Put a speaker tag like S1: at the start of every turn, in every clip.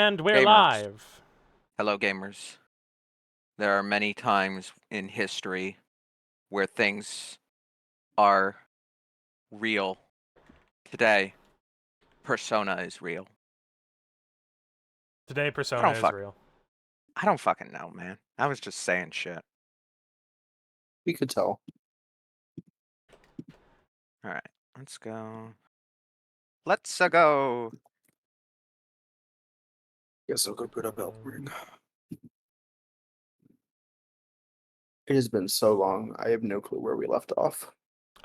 S1: And we're
S2: Gamers.
S1: live.
S2: Hello, gamers. There are many times in history where things are real. Today, Persona is real.
S1: Today, Persona is real.
S2: I don't fucking know, man. I was just saying shit.
S3: We could tell.
S2: Alright, let's go. Let's go.
S3: Guess I'll go put up Elden Ring. It has been so long, I have no clue where we left off.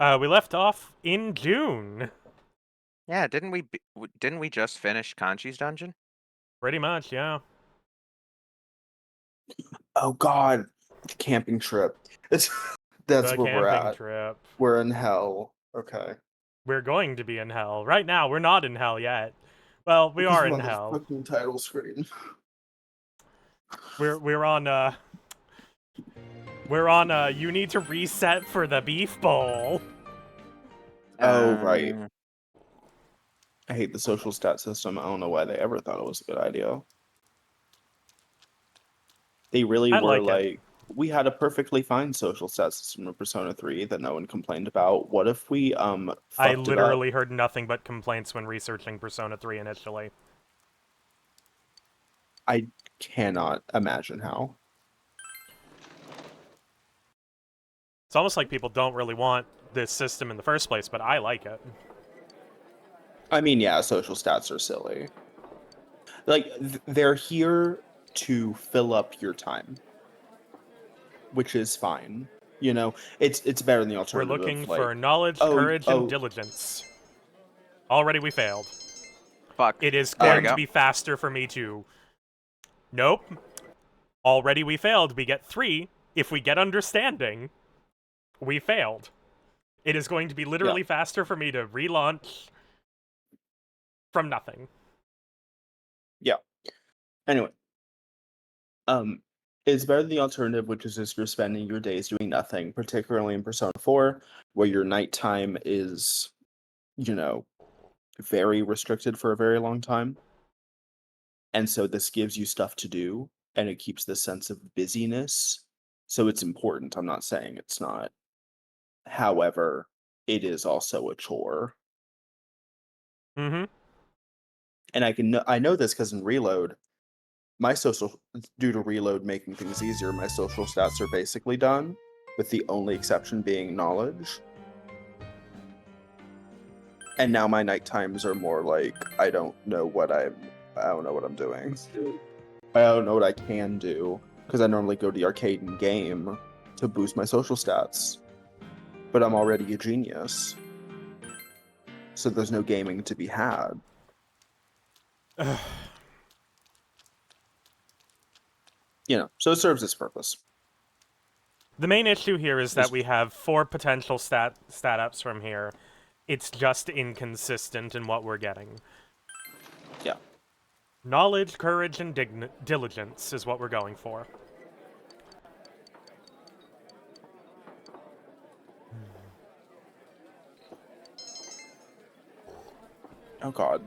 S1: We left off in June.
S2: Yeah, didn't we just finish Kanji's dungeon?
S1: Pretty much, yeah.
S3: Oh god, the camping trip. That's
S1: The
S3: where we're
S1: camping
S3: at.
S1: trip.
S3: We're in hell. Okay.
S1: We're going to be in hell. Right now, we're not in hell yet. Well, we are in hell.
S3: Fucking title screen.
S1: We're on you need to reset for the beef bowl.
S3: Oh right. I hate the social stat system. I don't know why they ever thought it was a good idea. They really were like we had a perfectly fine social stat system in Persona 3 that no one complained about. What if we
S1: I literally heard nothing but complaints when researching Persona 3 initially.
S3: I cannot imagine how.
S1: It's almost like people don't really want this system in the first place, but I like it.
S3: I mean, yeah, social stats are silly. Like, they're here to fill up your time, which is fine. You know, it's better than the alternative.
S1: We're looking
S3: like,
S1: for knowledge, courage, and diligence. Already we failed.
S2: Fuck.
S1: It is going to be faster for me to... Nope. Already we failed. We get 3. If we get understanding, we failed. It is going to be literally faster for me to relaunch from nothing.
S3: Yeah. Anyway. It's better than the alternative, which is just you're spending your days doing nothing, particularly in Persona 4, where your nighttime is, you know, very restricted for a very long time. And so this gives you stuff to do, and it keeps the sense of busyness. So it's important. I'm not saying it's not. However, it is also a chore.
S1: Mm-hmm.
S3: And I know this because in Reload, due to Reload making things easier, my social stats are basically done, with the only exception being knowledge. And now my night times are more like, I don't know what I'm doing. I don't know what I can do, because I normally go to the arcade and game to boost my social stats. But I'm already a genius. So there's no gaming to be had. You know, so it serves its purpose.
S1: The main issue here is that we have 4 potential stat ups from here. It's just inconsistent in what we're getting.
S3: Yeah.
S1: Knowledge, courage, and diligence is what we're going for.
S3: Oh god.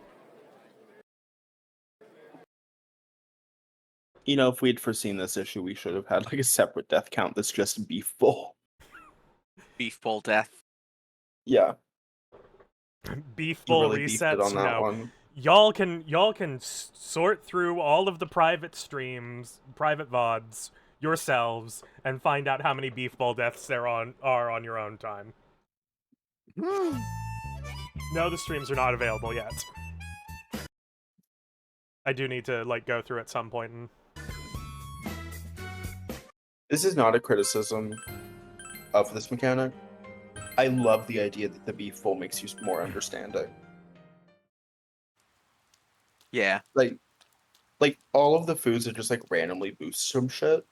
S3: You know, if we'd foreseen this issue, we should have had like a separate death count that's just beef bowl.
S2: Beef bowl death.
S3: Yeah.
S1: Beef bowl
S3: really
S1: resets.
S3: On that one.
S1: Y'all can sort through all of the private streams, private VODs yourselves, and find out how many beef bowl deaths there are on your own time. No, the streams are not available yet. I do need to like go through at some point and...
S3: This is not a criticism of this mechanic. I love the idea that the beef bowl makes you more understanding.
S2: Yeah.
S3: Like all of the foods that just like randomly boost some shit.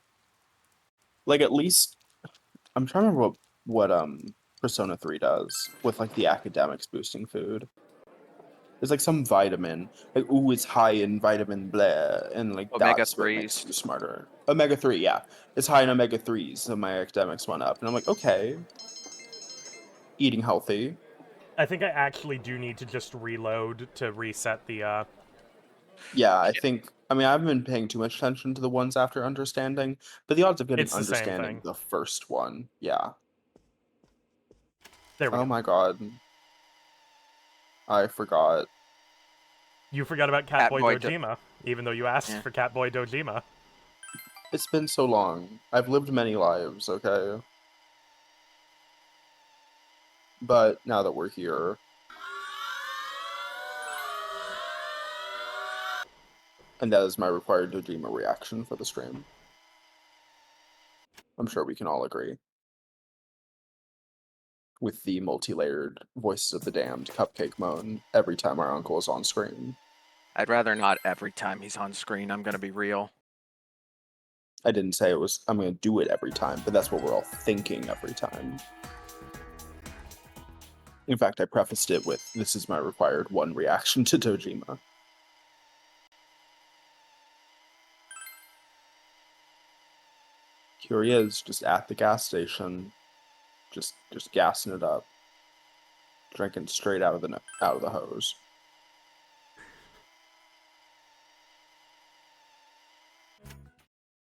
S3: Like at least I'm trying to remember what Persona 3 does with like the academics boosting food. There's like some vitamin, like ooh, it's high in vitamin blah, and like that's what makes you smarter. Omega-3, yeah, it's high in omega-3s, so my academics went up, and I'm like, okay, eating healthy.
S1: I think I actually do need to just reload to reset the
S3: Yeah, I think. I mean, I haven't been paying too much attention to the ones after understanding, but the odds of getting
S1: It's the same
S3: understanding
S1: thing.
S3: the first one, yeah.
S1: There we
S3: Oh
S1: go.
S3: my god, I forgot.
S1: You forgot about Catboy
S2: Catboy
S1: Dojima, even though you asked
S2: Yeah.
S1: for Catboy Dojima.
S3: It's been so long. I've lived many lives, okay? But now that we're here, and that is my required Dojima reaction for the stream. I'm sure we can all agree. With the multi-layered Voices of the Damned cupcake moan every time our uncle is on screen.
S2: I'd rather not every time he's on screen, I'm gonna be real.
S3: I didn't say it was, I'm going to do it every time, but that's what we're all thinking every time. In fact, I prefaced it with, this is my required one reaction to Dojima. Here he is, just at the gas station, just gassing it up, drinking straight out of the hose.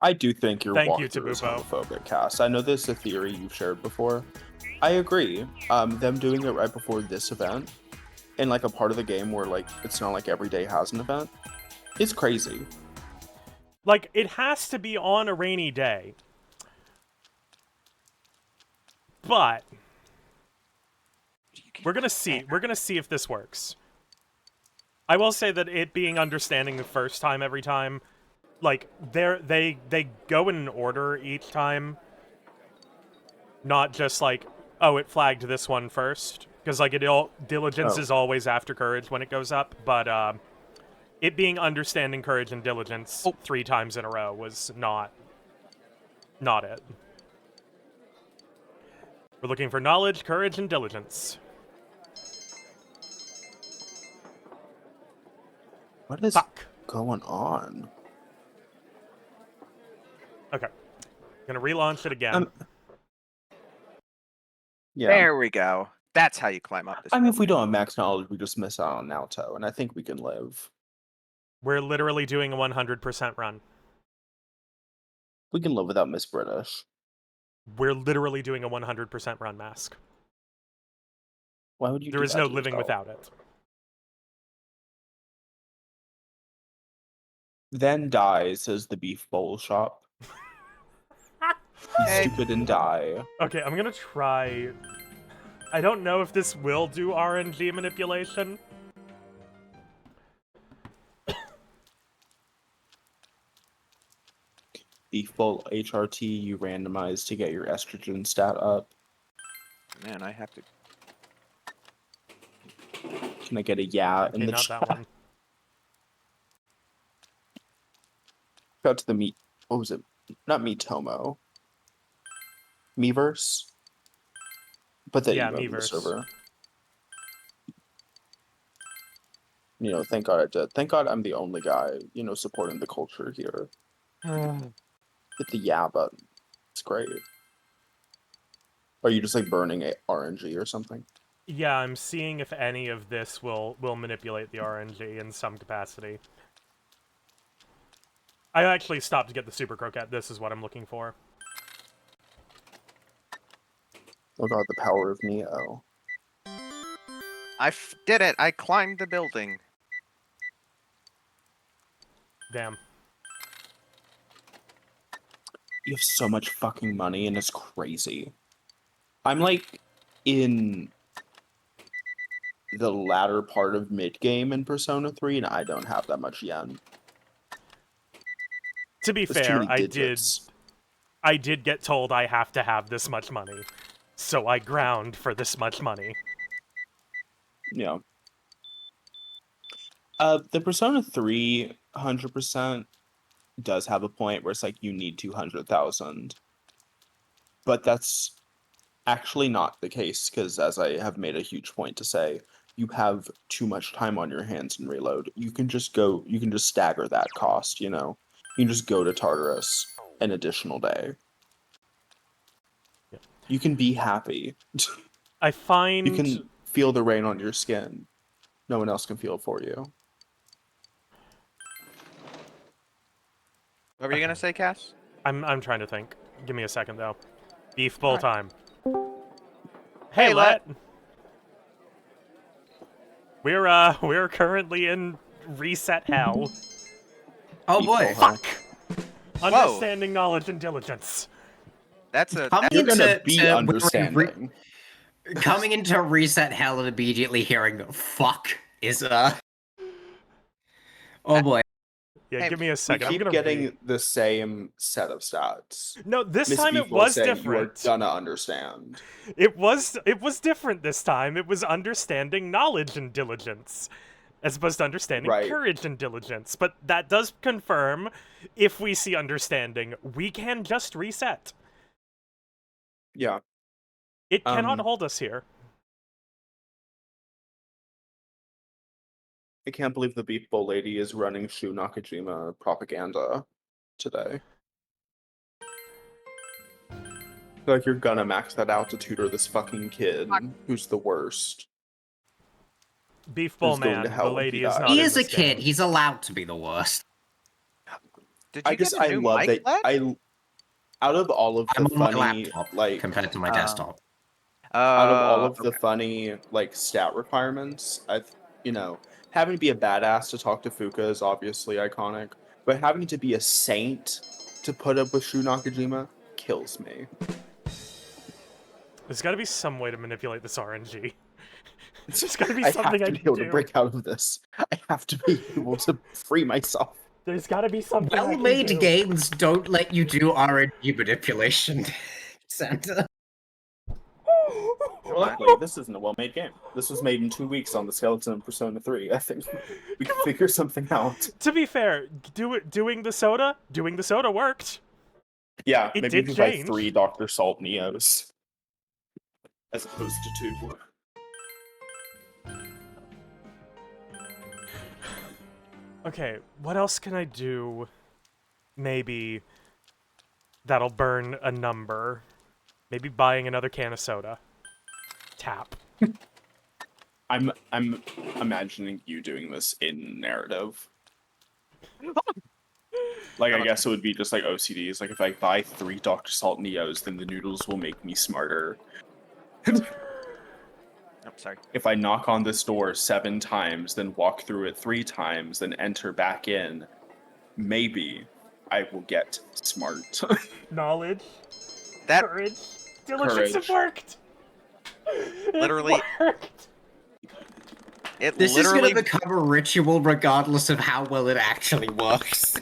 S3: I do think your
S1: Thank you,
S3: walkthrough is
S1: Tabupo.
S3: homophobic, Cass. I know this is a theory you've shared before. I agree. Them doing it right before this event, in like a part of the game where like it's not like every day has an event, is crazy.
S1: Like, it has to be on a rainy day. But we're gonna see. We're gonna see if this works. I will say that it being understanding the first time every time, like they go in an order each time, not just like, oh, it flagged this one first, because like diligence
S3: Oh.
S1: is always after courage when it goes up, but it being understanding, courage, and diligence 3 times in a row was not it. We're looking for knowledge, courage, and diligence.
S3: What is
S1: Fuck.
S3: going on?
S1: Okay. Gonna relaunch it again.
S3: Yeah.
S2: There we go. That's how you climb up this.
S3: I mean, if we don't have max knowledge, we just miss out on Naoto, and I think we can live.
S1: We're literally doing a 100% run.
S3: We can live without Miss British.
S1: We're literally doing a 100% run, Mask.
S3: Why would you?
S1: There
S3: do
S1: is
S3: that
S1: no
S3: to
S1: living
S3: yourself?
S1: without it.
S3: Then die, says the beef bowl shop. Be
S2: Hey.
S3: stupid and die.
S1: Okay, I'm gonna try... I don't know if this will do RNG manipulation.
S3: Beef bowl HRT you randomize to get your estrogen stat up.
S2: Man, I have to.
S3: Can I get a yeah in
S1: Okay,
S3: the
S1: not
S3: chat?
S1: that one.
S3: Got to the meat. What was it? Not Miitomo. Miiverse. Put that
S1: Yeah,
S3: email in the
S1: Miiverse.
S3: server. You know, thank God I did. Thank God I'm the only guy, you know, supporting the culture here. Hit the yeah button. It's great. Are you just like burning a RNG or something?
S1: Yeah, I'm seeing if any of this will manipulate the RNG in some capacity. I actually stopped to get the Super Croquette. This is what I'm looking for.
S3: Oh God, the power of Neo.
S2: Did it. I climbed the building.
S1: Damn.
S3: You have so much fucking money and it's crazy. I'm like in the latter part of mid game in Persona 3 and I don't have that much yen.
S1: To be
S3: There's too
S1: fair,
S3: many digits.
S1: I did get told I have to have this much money. So I ground for this much money.
S3: Yeah. The Persona 3 100% does have a point where it's like you need 200,000. But that's actually not the case because as I have made a huge point to say, you have too much time on your hands in reload. You can just stagger that cost, you know. You can just go to Tartarus an additional day.
S1: Yeah.
S3: You can be happy.
S1: I find...
S3: You can feel the rain on your skin. No one else can feel it for you.
S2: What were you gonna say, Cass?
S1: I'm trying to think. Give me a second though. Beef bowl
S2: Alright.
S1: time. Hey,
S2: Hey,
S1: Let. We're currently in reset hell.
S4: Oh
S3: Beef
S4: boy.
S3: bowl, huh?
S1: Fuck. Understanding, knowledge, and diligence.
S2: That's a
S4: Coming
S3: You're gonna
S4: into
S3: be
S4: to-
S3: understanding.
S4: coming into reset hell and immediately hearing fuck is oh boy.
S1: Yeah,
S2: Hey,
S1: give me a
S3: We
S1: second. I'm
S3: keep
S1: gonna
S3: getting
S1: read.
S3: the same set of stats.
S1: No, this
S3: Miss
S1: time
S3: Beef
S1: it
S3: will
S1: was
S3: say
S1: different.
S3: You are gonna understand.
S1: It was different this time. It was understanding knowledge and diligence, as opposed to understanding
S3: Right.
S1: courage and diligence. But that does confirm, if we see understanding, we can just reset.
S3: Yeah.
S1: It cannot
S3: Um,
S1: hold us here.
S3: I can't believe the Beef Bowl lady is running Shu Nakajima propaganda today. Like, you're gonna max that out to tutor this fucking kid who's the worst.
S1: Beef Bowl
S3: Who's going to
S1: man,
S3: hell
S1: the
S3: when he
S1: lady is
S3: dies?
S1: not
S4: He
S1: in
S4: is a
S1: this
S4: kid.
S1: game.
S4: He's allowed to be the worst.
S2: Did you
S3: I just
S2: get a
S3: I
S2: new
S3: love
S2: mic,
S3: that
S2: Let?
S3: out of all of
S4: I'm
S3: the
S4: on my
S3: funny
S4: laptop
S3: like
S4: compared to my
S2: Oh.
S4: desktop.
S3: out of all of
S2: Okay.
S3: the funny like stat requirements, having to be a badass to talk to Fuka is obviously iconic, but having to be a saint to put up with Shu Nakajima kills me.
S1: There's got to be some way to manipulate this RNG. There's got to be
S3: I
S1: something
S3: have
S1: I
S3: to be
S1: can
S3: able
S1: do.
S3: to break out of this. I have to be able to free myself.
S1: There's got to be something I can
S4: Well-made
S1: do.
S4: games don't let you do RNG manipulation, Santa.
S3: Luckily, this isn't a well-made game. This was made in 2 weeks on the skeleton of Persona 3. I think we can figure something out.
S1: To be fair, doing the soda worked.
S3: Yeah,
S1: It
S3: maybe
S1: did
S3: you can buy
S1: change.
S3: 3 Dr. Salt Neos. As opposed to 2.
S1: Okay, what else can I do? Maybe that'll burn a number. Maybe buying another can of soda. Tap.
S3: I'm imagining you doing this in narrative. Like, I guess it would be just like OCDs. Like, if I buy 3 Dr. Salt Neos, then the noodles will make me smarter.
S2: Oh, sorry.
S3: If I knock on this door 7 times, then walk through it 3 times, then enter back in, maybe I will get smart.
S1: Knowledge.
S2: That
S1: Courage. Diligence. It
S3: Courage.
S1: worked. It
S2: Literally-
S1: worked.
S2: it
S4: This is
S2: literally.
S4: gonna become a ritual regardless of how well it actually works.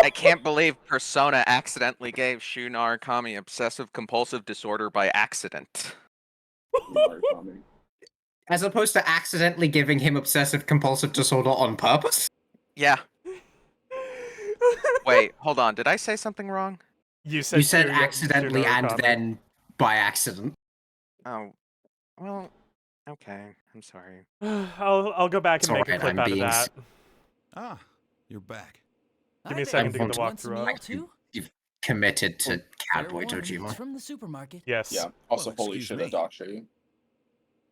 S2: I can't believe Persona accidentally gave Shu Narukami obsessive compulsive disorder by accident.
S4: As opposed to accidentally giving him obsessive compulsive disorder on purpose.
S2: Yeah. Wait, hold on. Did I say something wrong?
S4: You said
S1: Shiryu-
S4: accidentally and
S1: Shunarukami.
S4: then by accident.
S2: Oh, well, okay. I'm sorry.
S1: I'll go back and
S4: It's
S1: make a
S4: alright,
S1: clip
S4: I'm
S1: out of
S4: being
S1: that.
S5: Ah, you're back.
S1: Give me a second to get the
S4: want
S1: walkthrough up.
S4: You've committed to Cowboy
S6: Fair warning, it's
S4: Tojima.
S6: from the supermarket.
S1: Yes.
S3: Yeah. Also,
S5: Well,
S3: holy
S5: excuse
S3: shit,
S5: me.
S3: Adachi.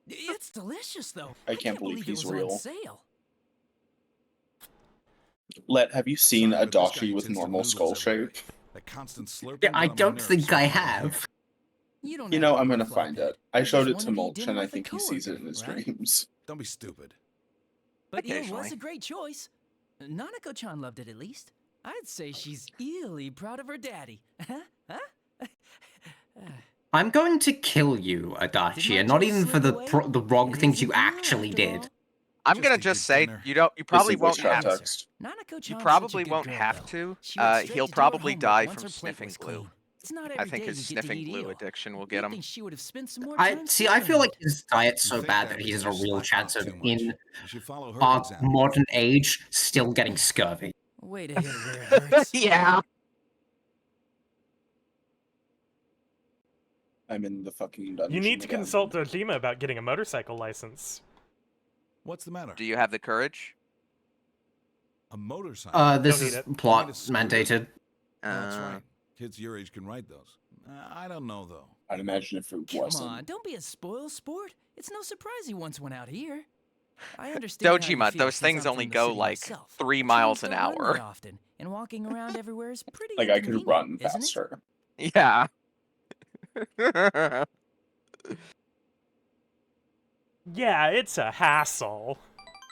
S6: It's delicious, though.
S3: I can't believe
S6: it
S3: he's
S6: was
S3: real.
S6: On sale.
S3: Have you seen
S5: Sorry, but this guy
S3: Adachi with
S5: tends to
S3: normal
S5: noodles
S3: skull
S5: everywhere.
S3: shape?
S5: That constant slurping.
S4: Yeah, I
S5: got on my
S4: don't
S5: nerves,
S4: think
S5: so
S4: I
S5: I'm
S4: have.
S6: You don't
S3: You
S6: have
S3: know,
S6: to
S3: I'm gonna
S6: flip-flop
S3: find
S6: it.
S3: it. I
S6: You
S3: showed
S6: just
S3: it
S6: wanna
S3: to
S6: eat
S3: Mulch,
S6: dinner
S3: and I
S6: with a
S3: think he sees it in his
S6: coworker, right?
S3: dreams.
S5: Don't be stupid.
S6: But it was
S2: Occasionally.
S6: a great choice. Nanako-chan loved it at least. I'd say she's eerily proud of her daddy. Huh?
S4: I'm going to kill you,
S6: Did
S4: Adachi,
S6: my
S4: and not
S6: joke
S4: even for
S6: slip
S4: the
S6: away?
S4: the wrong
S6: It
S4: things
S6: isn't
S4: you
S6: dinner
S4: actually
S6: after
S4: did.
S6: all.
S2: I'm
S5: Just
S2: gonna
S5: eat
S2: just
S5: your
S2: say
S5: dinner.
S2: you
S3: It's
S2: probably
S3: in voice
S2: won't
S3: chat
S2: have.
S6: Answer.
S3: text.
S6: Nanako-chan's
S2: You
S6: such a
S2: probably
S6: good
S2: won't
S6: girl,
S2: have
S6: though.
S2: to.
S6: She went straight
S2: He'll
S6: to do her
S2: probably
S6: homework
S2: die
S6: once
S2: from
S6: her plate
S2: sniffing
S6: was
S2: glue.
S6: clean. It's not
S2: I
S6: every
S2: think
S6: day
S2: his
S6: you get to
S2: sniffing
S6: eat
S2: glue
S6: eel.
S2: addiction will
S6: You'd
S2: get him.
S6: think she would have spent some more
S4: I
S6: time
S4: see. I feel
S6: studying
S4: like
S6: it.
S4: his diet's
S5: You
S4: so
S5: think
S4: bad
S5: that
S4: that he has a
S5: because you
S4: real
S5: slack
S4: chance
S5: off
S4: of,
S5: too much.
S4: in
S5: You should follow her
S4: our
S5: example.
S4: modern age, still getting scurvy.
S6: Way to hit it where it hurts.
S2: Yeah.
S3: I'm in the fucking dungeon.
S1: You need to
S3: again.
S1: consult Dojima about getting a motorcycle license.
S5: What's the matter?
S2: Do you have the courage?
S5: A motorcycle.
S4: This
S1: Don't
S4: is
S1: need it.
S4: plot
S5: You need a scooter.
S4: mandated.
S5: That's
S2: Uh,
S5: right. Kids your age can ride those. I don't know though.
S3: I'd imagine if it
S6: Come
S3: wasn't.
S6: on, don't be a spoil sport. It's no surprise he once went out here. I understand how you
S2: Dojima,
S6: feel
S2: those
S6: since
S2: things
S6: I'm
S2: only
S6: from the
S2: go
S6: city
S2: like
S6: myself.
S2: 3
S6: Trains
S2: miles an
S6: don't run very
S2: hour.
S6: often, and walking around everywhere is pretty
S3: Like I could
S6: inconvenient,
S3: run
S6: isn't it?
S3: faster.
S2: Yeah.
S1: Yeah, it's a hassle.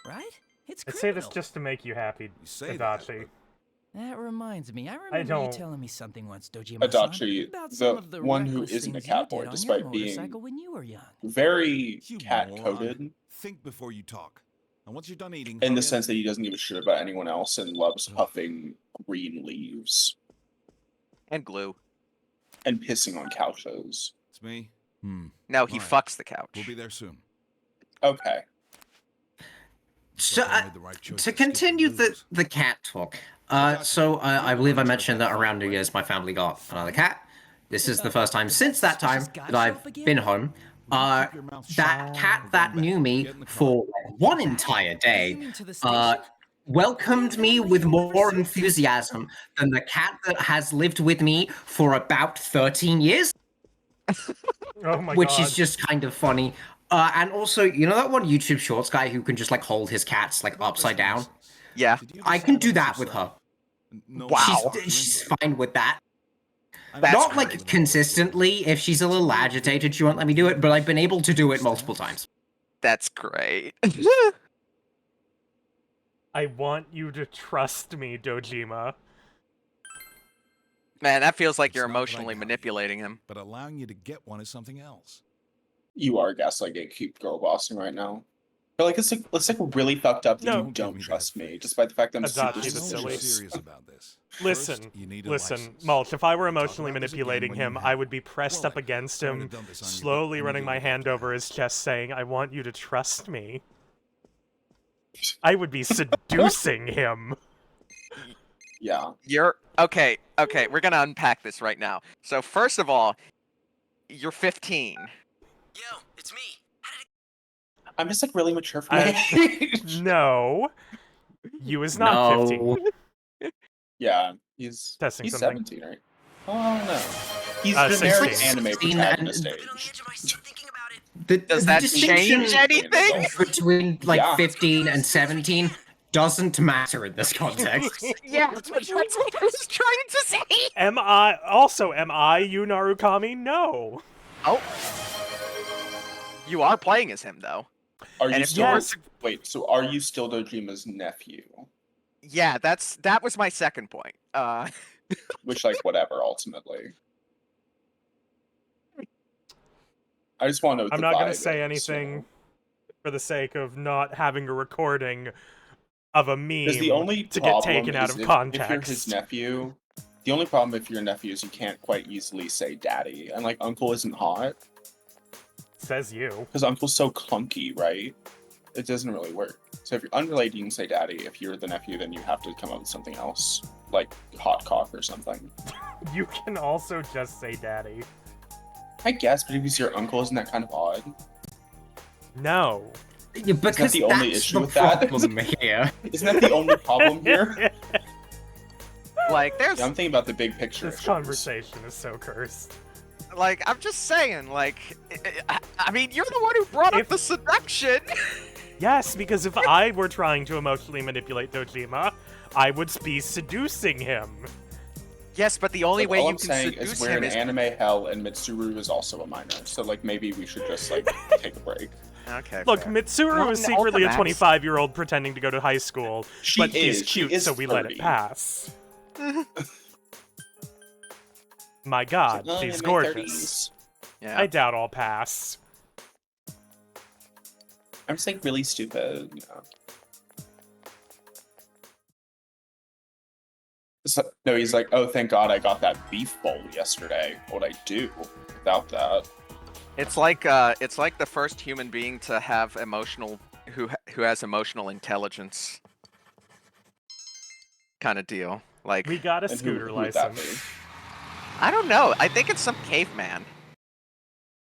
S6: Right? It's
S1: I
S6: criminal.
S1: say this just to make you happy,
S5: You say that,
S1: Adachi.
S6: That reminds me. I remember you
S1: don't-
S6: telling me something once, Dojima-san,
S3: Adachi,
S6: about some
S3: the
S6: of the
S3: one who
S6: reckless
S3: isn't a
S6: things
S3: cat
S6: you
S3: boy,
S6: did on your
S3: despite being
S6: motorcycle when you were young.
S3: very
S5: You
S3: cat
S5: moron.
S3: coded
S5: Think before you talk. And once you're done eating,
S3: in the
S5: hurry
S3: sense
S5: up.
S3: that he doesn't give a shit about anyone else and loves
S5: Ugh.
S3: puffing green leaves
S2: And glue.
S3: and pissing on couches.
S5: It's me.
S2: No, he
S5: Alright.
S2: fucks the couch.
S5: We'll be there soon.
S3: Okay.
S4: So,
S5: Thought I made the right choice
S4: to
S5: skip the
S4: continue
S5: booze.
S4: the cat talk, I believe I mentioned that around New Year's my family got another cat. This is the first time since that time that I've been home.
S5: Keep your mouth shut.
S4: That cat
S5: We're
S4: that
S5: going
S4: knew
S5: back.
S4: me
S5: Get in the car.
S4: for one entire
S6: You
S4: day
S6: mean to the station?
S4: welcomed me with more enthusiasm than the cat that has lived with me for about 13 years,
S1: Oh my
S4: which
S1: god.
S4: is just kind of funny. And also, you know that one YouTube Shorts guy who can just like hold his cats like upside down?
S2: Yeah.
S5: Did you
S4: I can
S5: decide
S4: do
S5: on
S4: that
S5: this
S4: with
S5: yourself?
S4: her.
S5: No
S2: Wow.
S4: She's fine with that.
S2: That's
S4: Not
S2: great.
S4: like consistently. If she's a little agitated, she won't let me do it, but I've been able to do it multiple times.
S2: That's great.
S1: I want you to trust me, Dojima.
S2: Man, that feels like
S5: It's
S2: you're
S5: not that I
S2: emotionally
S5: got you.
S2: manipulating him.
S5: But allowing you to get one is something else.
S3: You are gaslighting, keep girl bossing right now. But like it's like really fucked up that
S1: No.
S3: you
S5: Don't give
S3: don't
S5: me that
S3: trust me,
S5: face.
S3: despite the fact that I'm
S1: Adachi
S3: super
S5: I know
S1: the
S5: you're
S1: silly.
S3: suspicious.
S5: serious about this.
S1: Listen,
S5: First, you need a
S1: listen,
S5: license.
S1: Mulch, if I were
S5: We'll talk
S1: emotionally
S5: about this again
S1: manipulating
S5: when you
S1: him,
S5: have
S1: I
S5: it.
S1: would be pressed
S5: Well,
S1: up against
S5: sorry to
S1: him,
S5: dump this on you, but I
S1: slowly
S5: need
S1: running
S5: to
S1: my
S5: look
S1: hand
S5: at
S1: over
S5: that.
S1: his chest saying, I want you to trust me. I would be seducing him.
S3: Yeah.
S2: You're okay. Okay, we're gonna unpack this right now. So first of all, you're 15.
S6: Yo, it's me.
S3: I'm just like really mature for
S1: I-
S3: my age.
S1: No. You is not
S4: No.
S1: 15.
S3: Yeah, he's
S1: Testing
S3: he's
S1: something.
S3: 17, right? Oh no. He's
S1: 16.
S3: generic
S4: 16
S3: anime
S4: and-
S3: protagonist
S6: Been on the
S3: age.
S6: edge of my seat thinking about it.
S2: Does
S4: The
S2: that
S4: distinction
S2: change anything?
S4: between like
S3: Yeah.
S4: 15 and 17 doesn't matter in this context.
S2: Yeah, that's what I was trying to say.
S1: Am I you, Narukami? No.
S2: Oh. You are playing as him though.
S3: Are
S2: And
S3: you
S2: if
S3: still
S1: Yes.
S3: wait, so are you still Dojima's nephew?
S2: Yeah, that was my second point.
S3: Which like whatever ultimately. I just want to know what
S1: I'm
S3: the
S1: not gonna
S3: vibe
S1: say
S3: is,
S1: anything for the sake of not having a recording of a
S3: Because
S1: meme
S3: the only
S1: to
S3: problem
S1: get taken out
S3: is
S1: of
S3: if
S1: context.
S3: you're his nephew, the only problem if you're a nephew is you can't quite easily say daddy. And like uncle isn't hot.
S1: Says you.
S3: Because uncle's so clunky, right? It doesn't really work. So if you're unrelated, you can say daddy. If you're the nephew, then you have to come up with something else. Like hot cock or something.
S1: You can also just say daddy.
S3: I guess, but if he's your uncle, isn't that kind of odd?
S1: No.
S4: Yeah, because
S3: the only
S4: that's
S3: issue
S4: the
S3: with that?
S4: problem here.
S3: Isn't that the only problem here?
S2: like there's
S3: Yeah, I'm thinking about the big picture.
S1: This
S3: issues.
S1: conversation is so cursed.
S2: like I'm just saying like I mean you're the one who brought up
S1: If-
S2: the seduction.
S1: Yes, because if I were trying to emotionally manipulate Dojima, I would be seducing him.
S2: Yes, but the only
S3: Like,
S2: way
S3: all
S2: you
S3: I'm
S2: can
S3: saying
S2: seduce
S3: is we're
S2: him
S3: in
S2: is
S3: anime hell, and Mitsuru is also a minor. So like maybe we should just like take a break.
S2: okay.
S1: Look,
S2: fair.
S1: Mitsuru
S2: Not
S1: is
S2: in
S1: secretly a
S2: Ultimax.
S1: 25-year-old pretending to go to high school, but he's
S3: She
S1: cute,
S3: is
S1: so we let it
S3: 30.
S1: pass. My god,
S3: Oh,
S1: she's
S3: in my
S1: gorgeous.
S3: 30s.
S2: Yeah.
S1: I doubt I'll pass.
S3: I'm just like really stupid. Yeah. So, no, he's like, oh, thank God I got that beef bowl yesterday. What would I do without that?
S2: It's like the first human being to have who has emotional intelligence kind of deal. Like
S1: We got a
S3: And
S1: scooter
S3: who would that
S1: license.
S3: be?
S2: I don't know. I think it's some caveman.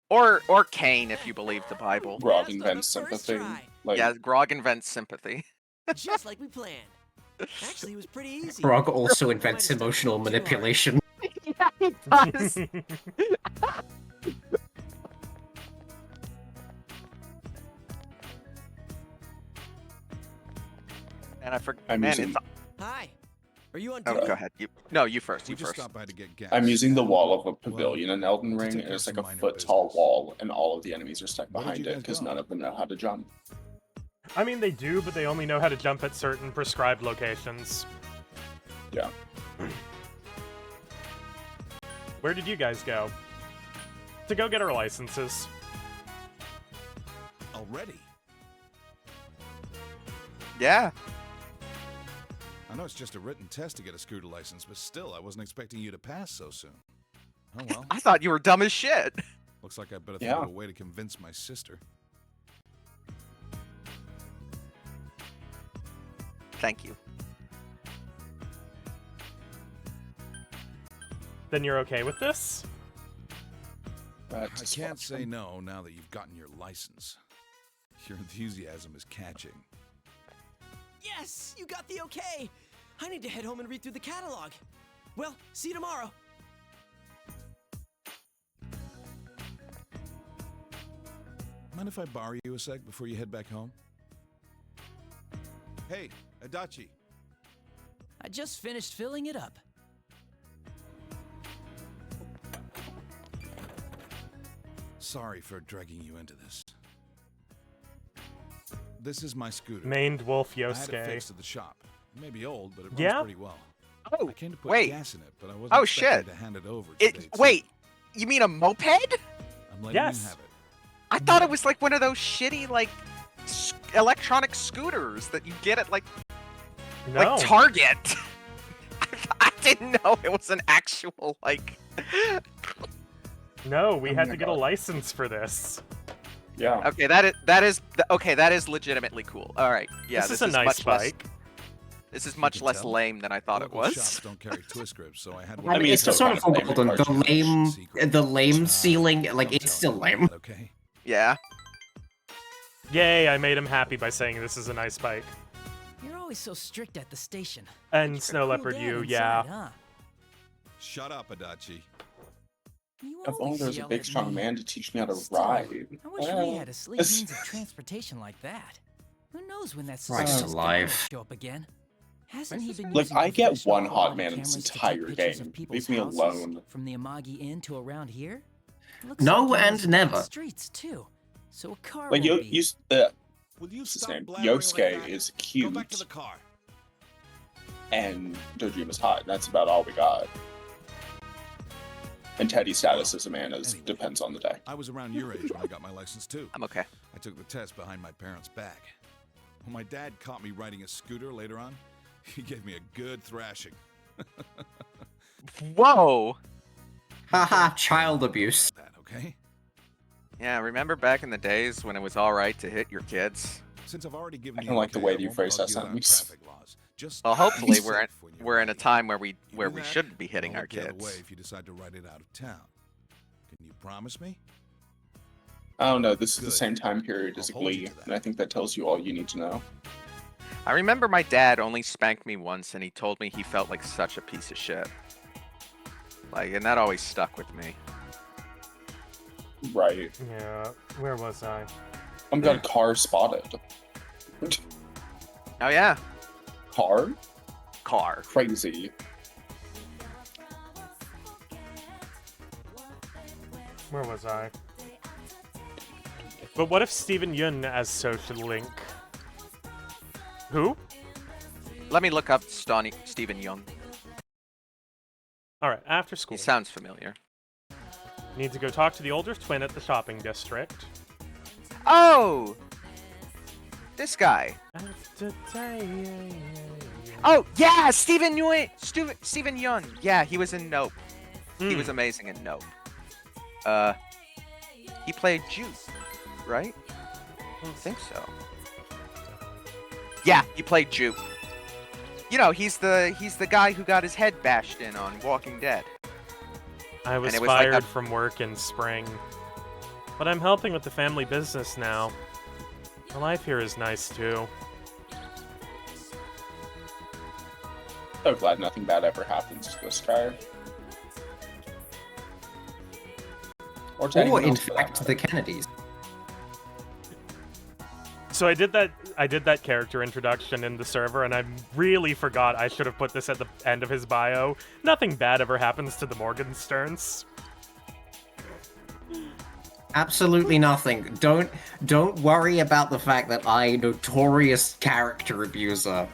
S2: Or Cain if you believe the Bible.
S3: Grog
S6: Last on
S3: invents
S6: the first
S3: sympathy.
S6: try.
S3: Like,
S2: Yeah, Grog invents sympathy.
S6: Just like we planned. Actually, it was pretty easy.
S4: Frog also
S6: Might
S4: invents
S6: have done
S4: emotional
S6: a little too hard.
S4: manipulation.
S2: Yeah, he does.
S1: I,
S2: And I forgot.
S3: I'm
S2: Man,
S3: using.
S2: it's.
S6: Hi. Are you on
S2: Oh,
S6: duty?
S2: go ahead. You first.
S5: We
S2: You
S5: just
S2: first.
S5: stopped by to get gas.
S3: I'm using the wall of a
S5: Well,
S3: pavilion in Elden
S5: to
S3: Ring,
S5: take
S3: and
S5: care
S3: it's
S5: of
S3: like
S5: some
S3: a
S5: minor
S3: foot-tall
S5: business.
S3: wall, and all of the enemies are stuck
S5: Where did
S3: behind
S5: you
S3: it
S5: guys
S3: because
S5: go?
S3: none of them know how to jump.
S1: I mean, they do, but they only know how to jump at certain prescribed locations.
S3: Yeah.
S1: Where did you guys go? To go get our licenses.
S5: Already?
S2: Yeah.
S5: I know it's just a written test to get a scooter license, but still, I wasn't expecting you to pass so soon. Oh well.
S2: I thought you were dumb as shit.
S5: Looks like I better think
S3: Yeah.
S5: of a way to convince my sister.
S2: Thank you.
S1: Then you're okay with this?
S5: I can't say no now that you've gotten your license. Your enthusiasm is catching.
S6: Yes, you got the okay. I need to head home and read through the catalog. Well, see you tomorrow.
S5: Mind if I borrow you a sec before you head back home? Hey, Adachi.
S6: I just finished filling it up.
S5: Sorry for dragging you into this. This is my scooter.
S1: Maned Wolf
S5: I had it
S1: Yosuke.
S5: fixed at the shop. It may be old, but it runs
S1: Yeah?
S5: pretty well.
S2: Oh,
S5: I came to put
S2: wait.
S5: gas in it, but I wasn't
S2: Oh,
S5: expecting
S2: shit.
S5: to hand it over
S2: It.
S5: today, too.
S2: Wait. You mean a moped?
S5: I'm letting
S1: Yes.
S5: you have it.
S2: I thought it was like one of those shitty like electronic scooters that you get at like
S1: No.
S2: Target. I didn't know it was an actual like.
S1: No, we
S3: Oh
S1: had
S3: my
S1: to get a
S3: God.
S1: license for this.
S3: Yeah.
S2: Okay, that is legitimately cool. All right, yeah,
S1: this is a nice
S2: much less.
S1: bike.
S2: This is much
S5: can
S2: less
S5: tell.
S2: lame than I thought it
S5: Local shops
S2: was.
S5: don't carry twist grips, so I had
S4: I
S5: one.
S4: mean,
S3: mean,
S4: it's
S3: it's
S4: sort
S3: still
S4: of
S3: kind of lame
S4: golden.
S3: cartoonish.
S4: The lame ceiling, like,
S5: Don't
S4: it's
S5: tell
S4: still
S5: anyone
S4: lame.
S5: that, okay?
S2: Yeah.
S1: Yay, I made him happy by saying this is a nice bike.
S6: You're always so strict at the station.
S1: And Snow
S6: Cool
S1: Leopard
S6: dad
S1: you,
S6: inside,
S1: yeah.
S6: Huh?
S5: Shut up, Adachi.
S6: You
S3: If only
S6: always
S3: there was a
S6: yell
S3: big,
S6: at
S3: strong
S6: me.
S3: man to teach me how to
S6: Still,
S3: ride.
S6: I wish we had a sleek means of transportation like that. Who knows when that
S4: Christ
S6: suspicious guy will
S4: alive.
S6: show up again? Hasn't he been
S3: Like,
S6: using
S3: I get
S6: professional
S3: one hot
S6: quality
S3: man in this
S6: cameras to take
S3: entire
S6: pictures of
S3: game.
S6: people's
S3: Leave me
S6: houses
S3: alone.
S6: From the Amagi Inn to around here? Looks
S4: No
S6: like he
S4: and
S6: has it on
S4: never.
S6: the streets too. So a car
S3: Like,
S6: won't be.
S5: Will you
S3: what's his
S5: stop
S3: name?
S5: blabbering like
S3: Yosuke
S5: that?
S3: is
S5: Go back to
S3: cute,
S5: the car.
S3: and Dojima's hot, and that's about all we got. And Teddy's status as a man depends on the day.
S5: I was around your age when I got my license too.
S2: I'm okay.
S5: I took the test behind my parents' back. When my dad caught me riding a scooter later on, he gave me a good thrashing.
S2: Whoa.
S4: Haha, child abuse.
S5: That, okay?
S2: Yeah, remember back in the days when it was all right to hit your kids?
S5: Since I've already given
S3: I
S5: you
S3: don't like the
S5: okay,
S3: way
S5: I
S3: that you
S5: won't
S3: phrase
S5: bug
S3: that
S5: you about
S3: sentence.
S5: traffic laws. Just
S2: Well, hopefully
S5: be
S2: we're
S5: safe when you're
S2: in a
S5: riding.
S2: time where we
S5: You do that,
S2: shouldn't be hitting
S5: I'll
S2: our
S5: look the other
S2: kids.
S5: way if you decide to ride it out of town. Can you promise me?
S3: Oh no, this is the
S5: Good.
S3: same time period as
S5: I'll hold you
S3: Glee,
S5: to that.
S3: and I think that tells you all you need to know.
S2: I remember my dad only spanked me once, and he told me he felt like such a piece of shit. Like, and that always stuck with me.
S3: Right.
S1: Yeah, where was I?
S3: I'm glad Car spotted.
S2: Oh yeah,
S3: Car?
S2: car.
S3: Crazy.
S1: Where was I? But what if Steven Yeun as Social Link? Who?
S2: Let me look up Stephen Young.
S1: Alright, after school.
S2: He sounds familiar.
S1: Need to go talk to the older twin at the shopping district.
S2: Oh, this guy. Oh yeah, Stephen Young. Yeah, he was in Nope. He was amazing in Nope. He played Jude, right? I think so. Yeah, he played Jude. You know, he's the guy who got his head bashed in on Walking Dead.
S1: I was
S2: it was like
S1: fired
S2: a-
S1: from work in spring. But I'm helping with the family business now. The life here is nice too.
S3: So glad nothing bad ever happens to this guy. Or to
S4: Or,
S3: anyone
S4: in
S3: else for that
S4: fact,
S3: matter.
S4: the Kennedys.
S1: So I did that I did that character introduction in the server, and I really forgot I should have put this at the end of his bio. Nothing bad ever happens to the Morgensterns.
S4: Absolutely nothing. Don't worry about the fact that I, notorious character abuser,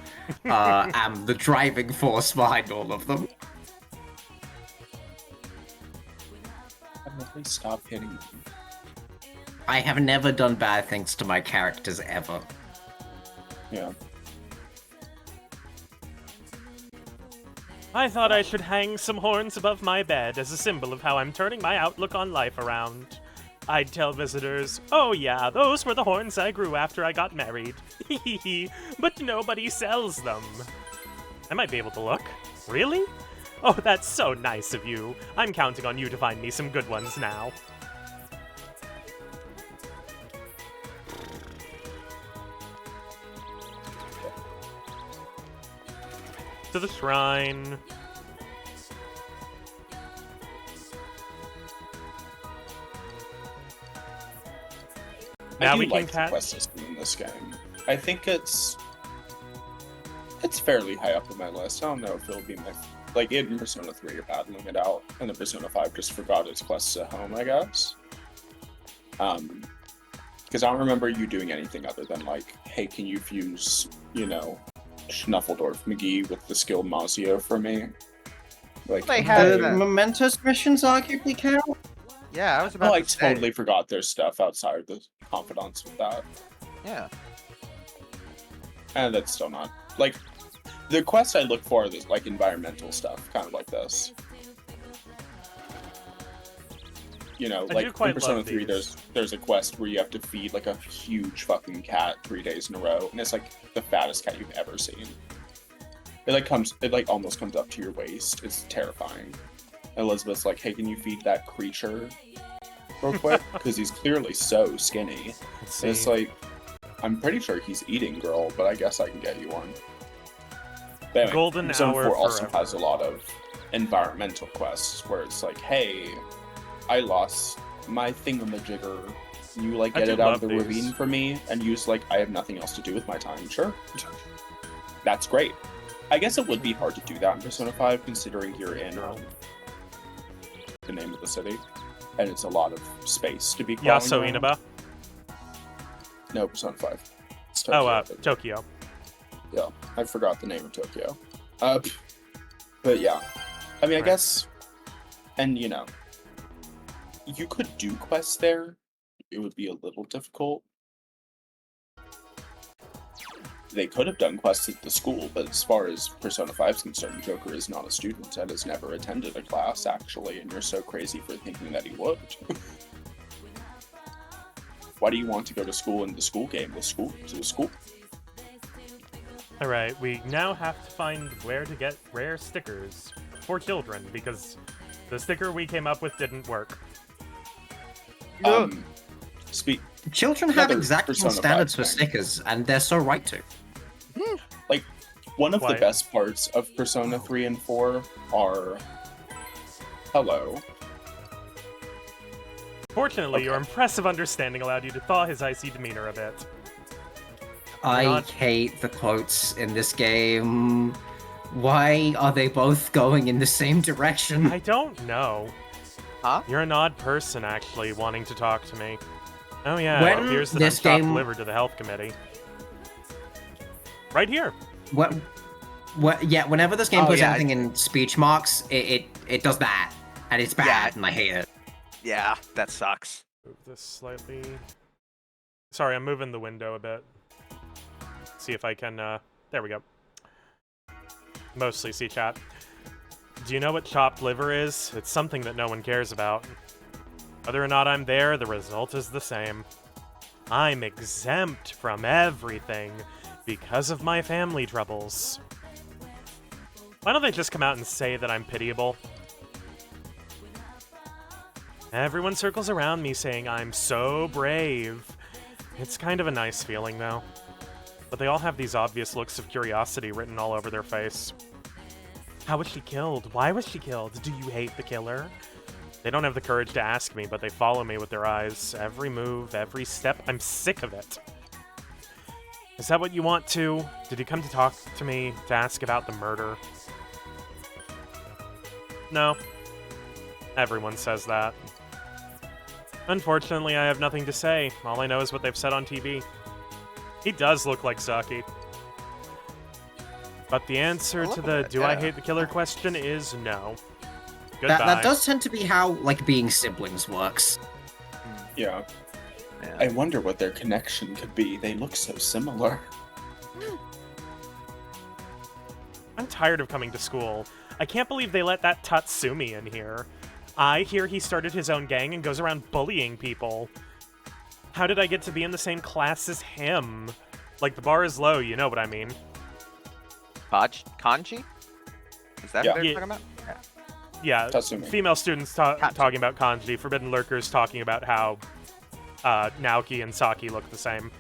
S4: am the driving force behind all of them.
S3: Please stop hitting me.
S4: I have never done bad things to my characters ever.
S3: Yeah.
S1: I thought I should hang some horns above my bed as a symbol of how I'm turning my outlook on life around. I'd tell visitors, oh yeah, those were the horns I grew after I got married. Hehehe, but nobody sells them. I might be able to look. Really? Oh, that's so nice of you. I'm counting on you to find me some good ones now. To the shrine. Now we can
S3: like the
S1: cat.
S3: quest system in this game. I think it's fairly high up on my list. I don't know if it'll be my like in Persona 3 you're battling it out, and the Persona 5 just forgot its quests at home, I guess. Because I don't remember you doing anything other than like, hey, can you fuse, Schnuffledorf McGee with the skill Mazio for me? Like,
S2: They had
S4: The
S2: that.
S4: momentous missions arguably count.
S2: Yeah, I was about
S3: I
S2: to say.
S3: totally forgot there's stuff outside the confidants with that.
S2: Yeah.
S3: And that's still not like the quest I look for is like environmental stuff, kind of like this.
S1: I do
S3: Like
S1: quite
S3: in Persona
S1: love
S3: 3,
S1: these.
S3: there's a quest where you have to feed like a huge fucking cat 3 days in a row, and it's like the fattest cat you've ever seen. It almost comes up to your waist. It's terrifying. Elizabeth's like, hey, can you feed that creature real quick? Because he's clearly so skinny.
S1: Let's
S3: And it's
S1: see.
S3: like, I'm pretty sure he's eating, girl, but I guess I can get you one. But anyway,
S1: Golden
S3: Persona
S1: hour
S3: 4 also
S1: forever.
S3: has a lot of environmental quests where it's like, hey, I lost my thingamajigger. You
S1: I
S3: get
S1: do
S3: it out of
S1: love
S3: the
S1: these.
S3: ravine for me, and use I have nothing else to do with my time. Sure. That's great. I guess it would be hard to do that in Persona 5, considering you're in the name of the city, and it's a lot of space to be crawling
S1: Yaso
S3: around.
S1: Inaba.
S3: No, Persona 5. It's
S1: Oh,
S3: Tokyo.
S1: Tokyo.
S3: Yeah, I forgot the name of Tokyo. But yeah, I mean, I
S1: Right.
S3: guess, and you could do quests there. It would be a little difficult. They could have done quests at the school, but as far as Persona 5 is concerned, Joker is not a student and has never attended a class, actually, and you're so crazy for thinking that he would. Why do you want to go to school in the school game? The school.
S1: Alright, we now have to find where to get rare stickers for children, because the sticker we came up with didn't work.
S3: Speak.
S4: Children have
S3: Another
S4: exacting
S3: Persona 5
S4: standards for
S3: thing.
S4: stickers, and they're so right to.
S3: One of the
S1: Quiet.
S3: best parts of Persona 3 and 4 are... Hello.
S1: Fortunately,
S3: Okay.
S1: your impressive understanding allowed you to thaw his icy demeanor a bit.
S4: I
S1: Not-
S4: hate the quotes in this game. Why are they both going in the same direction?
S1: I don't know.
S2: Huh?
S1: You're an odd person, actually, wanting to talk to me. Oh yeah,
S4: When
S1: it appears that
S4: this
S1: I'm top
S4: game-
S1: liver to the health committee. Right here.
S4: Yeah, whenever this game
S2: Oh,
S4: puts
S2: yeah,
S4: anything in speech marks, it does that. And it's bad,
S2: Yeah.
S4: and I hate it.
S2: Yeah, that sucks.
S1: Move this slightly. Sorry, I'm moving the window a bit. See if I can, there we go. Mostly see chat. Do you know what chopped liver is? It's something that no one cares about. Whether or not I'm there, the result is the same. I'm exempt from everything because of my family troubles. Why don't they just come out and say that I'm pitiable? Everyone circles around me saying I'm so brave. It's kind of a nice feeling, though. But they all have these obvious looks of curiosity written all over their face. How was she killed? Why was she killed? Do you hate the killer? They don't have the courage to ask me, but they follow me with their eyes. Every move, every step. I'm sick of it. Is that what you want to? Did you come to talk to me to ask about the murder? No. Everyone says that. Unfortunately, I have nothing to say. All I know is what they've said on TV. He does look like Saki. But the answer to the do I hate the killer question is no. Goodbye.
S4: That does tend to be how, like, being siblings works.
S3: Yeah.
S2: Yeah.
S3: I wonder what their connection could be. They look so similar.
S1: I'm tired of coming to school. I can't believe they let that Tatsumi in here. I hear he started his own gang and goes around bullying people. How did I get to be in the same class as him? Like, the bar is low, you know what I mean.
S2: Kanji? Is that
S3: Yeah.
S2: what they're
S1: Yeah.
S2: talking about?
S1: Yeah,
S3: Tatsumi.
S1: female students talking about kanji, forbidden lurkers talking about how Naoki and Saki look the same.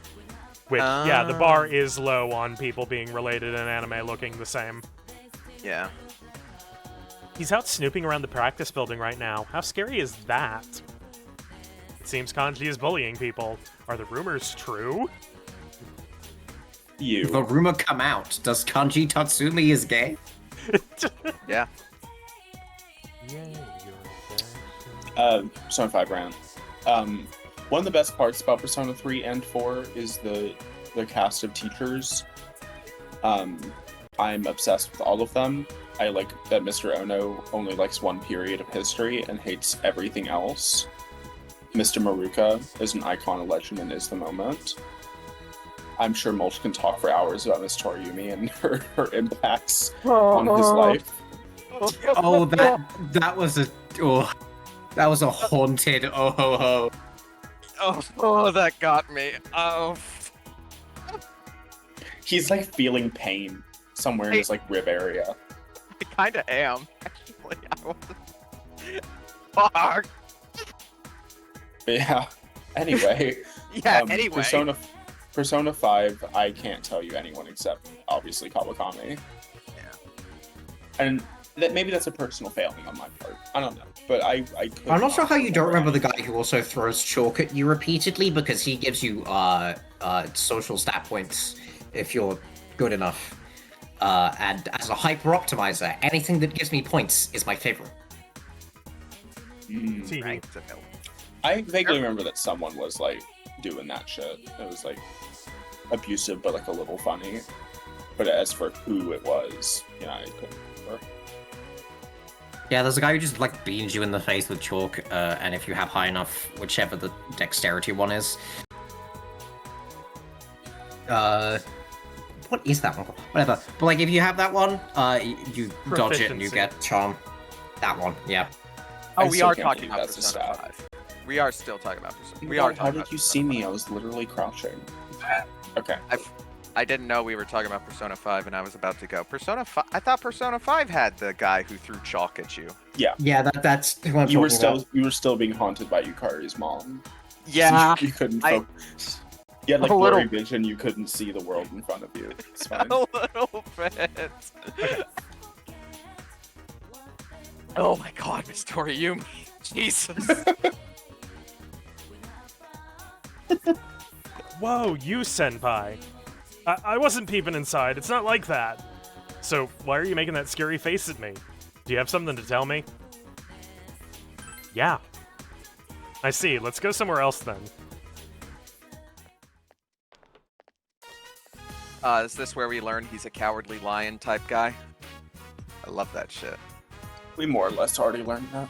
S1: Which, yeah, the bar is low on people being related in anime looking the same.
S2: Yeah.
S1: He's out snooping around the practice building right now. How scary is that? It seems Kanji is bullying people. Are the rumors true?
S4: The
S3: You.
S4: rumor come out. Does Kanji Tatsumi is gay?
S2: Yeah.
S3: Persona 5 round. One of the best parts about Persona 3 and 4 is the cast of teachers. I'm obsessed with all of them. I like that Mr. Ono only likes one period of history and hates everything else. Mr. Maruka is an icon, a legend, and is the moment. I'm sure Mulch can talk for hours about Miss Toriumi and her impacts on his life.
S4: Oh, that was a haunted oh ho ho.
S2: Oh, that got me. Oh.
S3: He's like feeling pain somewhere in his like rib area.
S2: I kind of am. Actually, I wasn't. Fuck.
S3: But yeah. Anyway.
S2: Yeah, anyway.
S3: Persona 5, I can't tell you anyone except obviously Kawakami.
S2: Yeah.
S3: And maybe that's a personal failing on my part. I don't know. But I could
S4: I'm not sure how you don't remember the
S3: anyone.
S4: guy who also throws chalk at you repeatedly because he gives you social stat points if you're good enough. And as a hyper optimizer, anything that gives me points is my favorite.
S1: TV.
S2: Right, it's a no.
S3: I vaguely remember that someone was like doing that shit. It was like abusive but like a little funny. But as for who it was, yeah, I couldn't remember.
S4: Yeah, there's a guy who just like beans you in the face with chalk, and if you have high enough, whichever the dexterity one is. What is that one? Whatever. But like, if you have that one, you dodge it and you
S1: Proficiency.
S4: get charm. That one, yeah.
S3: I
S2: Oh, we
S3: still
S2: are
S3: can't
S2: talking
S3: believe
S2: about
S3: that's a
S2: Persona
S3: stat.
S2: 5. We are still talking about Persona. We
S3: God,
S2: are
S3: how
S2: talking
S3: did
S2: about
S3: you
S2: Persona
S3: see me?
S2: 5.
S3: I was literally crouching. Okay.
S2: I didn't know we were talking about Persona 5, and I was about to go. Persona 5. I thought Persona 5 had the guy who threw chalk at you.
S4: Yeah, that's who I'm
S3: You were
S4: talking
S3: still being haunted by Yukari's mom.
S2: Yeah,
S3: You couldn't
S2: I-
S3: focus. You had like
S2: A little-
S3: blurry vision, you couldn't see the world in front of you. It's fine.
S2: a little bit. Oh my God, Miss Toriumi. Jesus.
S1: Whoa, you senpai. I wasn't peeping inside. It's not like that. So why are you making that scary face at me? Do you have something to tell me? Yeah. I see. Let's go somewhere else then.
S2: Is this where we learn he's a cowardly lion type guy? I love that shit.
S3: We more or less already learned that.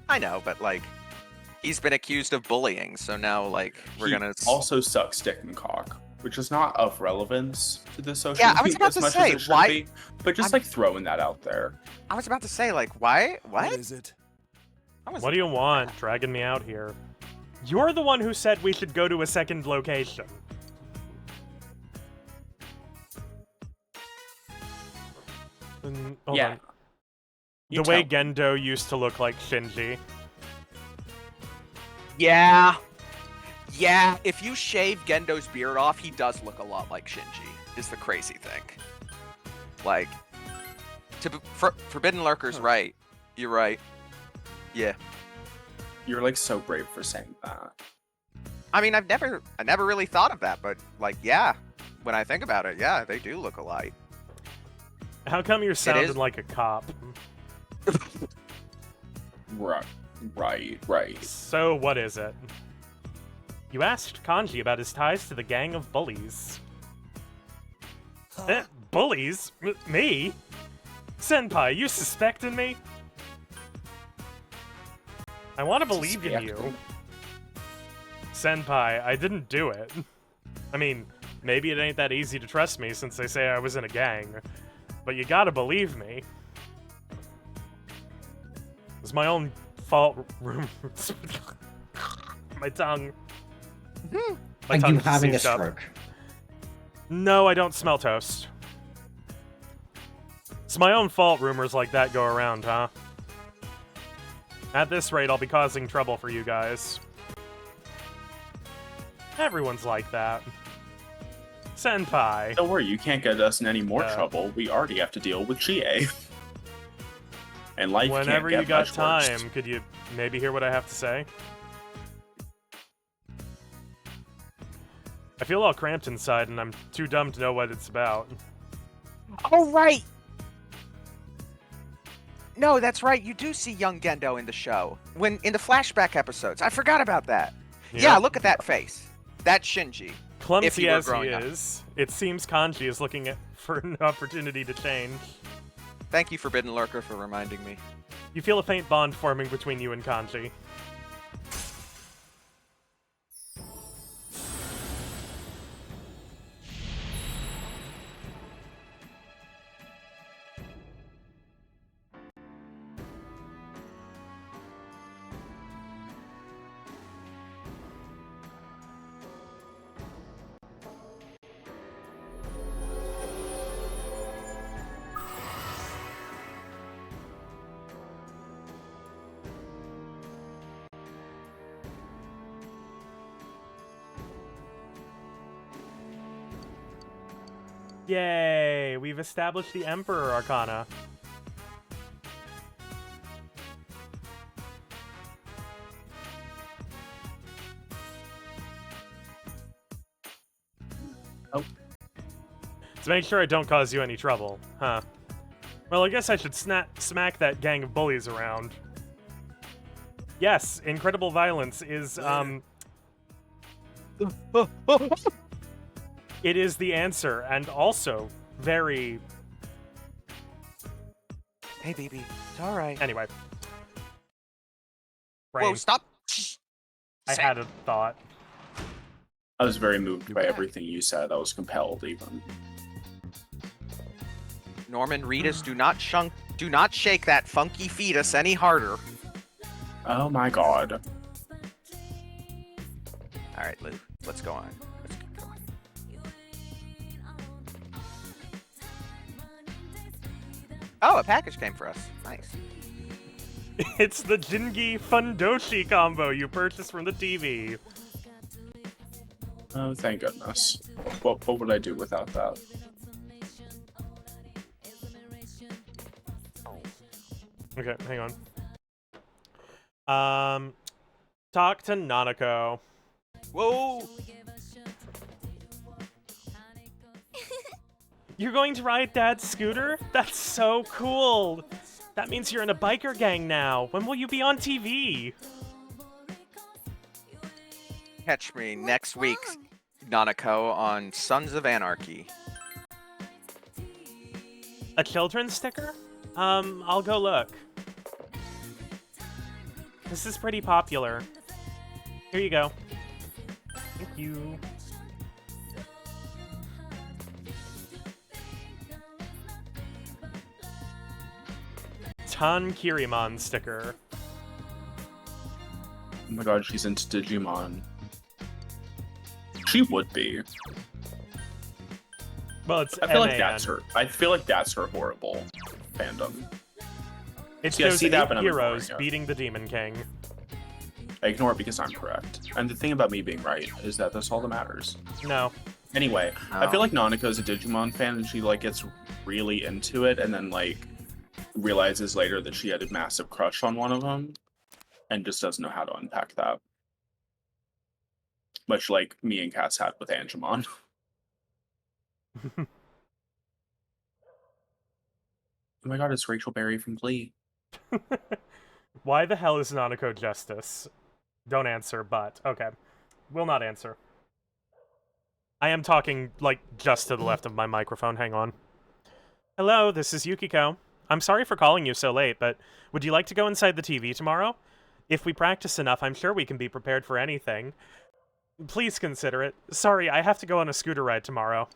S2: I know, but like, he's been accused of bullying, so now like we're
S3: He
S2: gonna.
S3: also sucks dick and cock, which is not of relevance to the social
S2: Yeah, I was
S3: media
S2: about
S3: as
S2: to
S3: much
S2: say,
S3: as it should
S2: why-
S3: be, but just like throwing that out there.
S2: I was about to say like, why?
S5: What
S2: What?
S5: is it?
S2: I was-
S1: What do you want, dragging me out here? You're the one who said we should go to a second location. Hold
S3: Yeah.
S1: on.
S3: You
S1: The way
S3: tell.
S1: Gendo used to look like Shinji.
S2: Yeah. Yeah. If you shave Gendo's beard off, he does look a lot like Shinji. Is the crazy thing. Like, Forbidden Lurker's right. You're right. Yeah.
S3: You're like so brave for saying that.
S2: I mean, I never really thought of that, but like, yeah. When I think about it, yeah, they do look alike.
S1: How come you're sounding like a cop?
S3: Right.
S1: So what is it? You asked Kanji about his ties to the gang of bullies. Bullies? Me? Senpai, you suspecting me? I want to believe in you. Senpai, I didn't do it. I mean, maybe it ain't that easy to trust me since they say I was in a gang, but you gotta believe me. It's my own fault. My tongue.
S4: Are you
S1: tongue
S4: having a
S1: seized up.
S4: stroke?
S1: No, I don't smell toast. It's my own fault rumors like that go around, huh? At this rate, I'll be causing trouble for you guys. Everyone's like that. Senpai.
S3: Don't worry, you can't get us in any more
S1: Uh,
S3: trouble. We already have to deal with Chie. And life
S1: Whenever
S3: can't
S1: you
S3: get
S1: got
S3: much
S1: time,
S3: worse.
S1: could you maybe hear what I have to say? I feel all cramped inside, and I'm too dumb to know what it's about.
S2: Oh, right! No, that's right. You do see young Gendo in the show. In the flashback episodes. I forgot about that. Yeah, look at that face. That's Shinji.
S1: Clumsy
S2: were
S1: as he
S2: growing up.
S1: is, it seems Kanji is looking for an opportunity to change.
S2: Thank you, Forbidden Lurker, for reminding me.
S1: You feel a faint bond forming between you and Kanji. Yay! We've established the Emperor Arcana.
S3: Oh.
S1: To make sure I don't cause you any trouble, huh? Well, I guess I should smack that gang of bullies around. Yes, incredible violence is, it is the answer, and also very...
S2: Hey, baby. It's alright.
S1: Anyway.
S2: Whoa,
S1: Brain,
S2: stop!
S1: I had a thought.
S3: I was very moved by everything you said. I was compelled, even.
S2: Norman Reedus, do not shake that funky fetus any harder.
S3: Oh my god.
S2: Alright, Lou. Let's go on. Let's keep going. Oh, a package came for us. Nice.
S1: It's the Jingi Fundoshi combo you purchased from the TV.
S3: Oh, thank goodness. What would I do without that?
S1: Okay, hang on. Talk to Nanako.
S2: Whoa!
S1: You're going to ride Dad's scooter? That's so cool! That means you're in a biker gang now. When will you be on TV?
S2: Catch me next week, Nanako, on Sons of Anarchy.
S1: A children's sticker? I'll go look. This is pretty popular. Here you go. Thank you. Tan Kirimon sticker.
S3: Oh my god, she's into Digimon. She would be.
S1: Well, it's
S3: I feel like
S1: MAN.
S3: that's her. I feel like that's her horrible fandom.
S1: It
S3: Yeah,
S1: shows
S3: see that,
S1: 8
S3: but I'm
S1: heroes
S3: ignoring it.
S1: beating the Demon King.
S3: I ignore it because I'm correct. And the thing about me being right is that that's all that matters.
S1: No.
S3: Anyway, I
S2: Oh.
S3: feel like Nanako's a Digimon fan and she like gets really into it and then like realizes later that she had a massive crush on one of them and just doesn't know how to unpack that. Much like me and Cass had with Angemon. Oh my god, it's Rachel Berry from Glee.
S1: Why the hell is Nanako Justice? Don't answer, but okay. Will not answer. I am talking, like, just to the left of my microphone. Hang on. Hello, this is Yukiko. I'm sorry for calling you so late, but would you like to go inside the TV tomorrow? If we practice enough, I'm sure we can be prepared for anything. Please consider it. Sorry, I have to go on a scooter ride tomorrow.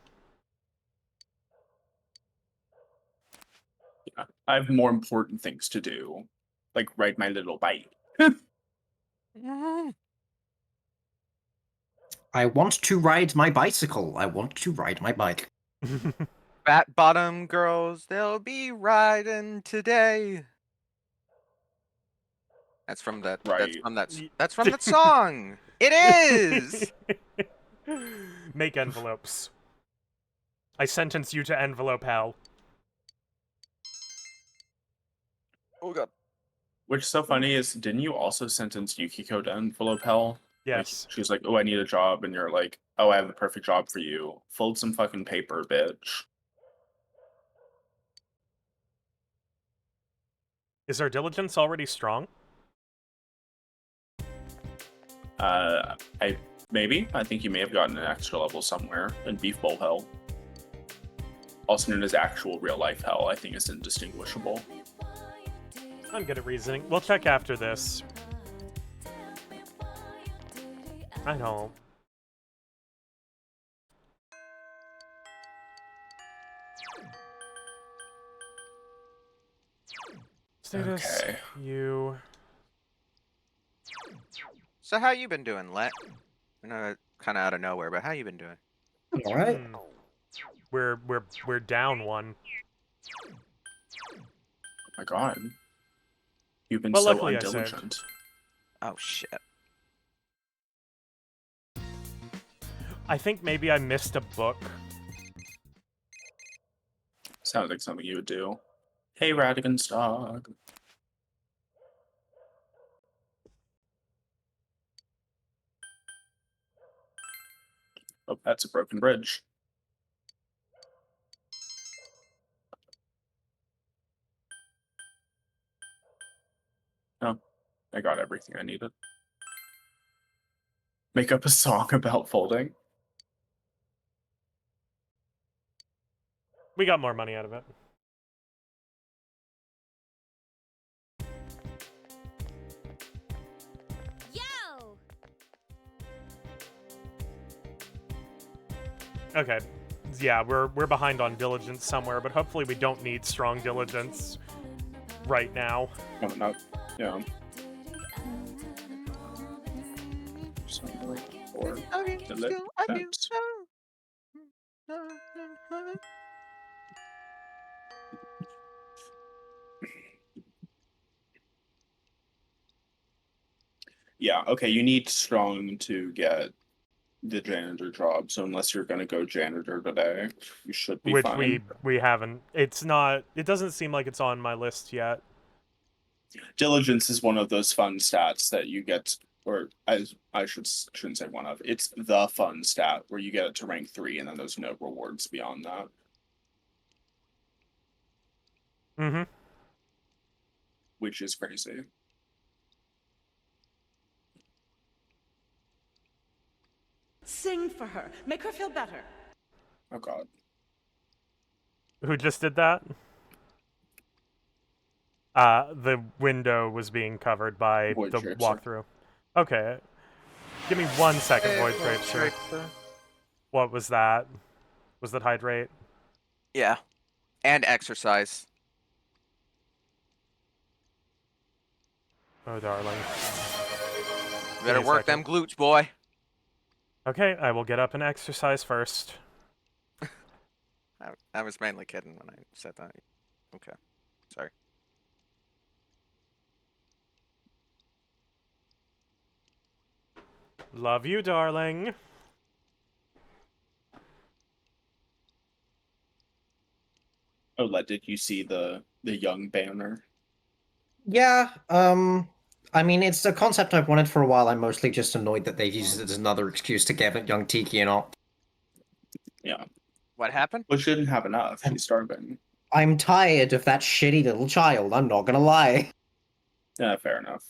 S3: Yeah, I have more important things to do, like ride my little bike.
S4: I want to ride my bicycle. I want to ride my bike.
S2: Fat bottom girls, they'll be riding today. That's from that.
S3: Right.
S2: That's from that song. It is.
S1: Make envelopes. I sentence you to envelope hell.
S2: Oh god.
S3: Which is so funny is, didn't you also sentence Yukiko to envelope hell?
S1: Yes.
S3: Like, she's like, oh, I need a job, and you're like, oh, I have the perfect job for you. Fold some fucking paper, bitch.
S1: Is our diligence already strong?
S3: I think you may have gotten an extra level somewhere in Beef Bowl Hell. Also known as actual real life hell, I think is indistinguishable.
S1: I'm good at reasoning. We'll check after this. I don't. Status.
S3: Okay.
S1: You.
S2: So how you been doing, Let? I know, kind of out of nowhere, but how you been doing?
S4: All right.
S1: Hmm. We're down one.
S3: Oh my god. You've been
S1: Well,
S3: so
S1: luckily I saved.
S3: undiligent.
S2: Oh shit.
S1: I think maybe I missed a book.
S3: Sounds like something you would do. Hey, Radigan's dog. Oh, that's a broken bridge. Oh, I got everything I needed. Make up a song about folding.
S1: We got more money out of it.
S7: Yo!
S1: Okay. Yeah, we're behind on diligence somewhere, but hopefully we don't need strong diligence right now.
S3: No, not, yeah. So, or diligence. Yeah, okay, you need strong to get the janitor job, so unless you're gonna go janitor today, you should be
S1: Which
S3: fine.
S1: we haven't. It's not. It doesn't seem like it's on my list yet.
S3: Diligence is one of those fun stats that you get, or as I shouldn't say one of. It's the fun stat where you get it to rank 3, and then there's no rewards beyond that.
S1: Mm-hmm.
S3: Which is crazy.
S8: Sing for her. Make her feel better.
S3: Oh god.
S1: Who just did that? The window was being covered by
S3: Void
S1: the
S3: Tracer.
S1: walkthrough. Okay. Give me 1 second, Void Tracer. What was that? Was that hydrate?
S2: Yeah. And exercise.
S1: Oh, darling.
S2: You better
S1: me a
S2: work
S1: second.
S2: them glutes, boy.
S1: Okay, I will get up and exercise first.
S2: I was mainly kidding when I said that. Okay. Sorry.
S1: Love you, darling.
S3: Oh, did you see the young banner?
S4: Yeah, I mean, it's a concept I've wanted for a while. I'm mostly just annoyed that they've used it as another excuse to give it young Tiki and all.
S3: Yeah.
S2: What happened?
S3: Well, she didn't have enough. She's starving.
S4: I'm tired of that shitty little child, I'm not gonna lie.
S3: Yeah, fair enough.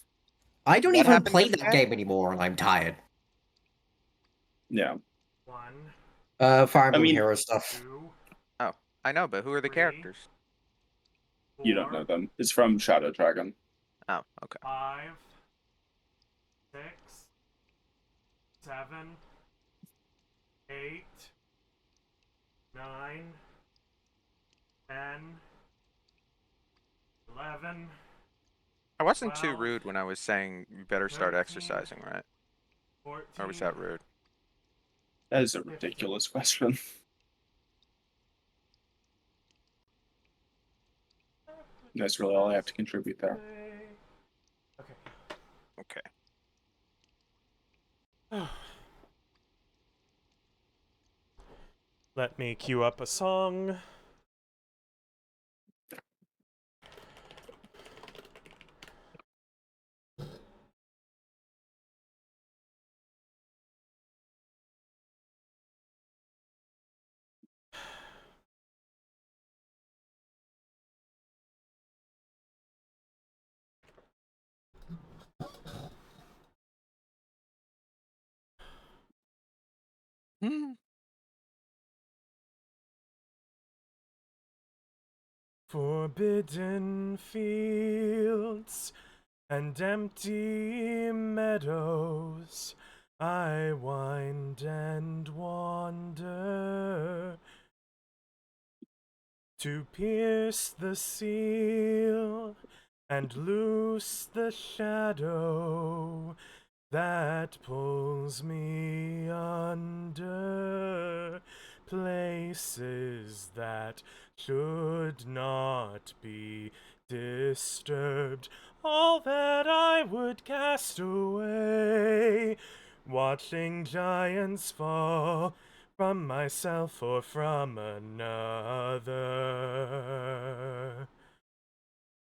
S4: I don't
S2: What
S4: even
S2: happened
S4: play
S2: yesterday?
S4: that game anymore, and I'm tired.
S3: Yeah.
S1: 1,
S4: Fire Emblem
S3: mean-
S4: Hero stuff.
S1: 2,
S2: I know, but who are the
S1: 3.
S2: characters?
S3: You don't know them. It's from Shadow Dragon.
S2: Oh, okay.
S1: 5, 6, 7, 8, 9, 10, 11,
S2: I wasn't too
S1: 12,
S2: rude when I was saying you better start
S1: 13,
S2: exercising, right?
S1: 14.
S2: Or was that rude?
S3: That is a ridiculous question. That's really all I have to contribute there.
S1: Okay.
S2: Okay.
S1: Let me cue up a song.
S2: Hmm.
S1: Forbidden fields and empty meadows, I wind and wander to pierce the seal and loose the shadow that pulls me under places that should not be disturbed. All that I would cast away, watching giants fall from myself or from another.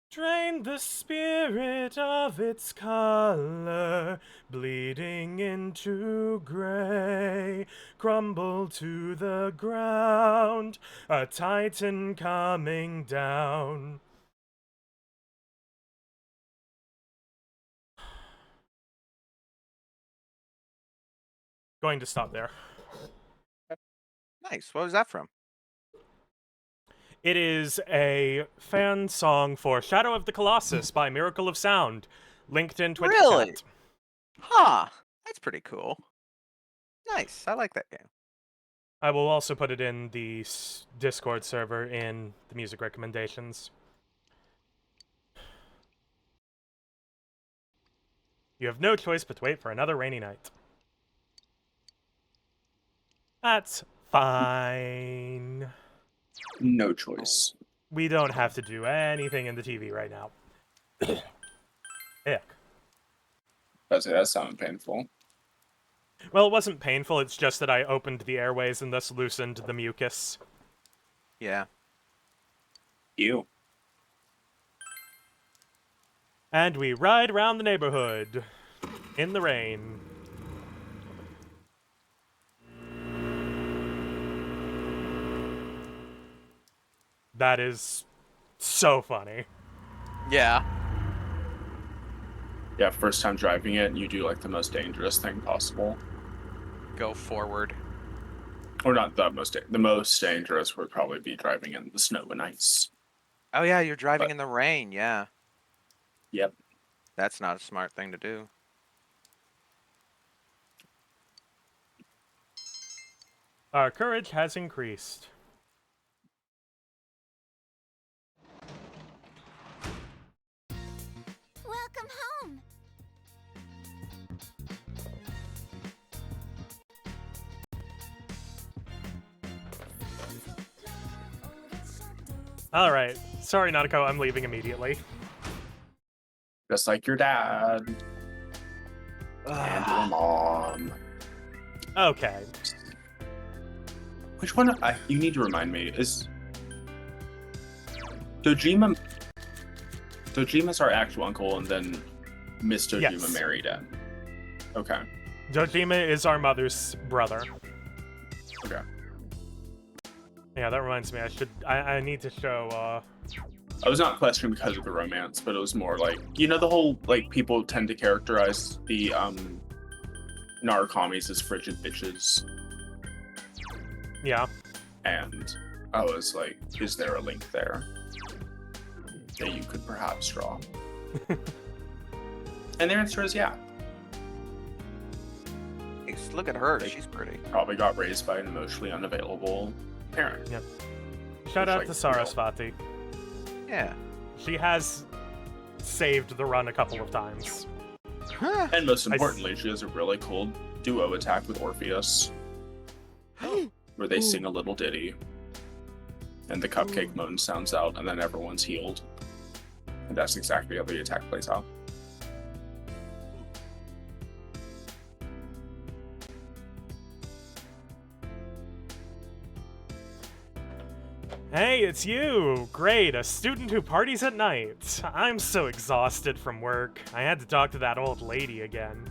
S1: Drain the spirit of its color, bleeding into gray, crumble to the ground, a titan coming down. Going to stop there.
S2: Nice. What was that from?
S1: It is a fan song for Shadow of the Colossus by Miracle of Sound, linked in Twitch
S2: Really?
S1: chat.
S2: Huh. That's pretty cool. Nice. I like that game.
S1: I will also put it in the Discord server in the music recommendations. You have no choice but to wait for another rainy night. That's fine.
S3: No choice.
S1: We don't have to do anything in the TV right now. Ick.
S3: That sounded painful.
S1: Well, it wasn't painful, it's just that I opened the airways and thus loosened the mucus.
S2: Yeah.
S3: Ew.
S1: And we ride around the neighborhood in the rain. That is so funny.
S2: Yeah.
S3: Yeah, first time driving it, you do like the most dangerous thing possible.
S2: Go forward.
S3: Or not the most, the most dangerous would probably be driving in the snow and ice.
S2: Oh yeah, you're driving
S3: But-
S2: in the rain. Yeah.
S3: Yep.
S2: That's not a smart thing to do.
S1: Our courage has increased.
S7: Welcome home.
S1: Alright. Sorry, Nanako, I'm leaving immediately.
S3: Just like your dad and your mom.
S1: Okay.
S3: Which one? You need to remind me. Is Dojima? Dojima's our actual uncle, and then Miss Dojima
S1: Yes.
S3: married him. Okay.
S1: Dojima is our mother's brother.
S3: Okay.
S1: Yeah, that reminds me. I need to show.
S3: I was not questioning because of the romance, but it was more like, you know, the whole, like, people tend to characterize the Narakamis as frigid bitches,
S1: Yeah.
S3: and I was like, is there a link there that you could perhaps draw? And the answer is yeah.
S2: Jeez, look at her. She's pretty.
S3: Probably got raised by an emotionally unavailable parent.
S1: Yep. Shout
S3: Which,
S1: out
S3: like,
S1: to Sarasvati.
S2: Yeah.
S1: She has saved the run a couple of times.
S3: And most
S1: I s-
S3: importantly, she has a really cool duo attack with Orpheus, where they sing a little ditty, and the cupcake moan sounds out, and then everyone's healed. And that's exactly how the attack plays out.
S1: Hey, it's you! Great, a student who parties at night. I'm so exhausted from work. I had to talk to that old lady again.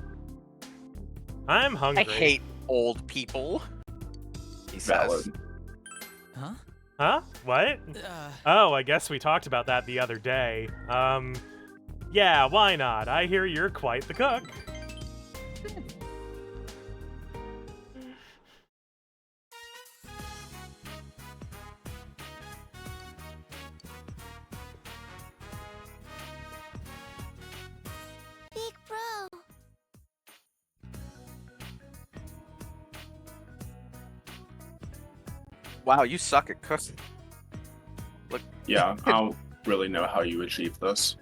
S1: I'm
S2: I
S1: hungry.
S2: hate old people. He says.
S3: Valid.
S6: Huh?
S1: Huh? What? Oh, I guess we talked about that the other day. Yeah, why not? I hear you're quite the cook.
S7: Big bro.
S2: Wow, you suck at cooking.
S3: Yeah, I don't really know how you achieve this.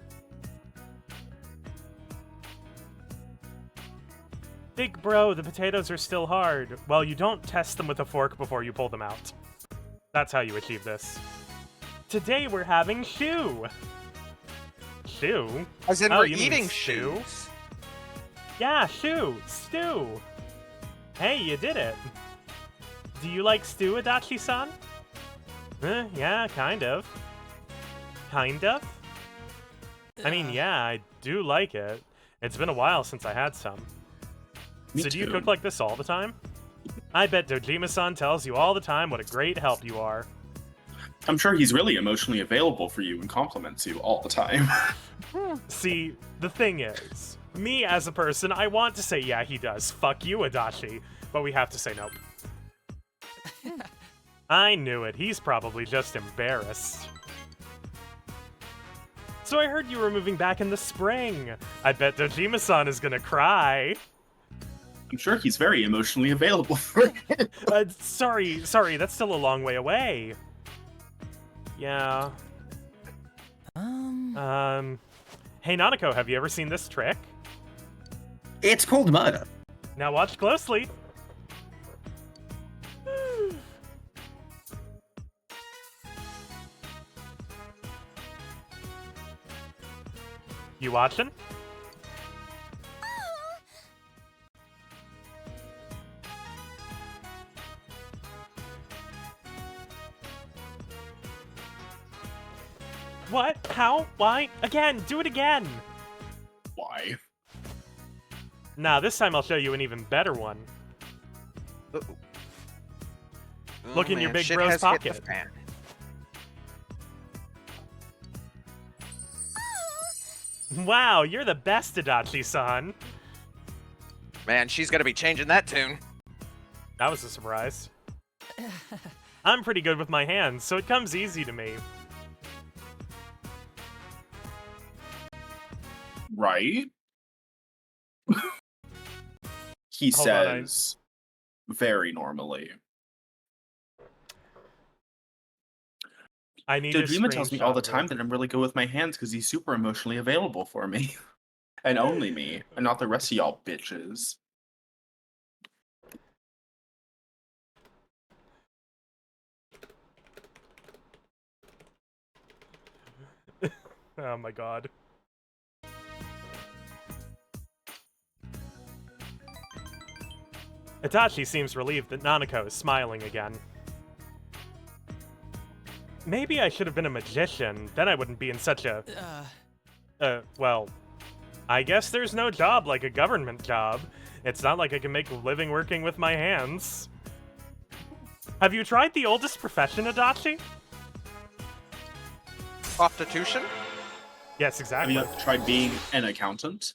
S1: Big bro, the potatoes are still hard. Well, you don't test them with a fork before you pull them out. That's how you achieve this. Today we're having shoe. Shoe?
S2: As in,
S1: Oh,
S2: we're
S1: you mean
S2: eating
S1: stew?
S2: shoes.
S1: Yeah, shoe. Stew. Hey, you did it. Do you like stew, Adachi-san? Yeah, kind of. Kind of? I mean, yeah, I do like it. It's been a while since I had some.
S3: Me
S1: So do you
S3: too.
S1: cook like this all the time? I bet Dojima-san tells you all the time what a great help you are.
S3: I'm sure he's really emotionally available for you and compliments you all the time.
S1: See, the thing is, me as a person, I want to say, yeah, he does. Fuck you, Adachi. But we have to say nope. I knew it. He's probably just embarrassed. So I heard you were moving back in the spring. I bet Dojima-san is gonna cry.
S3: I'm sure he's very emotionally available for it.
S1: Sorry, that's still a long way away. Yeah. Hey, Nanako, have you ever seen this trick?
S4: It's called murder.
S1: Now watch closely. You watching? What? How? Why? Again! Do it again!
S3: Why?
S1: Nah, this time I'll show you an even better one. Look in your big
S2: shit
S1: bro's
S2: has hit the
S1: pocket.
S2: fan.
S1: Wow, you're the best, Adachi-san.
S2: Man, she's gonna be changing that tune.
S1: That was a surprise. I'm pretty good with my hands, so it comes easy to me.
S3: Right? He
S1: Hold on,
S3: says very normally.
S1: I need to
S3: Dojima tells me all the
S1: screenshot
S3: time
S1: it.
S3: that I'm really good with my hands because he's super emotionally available for me. And only me, and not the rest of y'all bitches.
S1: Oh my god. Itachi seems relieved that Nanako is smiling again. Maybe I should have been a magician, then I wouldn't be in such a... well... I guess there's no job like a government job. It's not like I can make a living working with my hands. Have you tried the oldest profession, Adachi?
S2: Prostitution?
S1: Yes,
S3: Have
S1: exactly.
S3: you tried being an accountant?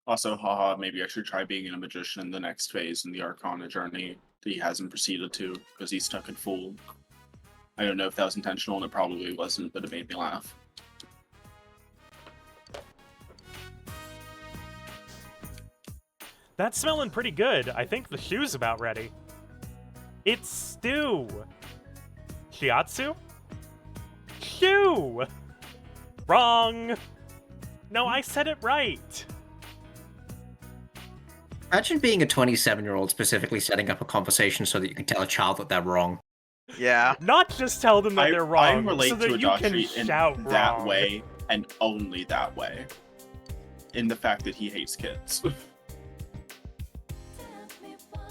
S3: Also, haha, maybe I should try being a magician in the next phase in the Arcana journey that he hasn't proceeded to, because he's stuck in Fool. I don't know if that was intentional, and it probably wasn't, but it made me laugh.
S1: That's smelling pretty good. I think the shoe's about ready. It's stew. Shiatsu? Shoe! Wrong! No, I said it right.
S4: Imagine being a 27-year-old specifically setting up a conversation so that you can tell a child that they're wrong.
S2: Yeah.
S1: Not just tell them that they're wrong,
S3: I relate
S1: so
S3: to
S1: that you can
S3: Adachi in
S1: shout
S3: that
S1: wrong.
S3: way, and only that way. In the fact that he hates kids.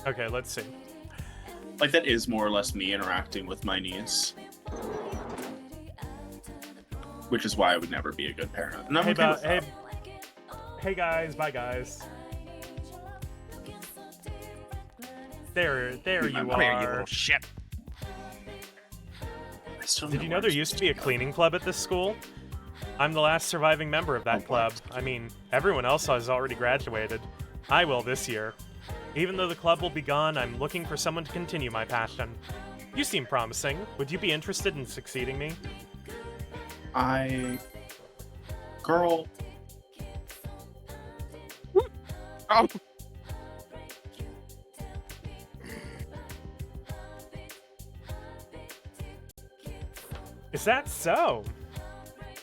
S1: Okay, let's see.
S3: Like, that is more or less me interacting with my niece. Which is why I would never be a good parent. And I'm
S1: Hey,
S3: okay with that.
S1: hey guys, bye guys. There you
S2: Come here, you
S1: are.
S2: little shit.
S3: I still
S1: Did you know
S3: where
S1: there
S3: I'm
S1: used to be a
S3: supposed
S1: cleaning club at this school? I'm the last surviving member of that
S3: Oh,
S1: club.
S3: what?
S1: I mean, everyone else has already graduated. I will this year. Even though the club will be gone, I'm looking for someone to continue my passion. You seem promising. Would you be interested in succeeding me?
S3: Girl.
S2: Oh.
S1: Is that so?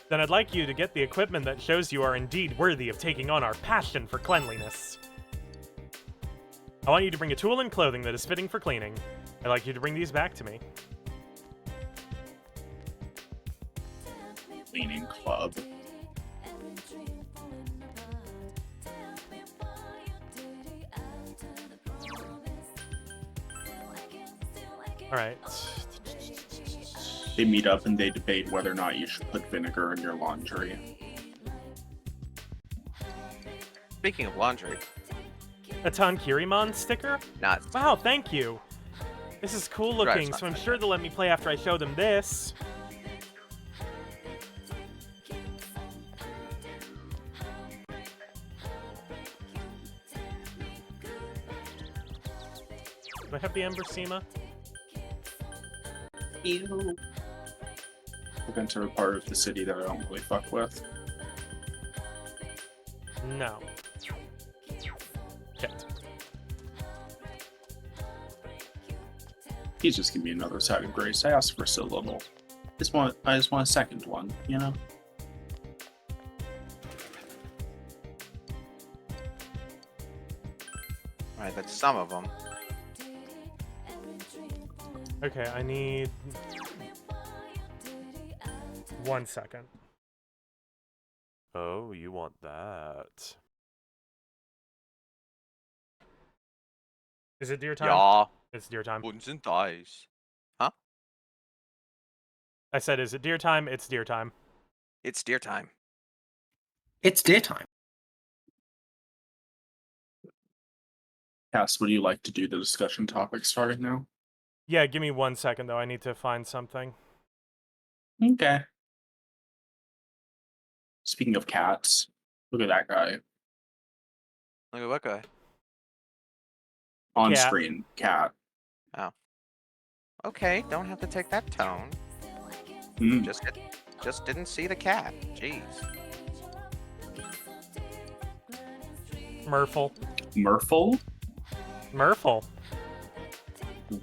S1: Then I'd like you to get the equipment that shows you are indeed worthy of taking on our passion for cleanliness. I want you to bring a tool and clothing that is fitting for cleaning. I'd like you to bring these back to me.
S3: Cleaning club.
S1: Alright.
S3: They meet up and they debate whether or not you should put vinegar in your laundry.
S2: Speaking of laundry,
S1: A Tankirimon sticker?
S2: not
S1: Wow, thank you. This is cool looking,
S2: Drives
S1: so I'm
S2: not
S1: sure they'll let me play after I show them this. Do I have the Ember Sema?
S3: Ew. I've been to a part of the city that I don't really fuck with.
S1: No. Shit.
S3: Please just give me another side of grace. I asked for so little. I just want a second one, you know?
S2: Alright, that's some of them.
S1: Okay, I need 1 second. Oh, you want that. Is it deer time?
S2: Ja,
S1: It's deer time.
S2: Buns and Dice.
S1: I said, is it deer time? It's deer time.
S2: It's deer time.
S4: It's deer time.
S3: Cass, would you like to do the discussion topic starting now?
S1: Yeah, give me 1 second though. I need to find something.
S3: Okay. Speaking of cats, look at that guy.
S2: Look at what guy?
S3: On
S1: Cat.
S3: screen, cat.
S2: Okay, don't have to take that tone.
S3: Mm.
S2: Just didn't see the cat. Jeez.
S1: Murphle.
S3: Murphle?
S1: Murphle.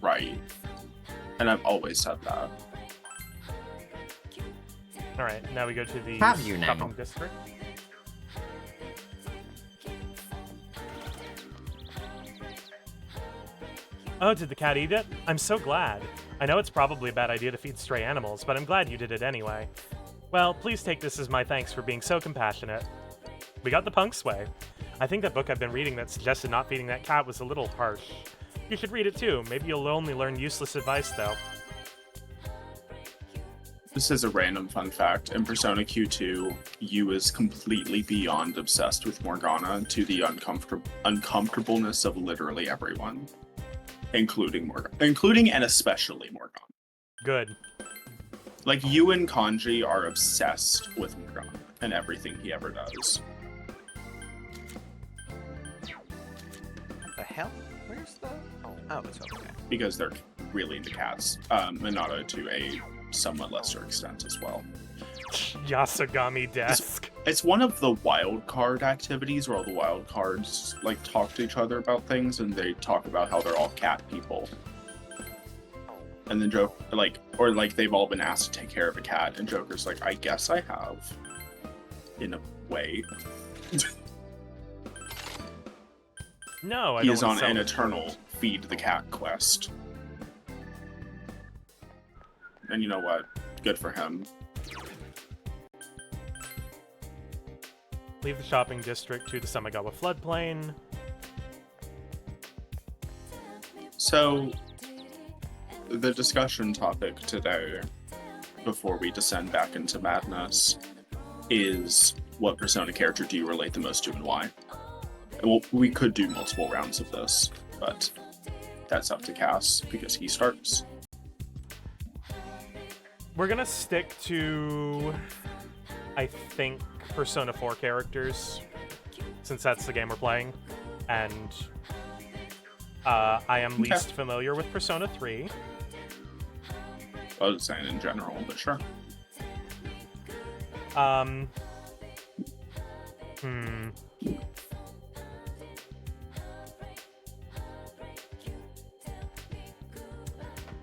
S3: Right. And I've always said that.
S1: Alright, now we go to the
S4: Have you now?
S1: shopping district. Oh, did the cat eat it? I'm so glad. I know it's probably a bad idea to feed stray animals, but I'm glad you did it anyway. Well, please take this as my thanks for being so compassionate. We got the Punk's Way. I think that book I've been reading that suggested not feeding that cat was a little harsh. You should read it too. Maybe you'll only learn useless advice, though.
S3: This is a random fun fact. In Persona Q2, Yu is completely beyond obsessed with Morgana to the uncomfortableness of literally everyone, including and especially Morgana.
S1: Good.
S3: Like, Yu and Kanji are obsessed with Morgana and everything he ever does.
S2: What the hell? Where's the? Oh, it's over there.
S3: Because they're really into cats. Minato to a somewhat lesser extent as well.
S1: Yasugami desk.
S3: It's one of the wild card activities where all the wild cards like talk to each other about things, and they talk about how they're all cat people. And then they've all been asked to take care of a cat, and Joker's like, I guess I have, in a way.
S1: No, I
S3: He
S1: don't
S3: is on
S1: sound-
S3: an eternal feed the cat quest. And you know what? Good for him.
S1: Leave the shopping district to the Samigawa floodplain.
S3: So, the discussion topic today, before we descend back into madness, is what Persona character do you relate the most to and why? Well, we could do multiple rounds of this, but that's up to Cass because he starts.
S1: We're gonna stick to, I think, Persona 4 characters, since that's the game we're playing, and I am least familiar with Persona 3.
S3: I was saying in general, but sure.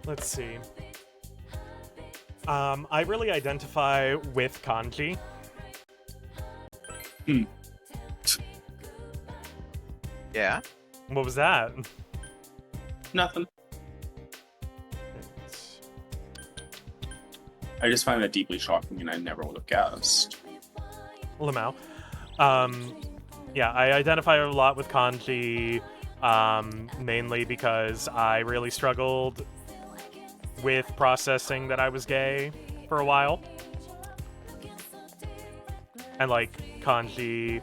S1: Let's see. I really identify with Kanji.
S2: Yeah.
S1: What was that?
S3: Nothing. I just find that deeply shocking, and I never would have guessed.
S1: Lamau. Yeah, I identify a lot with Kanji, mainly because I really struggled with processing that I was gay for a while. And, like, Kanji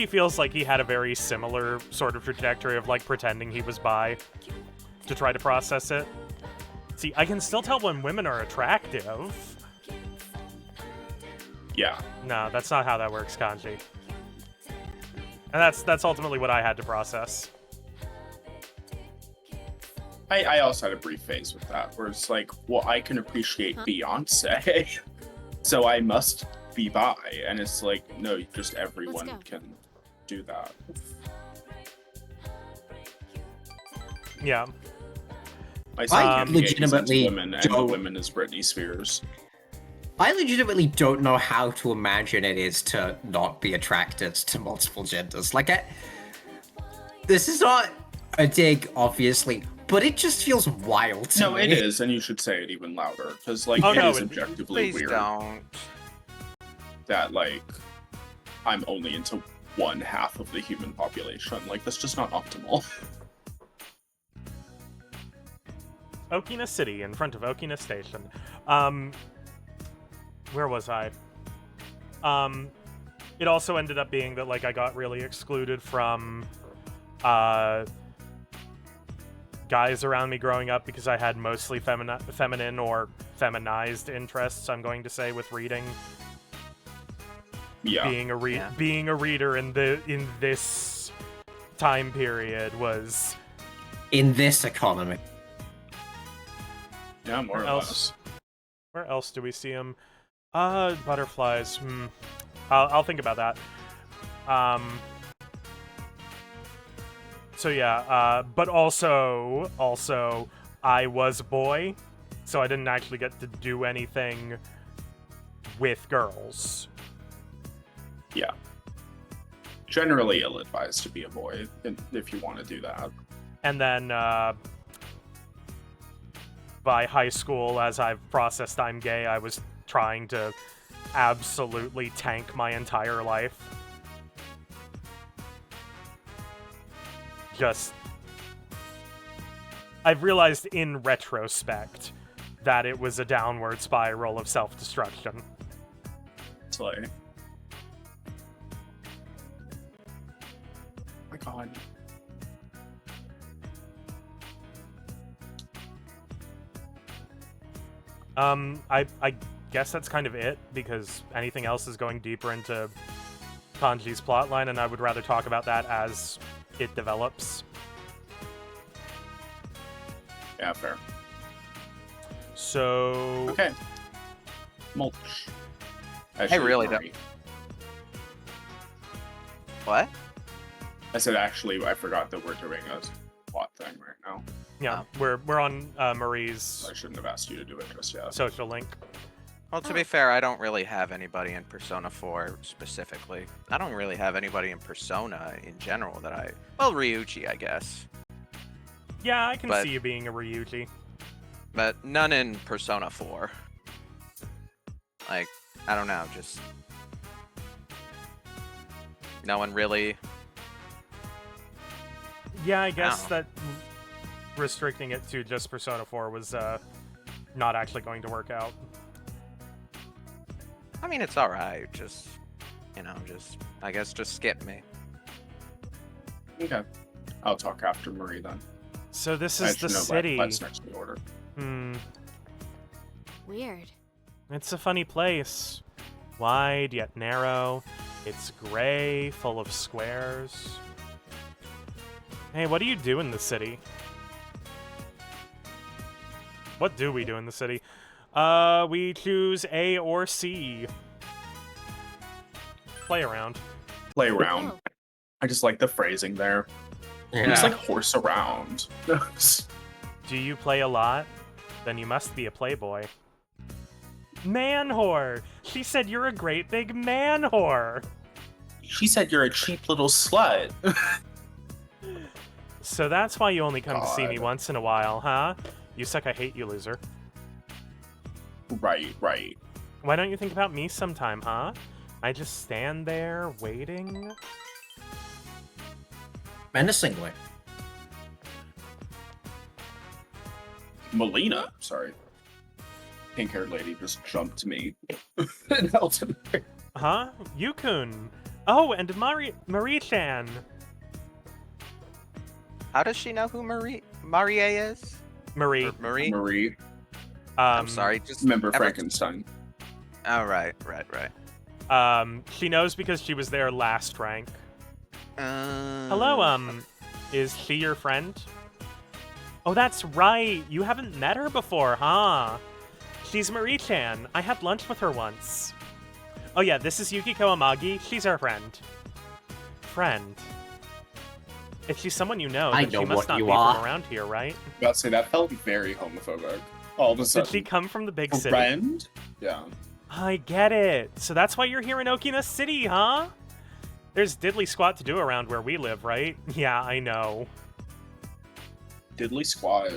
S1: feels like he had a very similar sort of trajectory of, like, pretending he was bi to try to process it. See, I can still tell when women are attractive.
S3: Yeah.
S1: No, that's not how that works, Kanji. And that's ultimately what I had to process.
S3: I also had a brief phase with that, where it's like, well, I can appreciate Beyonce, so I must be bi. And it's like, no, just everyone can do that.
S1: Yeah.
S3: My
S4: I
S3: son
S4: legitimately
S3: women, and the
S4: don't-
S3: women is Britney Spears.
S4: I legitimately don't know how to imagine it is to not be attracted to multiple genders. Like, this is not a dig, obviously, but it just feels wild to
S3: No,
S4: me.
S3: it is, and you should say it even louder, because like
S1: Oh,
S3: it
S1: no,
S3: is
S1: it-
S3: objectively
S2: Please
S3: weird
S2: don't.
S3: that like I'm only into one half of the human population. Like that's just not optimal.
S1: Okina City, in front of Okina Station. Where was I? It also ended up being that, like, I got really excluded from, guys around me growing up because I had mostly feminine or feminized interests, I'm going to say, with reading.
S3: Yeah.
S1: Being a reader in this time period was...
S4: In this economy.
S3: Yeah, more or
S1: else?
S3: less.
S1: Where else do we see him? Butterflies. I'll think about that. So yeah, but also, I was a boy, so I didn't actually get to do anything with girls.
S3: Yeah. Generally ill-advised to be a boy if you want to do that.
S1: And then, by high school, as I've processed I'm gay, I was trying to absolutely tank my entire life. Just I've realized in retrospect that it was a downward spiral of self-destruction.
S3: Slay. Oh my god.
S1: I guess that's kind of it, because anything else is going deeper into Kanji's plotline, and I would rather talk about that as it develops.
S3: Yeah, fair.
S1: So...
S3: Okay. Mulch.
S2: really
S3: Murray.
S2: What?
S3: I said actually, I forgot that we're doing a plot thing right now.
S1: Yeah, we're on Marie's
S3: I shouldn't have asked you to do it just yet.
S1: social link.
S2: Well, to be fair, I don't really have anybody in Persona 4 specifically. I don't really have anybody in Persona in general that I... Well, Ryuji, I guess.
S1: Yeah, I can
S2: But-
S1: see you being a Ryuji.
S2: But none in Persona 4. Like, I don't know, just... No one really...
S1: Yeah, I guess
S2: Ow.
S1: that restricting it to just Persona 4 was not actually going to work out.
S2: I mean, it's alright, just... You know, just... I guess just skip me.
S3: Okay. I'll talk after Murray then.
S1: So this
S3: I
S1: is the
S3: should know
S1: city.
S3: That's next in the order.
S7: Weird.
S1: It's a funny place. Wide yet narrow. It's gray, full of squares. Hey, what do you do in the city? What do we do in the city? We choose A or C. Play around.
S3: Play around.
S7: Oh.
S3: I just like the phrasing there. It's like horse around.
S1: Do you play a lot? Then you must be a playboy. Man whore! She said you're a great big man whore!
S3: She said you're a cheap little slut.
S1: So that's why you only come to see me
S3: God.
S1: once in a while, huh? You suck, I hate you, loser.
S3: Right.
S1: Why don't you think about me sometime, huh? I just stand there, waiting.
S4: Menacingly.
S3: Melina, sorry. Pink-haired lady just jumped to me. And held him there.
S1: Huh? Yukun! Oh, and Marie-chan!
S2: How does she know who Marie is?
S1: Marie.
S2: Or Marie?
S3: Marie.
S2: I'm sorry, just...
S3: Remember
S2: ever-
S3: Frankenstein.
S2: Oh, right.
S1: She knows because she was there last rank.
S2: Uh...
S1: Hello, is she your friend? Oh, that's right! You haven't met her before, huh? She's Marie-chan. I had lunch with her once. Oh yeah, this is Yukiko Amagi. She's our friend. Friend. If she's someone you know,
S4: I
S1: then she
S4: know
S1: must
S4: what
S1: not
S4: you
S1: be
S4: are.
S1: from around here, right?
S3: About to say that felt very homophobic. All of a
S1: Did
S3: sudden.
S1: she come from the big city?
S3: Friend? Yeah.
S1: I get it. So that's why you're here in Okina City, huh? There's diddly squat to do around where we live, right? Yeah, I know.
S3: Diddly squat.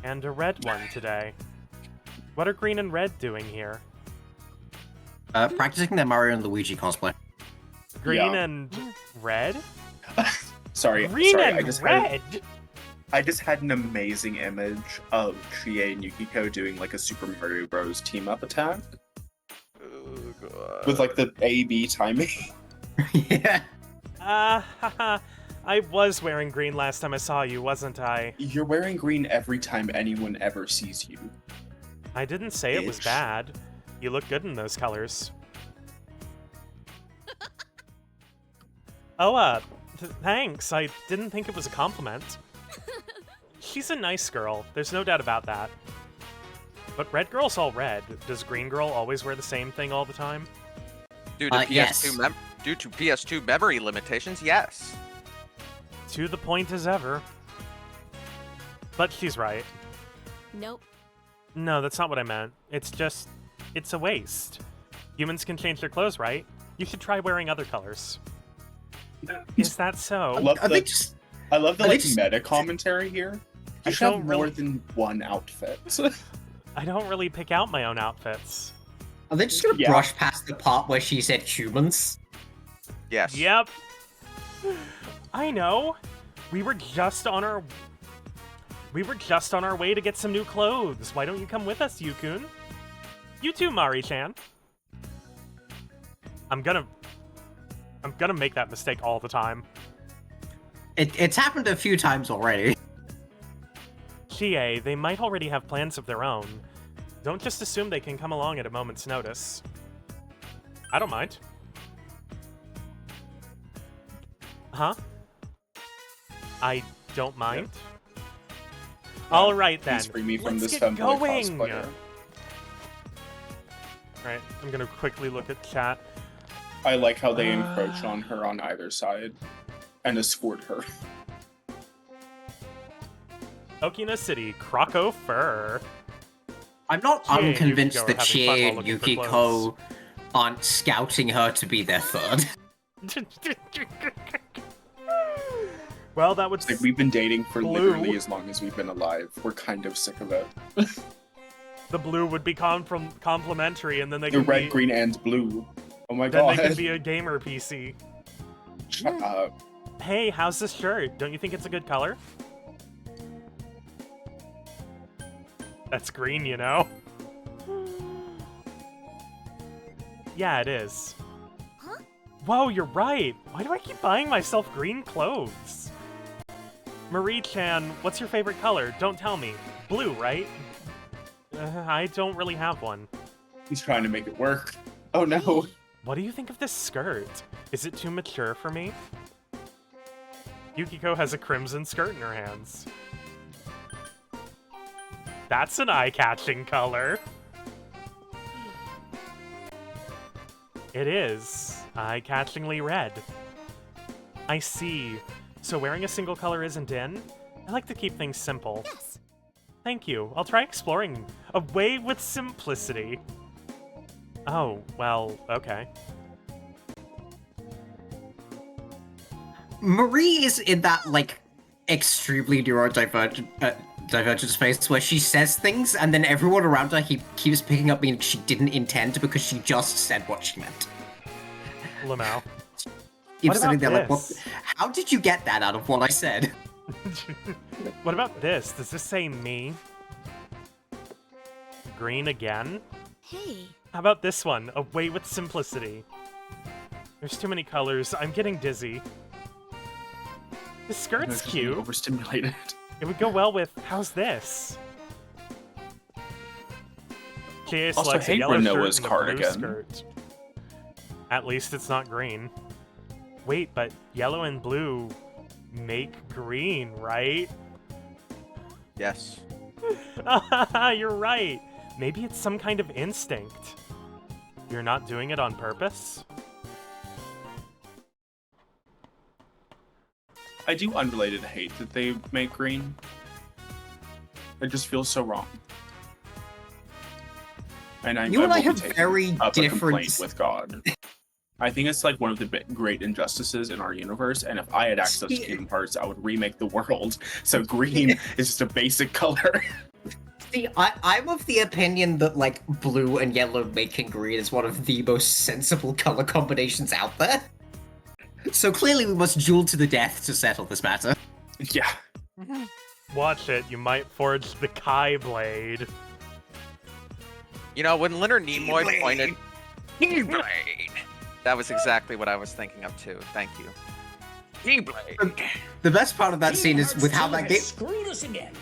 S1: And a red one today. What are green and red doing here?
S4: Practicing their Mario and Luigi cosplay.
S1: Green
S3: Yeah.
S1: and red?
S3: Sorry.
S1: Green
S3: sorry.
S1: and red?
S3: I just had an amazing image of Chie and Yukiko doing like a Super Mario Bros. Team up attack
S2: Oh, God.
S3: with like the A/B timing.
S4: Yeah.
S1: Haha. I was wearing green last time I saw you, wasn't I?
S3: You're wearing green every time anyone ever sees you.
S1: I didn't say it was
S3: Bitch.
S1: bad. You look good in those colors. Oh, thanks. I didn't think it was a compliment. She's a nice girl. There's no doubt about that. But red girl's all red. Does green girl always wear the same thing all the time?
S2: Due to
S4: Yes.
S2: due to PS2 memory limitations, yes.
S1: To the point as ever. But she's right.
S7: Nope.
S1: No, that's not what I meant. It's just... it's a waste. Humans can change their clothes, right? You should try wearing other colors. Is that so?
S3: I love
S4: Are
S3: the
S4: they just...
S3: I love the
S4: are they
S3: like
S4: just-
S3: meta commentary here.
S1: I
S3: You should have
S1: don't
S3: more
S1: really-
S3: than one outfit.
S1: I don't really pick out my own outfits.
S4: Are they just gonna
S3: Yeah.
S4: brush past the part where she said humans?
S2: Yes.
S1: Yep. I know. We were just on our... We were just on our way to get some new clothes. Why don't you come with us, Yukun? You too, Mari-chan. I'm gonna make that mistake all the time.
S4: It's happened a few times already.
S1: Chie, they might already have plans of their own. Don't just assume they can come along at a moment's notice. I don't mind. Huh? I don't mind? Alright then.
S3: Please free me from
S1: Let's
S3: this
S1: get
S3: femboy
S1: going!
S3: cosplayer.
S1: Alright, I'm gonna quickly look at chat.
S3: I like how they encroach on her on either side and escort her.
S1: Okina City, Croco Fur.
S4: I'm not
S1: Chie and
S4: unconvinced
S1: Yukiko are
S4: that
S1: having
S4: Chie
S1: fun while
S4: and
S1: looking for
S4: Yukiko
S1: clothes.
S4: aren't scouting her to be their third.
S1: Well, that would
S3: Like, we've been dating for
S1: Blue.
S3: literally as long as we've been alive. We're kind of sick of it.
S1: the blue would be complimentary, and then they
S3: The
S1: could
S3: red,
S1: be
S3: green, and blue. Oh my
S1: then
S3: god.
S1: they could be a gamer PC.
S3: Shut up.
S1: Hey, how's this shirt? Don't you think it's a good color? That's green, you know? Yeah, it is.
S7: Huh?
S1: Whoa, you're right. Why do I keep buying myself green clothes? Marie-chan, what's your favorite color? Don't tell me. Blue, right? I don't really have one.
S3: He's trying to make it work. Oh no.
S1: What do you think of this skirt? Is it too mature for me? Yukiko has a crimson skirt in her hands. That's an eye-catching color. It is. Eye-catchingly red. I see. So wearing a single color isn't in? I like to keep things simple.
S7: Yes.
S1: Thank you. I'll try exploring a way with simplicity. Oh, well, okay.
S4: Marie is in that, like, extremely neurodivergent divergent space where she says things and then everyone around her keeps picking up meaning she didn't intend because she just said what she meant.
S1: Lamau.
S4: Keeps
S1: What
S4: sitting there
S1: about
S4: like,
S1: this?
S4: how did you get that out of what I said?
S1: What about this? Does this say me? Green again?
S7: Hey.
S1: How about this one? Away with simplicity. There's too many colors. I'm getting dizzy. This skirt's
S3: Just being
S1: cute.
S3: overstimulated.
S1: It would go well with, how's this? Chie
S3: Also,
S1: selects a
S3: hate
S1: yellow
S3: Renoa's
S1: shirt and a blue
S3: cardigan.
S1: skirt. At least it's not green. Wait, but yellow and blue make green, right?
S2: Yes.
S1: You're right. Maybe it's some kind of instinct. You're not doing it on purpose?
S3: I do unrelated hate that they make green. It just feels so wrong. And
S4: You and I
S3: will be
S4: have
S3: taking
S4: very
S3: up a
S4: different-
S3: complaint with God. I think it's like one of the great injustices in our universe, and if I had access to
S4: See-
S3: Kingdom Hearts, I would remake the world. So green is just a basic color.
S4: See, I'm of the opinion that, like, blue and yellow making green is one of the most sensible color combinations out there. So clearly we must duel to the death to settle this matter.
S3: Yeah.
S1: Watch it, you might forge the Kai Blade.
S2: You know, when Leonard Nimoy pointed... Keyblade! That was exactly what I was thinking of too. Thank you. Keyblade!
S4: The best part of that scene is with how that game...
S6: Screwed us again.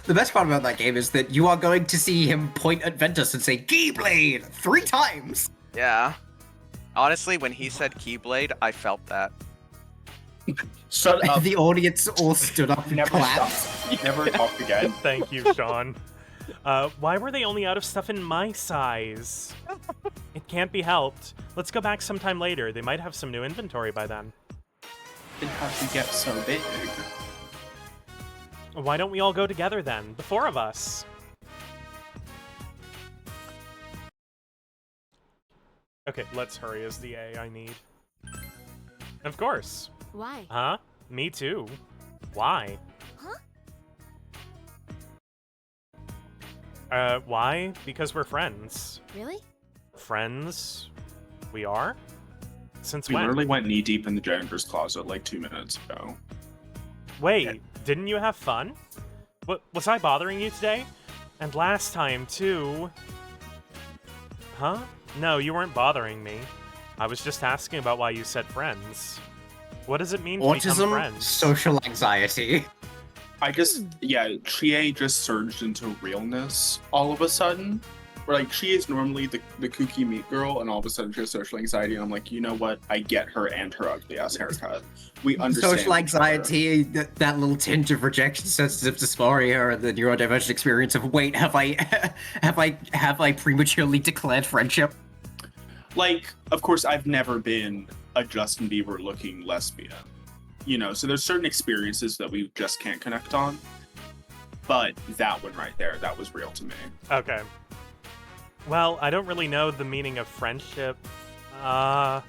S4: The best part about that game is that you are going to see him point at Ventus and say, Keyblade! 3 times!
S2: Yeah. Honestly, when he said Keyblade, I felt that.
S3: Shut up.
S4: The audience all stood up and
S3: Never
S4: clapped.
S3: stop. Never talk again.
S1: Thank you, Sean. Why were they only out of stuff in my size? It can't be helped. Let's go back sometime later. They might have some new inventory by then.
S3: It has to get so big.
S1: Why don't we all go together then? The 4 of us. Okay, let's hurry is the A I need. Of course.
S7: Why?
S1: Huh? Me too. Why?
S7: Huh?
S1: Why? Because we're friends.
S7: Really?
S1: Friends? We are? Since
S3: We
S1: when?
S3: literally went knee deep in the janitor's closet like 2 minutes ago.
S1: Wait, didn't you have fun? Was I bothering you today? And last time, too. Huh? No, you weren't bothering me. I was just asking about why you said friends. What does it mean to become
S4: Autism,
S1: friends?
S4: social anxiety.
S3: Chie just surged into realness all of a sudden. Where like Chie is normally the kooky meat girl, and all of a sudden she has social anxiety, and I'm like, you know what? I get her and her ugly ass haircut. We understand.
S4: Social
S3: each other.
S4: anxiety, that little tinge of rejection sensitive dysphoria, and the neurodivergent experience of wait, have I prematurely declared friendship?
S3: Like, of course, I've never been a Justin Bieber looking lesbian. You know, so there's certain experiences that we just can't connect on. But that one right there, that was real to me.
S1: Okay. Well, I don't really know the meaning of friendship. You'll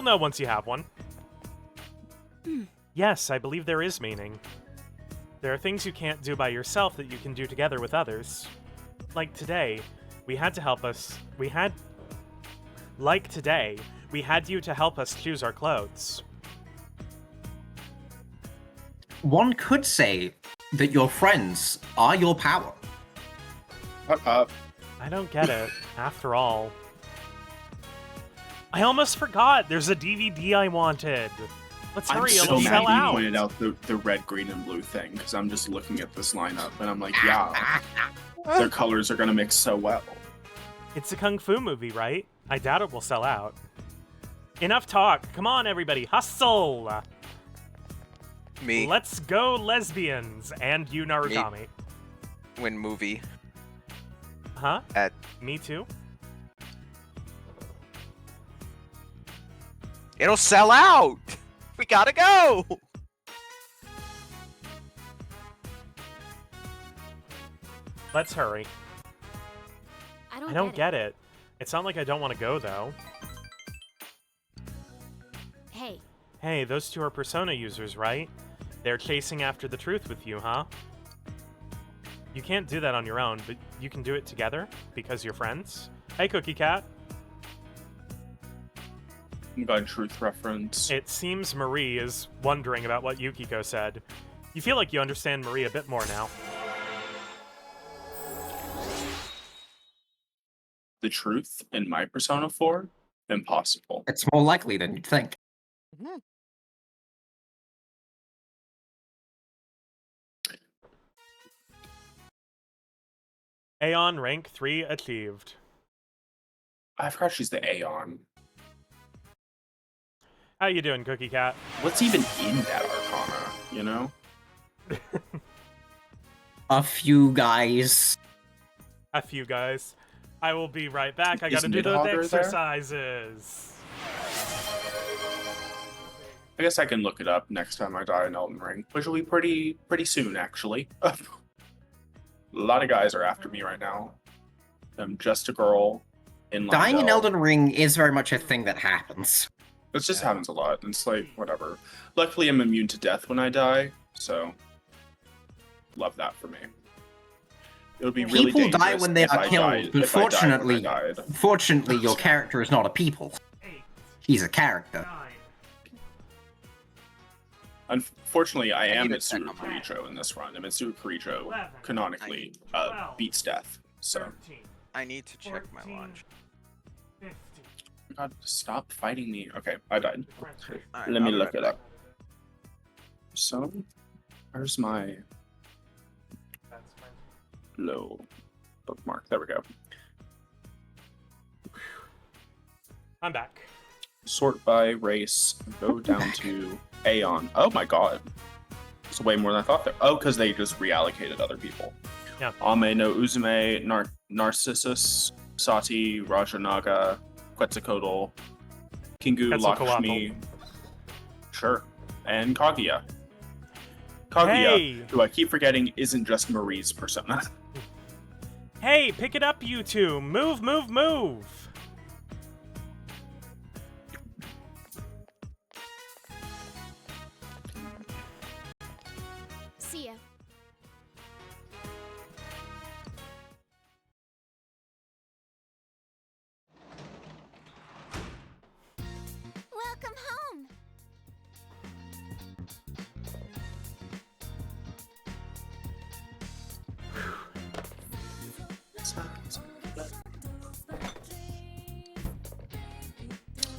S1: know once you have one. Yes, I believe there is meaning. There are things you can't do by yourself that you can do together with others. Like today, we had you to help us choose our clothes.
S4: One could say that your friends are your power.
S1: I don't get it, after all. I almost forgot! There's a DVD I wanted! Let's
S3: I'm
S1: hurry,
S3: so
S1: it'll
S3: mad
S1: sell
S3: you
S1: out!
S3: pointed out the red, green, and blue thing, because I'm just looking at this lineup, and I'm like, yeah, their colors are gonna mix so well.
S1: It's a kung fu movie, right? I doubt it will sell out. Enough talk! Come on, everybody, hustle!
S2: Me.
S1: Let's go, lesbians! And you, Narukami.
S2: Win movie.
S1: Huh?
S2: At
S1: Me too?
S2: It'll sell out! We gotta go!
S1: Let's hurry.
S7: I
S1: I don't get it. It's not like I don't want to go, though.
S7: Hey,
S1: Hey, those two are Persona users, right? They're chasing after the truth with you, huh? You can't do that on your own, but you can do it together because you're friends. Hey, Cookie Cat.
S3: God, truth reference.
S1: It seems Marie is wondering about what Yukiko said. You feel like you understand Marie a bit more now.
S3: The truth in my Persona 4? Impossible.
S4: It's more likely than you'd think.
S1: Aeon rank 3 achieved.
S3: I forgot she's the Aeon.
S1: How you doing, Cookie Cat?
S3: What's even in that Arcana, you know?
S4: A few guys.
S1: A few guys. I will be right back. I
S3: Is
S1: gotta do those
S3: Midhogger there?
S1: exercises.
S3: I guess I can look it up next time I die in Elden Ring, which will be pretty soon, actually. A lot of guys are after me right now. I'm just a girl in
S4: Dying in
S3: Londell.
S4: Elden Ring is very much a thing that happens.
S3: It just happens a lot. It's like, whatever. Luckily, I'm immune to death when I die, so love that for me. It would be really
S4: People die
S3: dangerous
S4: when they
S3: if
S4: are
S3: I
S4: killed,
S3: died-
S4: but
S3: if I died when I
S4: fortunately,
S3: died.
S4: fortunately, your character is not a people.
S1: 8,
S4: He's a character.
S1: 9,
S3: Unfortunately, I am
S2: need to
S3: Mitsuru
S2: check on my-
S3: Kirijo in this run, and Mitsuru Kirijo
S1: 11,
S3: canonically
S1: 12,
S3: beats death. So,
S1: 13,
S2: I need to check my
S1: 14,
S2: lunch.
S1: 15,
S3: God, stop fighting me. Okay, I died.
S1: 20.
S2: Alright,
S3: Let me
S2: I'll be
S3: look
S2: right
S3: it up. So, where's my
S1: That's fine.
S3: low bookmark? There we go.
S1: I'm back.
S3: Sort by race, go down to Aeon. Oh my god. It's way more than I thought there. Oh, because they just reallocated other people.
S1: Yeah.
S3: Ame no Uzume, Narcissus, Sati, Rajanaga, Quetzalcoatl, Kingu,
S1: Quetzalcoatl.
S3: Lakshmi. Sure. And Kaguya. Kaguya,
S1: Hey!
S3: who I keep forgetting isn't just Marie's persona.
S1: Hey, pick it up, you two! Move, move, move!
S7: see ya. Welcome home.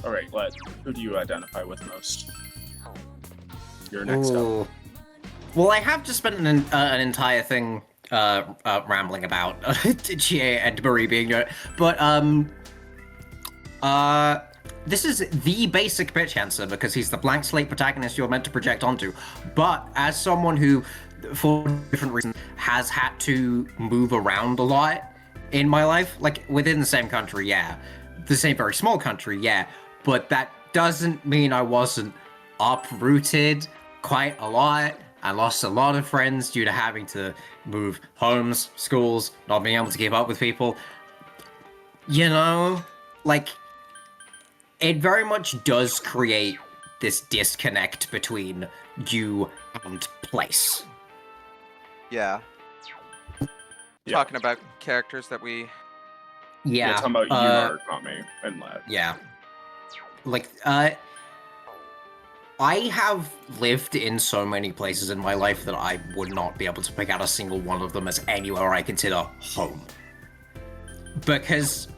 S3: All right, Glad. Who do you identify with most? Your next up.
S4: Ooh. Well, I have just spent an entire thing rambling about Chie and Marie being but this is the basic bitch answer because he's the blank slate protagonist you're meant to project onto. But as someone who, for different reasons, has had to move around a lot in my life, like within the same country, yeah, the same very small country, yeah, but that doesn't mean I wasn't uprooted quite a lot. I lost a lot of friends due to having to move homes, schools, not being able to keep up with people. You know, like, it very much does create this disconnect between you and place.
S2: Yeah.
S3: Yeah.
S2: Talking about characters that we.
S4: Yeah.
S3: Talking about you, Mark, not me, and Lad.
S4: Yeah. Like, I have lived in so many places in my life that I would not be able to pick out a single one of them as anywhere I consider home. Because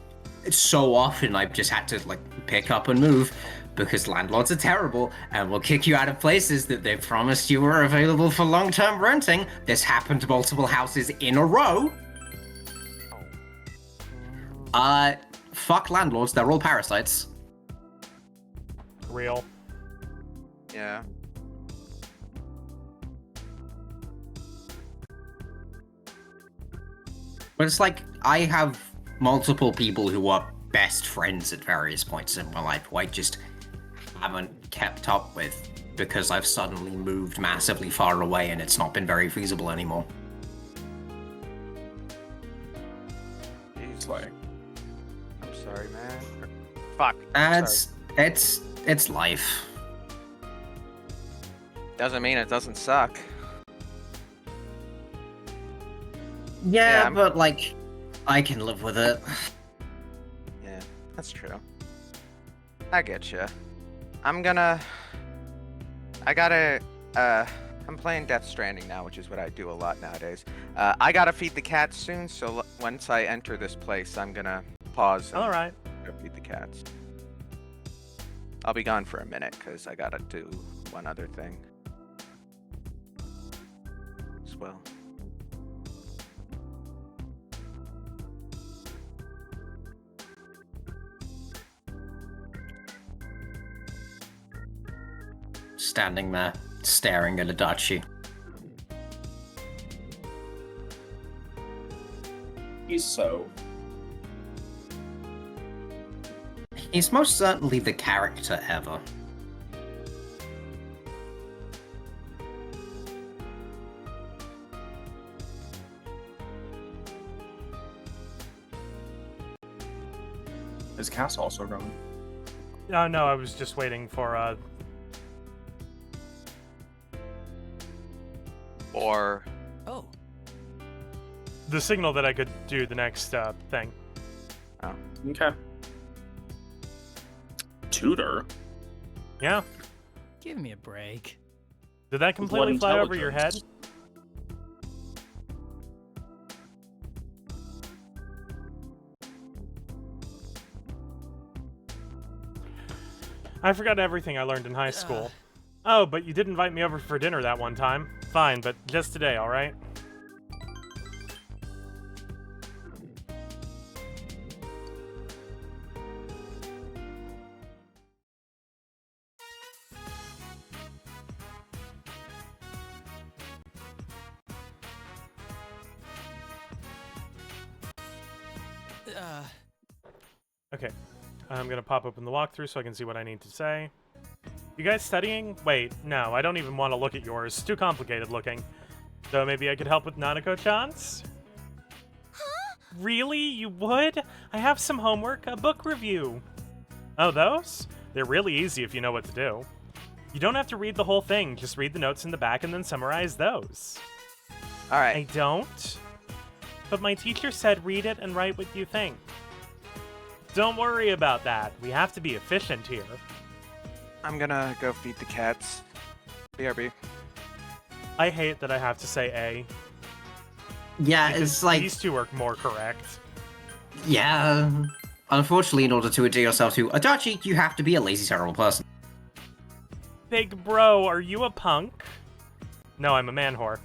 S4: so often I've just had to, like, pick up and move because landlords are terrible and will kick you out of places that they've promised you were available for long-term renting. This happened to multiple houses in a row. Fuck landlords, they're all parasites.
S1: Real.
S2: Yeah.
S4: But it's like, I have multiple people who are best friends at various points in my life who I just haven't kept up with because I've suddenly moved massively far away and it's not been very feasible anymore.
S3: It's like,
S2: I'm sorry, man. Fuck.
S4: It's life.
S2: Doesn't mean it doesn't suck.
S4: Yeah,
S2: Yeah,
S4: but like, I can live with it.
S2: Yeah, that's true. I get you. I'm playing Death Stranding now, which is what I do a lot nowadays. I gotta feed the cats soon, so once I enter this place, I'm gonna pause and
S1: All right.
S2: go feed the cats. I'll be gone for a minute, because I gotta do one other thing as well.
S4: Standing there, staring at Adachi.
S3: he's so.
S4: He's most certainly the character ever.
S3: Is Cass also growing?
S1: No, I was just waiting for
S2: Or
S6: Oh,
S1: the signal that I could do the next thing.
S3: Okay. Tutor?
S1: Yeah.
S6: give me a break.
S1: Did that
S3: With what
S1: completely fly over your head?
S3: intelligence?
S1: I forgot everything I learned in high school. Oh, but you did invite me over for dinner that one time. Fine, but just today, alright? Okay, I'm gonna pop open the walkthrough so I can see what I need to say. You guys studying? Wait, no, I don't even want to look at yours. Too complicated looking. So maybe I could help with Nanako-chan's? Huh? Really? You would? I have some homework, a book review. Oh, those? They're really easy if you know what to do. You don't have to read the whole thing, just read the notes in the back and then summarize those. I
S2: alright.
S1: don't. But my teacher said read it and write what you think. Don't worry about that. We have to be efficient here.
S2: I'm gonna go feed the cats. BRB.
S1: I hate that I have to say A.
S4: Yeah,
S1: Because
S4: it's like,
S1: these two are more correct.
S4: yeah. Unfortunately, in order to endear yourself to Adachi, you have to be a lazy, terrible person.
S1: Big bro, are you a punk? No, I'm a man whore.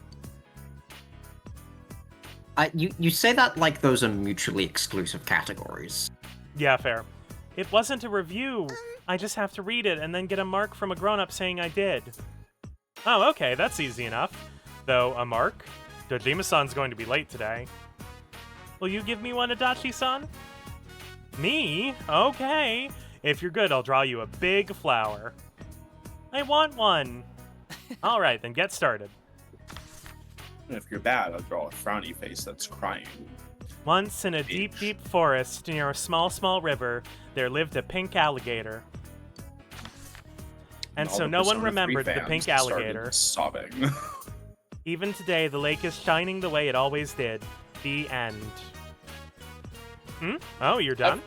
S4: You say that like those are mutually exclusive categories.
S1: Yeah, fair. It wasn't a review. I just have to read it and then get a mark from a grown-up saying I did. Oh, okay, that's easy enough. Though, a mark? Dojima-san's going to be late today. Will you give me one, Adachi-san? Me? Okay. If you're good, I'll draw you a big flower. I want one. Alright, then get started.
S3: And if you're bad, I'll draw a frowny face that's crying.
S1: Once in a deep, deep forest near a small, small river, there lived a pink alligator. And
S3: all
S1: so
S3: the
S1: no one
S3: Persona 3
S1: remembered the
S3: fans
S1: pink
S3: started
S1: alligator.
S3: Sobbing.
S1: Even today, the lake is shining the way it always did. The end. Oh, you're done?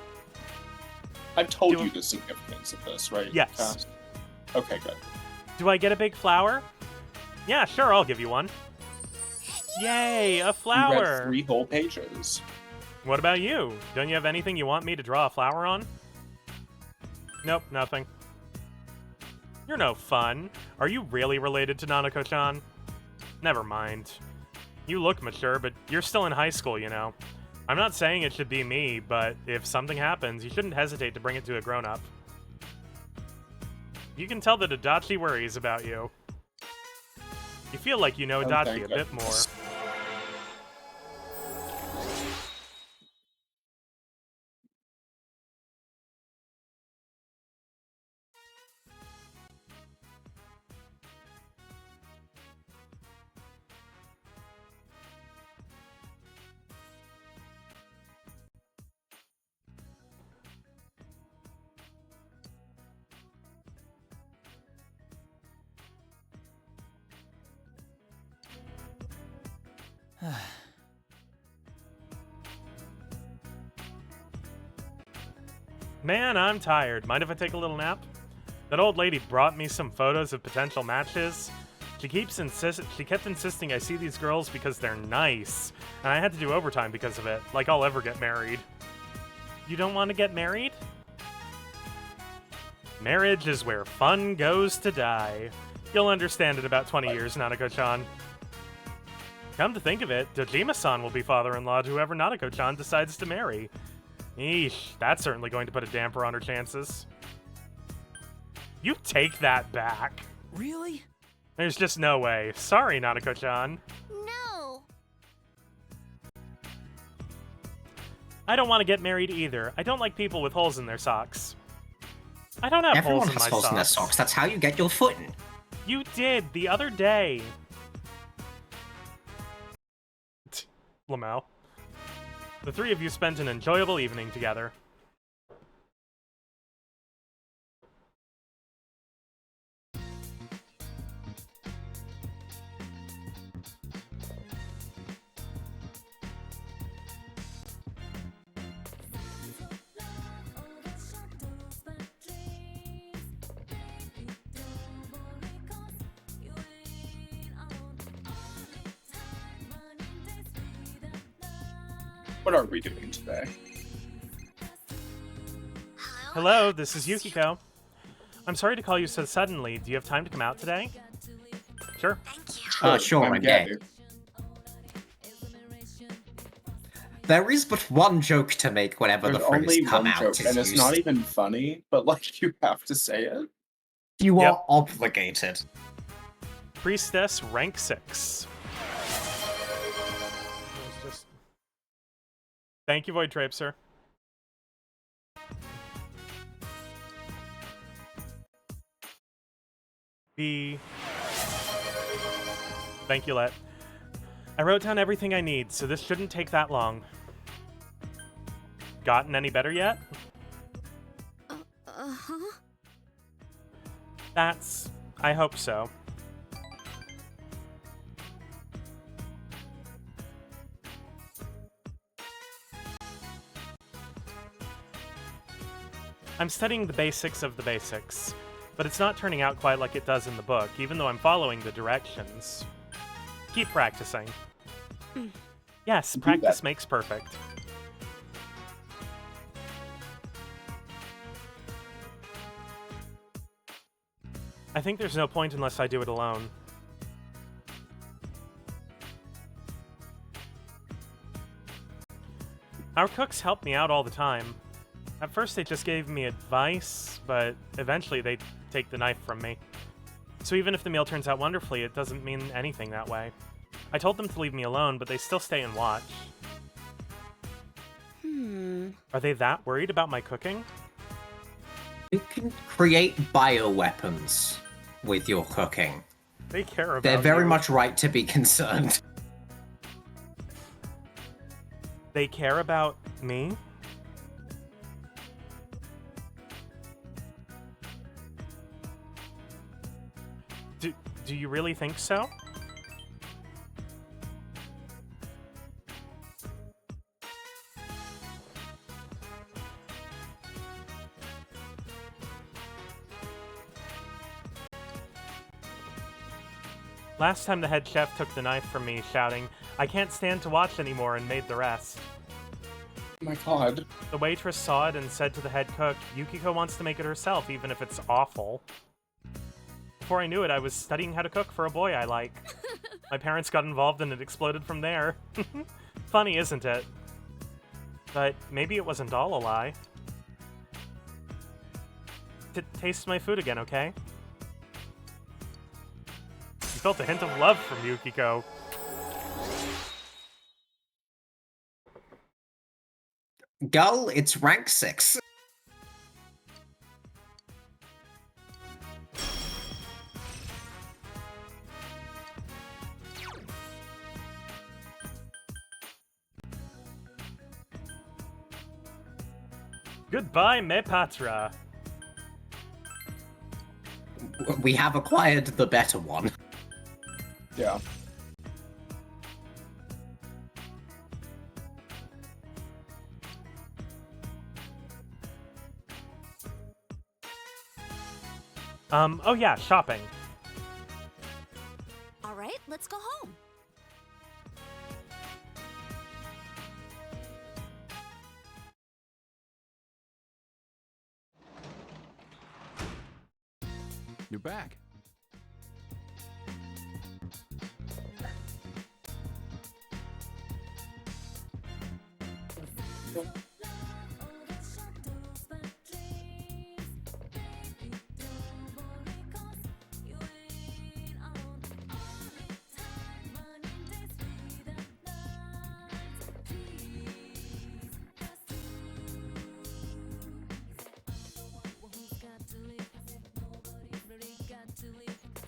S3: I've told
S1: Do-
S3: you the significance of this, right?
S1: Yes.
S3: Cass? Okay, good.
S1: Do I get a big flower? Yeah, sure, I'll give you one. Yay, a
S3: You read
S1: flower!
S3: 3 whole pages.
S1: What about you? Don't you have anything you want me to draw a flower on? Nope, nothing. You're no fun. Are you really related to Nanako-chan? Never mind. You look mature, but you're still in high school, you know. I'm not saying it should be me, but if something happens, you shouldn't hesitate to bring it to a grown-up. You can tell that Adachi worries about you. You feel like you know
S3: Oh,
S1: Adachi
S3: thank
S1: a bit more.
S3: goodness.
S1: Man, I'm tired. Mind if I take a little nap? That old lady brought me some photos of potential matches. She kept insisting I see these girls because they're nice, and I had to do overtime because of it, like I'll ever get married. You don't want to get married? Marriage is where fun goes to die. You'll understand in about 20 years, Nanako-chan. Come to think of it, Dojima-san will be father-in-law to whoever Nanako-chan decides to marry. Eesh, that's certainly going to put a damper on her chances. You take that back.
S6: Really?
S1: There's just no way. Sorry, Nanako-chan.
S7: No.
S1: I don't want to get married either. I don't like people with holes in their socks. I don't have
S4: Everyone
S1: holes in
S4: has
S1: my
S4: holes
S1: socks.
S4: in their socks. That's how you get your footing.
S1: You did the other day. Lamau. The three of you spent an enjoyable evening together.
S3: What are we doing today?
S1: Hello, this is Yukiko. I'm sorry to call you so suddenly. Do you have time to come out today? Sure.
S4: Sure,
S3: I'm
S4: I'm gay.
S3: gay.
S4: There is but one joke to make whenever
S3: There's
S4: the phrase
S3: only
S4: come
S3: one
S4: out
S3: joke,
S4: is
S3: and it's
S4: used.
S3: not even funny, but like you have to say it.
S4: You
S1: Yep.
S4: are obligated.
S1: Priestess, rank 6. Thank you, Void Trapeser. Thank you, Let. I wrote down everything I need, so this shouldn't take that long. Gotten any better yet?
S7: Uh-huh.
S1: I hope so. I'm studying the basics of the basics, but it's not turning out quite like it does in the book, even though I'm following the directions. Keep practicing. Yes,
S3: Do
S1: practice
S3: that.
S1: makes perfect. I think there's no point unless I do it alone. Our cooks help me out all the time. At first they just gave me advice, but eventually they take the knife from me. So even if the meal turns out wonderfully, it doesn't mean anything that way. I told them to leave me alone, but they still stay and watch. Are they that worried about my cooking?
S4: You can create bioweapons with your cooking.
S1: They care about
S4: They're very
S1: you.
S4: much right to be concerned.
S1: They care about me? Do you really think so? Last time the head chef took the knife from me, shouting, "I can't stand to watch anymore," and made the rest.
S3: Oh my god.
S1: The waitress saw it and said to the head cook, "Yukiko wants to make it herself, even if it's awful." Before I knew it, I was studying how to cook for a boy I like. My parents got involved and it exploded from there. Funny, isn't it? But maybe it wasn't all a lie. Taste my food again, okay? You felt a hint of love from Yukiko.
S4: Gull, it's rank 6.
S1: Goodbye, me patra.
S4: We have acquired the better one.
S3: Yeah.
S1: Oh yeah, shopping.
S7: All right, let's go home.
S5: You're back.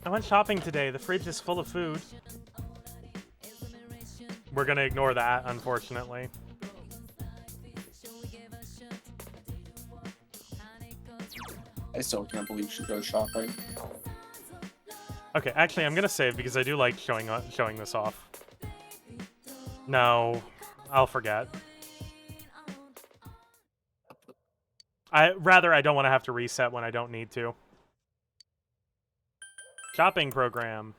S1: I went shopping today. The fridge is full of food. We're gonna ignore that, unfortunately.
S3: I still can't believe she goes shopping.
S1: Okay, actually, I'm gonna save because I do like showing this off. No, I'll forget. I don't want to have to reset when I don't need to. Shopping program.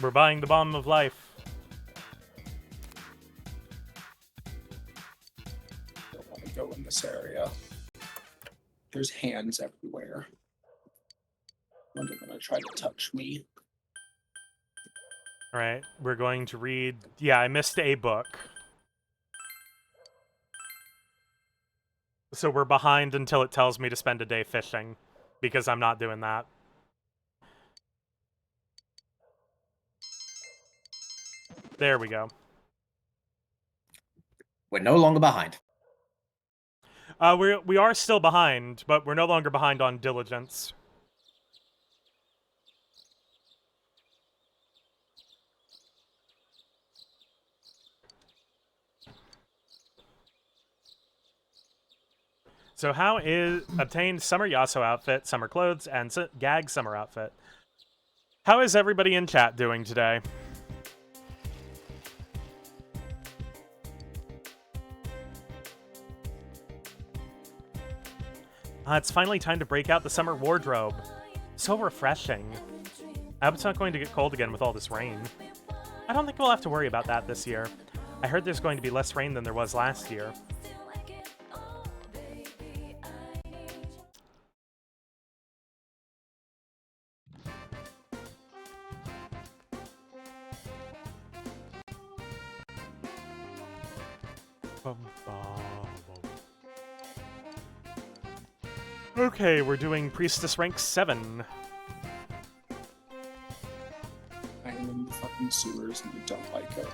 S1: We're buying the bomb of life.
S3: I don't want to go in this area. There's hands everywhere. And they're gonna try to touch me.
S1: Alright, we're going to read... Yeah, I missed a book. So we're behind until it tells me to spend a day fishing, because I'm not doing that. There we go.
S4: We're no longer behind.
S1: We are still behind, but we're no longer behind on diligence. So how is obtained summer Yasuo outfit, summer clothes, and gag summer outfit? How is everybody in chat doing today? It's finally time to break out the summer wardrobe. So refreshing. I hope it's not going to get cold again with all this rain. I don't think we'll have to worry about that this year. I heard there's going to be less rain than there was last year. Okay, we're doing Priestess rank 7.
S3: I am in the fucking sewers and I don't like it.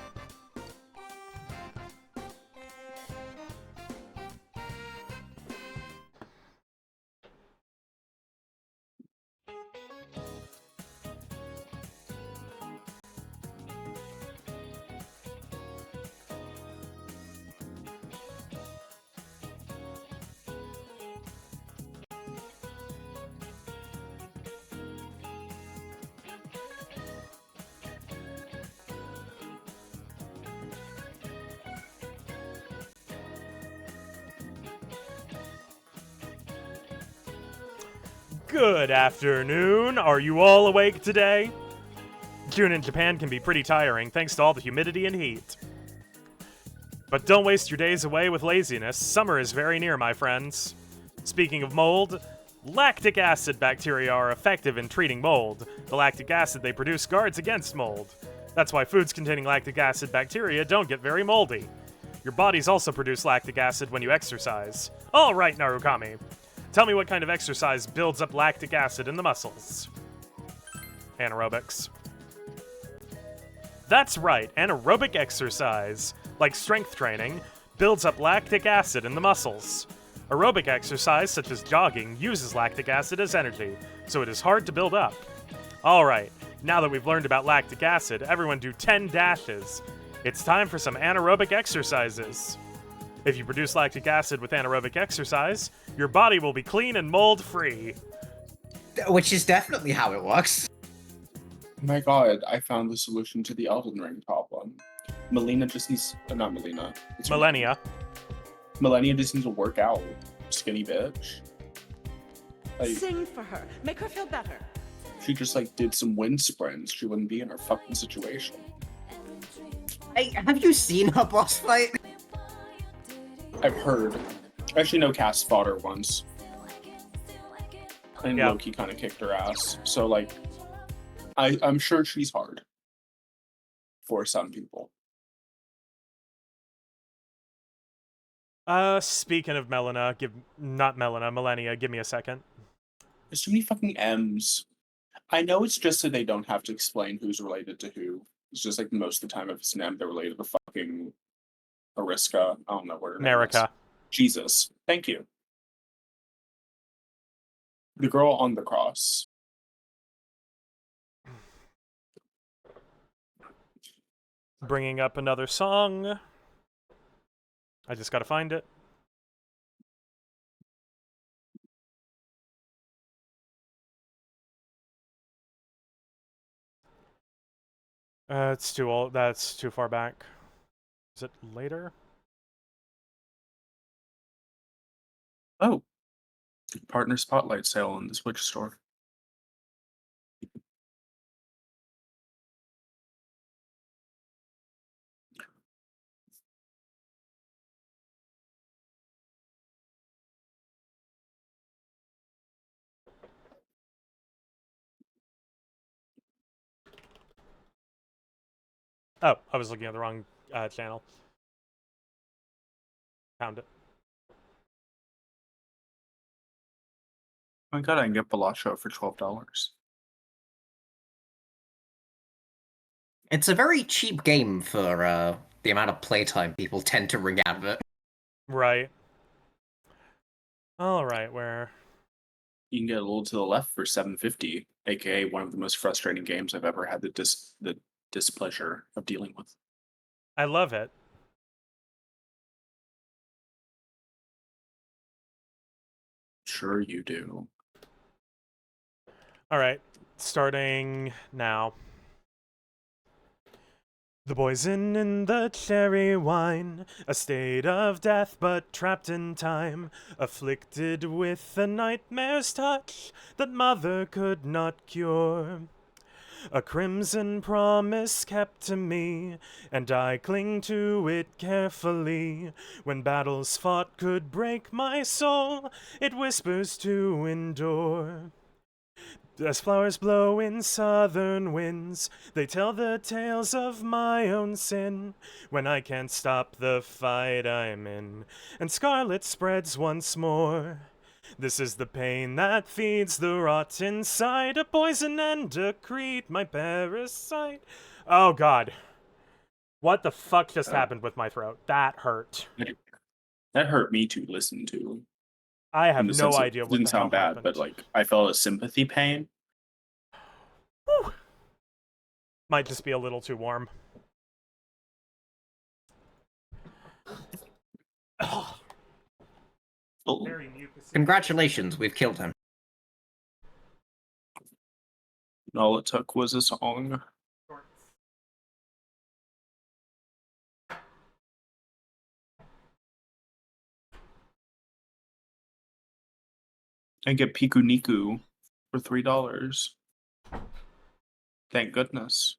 S1: Good afternoon. Are you all awake today? June in Japan can be pretty tiring thanks to all the humidity and heat. But don't waste your days away with laziness. Summer is very near, my friends. Speaking of mold, lactic acid bacteria are effective in treating mold. The lactic acid they produce guards against mold. That's why foods containing lactic acid bacteria don't get very moldy. Your bodies also produce lactic acid when you exercise. All right, Narukami. Tell me what kind of exercise builds up lactic acid in the muscles. Anaerobics. That's right, anaerobic exercise, like strength training, builds up lactic acid in the muscles. Aerobic exercise, such as jogging, uses lactic acid as energy, so it is hard to build up. Alright, now that we've learned about lactic acid, everyone do 10 dashes. It's time for some anaerobic exercises. If you produce lactic acid with anaerobic exercise, your body will be clean and mold-free.
S4: Which is definitely how it works.
S3: Oh my god, I found the solution to the Elden Ring problem. Melina just needs... not Melina. It's
S1: Millennia.
S3: Millennia just needs to work out. Skinny bitch. Like,
S8: Sing for her. Make her feel better.
S3: if she just, like, did some wind sprints, she wouldn't be in her fucking situation.
S4: Hey, have you seen her boss fight?
S3: I've heard. I actually know Cass fought her once. And
S1: Yeah.
S3: Loki kind of kicked her ass. So, like, I'm sure she's hard. For some people.
S1: Speaking of Millennia, give me a second.
S3: There's too many fucking M's. I know it's just so they don't have to explain who's related to who. It's just like most of the time if it's an M, they're related to fucking Ariska. I don't know where her name is.
S1: Narika.
S3: Jesus. Thank you. The girl on the cross.
S1: Bringing up another song. I just gotta find it. It's too old. That's too far back. Is it later?
S3: Oh. Partner spotlight sale on the Switch store.
S1: Oh, I was looking at the wrong channel. Found it.
S3: Oh my god, I can get Balacho for $12.
S4: It's a very cheap game for the amount of playtime people tend to wring out of it.
S1: Right. All right, where?
S3: You can get a little to the left for $7.50, aka one of the most frustrating games I've ever had the displeasure of dealing with.
S1: I love it.
S3: Sure you do.
S1: All right, starting now. The poison in the cherry wine, a state of death but trapped in time, afflicted with a nightmare's touch that mother could not cure. A crimson promise kept to me, and I cling to it carefully. When battles fought could break my soul, it whispers to endure. As flowers blow in southern winds, they tell the tales of my own sin. When I can't stop the fight I'm in, and scarlet spreads once more. This is the pain that feeds the rot inside, a poison and a creed, my parasite. Oh god. What the fuck just happened with my throat? That hurt.
S3: That hurt me to listen to.
S1: I have
S3: In the
S1: no
S3: sense it
S1: idea what
S3: didn't
S1: the hell
S3: sound bad,
S1: happened.
S3: but like I felt a sympathy pain.
S1: Whew. Might just be a little too warm.
S3: Oh.
S1: Very mucusy.
S4: Congratulations, we've killed him.
S3: And all it took was a song. And get Piku Niku for $3. Thank goodness.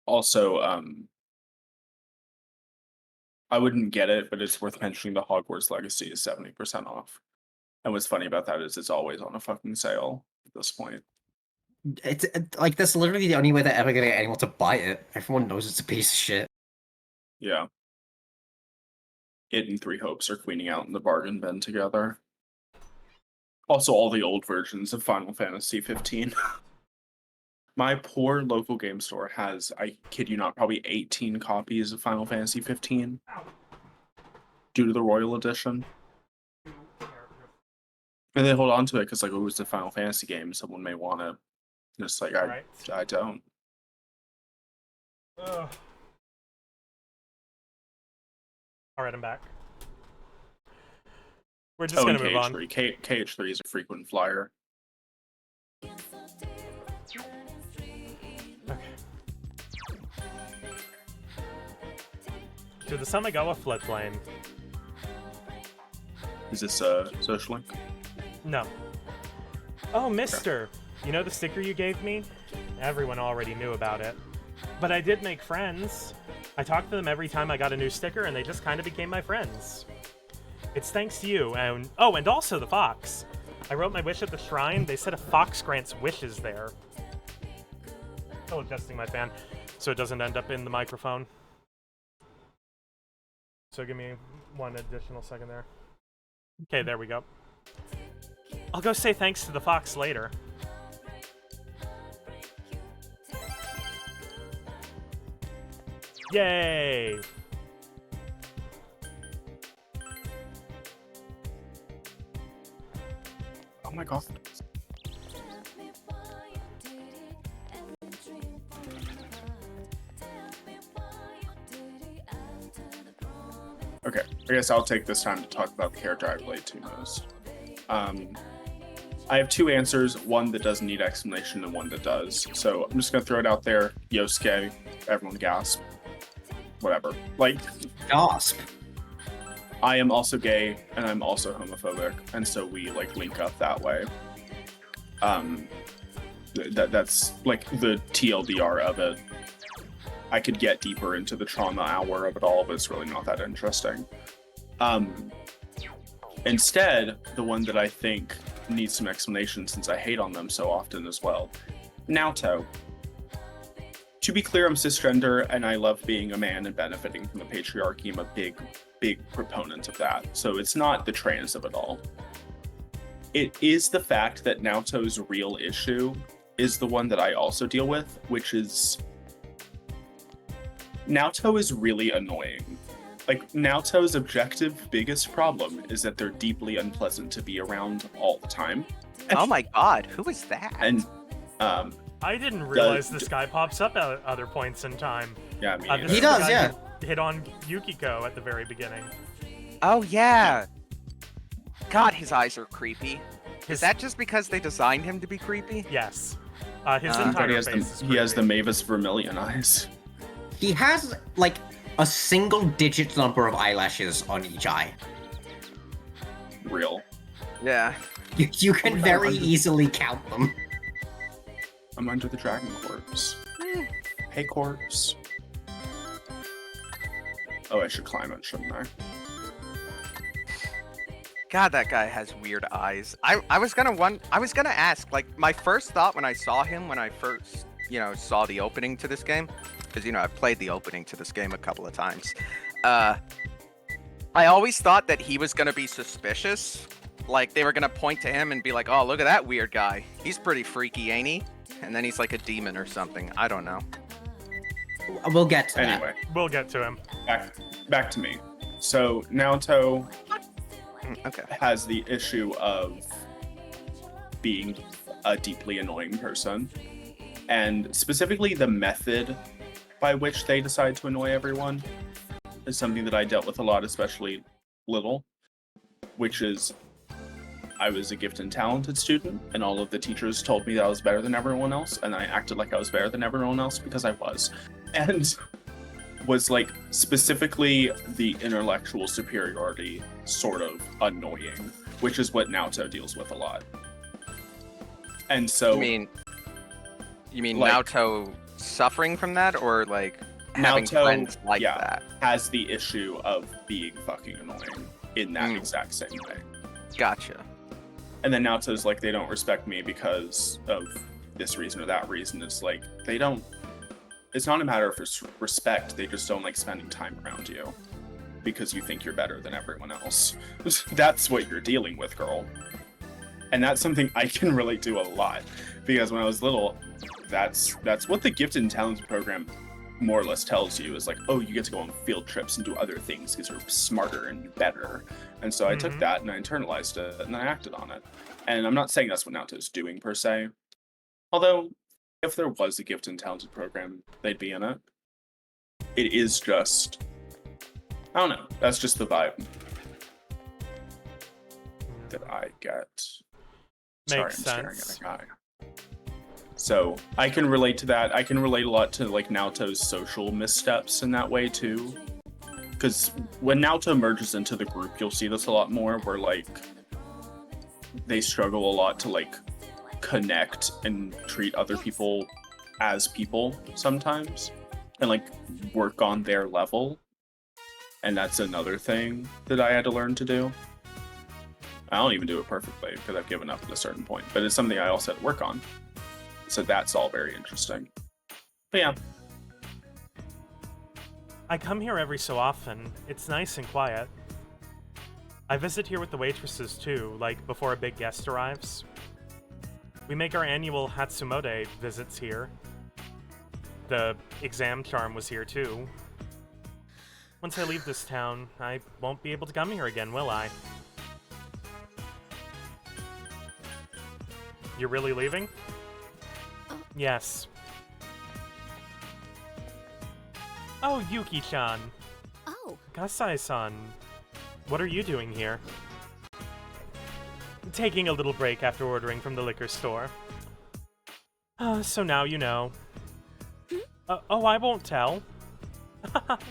S3: Also, I wouldn't get it, but it's worth mentioning the Hogwarts Legacy is 70% off. And what's funny about that is it's always on a fucking sale at this point.
S4: It's like that's literally the only way they're ever gonna get anyone to buy it. Everyone knows it's a piece of shit.
S3: Yeah. It and Three Hopes are cleaning out in the bargain bin together. Also, all the old versions of Final Fantasy 15. My poor local game store has, I kid you not, probably 18 copies of Final Fantasy 15 due to the Royal Edition. And they hold on to it because, like, it was a Final Fantasy game. Someone may want to. Just like,
S1: Right.
S3: I don't.
S1: Ugh. Alright, I'm back. We're just
S3: and
S1: gonna move on.
S3: KH3. KH3 is a frequent flyer.
S1: To the Samigawa floodplain.
S3: Is this a social link?
S1: No. Oh, mister. You know the sticker you gave me? Everyone already knew about it. But I did make friends. I talked to them every time I got a new sticker, and they just kind of became my friends. It's thanks to you, and oh, and also the fox. I wrote my wish at the shrine. They said a fox grants wishes there. Still adjusting my fan so it doesn't end up in the microphone. So give me one additional second there. Okay, there we go. I'll go say thanks to the fox later. Yay!
S3: Oh my god. Okay, I guess I'll take this time to talk about the character I relate to most. I have two answers, one that doesn't need explanation and one that does. So I'm just gonna throw it out there. Yosuke, everyone gasp. Whatever. Like,
S4: Gasp.
S3: I am also gay and I'm also homophobic, and so we like link up that way. That's like the TLDR of it. I could get deeper into the trauma hour of it all, but it's really not that interesting. Instead, the one that I think needs some explanation since I hate on them so often as well, Naoto. To be clear, I'm cisgender and I love being a man and benefiting from the patriarchy. I'm a big proponent of that. So it's not the trans of it all. It is the fact that Naoto's real issue is the one that I also deal with, which is Naoto is really annoying. Like, Naoto's objective biggest problem is that they're deeply unpleasant to be around all the time.
S2: Oh my god, who is that?
S3: And
S1: I didn't realize this guy pops up at other points in time.
S3: yeah, me
S1: This
S3: either.
S1: is
S4: He
S1: the
S4: does,
S1: guy
S4: yeah.
S1: who hit on Yukiko at the very beginning.
S2: Oh yeah. God, his eyes are creepy. Is that just because they designed him to be creepy?
S1: Yes. His
S2: He
S1: entire
S3: he has
S1: face is
S3: the, he has the
S1: creepy.
S3: Mavis Vermilion eyes.
S4: He has, like, a single-digit number of eyelashes on each eye.
S3: Real.
S2: Yeah.
S4: You can very easily count them.
S3: I'm under the dragon corpse. Hey, corpse. Oh, I should climb it, shouldn't I?
S2: God, that guy has weird eyes. I was gonna ask, like, my first thought when I saw him, when I first, saw the opening to this game, because, I've played the opening to this game a couple of times. I always thought that he was gonna be suspicious. Like, they were gonna point to him and be like, oh, look at that weird guy. He's pretty freaky, ain't he? And then he's like a demon or something. I don't know.
S4: We'll get to that.
S3: Anyway,
S1: We'll get to him.
S3: back to me. So, Naoto
S2: Okay.
S3: has the issue of being a deeply annoying person, and specifically the method by which they decide to annoy everyone is something that I dealt with a lot, especially little, which is I was a gifted and talented student, and all of the teachers told me that I was better than everyone else, and I acted like I was better than everyone else because I was. And was like specifically the intellectual superiority sort of annoying, which is what Naoto deals with a lot. And so
S2: You mean
S3: like-
S2: Naoto suffering from that, or like having
S3: Naoto,
S2: friends like
S3: yeah,
S2: that?
S3: has the issue of being fucking annoying in that
S2: Mm.
S3: exact same way.
S2: Gotcha.
S3: And then Naoto's like, they don't respect me because of this reason or that reason. It's like, they don't, it's not a matter of respect, they just don't like spending time around you because you think you're better than everyone else. That's what you're dealing with, girl. And that's something I can relate to a lot, because when I was little, that's what the Gifted and Talented program more or less tells you, is like, oh, you get to go on field trips and do other things because you're smarter and better. And so I took
S1: Mhm.
S3: that and I internalized it and I acted on it. And I'm not saying that's what Naoto's doing per se. Although, if there was a Gifted and Talented program, they'd be in it. It is just, I don't know, that's just the vibe that I get. Sorry,
S1: Makes
S3: I'm staring at
S1: sense.
S3: a guy. So I can relate to that. I can relate a lot to like Naoto's social missteps in that way too. Because when Naoto merges into the group, you'll see this a lot more, where like they struggle a lot to like connect and treat other people as people sometimes, and like work on their level. And that's another thing that I had to learn to do. I don't even do it perfectly because I've given up at a certain point, but it's something I also had to work on. So that's all very interesting. But yeah,
S1: I come here every so often. It's nice and quiet. I visit here with the waitresses too, like before a big guest arrives. We make our annual Hatsumode visits here. The exam charm was here too. Once I leave this town, I won't be able to come here again, will I? You're really leaving? Yes. Oh, Yuki-chan.
S7: Oh,
S1: Kasai-san. What are you doing here? Taking a little break after ordering from the liquor store. So now you know. Oh, I won't tell.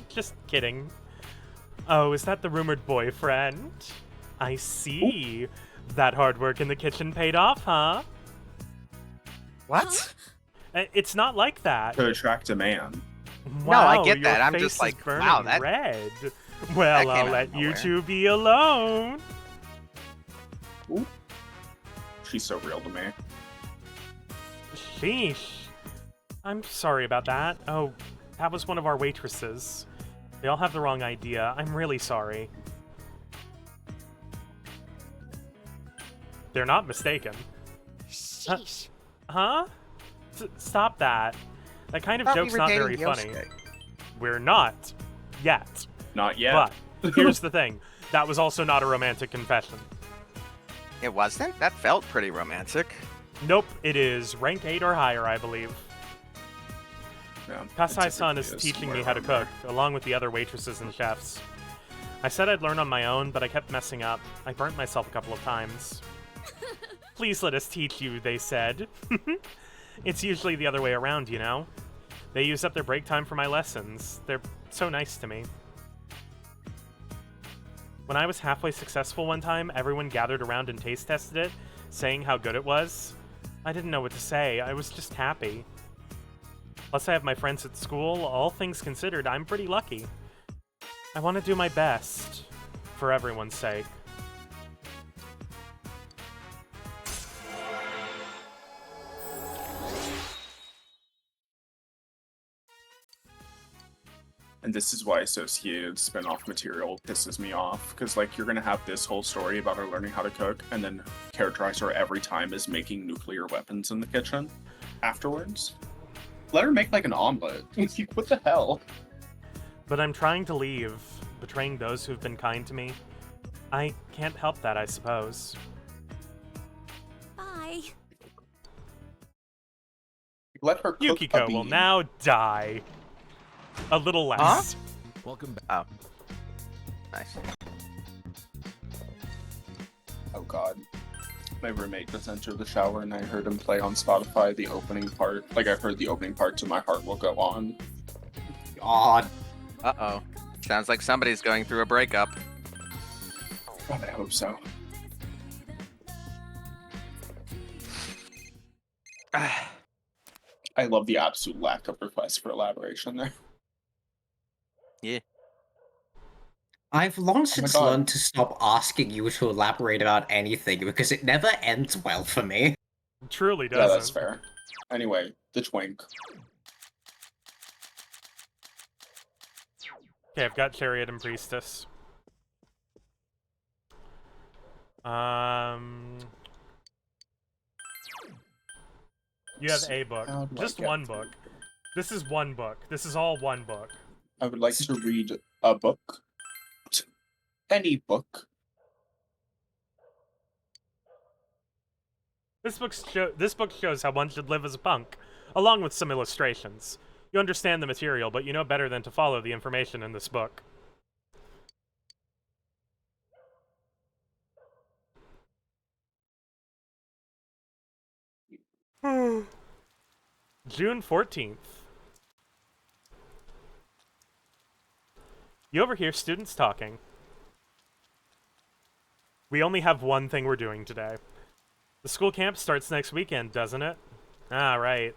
S1: Just kidding. Oh, is that the rumored boyfriend? I see. That hard work in the kitchen paid off, huh?
S2: What?
S1: It's not like that.
S3: to attract a man.
S1: Wow,
S2: I get
S1: your
S2: that. I'm
S1: face
S2: just
S1: is
S2: like,
S1: burning
S2: wow, that-
S1: red.
S2: that
S1: Well,
S2: came
S1: I'll
S2: out
S1: let
S2: of
S1: you
S2: nowhere.
S1: two be alone.
S3: She's so real to me.
S1: Sheesh. I'm sorry about that. Oh, that was one of our waitresses. They all have the wrong idea. I'm really sorry. They're not mistaken.
S7: sheesh.
S1: Huh? Stop that. That kind of
S2: Thought we
S1: joke's
S2: were
S1: not
S2: dating
S1: very funny.
S2: Yosuke.
S1: We're not. Yet.
S3: Not yet.
S1: But here's the thing. That was also not a romantic confession.
S2: It wasn't? That felt pretty romantic.
S1: Nope, it is rank 8 or higher, I believe.
S3: Yeah,
S1: Kasai-san
S3: it
S1: is
S3: typically
S1: teaching me
S3: somewhere
S1: how to
S3: around
S1: cook, along with the other waitresses and chefs. I said I'd learn on my own, but I kept messing up. I burnt myself a couple of times. Please let us teach you, they said. It's usually the other way around, you know? They use up their break time for my lessons. They're so nice to me. When I was halfway successful one time, everyone gathered around and taste tested it, saying how good it was. I didn't know what to say. I was just happy. Plus, I have my friends at school. All things considered, I'm pretty lucky. I want to do my best, for everyone's sake.
S3: And this is why associated spin-off material pisses me off, because like you're gonna have this whole story about her learning how to cook, and then characterize her every time as making nuclear weapons in the kitchen afterwards. Let her make like an omelet. What the hell?
S1: But I'm trying to leave, betraying those who've been kind to me. I can't help that, I suppose.
S7: Bye.
S3: Let her cook a
S1: Yukiko will
S3: bean.
S1: now die. A little less.
S5: Welcome back.
S2: Oh. Nice.
S3: Oh god. My roommate just entered the shower and I heard him play on Spotify the opening part. Like I heard the opening part to My Heart Will Go On.
S4: God.
S2: Uh-oh. Sounds like somebody's going through a breakup.
S3: God, I hope so. I love the absolute lack of requests for elaboration there.
S4: I've long since
S3: God.
S4: learned to stop asking you to elaborate about anything because it never ends well for me.
S1: Truly
S3: Yeah,
S1: doesn't.
S3: that's fair. Anyway, the twink.
S1: Okay, I've got Chariot and Priestess. You have a book.
S3: How do I
S1: Just
S3: get
S1: one
S3: through?
S1: book. This is one book. This is all one book.
S3: I would like to read a book. Any book.
S1: This book shows how one should live as a punk, along with some illustrations. You understand the material, but you know better than to follow the information in this book. June 14th. You overhear students talking. We only have one thing we're doing today. The school camp starts next weekend, doesn't it? Ah, right.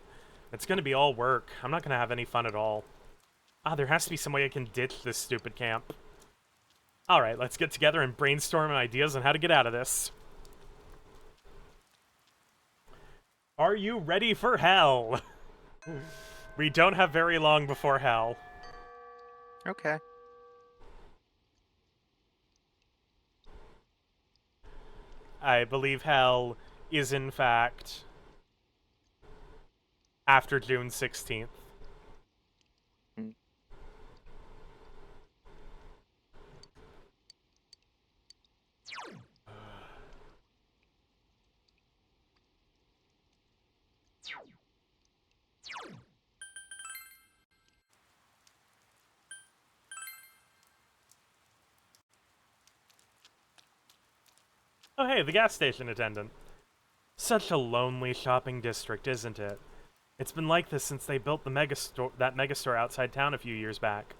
S1: It's gonna be all work. I'm not gonna have any fun at all. Ah, there has to be some way I can ditch this stupid camp. Alright, let's get together and brainstorm ideas on how to get out of this. Are you ready for hell? We don't have very long before hell.
S2: Okay.
S1: I believe hell is in fact after June 16th. Oh hey, the gas station attendant. Such a lonely shopping district, isn't it? It's been like this since they built the megastore outside town a few years back.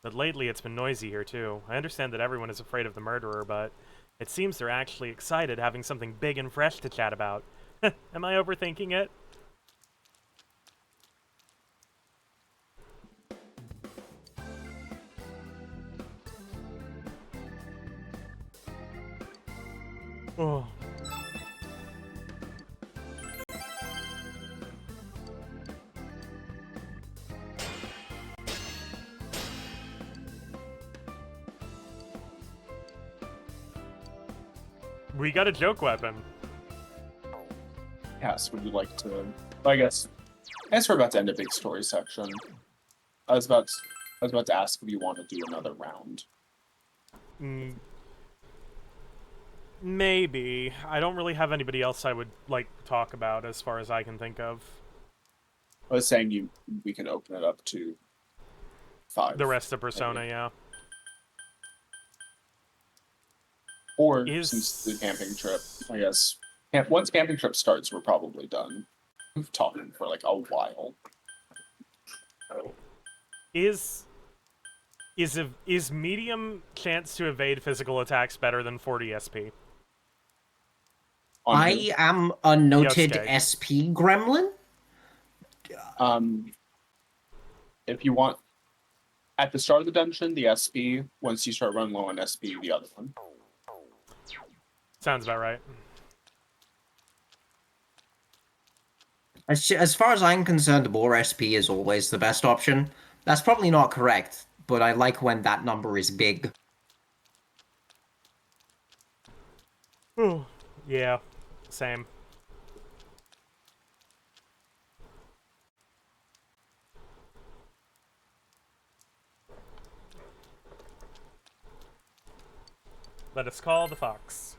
S1: But lately it's been noisy here too. I understand that everyone is afraid of the murderer, but it seems they're actually excited having something big and fresh to chat about. Am I overthinking it? Oh. We got a joke weapon.
S3: Yes, would you like to? I guess we're about to end a big story section. I was about to ask if you want to do another round.
S1: Maybe. I don't really have anybody else I would like to talk about as far as I can think of.
S3: I was saying we can open it up to 5.
S1: The rest of Persona,
S3: maybe.
S1: yeah.
S3: Or
S1: Is-
S3: since the camping trip, I guess Once camping trip starts, we're probably done. We've talked for like a while.
S1: Is medium chance to evade physical attacks better than 40 SP?
S3: On
S4: I am a noted
S1: Yosuke.
S4: SP gremlin.
S3: If you want, at the start of the dungeon, the SP. Once you start running low on SP, the other one.
S1: Sounds about right.
S4: As far as I'm concerned, more SP is always the best option. That's probably not correct, but I like when that number is big.
S1: Yeah, same. Let us call the fox.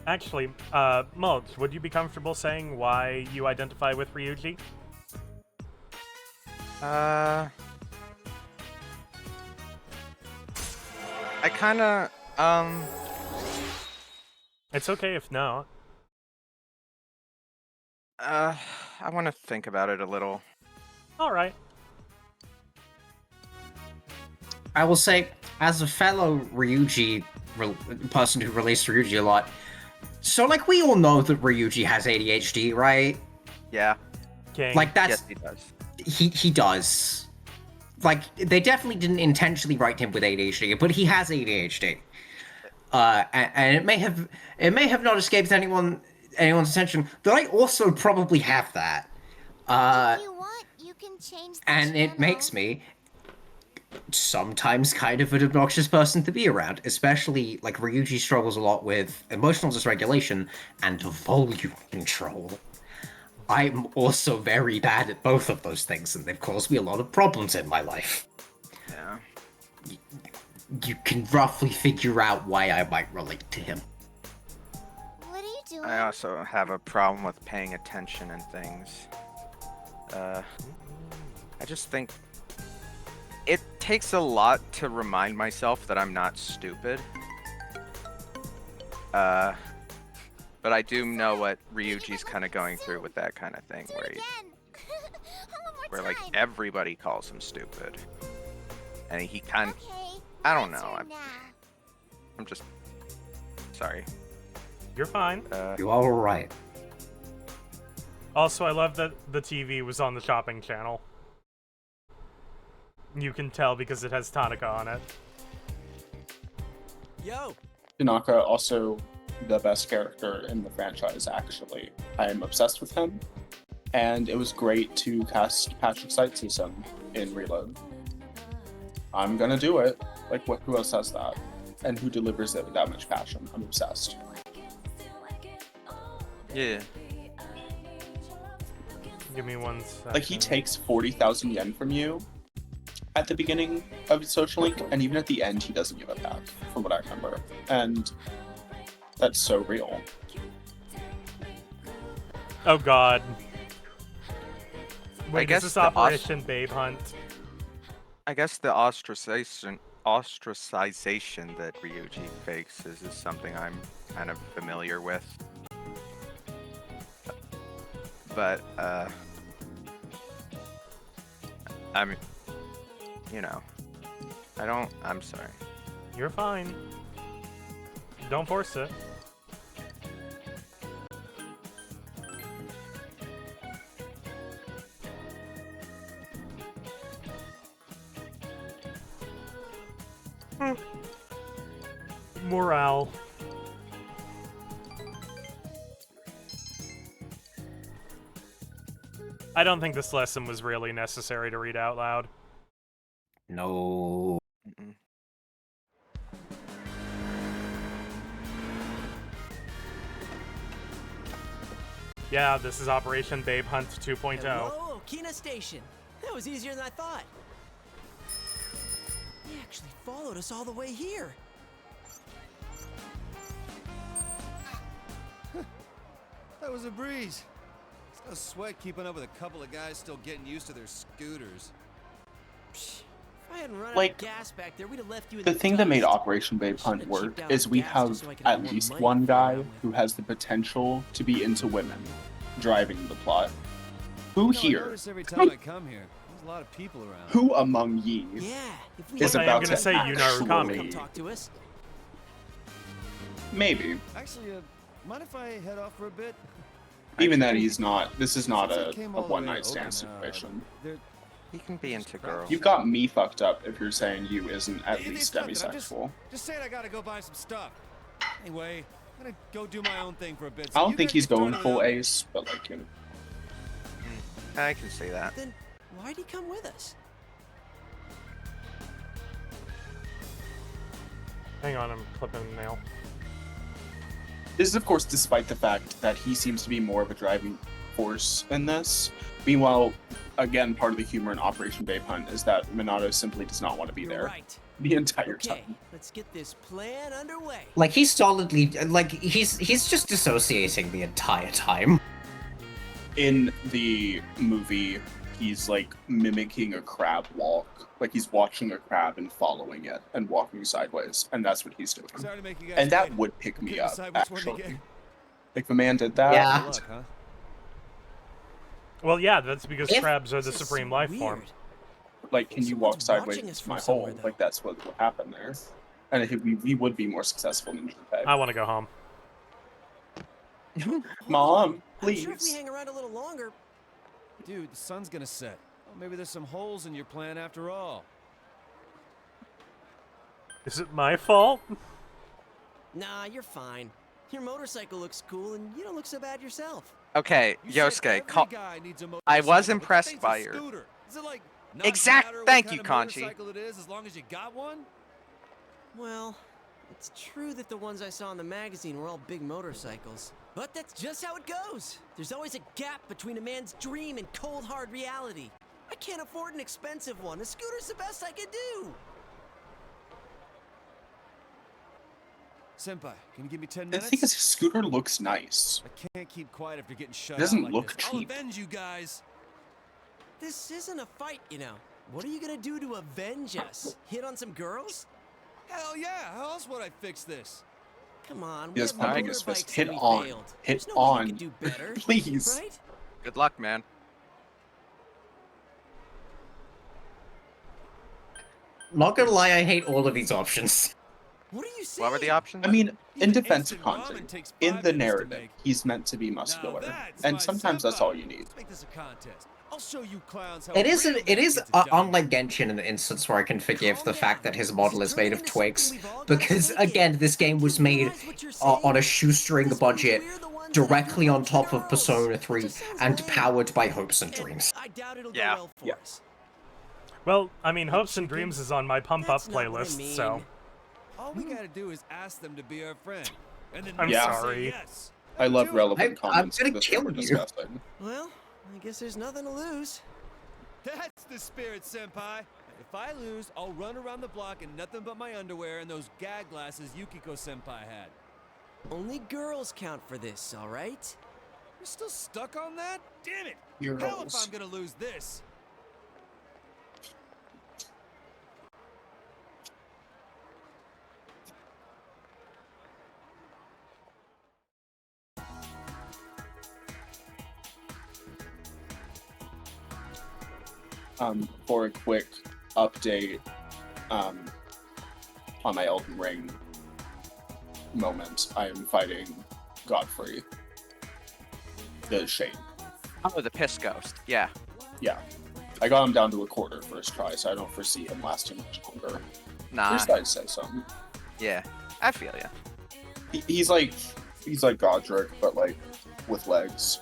S1: Actually, Mulch, would you be comfortable saying why you identify with Ryuji?
S2: I kinda,
S1: It's okay if not.
S2: I want to think about it a little.
S1: Alright.
S4: I will say, as a fellow Ryuji person who relates to Ryuji a lot, so like we all know that Ryuji has ADHD, right?
S2: Yeah.
S1: King.
S4: Like that's
S2: Yes, he does.
S4: he does. Like they definitely didn't intentionally write him with ADHD, but he has ADHD. And it may have not escaped anyone's attention that I also probably have that.
S7: If you want, you can change the
S4: And it makes
S7: channel.
S4: me sometimes kind of an obnoxious person to be around, especially like Ryuji struggles a lot with emotional dysregulation and volume control. I'm also very bad at both of those things, and they've caused me a lot of problems in my life.
S2: Yeah.
S4: You can roughly figure out why I might relate to him.
S7: What are you doing?
S2: I also have a problem with paying attention and things. I just think it takes a lot to remind myself that I'm not stupid. But I do know what Ryuji's kind of going through with that kind of thing,
S7: Do
S2: where
S7: it
S2: he,
S7: again. One more
S2: where like
S7: time.
S2: everybody calls him stupid, and he kind.
S7: Okay.
S2: I don't
S7: my
S2: know.
S7: turn now.
S2: I'm just sorry.
S1: You're fine.
S4: You all right?
S1: Also, I love that the TV was on the shopping channel. You can tell because it has Tanaka on it.
S6: Yo,
S3: Tanaka also the best character in the franchise. Actually, I am obsessed with him, and it was great to cast Patrick Sightseason in Reload. I'm gonna do it. Like, what? Who else has that? And who delivers it with that much passion? I'm obsessed.
S2: Yeah.
S1: Give me 1 second.
S3: Like, he takes 40,000 yen from you at the beginning of Social Link, and even at the end, he doesn't give it back, from what I remember. And that's so real.
S1: Oh god. Wait,
S2: guess
S1: is this
S2: the
S1: Operation Babe Hunt?
S2: I guess the ostracization that Ryuji faces is something I'm kind of familiar with. But I mean, you know, I'm sorry.
S1: You're fine. Don't force it. Morale. I don't think this lesson was really necessary to read out loud.
S4: No.
S2: Mm-mm.
S1: Yeah, this is Operation Babe Hunt 2.0.
S6: Hello, Okina Station. That was easier than I thought. They actually followed us all the way here.
S9: That was a breeze. It's no sweat keeping up with a couple of guys still getting used to their scooters.
S6: Psh, if I hadn't run out
S3: Like,
S6: of gas back there, we'd have left you in
S3: The thing that made
S6: dust.
S3: Operation Babe Hunt
S6: Should've
S3: work
S6: cheaped out
S3: is
S6: on
S3: we
S6: gas
S3: have
S6: just so I could have
S3: at
S6: more
S3: least
S6: money
S3: one
S6: to throw
S3: guy
S6: around with.
S3: who has the potential to be into women driving the plot. Who
S9: You know, I
S3: here,
S9: notice every time I come here, there's a lot of people around.
S3: who among ye
S6: Yeah, if we
S3: is
S6: had
S1: I am
S3: about
S1: gonna
S3: to
S1: say Yuna Rukami.
S6: come
S3: actually,
S6: talk to us.
S3: maybe,
S9: Actually, mind if I head off for a bit?
S3: even that he's not, this is not
S9: Since I
S3: a
S9: came all the way
S3: one
S9: to
S3: night stand
S9: Oakland,
S3: situation.
S9: there-
S2: He can be into girls.
S3: You've got me fucked up if you're saying you isn't at
S9: It's
S3: least
S9: nothing, I'm
S3: demisexual.
S9: Just saying I gotta go buy some stuff. Anyway, I'm gonna go do my own thing for a bit.
S3: I
S9: so
S3: don't
S9: you
S3: think
S9: guys
S3: he's
S9: get
S3: going
S9: started
S3: full
S9: out.
S3: ace, but like, you know.
S2: I can see that.
S6: Then why'd he come with us?
S1: Hang on, I'm clipping the nail.
S3: This is, of course, despite the fact that he seems to be more of a driving force in this. Meanwhile, again, part of the humor in Operation Babe Hunt is that Minato simply does not want to be
S6: You're
S3: there
S6: right.
S3: the entire
S6: Okay,
S3: time.
S6: let's get this plan underway.
S4: Like he's solidly like he's just dissociating the entire time.
S3: In the movie, he's like mimicking a crab walk. Like he's watching a crab and following it and walking sideways, and that's what he's doing.
S9: Sorry to make you guys
S3: And that
S9: wait.
S3: would pick me
S9: Couldn't
S3: up,
S9: decide which one to
S3: actually.
S9: get.
S3: If a man did that,
S4: Yeah.
S9: Good luck, huh?
S1: Well, yeah, that's because
S4: If-
S1: crabs are the
S6: This is
S1: supreme
S6: so
S1: life form.
S6: weird.
S3: like, can you walk
S6: Someone's
S3: sideways
S6: watching us
S3: into
S6: from
S3: my
S6: somewhere,
S3: hole?
S6: though.
S3: Like, that's what would happen there. And he would be more successful in Junpei.
S1: I want to go home.
S3: Mom,
S6: I'm sure if we
S3: please.
S6: hang around a little longer.
S9: Dude, the sun's gonna set. Well, maybe there's some holes in your plan after all.
S1: Is it my fault?
S6: Nah, you're fine. Your motorcycle looks cool, and you don't look so bad yourself.
S2: Okay,
S9: You said
S2: Yosuke,
S9: every guy needs a
S2: I was
S9: motorcycle, but
S2: impressed
S9: this thing's
S2: by
S9: a
S2: your-
S9: scooter. Is it like not
S2: Exact-
S9: matter what
S2: thank
S9: kind
S2: you,
S9: of
S2: Conchi.
S9: motorcycle it is, as long as you got one?
S6: Well, it's true that the ones I saw in the magazine were all big motorcycles. But that's just how it goes. There's always a gap between a man's dream and cold, hard reality. I can't afford an expensive one. A scooter's the best I can do.
S9: Senpai, can you give me 10
S3: The
S9: minutes?
S3: thing is, his scooter looks nice.
S9: I can't keep quiet after getting shut
S3: Doesn't
S9: out like
S3: look
S9: this.
S3: cheap.
S9: I'll avenge you guys.
S6: This isn't a fight, you know. What are you gonna do to avenge us? Hit on some girls?
S9: Hell yeah! How else would I fix this?
S6: Come on,
S3: He
S6: we
S3: has
S6: have
S3: pumping his fist.
S6: motorbikes
S3: Hit
S6: and we
S3: on.
S6: failed.
S3: Hit
S6: There's no way
S3: on.
S6: you can do better,
S3: Please.
S6: right?
S2: Good luck, man.
S4: Not gonna lie, I hate all of these options.
S6: What are you saying?
S2: What were the options?
S3: I mean, in
S9: Even
S3: defense of
S9: instant ramen
S3: Conte,
S9: takes
S3: in
S9: 5
S3: the
S9: minutes to
S3: narrative,
S9: make.
S3: he's meant to be
S9: Now
S3: muscular,
S9: that's my
S3: and sometimes that's
S9: senpai.
S3: all you need.
S9: Let's make this a contest. I'll show you clowns how
S4: It
S9: a
S4: is
S9: real
S4: it
S9: man
S4: is
S9: gets it done.
S4: unlike Genshin in the instance where I can forgive the fact that his model is made of twigs, because again, this game was made on a shoestring budget, directly on top of Persona 3, and powered by hopes and dreams.
S6: I doubt it'll
S2: Yeah.
S6: go well for
S3: Yeah.
S6: us.
S1: Well, I mean, Hopes and Dreams is on my pump up
S6: That's not what I
S1: playlist, so
S6: mean.
S9: All we gotta do is ask them to be our friend. And then
S1: I'm
S9: they'll say
S1: sorry.
S9: Yes.
S3: I love
S9: Do it.
S3: relevant
S4: I'm
S3: comments
S4: gonna
S3: to this
S4: kill
S3: we're
S4: you.
S3: discussing.
S6: Well, I guess there's nothing to lose.
S9: That's the spirit, senpai. If I lose, I'll run around the block in nothing but my underwear and those gag glasses Yukiko senpai had.
S6: Only girls count for this, all right?
S9: You're still stuck on that? Damn it!
S3: Your
S9: Hell if
S3: roles.
S9: I'm gonna lose this.
S3: For a quick update on my Elden Ring moment, I am fighting Godfrey, the Shane.
S2: Oh, the piss ghost. Yeah.
S3: Yeah, I got him down to a quarter first try, so I don't foresee him lasting much longer.
S2: Nah.
S3: First I'd say something.
S2: Yeah. I feel ya.
S3: He's like Godric, but like with legs.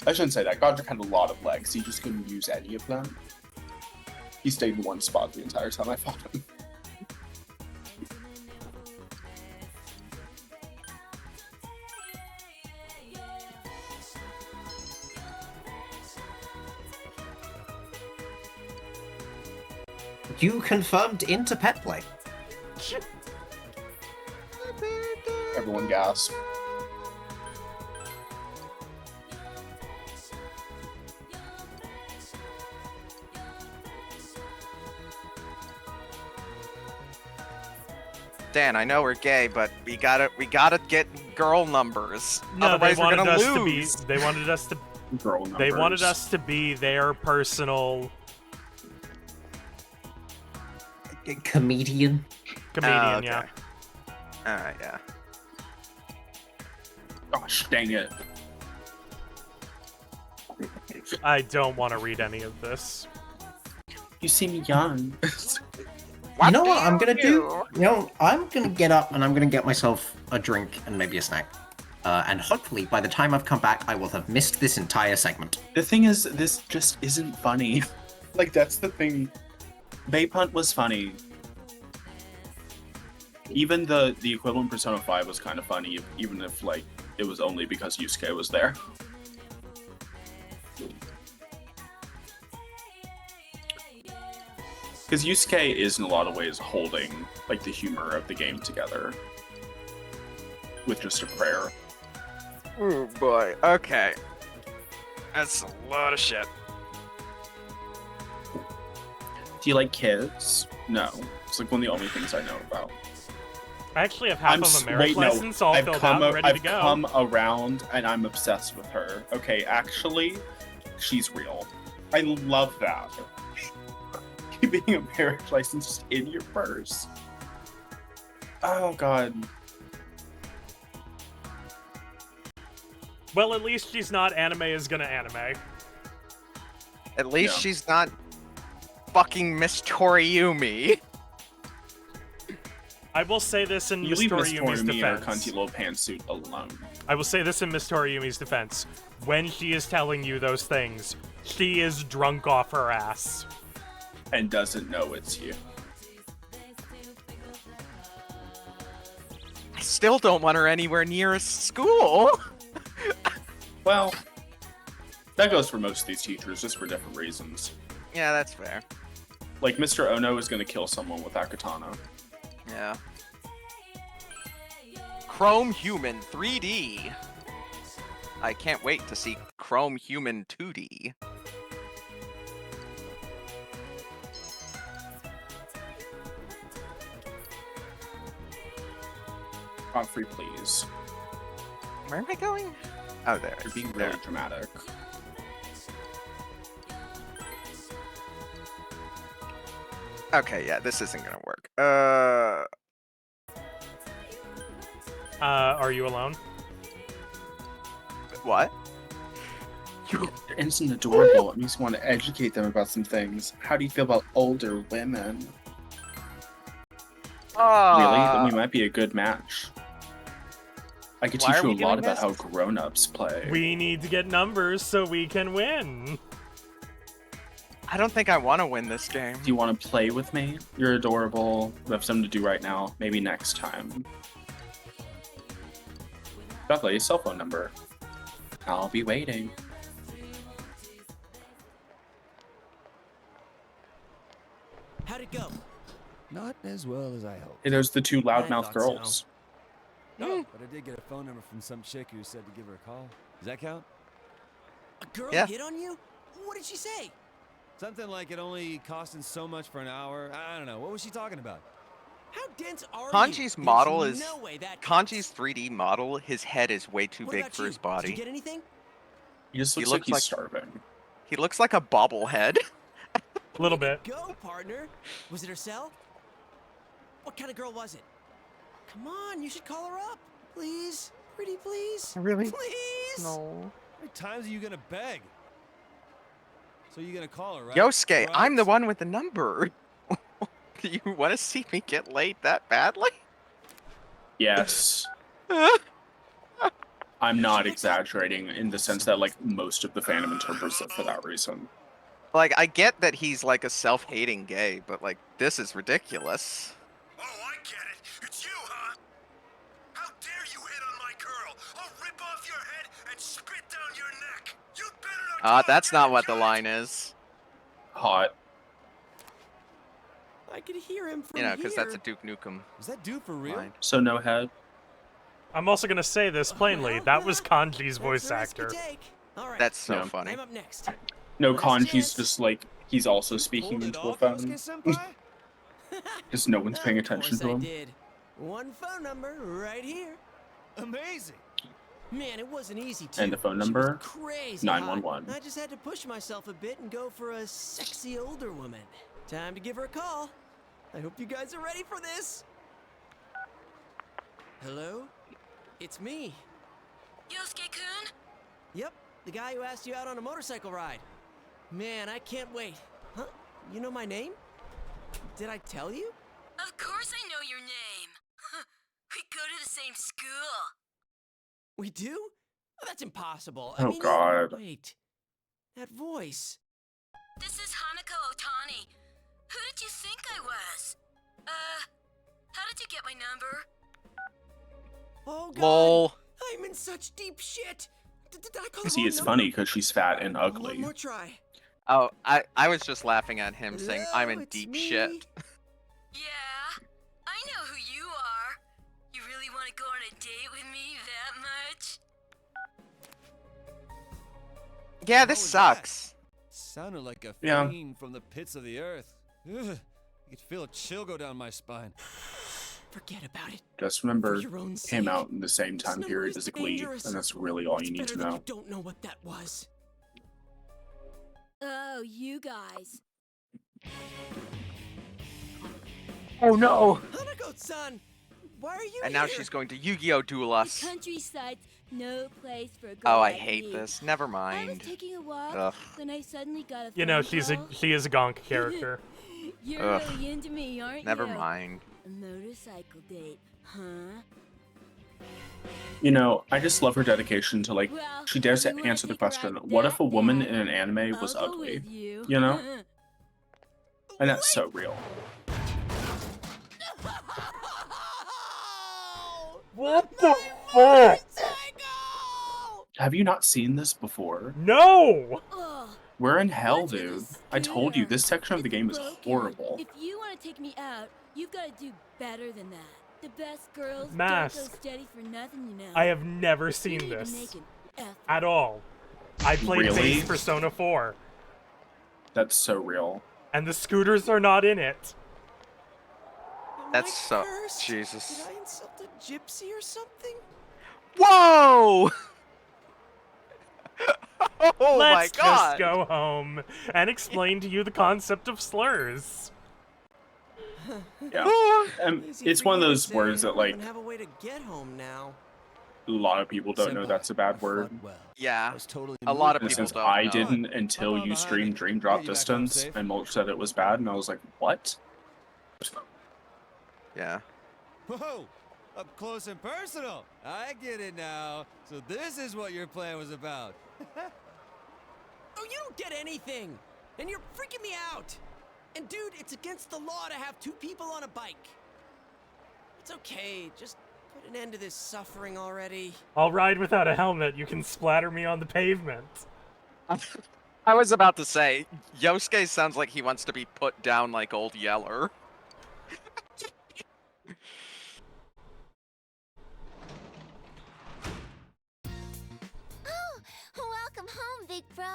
S3: I shouldn't say that. Godric had a lot of legs. He just couldn't use any of them. He stayed in one spot the entire time I fought him.
S4: You confirmed into pet play.
S3: Everyone gasp.
S2: Dan, I know we're gay, but we gotta get girl numbers.
S1: No,
S2: Otherwise
S1: they
S2: we're
S1: wanted
S2: gonna
S1: us
S2: lose.
S1: to be. They wanted us to.
S3: Girl
S1: They wanted
S3: numbers.
S1: us to be their personal
S4: Comedian.
S1: comedian.
S2: Oh, okay.
S1: Yeah.
S2: Alright, yeah.
S3: Gosh, dang it.
S1: I don't want to read any of this.
S3: You seem young.
S4: You know what I'm gonna do? You know, I'm gonna get up and I'm gonna get myself a drink and maybe a snack. And hopefully, by the time I've come back, I will have missed this entire segment.
S3: The thing is, this just isn't funny. Like, that's the thing. Vape Hunt was funny. Even the equivalent Persona 5 was kind of funny, even if, like, it was only because Yusuke was there. Because Yusuke is, in a lot of ways, holding, like, the humor of the game together. With just a prayer.
S2: Oh boy. Okay. That's a lot of shit.
S3: Do you like kids? No. It's like one of the only things I know about.
S1: I actually have half of a marriage license all
S3: I've
S1: filled
S3: come
S1: out and ready
S3: I've
S1: to go.
S3: come around and I'm obsessed with her. Okay, actually, she's real. I love that. Keeping a marriage license just in your purse. Oh god.
S1: Well, at least she's not anime is gonna anime.
S2: At least
S3: Yeah.
S2: she's not fucking Miss Toriumi.
S1: I will say this in
S3: You
S1: Miss
S3: leave Miss
S1: Toriumi's
S3: Torumi in her
S1: defense.
S3: cunty little pantsuit alone.
S1: I will say this in Miss Toriumi's defense. When she is telling you those things, she is drunk off her ass.
S3: And doesn't know it's you.
S2: I still don't want her anywhere near a school.
S3: Well, that goes for most of these teachers, just for different reasons.
S2: Yeah, that's fair.
S3: Like, Mr. Ono is gonna kill someone with that katana.
S2: Yeah. Chrome Human 3D. I can't wait to see Chrome Human 2D.
S3: Godfrey, please.
S2: Where am I going? Oh, there.
S3: You're being
S2: There.
S3: really dramatic.
S2: Okay, yeah, this isn't gonna work.
S1: Are you alone?
S2: What?
S3: They're innocent and adorable. It makes me want to educate them about some things. How do you feel about older women? Really? Then we might be a good match. I could
S2: Why
S3: teach
S2: are
S3: you
S2: we
S3: a lot
S2: doing
S3: about how
S2: this?
S3: grown-ups play.
S1: We need to get numbers so we can win.
S2: I don't think I want to win this game.
S3: Do you want to play with me? You're adorable. We have something to do right now. Maybe next time. Lovely cell phone number. I'll be waiting.
S6: How'd it go?
S9: Not as well as I hoped.
S3: Hey, there's the two
S6: I
S3: loudmouth
S6: thought
S3: girls.
S9: No, but I did get a phone number from some chick who said to give her a call. Does that count?
S6: A girl
S2: Yeah.
S6: hit on you? What did she say?
S9: Something like it only costing so much for an hour. I don't know. What was she talking about?
S6: How dense are you?
S2: Kanji's
S6: There's
S2: model is
S6: no way that
S2: Kanji's 3D model. His head is way too
S6: What
S2: big
S6: about
S2: for
S6: you?
S2: his
S6: Did
S2: body.
S6: you get anything?
S3: He just
S2: He
S3: looks
S2: looks
S3: like he's
S2: like-
S3: starving.
S2: He looks like a bobblehead.
S1: A little bit.
S6: Go, partner. Was it her cell? What kind of girl was it? Come on, you should call her up. Please. Pretty please.
S2: Really?
S6: Please.
S2: No.
S9: How many times are you gonna beg? So you gonna call her, right?
S2: Yosuke, I'm the
S9: Right?
S2: one with the number. Do you want to see me get laid that badly?
S3: Yes. I'm not exaggerating in the sense that, like, most of the fandom interprets it for that reason.
S2: Like, I get that he's like a self-hating gay, but like, this is ridiculous.
S5: Oh, I get it. It's you, huh? How dare you hit on my girl? I'll rip off your head and spit down your neck. You'd better not.
S2: That's not what the line is.
S3: Hot.
S6: I could hear him from
S2: You know, because that's a
S6: here.
S2: Duke Nukem
S9: Was that dude for real?
S2: line.
S3: So no head.
S1: I'm also gonna say this plainly. That was Kanji's voice
S6: That's the
S1: actor.
S6: risk you take. All right,
S2: That's so
S3: Yeah.
S2: funny.
S6: I'm up next.
S3: No,
S6: Last
S3: Kanji's
S6: chance.
S3: just like he's also
S9: You
S3: speaking
S9: pulled it
S3: into a
S9: off,
S3: phone.
S9: Yosuke-senpai?
S3: Just no one's paying
S6: Of
S3: attention
S6: course
S3: to
S6: I
S3: him.
S6: did. One phone number right here.
S9: Amazing.
S6: Man, it wasn't easy too.
S3: And the phone
S6: She was
S3: number?
S6: crazy
S3: 911.
S6: hot. I just had to push myself a bit and go for a sexy older woman. Time to give her a call. I hope you guys are ready for this. Hello? It's me.
S8: Yosuke-kun?
S6: Yep, the guy who asked you out on a motorcycle ride. Man, I can't wait. Huh? You know my name? Did I tell you?
S8: Of course I know your name. We go to the same school.
S6: We do? Oh, that's impossible.
S3: Oh, God.
S6: Wait. That voice.
S8: This is Hanako Otani. Who did you think I was? How did you get my number?
S6: Oh, God.
S2: Lol.
S6: I'm in such deep shit. Did I call the
S3: See,
S6: wrong
S3: it's
S6: number?
S3: funny because she's fat and
S6: One
S3: ugly.
S6: more try.
S2: Oh, I was just laughing at him saying I'm
S6: Hello,
S2: in
S6: it's
S2: deep
S6: me.
S2: shit.
S8: Yeah, I know who you are. You really want to go on a date with me that much?
S2: Yeah, this
S9: How was that?
S2: sucks.
S9: Sounded like a
S3: Yeah.
S9: fiend from the pits of the earth. Ugh, you could feel a chill go down my spine.
S6: Forget about it.
S3: Just remember,
S6: For your own
S3: came
S6: sake.
S3: out in the same
S6: This
S3: time
S6: number
S3: period
S6: is
S3: as Glee,
S6: dangerous.
S3: and that's really all
S6: It's
S3: you need
S6: better
S3: to
S6: that
S3: know.
S6: you don't know what that was.
S7: Oh, you guys.
S2: Oh no!
S6: Hanako-san, why are you
S2: And now
S6: here?
S2: she's going to Yu-Gi-Oh! Duel us.
S7: Countryside's no place for a girl
S2: Oh, I
S7: like
S2: hate
S7: me.
S2: this. Never
S7: I was
S2: mind.
S7: taking a walk
S2: Ugh.
S7: when I suddenly got a
S1: You know,
S7: phone call.
S1: she is a Gonk character.
S7: You're
S2: Ugh.
S7: really into me, aren't
S2: Never
S7: you?
S2: mind.
S7: A motorcycle date, huh?
S3: You know, I just love her dedication to, like,
S7: Well,
S3: she dares
S7: if
S3: to
S7: you wanna
S3: answer the
S7: take a
S3: question,
S7: ride
S3: what if a
S7: that
S3: woman
S7: bad,
S3: in an anime was
S7: I'll go
S3: ugly?
S7: with you.
S3: You know? And that's so real.
S1: What the fuck?
S3: Have you not seen this before?
S1: No!
S7: Ugh.
S3: We're in hell,
S7: What's with
S3: dude.
S7: this
S3: I told you,
S7: scooter?
S3: this section of the
S7: It's
S3: game is
S7: broken.
S3: horrible.
S7: If you want to take me out, you've got to do better than that. The best girls
S1: Mask.
S7: don't go steady for nothing, you know.
S1: I have never
S7: You
S1: seen
S7: need to
S1: this
S7: make an effort.
S1: at all. I played
S3: Really?
S1: base Persona 4,
S3: That's so real.
S1: and the scooters are not in it.
S6: Am
S2: That's
S6: I
S2: so-
S6: cursed?
S2: Jesus.
S6: Did I insult a gypsy or something?
S2: Whoa! Oh
S1: Let's
S2: my god!
S1: just go home and explain to you the concept of slurs.
S3: Yeah.
S6: Easy
S3: It's
S6: for
S3: one of
S6: you to
S3: those
S6: say.
S3: words
S6: I
S3: that,
S6: don't
S3: like,
S6: even have a way to get home now.
S3: a lot of people don't know
S9: Senpai,
S3: that's a bad
S9: I
S3: word.
S9: fought well.
S2: Yeah.
S9: I was totally
S2: A lot of
S3: And
S2: people
S3: since
S2: don't
S3: I
S2: know.
S3: didn't until
S9: Hop on
S3: you
S9: behind
S3: streamed
S9: me.
S3: Dream
S9: I'll
S3: Drop
S9: get you back home
S3: Distance,
S9: safe.
S3: and Mulch said it was bad, and I was like, what?
S2: Yeah.
S9: Whoa! Up close and personal. I get it now. So this is what your plan was about.
S6: Oh, you don't get anything! And you're freaking me out! And dude, it's against the law to have two people on a bike. It's okay, just put an end to this suffering already.
S1: I'll ride without a helmet. You can splatter me on the pavement.
S2: I was about to say, Yosuke sounds like he wants to be put down like Old Yeller.
S7: Oh, welcome home, big bro.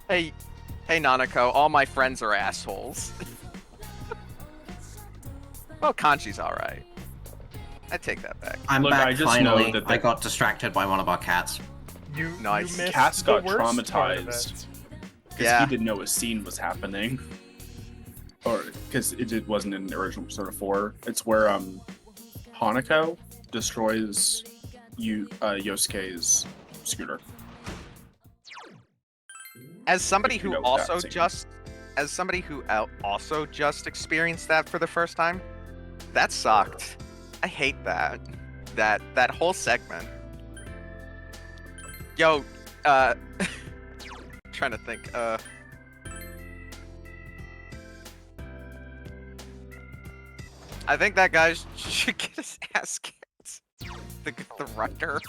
S2: Hey, Nanako, all my friends are assholes. Well, Kanji's alright. I take that back.
S4: I'm
S3: Look,
S4: back
S3: I just know
S4: finally.
S3: that
S4: I
S3: the-
S4: got distracted by one of our cats.
S1: You
S2: Nice.
S1: missed
S3: Cass
S1: the
S3: got
S1: worst part of
S3: traumatized.
S1: it.
S3: Because
S2: Yeah.
S3: he didn't know a scene was happening. Or, because it wasn't in the original Persona 4. It's where, Hanako destroys Yosuke's scooter.
S2: As somebody
S3: If
S2: who
S3: you know that
S2: also
S3: scene.
S2: also just experienced that for the first time, that sucked. I hate that. That whole segment. Yo, trying to think. I think that guy should get his ass kicked. The writer.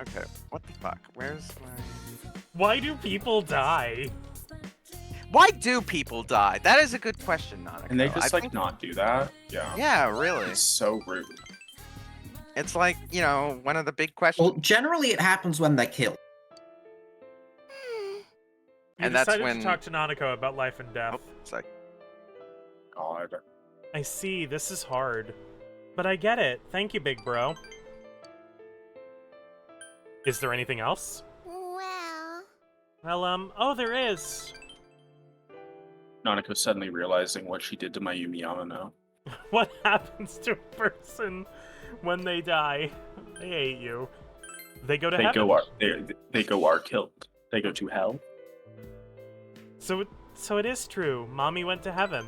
S2: Okay, what the fuck? Where's my...
S1: Why do people die?
S2: Why do people die? That is a good question, Nanako.
S3: And they just
S2: I
S3: like
S2: think-
S3: not do that. Yeah.
S2: Yeah, really.
S3: It's so rude.
S2: It's like, you know, one of the big questions.
S4: Well, generally it happens when they're killed.
S1: You
S2: And that's
S1: decided
S2: when-
S1: to talk to Nanako about life and death.
S2: Oh, it's like,
S3: God.
S1: I see, this is hard. But I get it. Thank you, big bro. Is there anything else? Well, oh, there is.
S3: Nanako suddenly realizing what she did to Mayumi Yamano.
S1: What happens to a person when they die? They hate you. They go to heaven.
S3: They are killed. They go to hell.
S1: So it is true. Mommy went to heaven.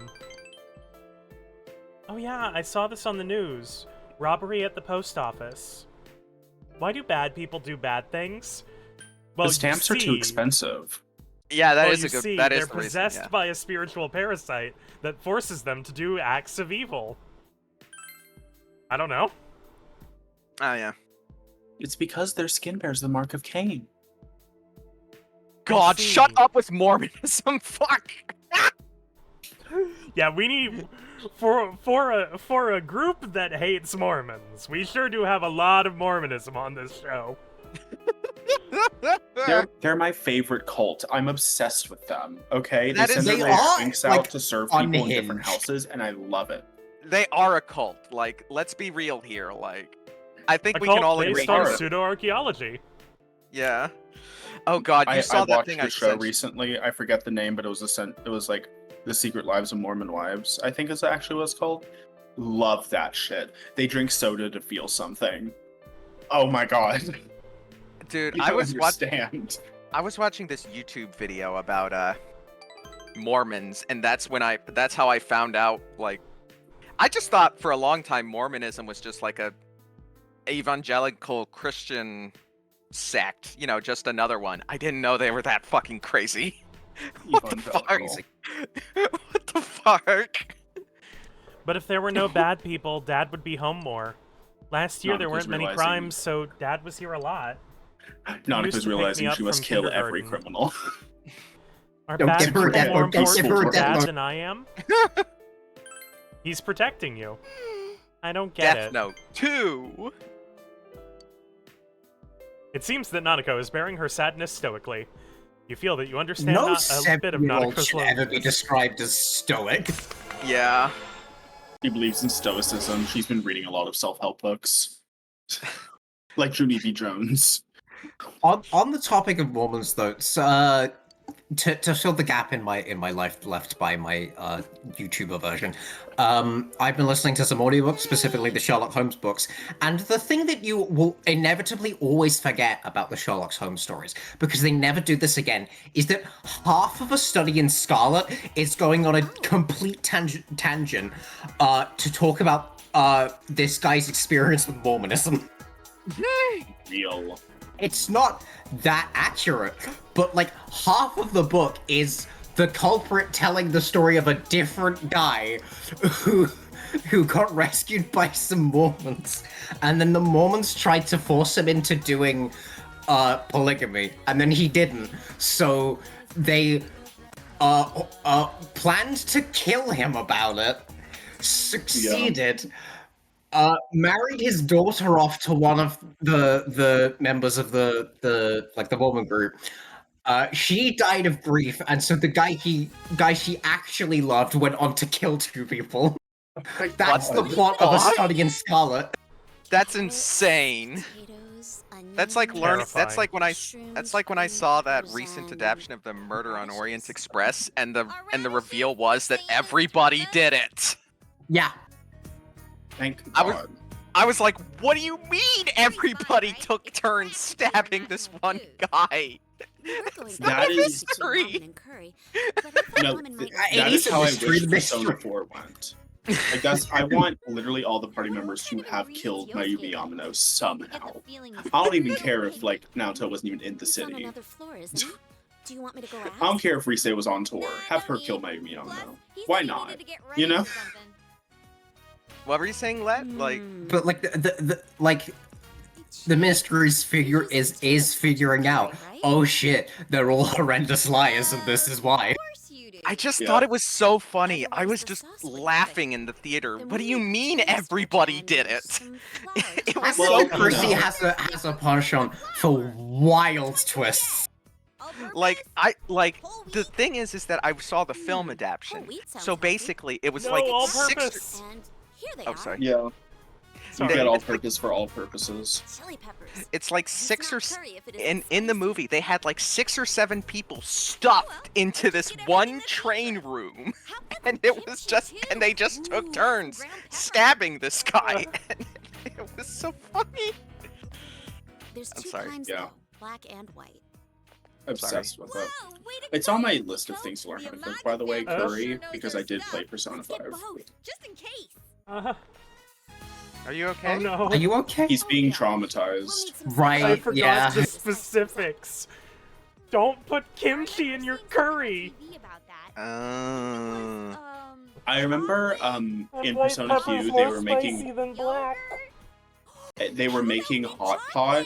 S1: Oh yeah, I saw this on the news. Robbery at the post office. Why do bad people do bad things? Well,
S3: The stamps are too
S1: see-
S3: expensive.
S2: yeah, that
S1: well,
S2: is
S1: you
S2: a good.
S1: see,
S2: That is
S1: they're
S2: the reason.
S1: possessed
S2: Yeah.
S1: by a spiritual parasite that forces them to do acts of evil. I don't know.
S2: Oh yeah.
S3: It's because their skin bears the mark of Cain.
S2: God,
S1: see.
S2: shut up with Mormonism. Fuck.
S1: Yeah, we need for a group that hates Mormons. We sure do have a lot of Mormonism on this show.
S3: They're my favorite cult. I'm obsessed with them. Okay,
S2: That
S3: they
S2: is-
S3: send
S4: They
S3: their
S4: are,
S3: links
S4: like,
S3: out to serve people in different
S4: unhinged.
S3: houses, and I love it.
S2: They are a cult. Like, let's be real here. Like, I think
S1: A
S2: we
S1: cult
S2: can all
S1: based
S2: agree.
S1: on
S3: here.
S1: pseudo-archaeology.
S2: Yeah. Oh God, you
S3: I
S2: saw that
S3: watched
S2: thing
S3: the
S2: I
S3: show
S2: sent.
S3: recently. I forget the name, but it was like The Secret Lives of Mormon Wives. I think is actually what it's called. Love that shit. They drink soda to feel something. Oh my god.
S2: Dude,
S3: You
S2: I
S3: don't
S2: was
S3: understand.
S2: I was watching this YouTube video about Mormons, and that's how I found out. Like, I just thought for a long time Mormonism was just like a evangelical Christian sect, you know, just another one. I didn't know they were that fucking crazy. What the fuck?
S3: Evangelical.
S2: What the fuck?
S1: But if there were no bad people, Dad would be home more. Last year
S3: Not
S1: there
S3: because
S1: weren't many
S3: realizing-
S1: crimes, so Dad was here a lot. used
S3: Nanaka's
S1: to pick me
S3: realizing
S1: up
S3: she must
S1: from
S3: kill every
S1: kindergarten.
S3: criminal.
S1: Are
S4: Don't
S1: bad
S4: give her
S1: people
S4: that-
S1: more
S4: don't give
S1: important
S4: her
S1: to
S4: that
S1: Dad
S4: look.
S1: than I am? He's protecting you. I don't get
S2: Death
S1: it.
S2: Note 2.
S1: It seems that Nanako is bearing her sadness stoically. You feel that you understand
S4: No
S1: a bit of
S4: 7-year-old
S1: Nanako's
S4: should ever be
S1: loneliness.
S4: described as stoic.
S2: Yeah.
S3: She believes in stoicism. She's been reading a lot of self-help books. Like Junie B. Jones.
S4: On the topic of Mormons, though, so, to fill the gap in my life left by my YouTuber version, I've been listening to some audiobooks, specifically the Sherlock Holmes books, and the thing that you will inevitably always forget about the Sherlock Holmes stories, because they never do this again, is that half of a study in Scarlet is going on a complete tangent to talk about this guy's experience with Mormonism.
S3: Real.
S4: It's not that accurate, but like half of the book is the culprit telling the story of a different guy who got rescued by some Mormons, and then the Mormons tried to force him into doing polygamy, and then he didn't. So they planned to kill him about it, succeeded. Married his daughter off to one of the members of the Mormon group. She died of grief, and so the guy she actually loved went on to kill 2 people. That's the plot of A Study in Scarlet.
S2: That's insane. That's like learning. That's like when I saw that recent adaptation of the Murder on Orient Express, and the reveal was that everybody did it.
S4: Yeah.
S3: Thank
S2: I was-
S3: God.
S2: I was like, what do you mean everybody took turns stabbing this one guy? It's not
S3: That
S2: a
S3: is-
S2: mystery.
S3: No,
S4: It
S3: that
S4: is
S3: is
S4: a
S3: how I
S4: mystery
S3: wish
S4: to
S3: Persona
S4: mystery.
S3: 4 went. Like I want literally all the party members to have killed Mayumi Yamano somehow. I don't even care if like Naoto wasn't even in the city.
S10: Do you want me to go ask?
S3: I don't care if Rise was on tour. Have her kill Mayumi Yamano. Why not? You know?
S2: What were you saying, Let? Like,
S4: But like the The mystery's is figuring out. Oh shit, they're all horrendous liars, and this is why.
S2: I just
S3: Yeah.
S2: thought it was so funny. I
S10: Otherwise
S2: was
S10: the
S2: just
S10: sauce wouldn't
S2: laughing
S10: fit.
S2: in the theater.
S10: Then
S2: What do
S10: we
S2: you
S10: need
S2: mean
S10: taste
S2: everybody
S10: and
S2: did it?
S10: some flour
S2: It
S10: to
S2: was
S10: add
S2: so
S10: to
S3: Well,
S4: Chrissy
S3: no.
S4: has a penchant for wild twists.
S2: like the thing is that I saw the film adaptation.
S10: wheat sounds
S2: So
S10: healthy.
S2: basically it was
S1: No,
S2: like
S1: all
S2: 6
S1: purpose.
S10: And here they
S2: Oh,
S10: are.
S2: sorry.
S3: Yeah. You
S1: Sorry.
S3: get all
S2: It's like-
S3: purpose for all purposes.
S10: Chili peppers.
S2: It's like
S10: It's
S2: 6 or
S10: not
S2: s-
S10: curry if it isn't
S2: in the
S10: spicy.
S2: movie they had like 6 or 7 people stuffed into this one train room,
S10: How about
S2: and
S10: some
S2: it was
S10: kimchi,
S2: just
S10: too?
S2: and they just
S10: Ooh,
S2: took
S10: some
S2: turns
S10: ground pepper.
S2: stabbing this guy. And it was so funny.
S10: There's
S2: I'm
S10: 2
S2: sorry.
S10: kinds
S3: Yeah.
S10: though, black and white.
S3: Obsessed with it.
S10: Whoa, way to
S3: It's
S10: go,
S3: on my
S10: Yukiko.
S3: list of things to learn
S10: The
S3: how to cook,
S10: Amagi
S3: by the way,
S10: family
S3: curry,
S10: sure knows
S3: because
S10: their
S3: I did play
S10: stuff.
S3: Persona
S10: Let's get
S3: 5.
S10: both, just in case.
S1: Uh,
S2: Are you okay?
S1: oh no.
S4: Are you okay?
S3: He's being
S10: yeah. We'll
S3: traumatized.
S10: need some
S4: Right,
S1: I
S10: spices.
S1: forgot
S4: yeah.
S1: the specifics. Don't put kimchi in your curry.
S3: I remember in
S1: White
S3: Persona
S1: pepper's
S3: Q they
S1: more
S3: were
S1: spicy
S3: making
S1: than black.
S3: hot pot.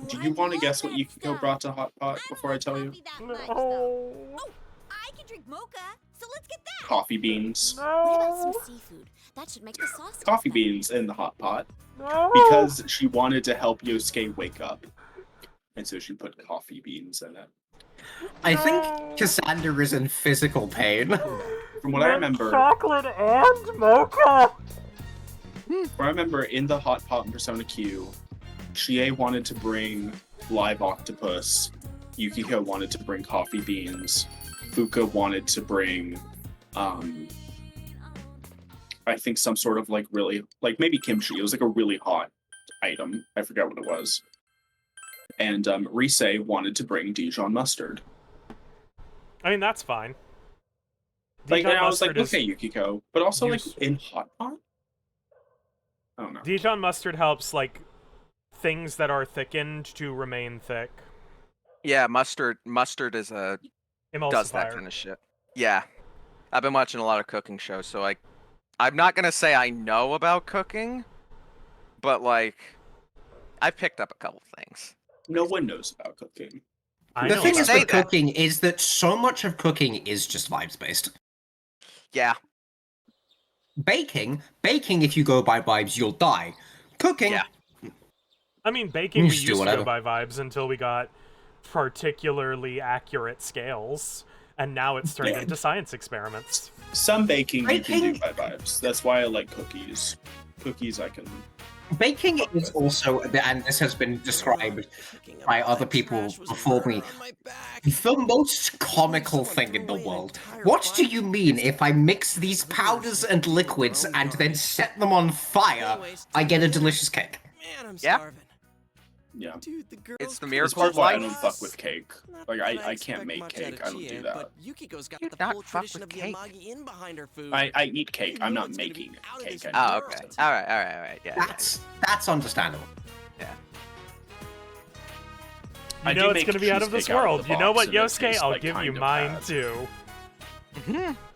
S3: Do you want to guess what Yukiko brought to hot pot before I tell you?
S1: No.
S10: I can drink mocha, so let's get that.
S3: Coffee beans.
S10: What about some
S1: No.
S10: seafood? That should make the sauce taste
S3: Coffee
S10: better.
S3: beans in the hot pot
S1: No.
S3: because she wanted to help Yosuke wake up, and so she put coffee beans in it.
S4: I think Cassandra is in physical pain.
S3: From what I remember,
S1: Chocolate and mocha.
S3: I remember in the hot pot in Persona Q, Chie wanted to bring live octopus, Yukiko wanted to bring coffee beans, Fuka wanted to bring, I think some sort of like really, like maybe kimchi. It was like a really hot item. I forgot what it was. And Rise wanted to bring Dijon mustard.
S1: I mean, that's fine.
S3: Like,
S1: Dijon
S3: and I was like,
S1: mustard is-
S3: okay, Yukiko, but also like
S1: useful.
S3: in hot pot. I don't know.
S1: Dijon mustard helps, like, things that are thickened to remain thick.
S2: Yeah, mustard is does that
S1: Emulsifier.
S2: kind of shit. Yeah. I've been watching a lot of cooking shows, so like I'm not gonna say I know about cooking, but like I've picked up a couple things.
S3: No one knows about cooking.
S1: I
S4: The
S1: know
S4: thing
S1: about
S4: is
S2: Say
S4: with
S2: that.
S4: cooking is that so much of cooking is just vibes based.
S2: Yeah.
S4: Baking, if you go by vibes, you'll die. Cooking,
S2: Yeah.
S1: I mean, baking, we
S4: Just do
S1: used to
S4: whatever.
S1: go by vibes until we got particularly accurate scales, and now it's turned
S3: Yeah.
S1: into science experiments.
S3: Some baking you can do
S4: Baking-
S3: by vibes. That's why I like cookies. Cookies I can.
S4: baking is also, and this has been described by other people before me, the most comical thing in the world. What do you mean if I mix these powders and liquids and then set them on fire, I get a delicious cake?
S6: Man, I'm
S2: Yeah.
S6: starving.
S3: Yeah.
S6: Dude, the girls
S2: It's the
S6: cook
S2: miracle
S3: That's part
S2: of
S3: of why I
S2: life.
S3: don't fuck with cake.
S6: Not
S3: Like
S6: that
S3: I can't
S6: expect
S3: make
S6: much
S3: cake.
S6: out
S3: I
S6: of
S3: don't do
S6: Chien,
S3: that.
S6: But Yukiko's got
S2: You
S6: the
S2: not
S6: full
S2: fuck
S6: tradition
S2: with
S6: of the
S2: cake?
S6: Amagi in behind her food.
S3: I eat cake. I'm not
S6: It's gonna be
S3: making
S6: out of
S3: cake.
S6: this
S2: Oh,
S6: world.
S2: okay. All right. Yeah.
S4: That's understandable.
S1: You
S3: I
S1: know
S3: do
S1: it's
S3: make
S1: going to be out of this
S3: cheesecake out of
S1: world.
S3: the
S1: You know
S3: box,
S1: what,
S3: and it
S1: Yosuke?
S3: tastes,
S1: I'll
S3: like,
S1: give you
S3: kind of
S1: mine
S3: bad.
S1: too.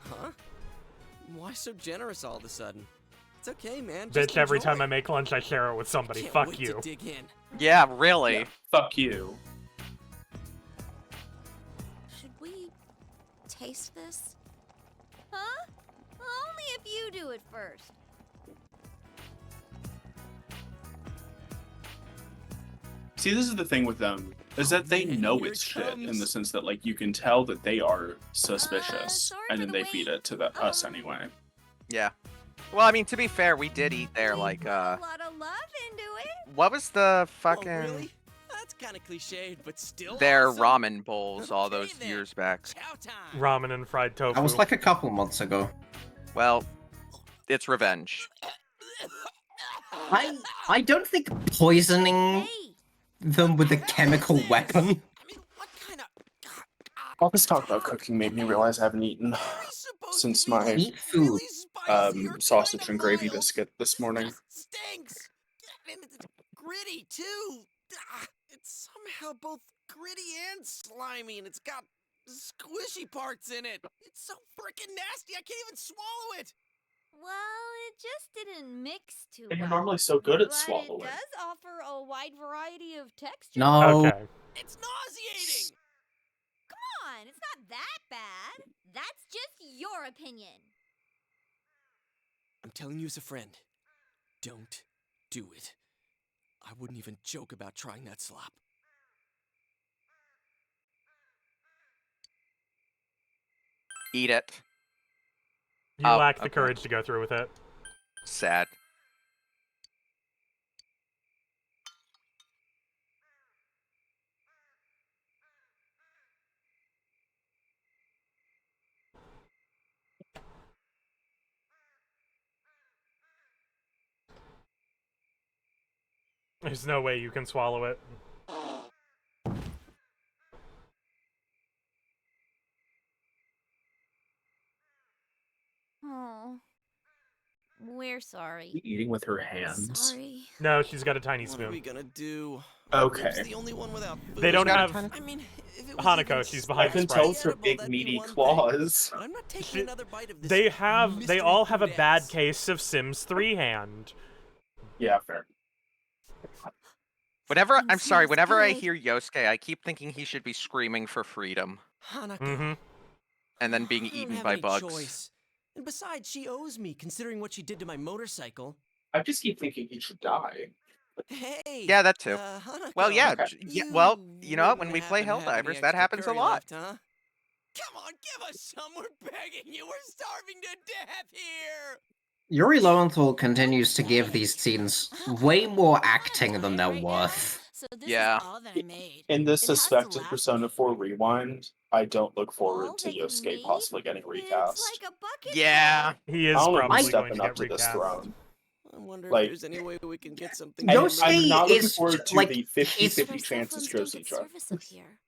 S6: Huh? Why so generous all of a sudden? It's okay, man.
S1: Bitch, every time I make lunch, I share it with somebody.
S6: Can't
S1: Fuck
S6: wait
S1: you.
S6: To dig in.
S2: Yeah, really.
S3: Yeah, fuck you.
S10: Should we taste this?
S7: Huh? Only if you do it first.
S3: See, this is the thing with them, is that they
S6: man,
S3: know
S6: here
S3: it's
S6: it
S3: shit in the
S6: comes.
S3: sense that, like, you can tell that they are suspicious,
S7: sorry
S3: and
S7: for
S3: then
S7: the
S3: they feed
S7: wait.
S3: it to us anyway.
S2: Yeah. Well, I mean, to be fair, we did eat there. Like,
S7: A lot of love into it.
S2: what was the
S6: Oh,
S2: fucking
S6: really? That's kind of cliched, but still.
S2: their
S6: awesome.
S2: ramen bowls all
S6: Okay,
S2: those
S6: then.
S2: years back?
S6: Chow time.
S1: Ramen and fried tofu.
S4: That was like a couple months ago.
S2: Well, it's revenge.
S4: I don't think poisoning
S7: Hey,
S4: them with a chemical weapon.
S6: I mean, what kind of?
S3: All this talk about cooking made me realize I haven't eaten since my
S4: Eat food.
S3: sausage and gravy biscuit this morning.
S6: Stinks. And it's gritty too. It's somehow both gritty and slimy, and it's got squishy parts in it. It's so freaking nasty. I can't even swallow it.
S7: well,
S10: just didn't mix too
S3: And you're
S10: well.
S3: normally so good at
S10: But
S3: swallowing.
S10: it does offer a wide variety of textures.
S4: No.
S1: Okay.
S6: It's nauseating!
S10: Come on, it's not that bad. That's just your opinion.
S6: I'm telling you as a friend, don't do it. I wouldn't even joke about trying that slop.
S2: Eat it.
S1: You
S2: Oh,
S1: lack the
S2: okay.
S1: courage to go through with it.
S2: Sad.
S1: There's no way you can swallow it.
S10: Oh, we're sorry.
S3: Eating with her hands.
S10: Sorry.
S1: No, she's got a tiny
S6: What are we
S1: spoon.
S6: gonna do?
S3: Okay.
S6: Rip's the only one without food.
S1: They don't
S2: got a
S1: have
S2: tiny-
S6: I mean, if it was
S1: Hanako.
S6: even
S1: She's
S3: I
S1: behind
S3: can
S1: the
S3: tell
S1: sprite.
S3: it's her
S6: edible,
S3: big
S6: that'd be
S3: meaty
S6: one thing.
S3: claws.
S6: But I'm not taking
S1: She-
S6: another bite of this.
S1: They
S6: mystery
S1: all have a
S6: food
S1: bad
S6: ass.
S1: case of Sims 3 hand.
S3: Yeah, fair.
S2: Whenever
S10: It
S2: I'm sorry,
S10: smells
S2: whenever I
S10: good.
S2: hear Yosuke, I keep thinking he should be screaming for freedom
S6: Hanako.
S1: Mm-hmm.
S2: and then being
S6: I don't
S2: eaten
S6: have
S2: by
S6: any
S2: bugs.
S6: choice. And besides, she owes me, considering what she did to my motorcycle.
S3: I just keep thinking he should die.
S6: Hey.
S2: Yeah, that too.
S6: Hanako.
S2: Well, yeah,
S3: Okay.
S2: yeah. Well, you know,
S6: wouldn't
S2: when we
S6: happen
S2: play
S6: to have any
S2: Helldivers, that
S6: extra
S2: happens a
S6: curry
S2: lot.
S6: left, huh? Come on, give us some. We're begging you. We're starving to death here.
S4: Yuri Lowenthal continues to give these scenes way more acting than they're worth.
S7: So this
S2: Yeah.
S7: is all that I made.
S3: In this
S7: It has to
S3: suspected
S7: last
S3: Persona
S7: me.
S3: 4 Rewind, I don't look
S10: All
S3: forward to
S10: that you
S3: Yosuke
S10: made?
S3: possibly getting recast.
S10: It's like a bucket.
S2: Yeah.
S1: He is
S3: I don't know
S1: probably
S3: who's
S1: going
S3: stepping
S1: to
S3: up
S1: get
S3: to this
S1: recast.
S3: throne.
S6: I wonder
S3: Like-
S6: if there's any way we can get something.
S3: And
S4: Yosuke
S3: I'm not looking
S4: is
S3: forward to
S4: like,
S3: the
S4: he's-
S3: 50-50
S7: Our cell
S3: chance
S7: phones
S3: it's
S7: don't
S3: Josie
S7: get
S3: Truck.
S7: service up here.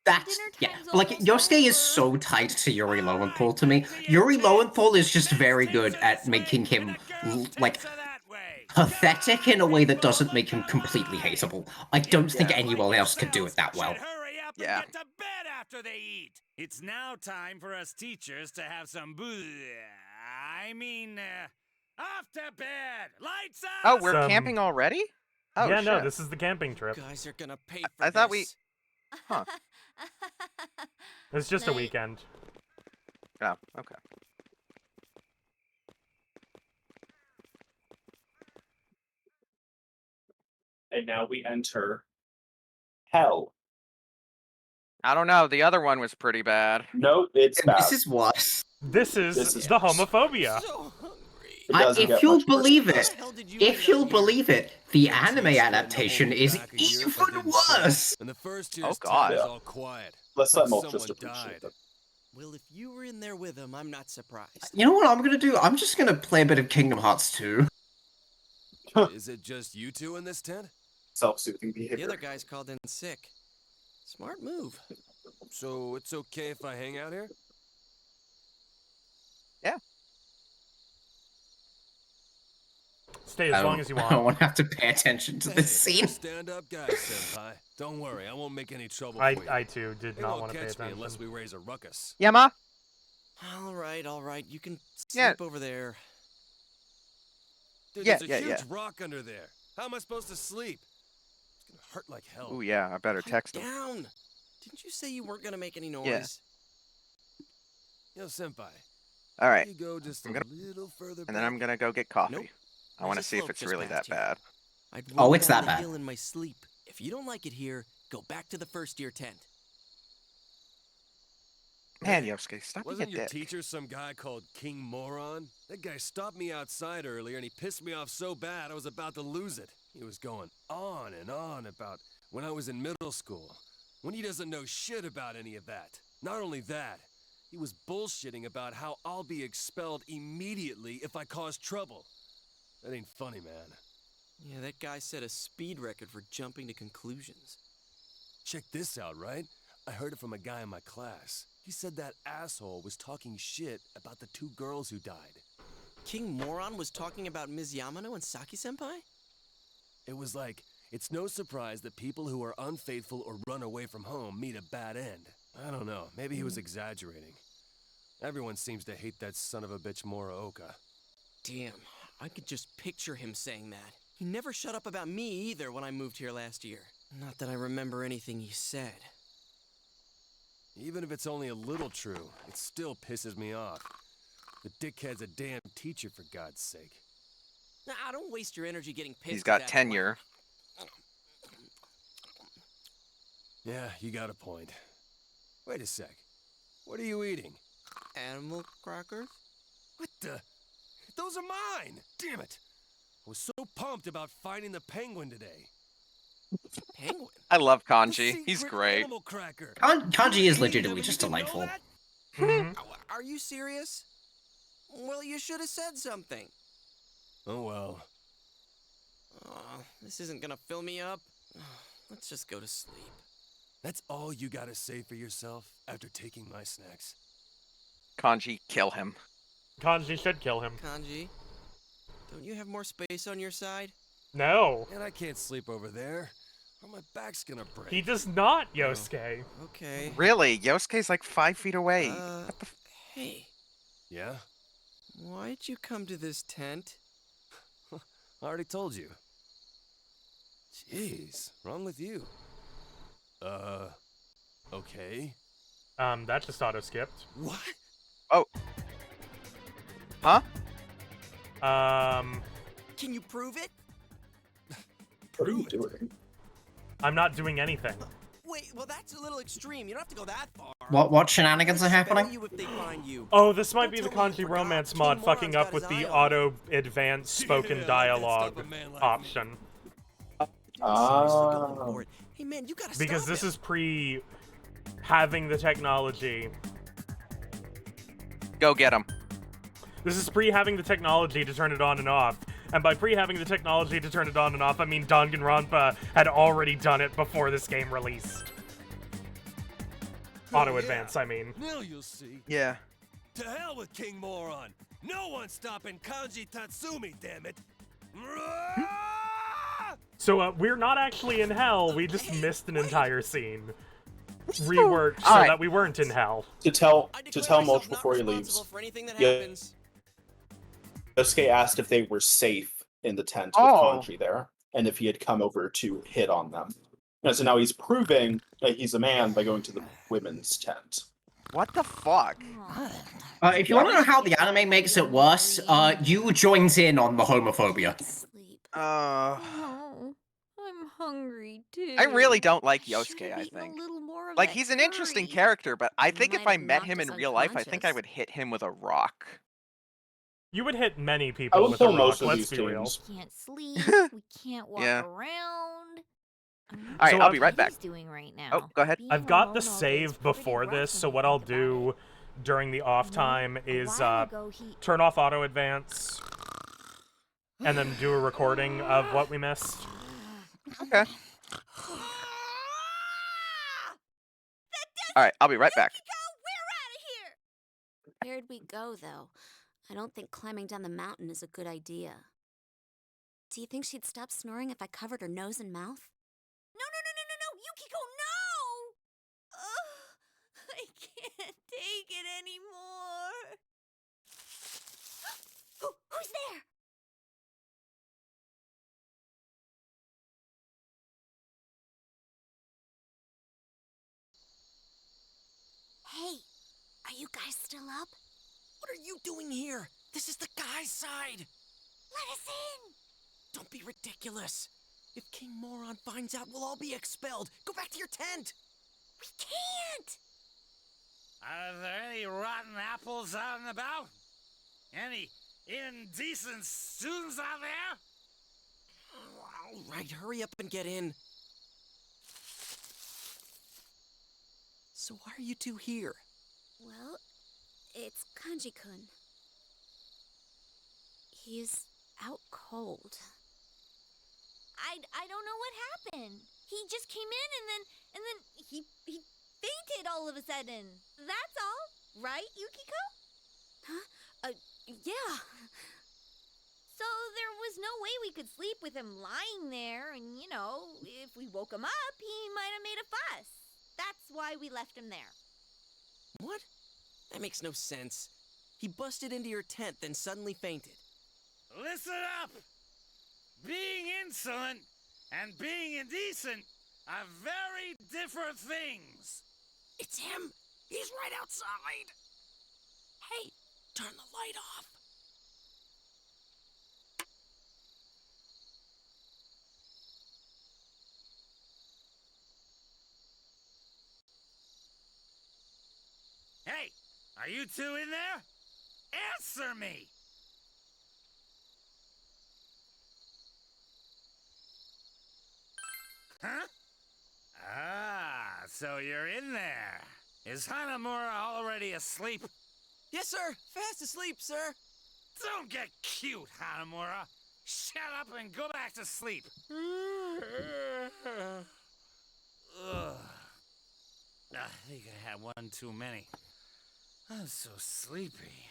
S4: That's
S10: Dinner
S4: yeah.
S10: time's
S4: Like
S10: almost
S4: Yosuke is
S10: over.
S4: so tight to Yuri Lowenthal to me. Yuri Lowenthal is just very good at making him like pathetic in a way that doesn't make him completely hateable. I don't think
S3: Yeah.
S4: anyone else could do it that well.
S5: Hurry up
S2: Yeah.
S5: and get to bed after they eat. It's now time for us teachers to have some off to bed. Lights out.
S2: Oh, we're
S1: Some-
S2: camping already? Oh,
S1: yeah, no,
S2: shit.
S1: this is the camping trip.
S6: You guys are gonna pay
S2: I-
S6: for
S2: I thought we-
S6: this.
S2: Huh.
S1: It's just a
S10: Night.
S1: weekend.
S2: Oh, okay.
S3: And now we enter Hell.
S2: I don't know. The other one was pretty bad.
S3: No, it's bad.
S4: This is worse.
S1: This is the
S3: worse.
S1: homophobia.
S6: So hungry.
S3: It doesn't
S4: If
S3: get
S4: you'll
S3: much worse
S4: believe
S3: than
S4: it,
S3: this.
S6: How the hell did you
S4: if
S6: end up
S4: you'll
S6: here?
S4: believe it, the anime
S9: Spend the
S4: adaptation
S9: whole
S4: is
S9: back a year if I
S4: even
S9: didn't say it.
S4: worse.
S9: And the first
S2: Oh,
S9: year's
S2: God.
S9: time was
S3: Yeah.
S9: all quiet.
S3: Let's
S9: like
S3: let Molk
S9: someone
S3: just appreciate
S9: died.
S3: it.
S6: Well, if you were in there with him, I'm not surprised.
S4: You know what I'm gonna do? I'm just gonna play a bit of Kingdom Hearts 2.
S9: Is it just you two in this tent?
S3: Self-soothing
S6: The
S3: behavior.
S6: other guys called in sick. Smart move.
S9: So it's okay if I hang out here?
S1: Stay as long as you
S4: I don't
S1: want.
S4: want to have to pay attention to this
S9: Hey,
S4: scene.
S9: stand up guy, senpai. Don't worry, I won't make any trouble
S1: I
S9: for you.
S1: too did
S9: They
S1: not
S9: won't
S1: want to pay
S9: catch me
S1: attention.
S9: unless we raise a ruckus.
S2: Yama?
S6: All right. You can
S2: Yeah.
S6: sleep over there.
S9: Dude,
S2: Yeah,
S9: there's a
S2: yeah,
S9: huge
S2: yeah.
S9: rock under there. How am I supposed to sleep? It's gonna hurt like hell.
S2: Ooh, yeah. I better
S6: Pipe
S2: text him.
S6: down. Didn't you say you weren't gonna make any noise?
S2: Yeah.
S9: Yo, senpai.
S2: All right.
S9: You go just
S2: I'm
S9: a
S2: gonna-
S9: little further
S2: And then I'm
S9: back.
S2: gonna go get coffee.
S6: Nope.
S2: I want to
S6: There's a
S2: see if
S6: slope
S2: it's
S6: just
S2: really
S6: past
S2: that
S6: you.
S2: bad.
S6: I'd
S4: Oh,
S6: run
S4: it's
S6: down
S4: that
S6: the
S4: bad.
S6: hill in my sleep. If you don't like it here, go back to the first year tent.
S2: Man, Yosuke, stop being a
S9: Wasn't your
S2: dick.
S9: teacher some guy called King Moron? That guy stopped me outside earlier and he pissed me off so bad I was about to lose it. He was going on and on about when I was in middle school, when he doesn't know shit about any of that. Not only that, he was bullshitting about how I'll be expelled immediately if I cause trouble. That ain't funny, man.
S6: Yeah, that guy set a speed record for jumping to conclusions.
S9: Check this out, right? I heard it from a guy in my class. He said that asshole was talking shit about the two girls who died.
S6: King Moron was talking about Ms. Yamano and Saki-senpai?
S9: It was like, it's no surprise that people who are unfaithful or run away from home meet a bad end. I don't know, maybe he was exaggerating. Everyone seems to hate that son of a bitch Muraoka.
S6: Damn, I could just picture him saying that. He never shut up about me either when I moved here last year. Not that I remember anything he said.
S9: Even if it's only a little true, it still pisses me off. The dickhead's a damn teacher, for God's sake.
S6: Nah, don't waste your energy getting pissed.
S2: He's
S6: at
S2: got
S6: that
S2: tenure.
S9: Yeah, you got a point. Wait a sec. What are you eating?
S6: Animal crackers?
S9: What the? Those are mine! Damn it! I was so pumped about finding the penguin today.
S6: Penguin?
S2: I love
S9: The
S2: Kanji. He's
S9: secret
S2: great.
S9: Animal cracker.
S4: Kanji is
S9: You
S4: legitimately
S9: didn't
S4: just
S9: know
S4: delightful.
S9: that?
S1: Mhm.
S6: Are you serious? Well, you should have said something.
S9: Oh well.
S6: This isn't gonna fill me up. Let's just go to sleep.
S9: That's all you gotta say for yourself after taking my snacks.
S2: Kanji, kill him.
S1: Kanji should kill him.
S6: Kanji, don't you have more space on your side?
S1: No,
S9: And I can't sleep over there, or my back's gonna break.
S1: he does not, Yosuke.
S6: Okay.
S2: Really? Yosuke's like 5 feet away.
S6: Hey,
S9: Yeah?
S6: why'd you come to this tent?
S9: I already told you. Jeez, wrong with you? Okay.
S1: That just auto-skipped.
S9: What?
S2: Oh. Huh?
S6: Can you prove it?
S3: What are you doing?
S1: I'm not doing anything.
S6: Wait, well that's a little extreme. You don't have to go that far.
S4: What shenanigans are
S6: Spell
S4: happening?
S6: you if they find you.
S1: Oh, this might
S6: Don't
S1: be the
S6: tell me you
S1: Kanji
S6: forgot.
S1: romance
S6: King
S1: mod fucking
S6: Moron's
S1: up
S6: got
S1: with
S6: his
S1: the
S6: eye on
S1: auto-advanced spoken
S9: Yeah, that
S1: dialogue
S9: stuff a man like me.
S1: option.
S6: Seriously going for it. Hey man, you gotta
S1: Because
S6: stop
S1: this
S6: it.
S1: is pre having the technology.
S2: Go get him.
S1: This is pre having the technology to turn it on and off. And by pre having the technology to turn it on and off, I mean Danganronpa had already done it before this game released. Auto advance, I mean.
S9: Now you'll see.
S2: Yeah.
S9: To hell with King Moron. No one's stopping Kanji Tatsumi, damn it.
S1: So we're not actually in hell, we just missed an entire scene. Reworked so
S2: Alright.
S1: that we weren't in hell.
S3: To tell
S6: I declare
S3: Mulch
S6: myself not
S3: before he
S6: responsible
S3: leaves.
S6: for anything that
S3: Yeah.
S6: happens.
S3: Yosuke asked if they were safe in the tent
S2: Oh.
S3: with Kanji there, and if he had come over to hit on them. And so now he's proving that he's a man by going to the women's tent.
S2: What the fuck?
S4: If you want to know how the anime makes it worse, you joins in on the homophobia.
S10: Sleep.
S2: Uh,
S10: Oh, I'm hungry too.
S2: I really don't like
S10: Should've
S2: Yosuke, I
S10: eaten a
S2: think.
S10: little more of
S2: Like,
S10: that
S2: he's an interesting
S10: curry.
S2: character, but I think if
S10: Might
S2: I
S10: have
S2: met
S10: knocked
S2: him
S10: us
S2: in real life, I think I
S10: unconscious.
S2: would hit him with a rock.
S1: You would hit many
S3: I
S1: people
S3: would
S1: with a
S3: kill
S1: rock,
S3: most of
S1: let's
S3: these
S1: be real.
S3: teams.
S10: Can't sleep. We can't walk
S2: Yeah.
S10: around.
S2: Alright,
S1: So
S2: I'll be right back.
S10: He's doing right now.
S2: Oh, go ahead.
S10: Being
S1: I've got the
S10: alone all day is
S1: save
S10: pretty
S1: before
S10: rough
S1: this,
S10: when
S1: so
S10: you
S1: what I'll
S10: think about
S1: do
S10: it.
S1: during the off time
S10: A
S1: is
S10: while ago, he...
S1: turn off auto advance and then do a recording of what we missed.
S2: Okay. Alright, I'll be right back.
S10: Where'd we go, though? I don't think climbing down the mountain is a good idea. Do you think she'd stop snoring if I covered her nose and mouth? No, Yukiko, no! Ugh, I can't take it anymore. Who's there? Hey, are you guys still up?
S6: What are you doing here? This is the guy's side.
S10: Let us in!
S6: Don't be ridiculous. If King Moron finds out, we'll all be expelled. Go back to your tent.
S10: We can't!
S11: Are there any rotten apples out and about? Any indecent students out there?
S6: All right, hurry up and get in. So why are you two here?
S10: Well, it's Kanji-kun. He's out cold. I don't know what happened. He just came in and then he fainted all of a sudden. That's all, right, Yukiko? Huh? Yeah. So there was no way we could sleep with him lying there, and you know, if we woke him up, he might have made a fuss. That's why we left him there.
S6: What? That makes no sense. He busted into your tent, then suddenly fainted.
S11: Listen up! Being insolent and being indecent are very different things.
S6: It's him! He's right outside! Hey, turn the light off.
S11: Hey, are you two in there? Answer me! Huh? Ah, so you're in there. Is Hanamura already asleep?
S6: Yes, sir. Fast asleep, sir.
S11: Don't get cute, Hanamura. Shut up and go back to sleep. Ugh. I think I had one too many. I'm so sleepy.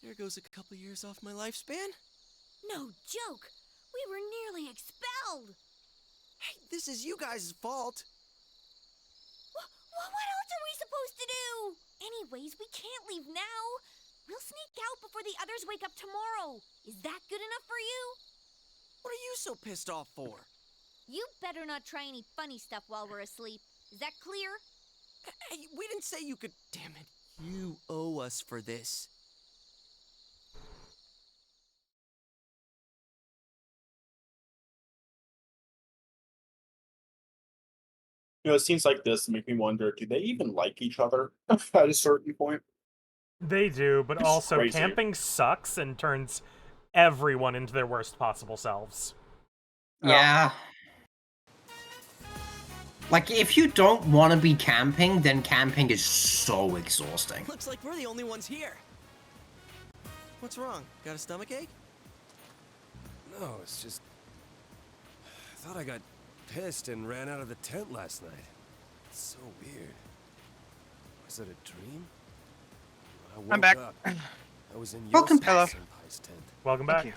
S6: There goes a couple years off my lifespan.
S10: No joke. We were nearly expelled.
S6: Hey, this is you guys' fault.
S10: What else are we supposed to do? Anyways, we can't leave now. We'll sneak out before the others wake up tomorrow. Is that good enough for you?
S6: What are you so pissed off for?
S10: You better not try any funny stuff while we're asleep. Is that clear?
S6: Hey, we didn't say you could. Damn it. You owe us for this.
S3: You know, scenes like this make me wonder: do they even like each other at a certain point?
S1: They do, but
S3: It's
S1: also
S3: crazy.
S1: camping sucks and turns everyone into their worst possible selves.
S4: Yeah. Like, if you don't want to be camping, then camping is so exhausting.
S6: Looks like we're the only ones here. What's wrong? Got a stomach ache?
S9: No, it's just... I thought I got pissed and ran out of the tent last night. It's so weird. Was it a dream? I woke
S2: back.
S9: up. I was in
S4: Welcome
S9: Yosei
S2: back.
S9: Senpai's tent.
S1: Welcome back.
S2: you.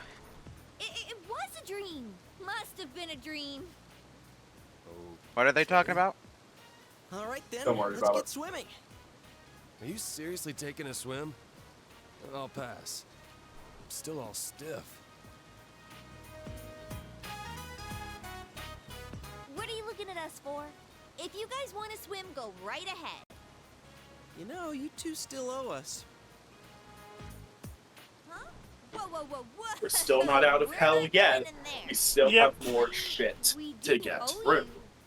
S10: It was a dream. Must have been a dream.
S2: What are they talking about?
S6: All right, then.
S3: Don't worry
S6: Let's
S3: about
S6: get
S3: it.
S6: swimming.
S9: Are you seriously taking a swim? I'll pass. I'm still all stiff.
S10: What are you looking at us for? If you guys want to swim, go right ahead.
S6: You know, you two still owe us.
S10: Huh? Whoa.
S3: We're still not out of
S10: We're
S3: hell
S10: not
S3: yet.
S10: going in there.
S3: We still
S1: Yep.
S3: have more shit
S10: We
S3: to
S10: do
S3: get
S10: owe
S3: through.
S10: you,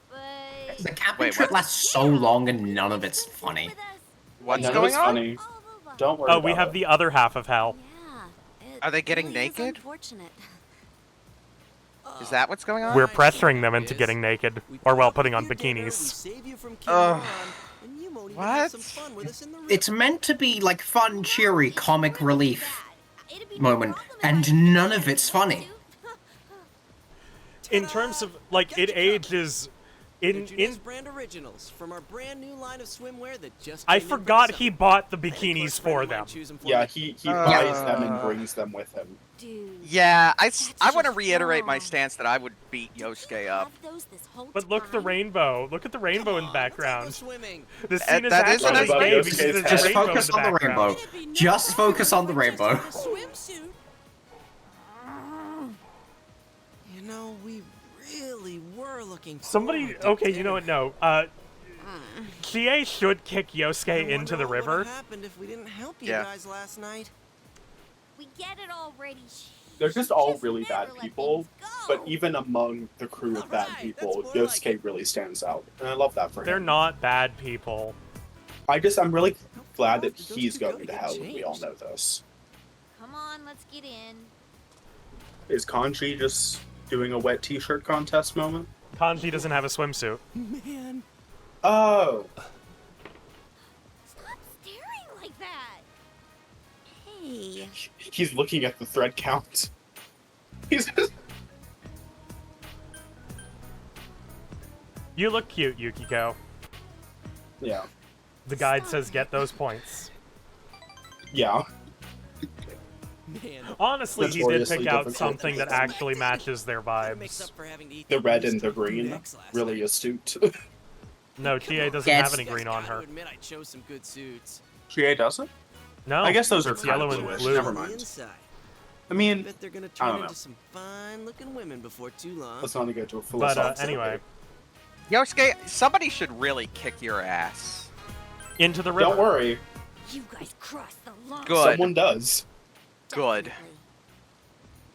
S10: but...
S4: The camping
S2: Wait,
S4: trip
S2: what?
S4: lasts so long and none of it's
S10: Come swim
S4: funny.
S10: with us.
S2: What's
S3: None of
S2: going
S3: it's
S2: on?
S3: funny.
S10: All of us.
S3: Don't worry.
S1: Oh, we
S3: about
S1: have
S3: it.
S1: the other half of hell.
S10: Yeah.
S2: Are they getting
S10: really is
S2: naked?
S10: unfortunate.
S2: Is that what's going on?
S1: We're
S6: Alright,
S1: pressuring them
S6: so
S1: into
S6: is,
S1: getting naked,
S6: we
S1: or
S6: put
S1: well,
S6: up
S1: putting
S6: with
S1: on
S6: your dinner, we
S1: bikinis.
S6: save you from
S2: Ugh.
S6: King and you won't even have
S2: What?
S6: some fun with us in the river.
S4: It's meant to be like fun, cheery, comic relief
S10: It'd be
S4: moment,
S10: problem if I
S4: and
S10: didn't
S4: none
S10: get
S4: of it's
S10: a
S4: funny.
S10: swimsuit.
S1: In terms of, like, it ages...
S6: They're
S1: In
S6: Junes brand originals from our brand new line of swimwear that just
S1: I
S6: came in for
S1: forgot
S6: the
S1: he
S6: summer.
S1: bought the
S6: And of course,
S1: bikinis
S6: friend
S1: for
S6: of mine
S1: them.
S6: choose 'em for
S3: Yeah,
S6: me.
S3: he buys them and
S2: Uh.
S3: brings them with him.
S10: Dude.
S2: Yeah, I
S10: That's
S2: want to
S10: just
S2: reiterate my
S10: wrong.
S2: stance that I would beat
S10: Did you
S2: Yosuke up.
S10: have those this whole
S1: But look the
S10: time?
S1: rainbow. Look at the rainbow
S6: Come
S1: in the
S6: on, let's all go
S1: background.
S6: swimming.
S1: This scene is
S2: that is a
S1: actually
S2: nice
S1: gay
S3: rainbow.
S1: because there's a
S4: Just
S1: rainbow
S4: focus
S1: in
S4: on the
S1: background.
S4: rainbow.
S6: It'd be no
S4: Just focus on the
S6: better if I
S4: rainbow.
S6: just had a swimsuit. You know, we really were looking
S1: Somebody,
S6: forward to
S1: okay, you
S6: dinner.
S1: know what? No, Chie should kick Yosuke into the
S6: What
S1: river.
S6: would have happened if we didn't help you
S2: Yeah.
S6: guys last night?
S10: We get it already.
S3: They're just all
S10: Just
S3: really
S10: never
S3: bad
S10: let
S3: people,
S10: things
S3: but
S10: go.
S3: even among the crew of bad
S6: Alright,
S3: people,
S6: that's more like
S3: Yosuke really stands out, and I love that for
S1: They're
S3: him.
S1: not bad people.
S3: I'm really glad that
S6: Those
S3: he's
S6: two
S3: going
S6: gotta
S3: to
S6: get
S3: hell, and we all
S6: changed.
S3: know this.
S10: Come on, let's get in.
S3: Is Kanji just doing a wet t-shirt contest moment?
S1: Kanji doesn't have a swimsuit.
S6: Man,
S3: Oh,
S10: Stop staring like that. Hey.
S3: he's looking at the thread count. He's just...
S1: You look cute, Yukiko.
S3: Yeah,
S1: The guide says get those points.
S3: yeah.
S6: Man,
S1: Honestly, he did
S3: Notoriously
S1: pick out
S3: difficult.
S1: something that actually matches their
S6: that makes
S1: vibes.
S6: up for having to eat
S3: The
S6: that
S3: red and
S6: mystery
S3: the green,
S6: X last
S3: really
S6: night.
S3: astute.
S1: No, Chie doesn't
S4: Yeah,
S1: have
S4: it's-
S1: any green on her.
S6: Admit I chose some good suits.
S3: GA doesn't?
S1: No,
S3: I guess those are
S1: it's
S3: kind
S1: yellow
S3: of
S1: and
S3: bluish.
S1: blue.
S3: Never
S6: On the
S3: mind.
S6: inside.
S3: I mean,
S6: Bet they're gonna
S3: I
S6: turn
S3: don't know.
S6: into some fine-looking women before too long.
S3: let's not get to a
S1: But
S3: philosophical
S1: anyway,
S2: Yosuke, somebody should really kick your ass.
S1: into the river.
S3: Don't worry,
S10: You guys crossed the line.
S2: Good.
S3: someone does.
S2: Good.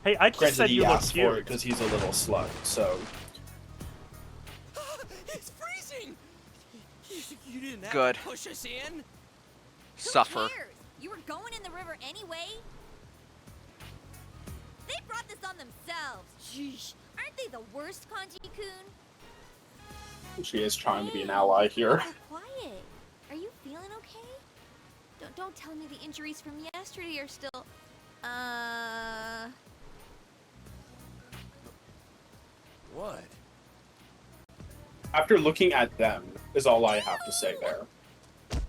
S1: Hey, I just
S3: Granted,
S1: said
S3: he
S1: you look
S3: asked for it
S1: cute.
S3: because he's a little slut, so...
S6: It's freezing. You didn't have
S2: Good.
S6: to push us in.
S10: Who
S2: Suffer.
S10: cares? You were going in the river anyway. They brought this on themselves. Sheesh. Aren't they the worst, Kanji-kun?
S3: She is trying to be an ally here.
S10: So quiet. Are you feeling okay? Don't tell me the injuries from yesterday are still...
S9: What?
S3: After looking at them, is all I have to say there.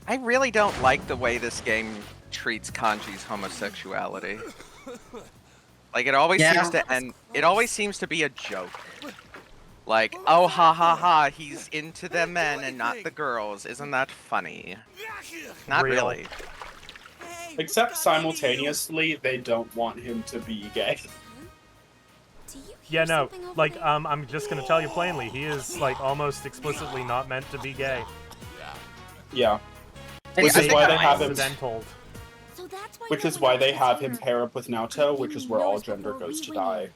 S2: I really don't like the way this game treats Kanji's homosexuality. Like, it always
S4: Yeah.
S2: seems to end. It always seems to be a joke. Like, oh, ha ha ha, he's into the men and not the girls. Isn't that funny? Not
S1: Real.
S2: really.
S6: Hey,
S3: Except
S6: we got
S3: simultaneously, they don't want him to be gay.
S10: Do you hear
S1: Yeah, no,
S10: something over
S1: like,
S10: there?
S1: I'm just gonna tell you plainly, he is, like, almost explicitly not meant to be gay.
S3: Yeah.
S2: Hey,
S3: Which
S2: I
S3: is
S2: think
S3: why
S2: I
S3: they
S2: might-
S3: have him.
S1: Accidental.
S10: So that's why
S3: Which
S10: no
S3: is
S10: one
S3: why
S10: else
S3: they
S10: is
S3: have him
S10: here.
S3: pair up with Naoto, which is where all gender goes to die.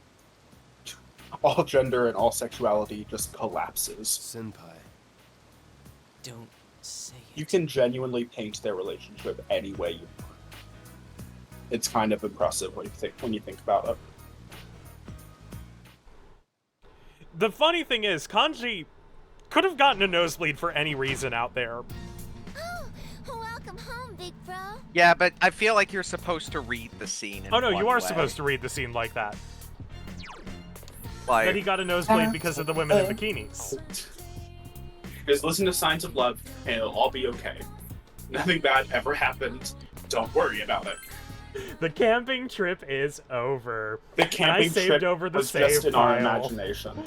S3: All gender and all sexuality just collapses.
S9: Senpai.
S6: Don't say it.
S3: You can genuinely paint their relationship any way you want. It's kind of impressive when you think about it.
S1: The funny thing is, Kanji could have gotten a nosebleed for any reason out there.
S10: Oh, welcome home, big bro.
S2: Yeah, but I feel like you're supposed to read the scene. In
S1: Oh no, you
S2: one
S1: are
S2: way.
S1: supposed to read the scene like that.
S2: Like,
S1: That he got a nosebleed because of the women in bikinis.
S3: Just listen to Signs of Love, and it'll all be okay. Nothing bad ever happened. Don't worry about it.
S1: The camping trip is over.
S3: The
S1: And I
S3: camping
S1: saved
S3: trip
S1: over the
S3: was
S1: save
S3: just in our
S1: file.
S3: imagination.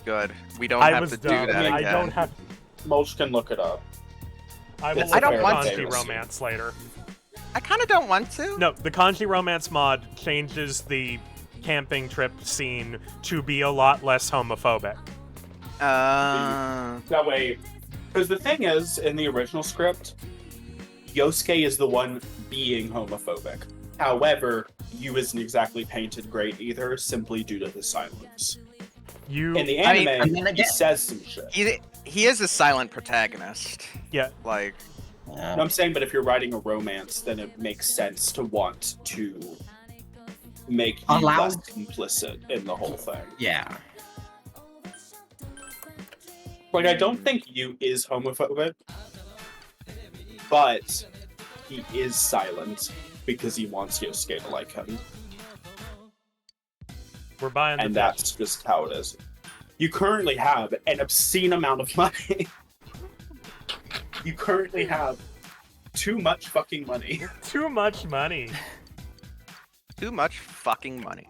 S2: good. We don't
S1: I
S2: have
S1: was
S2: to do
S1: dumb.
S2: that
S1: I
S2: again.
S1: don't have.
S3: Mulch can look it up.
S1: I will
S3: It's
S1: look
S2: a
S1: at
S2: fair
S1: Kanji
S3: game.
S1: romance later.
S2: I kind of don't want to.
S1: No, the Kanji romance mod changes the camping trip scene to be a lot less homophobic.
S3: That way, because the thing is, in the original script, Yosuke is the one being homophobic. However, Yu isn't exactly painted great either, simply due to his silence.
S1: You,
S3: In the
S2: I mean,
S3: anime,
S4: I mean,
S3: he
S4: again-
S3: says some shit.
S2: He is a silent protagonist.
S1: yeah,
S2: Like,
S4: Yeah.
S3: No, I'm saying, but if you're writing a romance, then it makes sense to want to make you
S4: Allow-
S3: less complicit in the whole thing.
S4: Yeah.
S3: Like, I don't think Yu is homophobic, but he is silent because he wants Yosuke to like him,
S1: we're buying the
S3: and
S1: fish.
S3: that's just how it is. You currently have an obscene amount of money. You currently have too much fucking money.
S1: Too much money.
S2: too much fucking money.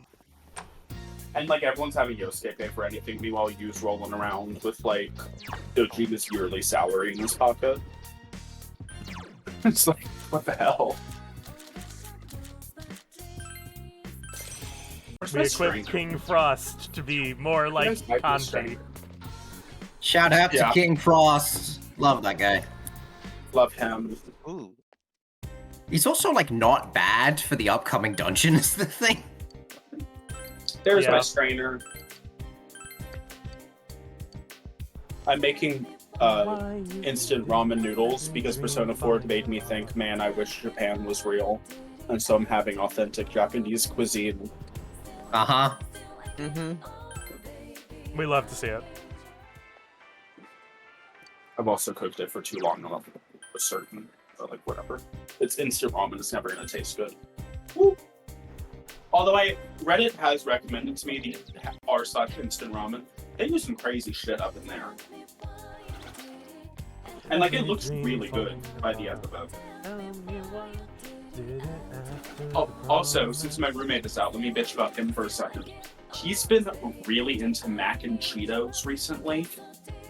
S3: And like everyone's having Yosuke pay for anything, meanwhile Yu's rolling around with like Dojima's yearly salary in his pocket. It's like, what the hell? Where's
S1: We
S3: my
S1: equipped
S3: stranger?
S1: King Frost to be more like
S3: Where's my
S1: Kanji.
S3: stranger?
S4: Shout out
S3: Yeah.
S4: to King Frost. Love that guy.
S3: Love him.
S2: Ooh.
S4: He's also like not bad for the upcoming dungeon is the thing.
S3: There's
S1: Yeah.
S3: my strainer. I'm making instant ramen noodles because Persona 4 made me think, man, I wish Japan was real. And so I'm having authentic Japanese cuisine.
S4: Uh-huh.
S2: Mm-hmm.
S1: We love to see it.
S3: I've also cooked it for too long, I'm certain. But like, whatever. It's instant ramen, it's never gonna taste good. Woo. Although Reddit has recommended to me the r/instant ramen. They do some crazy shit up in there. And like, it looks really good by the end of it. Oh, also, since my roommate is out, let me bitch about him for a second. He's been really into mac and Cheetos recently.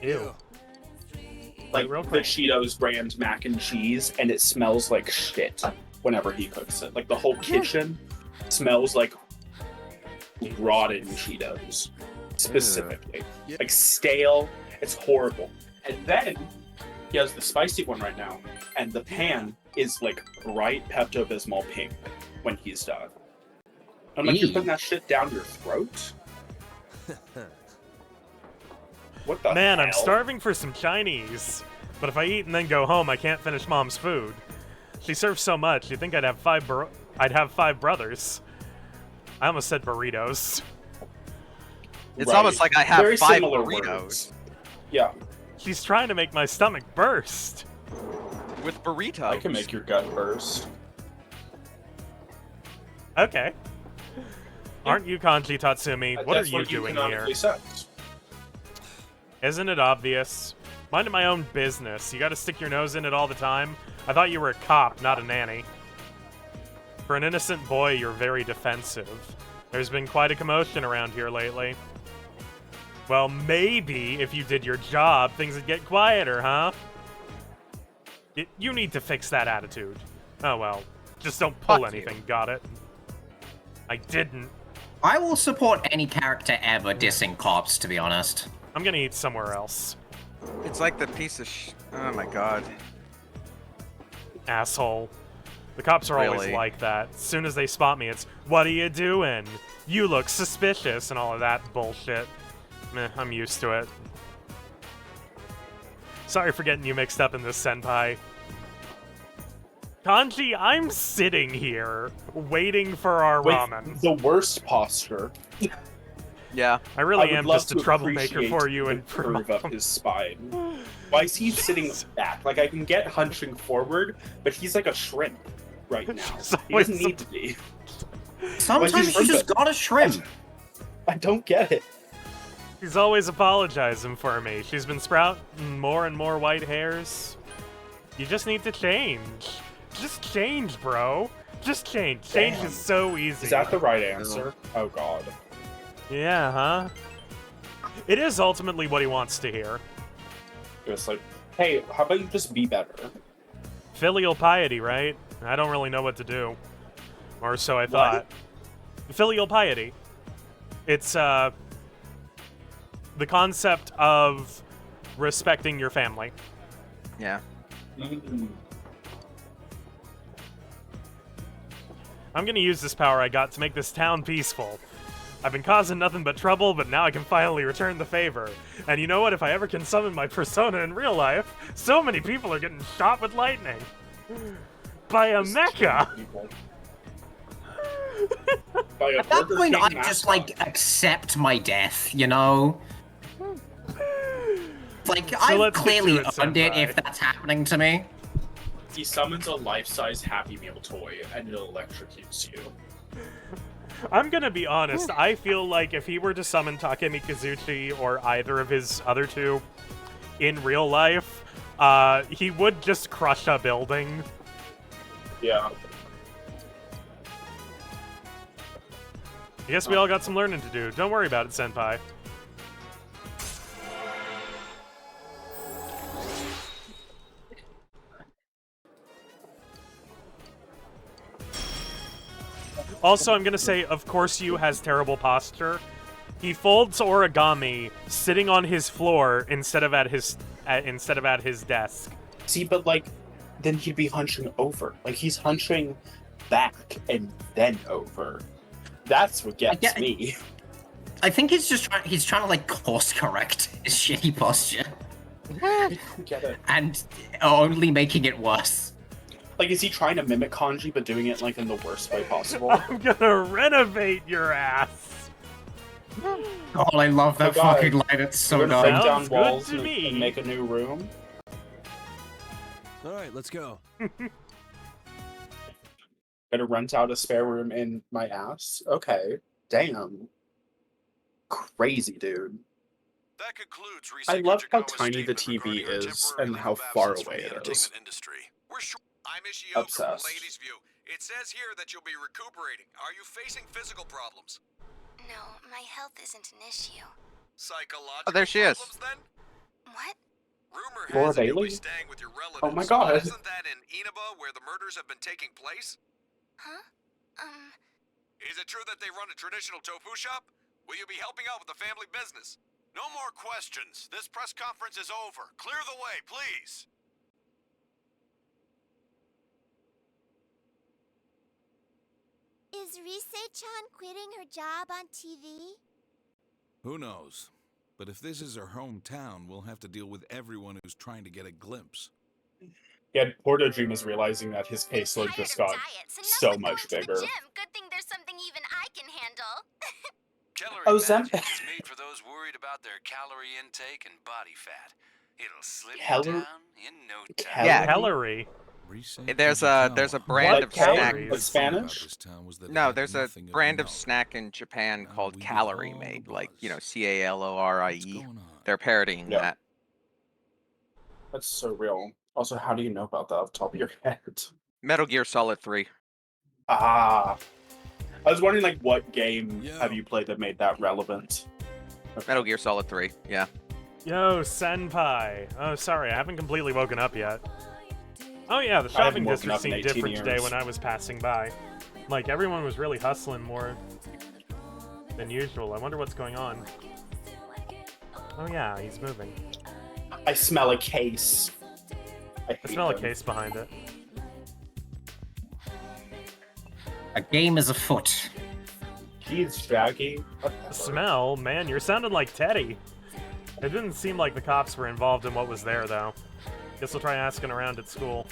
S1: Ew.
S3: Like
S1: real
S3: the
S1: quick.
S3: Cheetos brand mac and cheese, and it smells like shit whenever he cooks it. Like the whole kitchen smells like rotten Cheetos, specifically. Like stale. It's horrible. And then he has the spicy one right now, and the pan is like bright Pepto-Bismol pink when he's done. I'm like, you're putting that shit down your throat? What the
S1: Man, I'm
S3: hell?
S1: starving for some Chinese. But if I eat and then go home, I can't finish Mom's food. She serves so much, you'd think I'd have five brothers. I almost said burritos.
S2: It's almost like I have
S3: Very
S2: 5
S3: similar
S2: burritos.
S3: words. Yeah.
S1: She's trying to make my stomach burst.
S2: With burritos.
S3: I can make your gut burst.
S1: Okay. Aren't you Kanji Tatsumi? What are
S3: That's
S1: you doing here?
S3: canonically says.
S1: Isn't it obvious? Minding my own business. You gotta stick your nose in it all the time? I thought you were a cop, not a nanny. For an innocent boy, you're very defensive. There's been quite a commotion around here lately. Well, maybe if you did your job, things would get quieter, huh? You need to fix that attitude. Oh well. Just don't pull
S2: Fuck you.
S1: anything, got it? I didn't.
S4: I will support any character ever dissing cops, to be honest.
S1: I'm gonna eat somewhere else.
S2: It's like the piece of oh my god.
S1: Asshole. The cops are always
S2: Really?
S1: like that. As soon as they spot me, it's, what are you doing? You look suspicious and all of that bullshit. Meh, I'm used to it. Sorry for getting you mixed up in this, Senpai. Kanji, I'm sitting here, waiting for our
S3: With
S1: ramen.
S3: the worst posture.
S2: Yeah.
S1: I really
S3: would
S1: am
S3: love
S1: just a
S3: to
S1: troublemaker
S3: appreciate
S1: for you
S3: the
S1: and for
S3: curve of
S1: Mom.
S3: his spine. Why is he sitting back? Like, I can get hunching forward, but he's like a shrimp right now. He
S1: always
S3: doesn't need to be.
S4: Sometimes you
S3: shrimp
S4: just
S3: it?
S4: gotta shrimp.
S3: I don't get it.
S1: She's always apologizing for me. She's been sprouting more and more white hairs. You just need to change. Just change, bro. Just change. Change
S3: Damn.
S1: is so easy.
S3: Is that the right answer? Oh god.
S1: Yeah, huh? It is ultimately what he wants to hear.
S3: It's like, hey, how about you just be better?
S1: Filial piety, right? I don't really know what to do. Or so I thought. Filial piety. It's, the concept of respecting your family.
S2: Yeah.
S1: I'm gonna use this power I got to make this town peaceful. I've been causing nothing but trouble, but now I can finally return the favor. And you know what? If I ever can summon my persona in real life, so many people are getting shot with lightning. By a mecha!
S4: At that point, I just, like, accept my death, you know? Like, I've
S1: let's get
S4: clearly
S1: to it,
S4: earned it
S1: Senpai.
S4: if that's happening to me.
S3: He summons a life-size Happy Meal toy, and it electrocutes you.
S1: I'm gonna be honest, I feel like if he were to summon Takemi Kazuchi or either of his other two in real life, he would just crush a building.
S3: Yeah.
S1: I guess we all got some learning to do. Don't worry about it, Senpai. Also, I'm gonna say, of course, Yu has terrible posture. He folds origami sitting on his floor instead of at his desk.
S3: See, but like, then he'd be hunching over. Like, he's hunching back and then over. That's what gets me.
S4: I think he's just trying to, like, course correct his shitty posture.
S3: I don't get it.
S4: And only making it worse.
S3: Like, is he trying to mimic Kanji, but doing it, like, in the worst way possible?
S1: I'm gonna renovate your ass.
S4: Oh, I love that
S3: Oh, God.
S4: fucking line. It's so
S3: We're gonna break
S4: dumb.
S3: down
S1: Sounds good
S3: walls
S1: to me.
S3: and make a new room.
S9: Alright, let's go.
S3: Gonna rent out a spare room in my ass? Okay. Damn. Crazy, dude.
S5: That concludes
S3: I
S5: Reseeker
S3: love how
S5: Jagoa's
S3: tiny the
S5: statement
S3: TV
S5: regarding our
S3: is
S5: temporary
S3: and
S5: leave
S3: how
S5: of
S3: far
S5: absence from
S3: away
S5: the
S3: it is.
S5: entertainment industry. I'm Ishiyoko from
S3: Obsessed.
S5: Ladies View, It says here that you'll be recuperating. Are you facing physical problems?
S8: No, my health isn't an issue.
S5: Psychological
S2: Oh, there she is.
S5: problems, then?
S8: What?
S5: Rumor
S3: Laura
S5: has it you'll
S3: Bailey?
S5: be staying with your relatives.
S3: Oh my God.
S5: Isn't that in Inaba where the murders have been taking place?
S8: Huh?
S5: Is it true that they run a traditional tofu shop? Will you be helping out with the family business? No more questions. This press conference is over. Clear the way, please.
S10: Is Rise-chan quitting her job on TV?
S12: Who knows? But if this is her hometown, we'll have to deal with everyone who's trying to get a glimpse.
S3: Yeah, Porto Dream is realizing that his caseload just got so much bigger.
S10: Good thing there's something even I can handle.
S5: Calorie
S3: Oh,
S5: Magic
S3: Zem-
S5: is made for those worried about their calorie intake and body fat. It'll slip you
S3: Calo-
S5: down in no time.
S3: Calo-
S2: Yeah.
S1: Calorie.
S2: There's a brand
S1: What
S2: of
S1: calories?
S2: snack.
S1: Calories?
S3: Like Spanish?
S2: No, there's a brand of snack in Japan called Calorie Mate, like, you know, Calorie. They're parodying
S3: Yeah.
S2: that.
S3: That's so real. Also, how do you know about that off the top of your head?
S2: Metal Gear Solid 3.
S3: Ah. I was wondering, like, what game
S9: Yo.
S3: have you played that made that relevant?
S2: Metal Gear Solid 3, yeah.
S1: Yo, Senpai. Oh, sorry, I haven't completely woken up yet. Oh yeah, the
S3: I haven't
S1: shopping
S3: woken
S1: district
S3: up in
S1: seemed
S3: 18
S1: different today
S3: years.
S1: when I was passing by. Like, everyone was really hustling more than usual. I wonder what's going on. Oh yeah, he's moving.
S3: I smell a case. I
S1: I
S3: hate
S1: smell a
S3: them.
S1: case behind it.
S4: A game is afoot.
S3: Jeez, Shaggy.
S1: The smell? Man, you're sounding like Teddy. It didn't seem like the cops were involved in what was there, though. Guess we'll try asking around at school.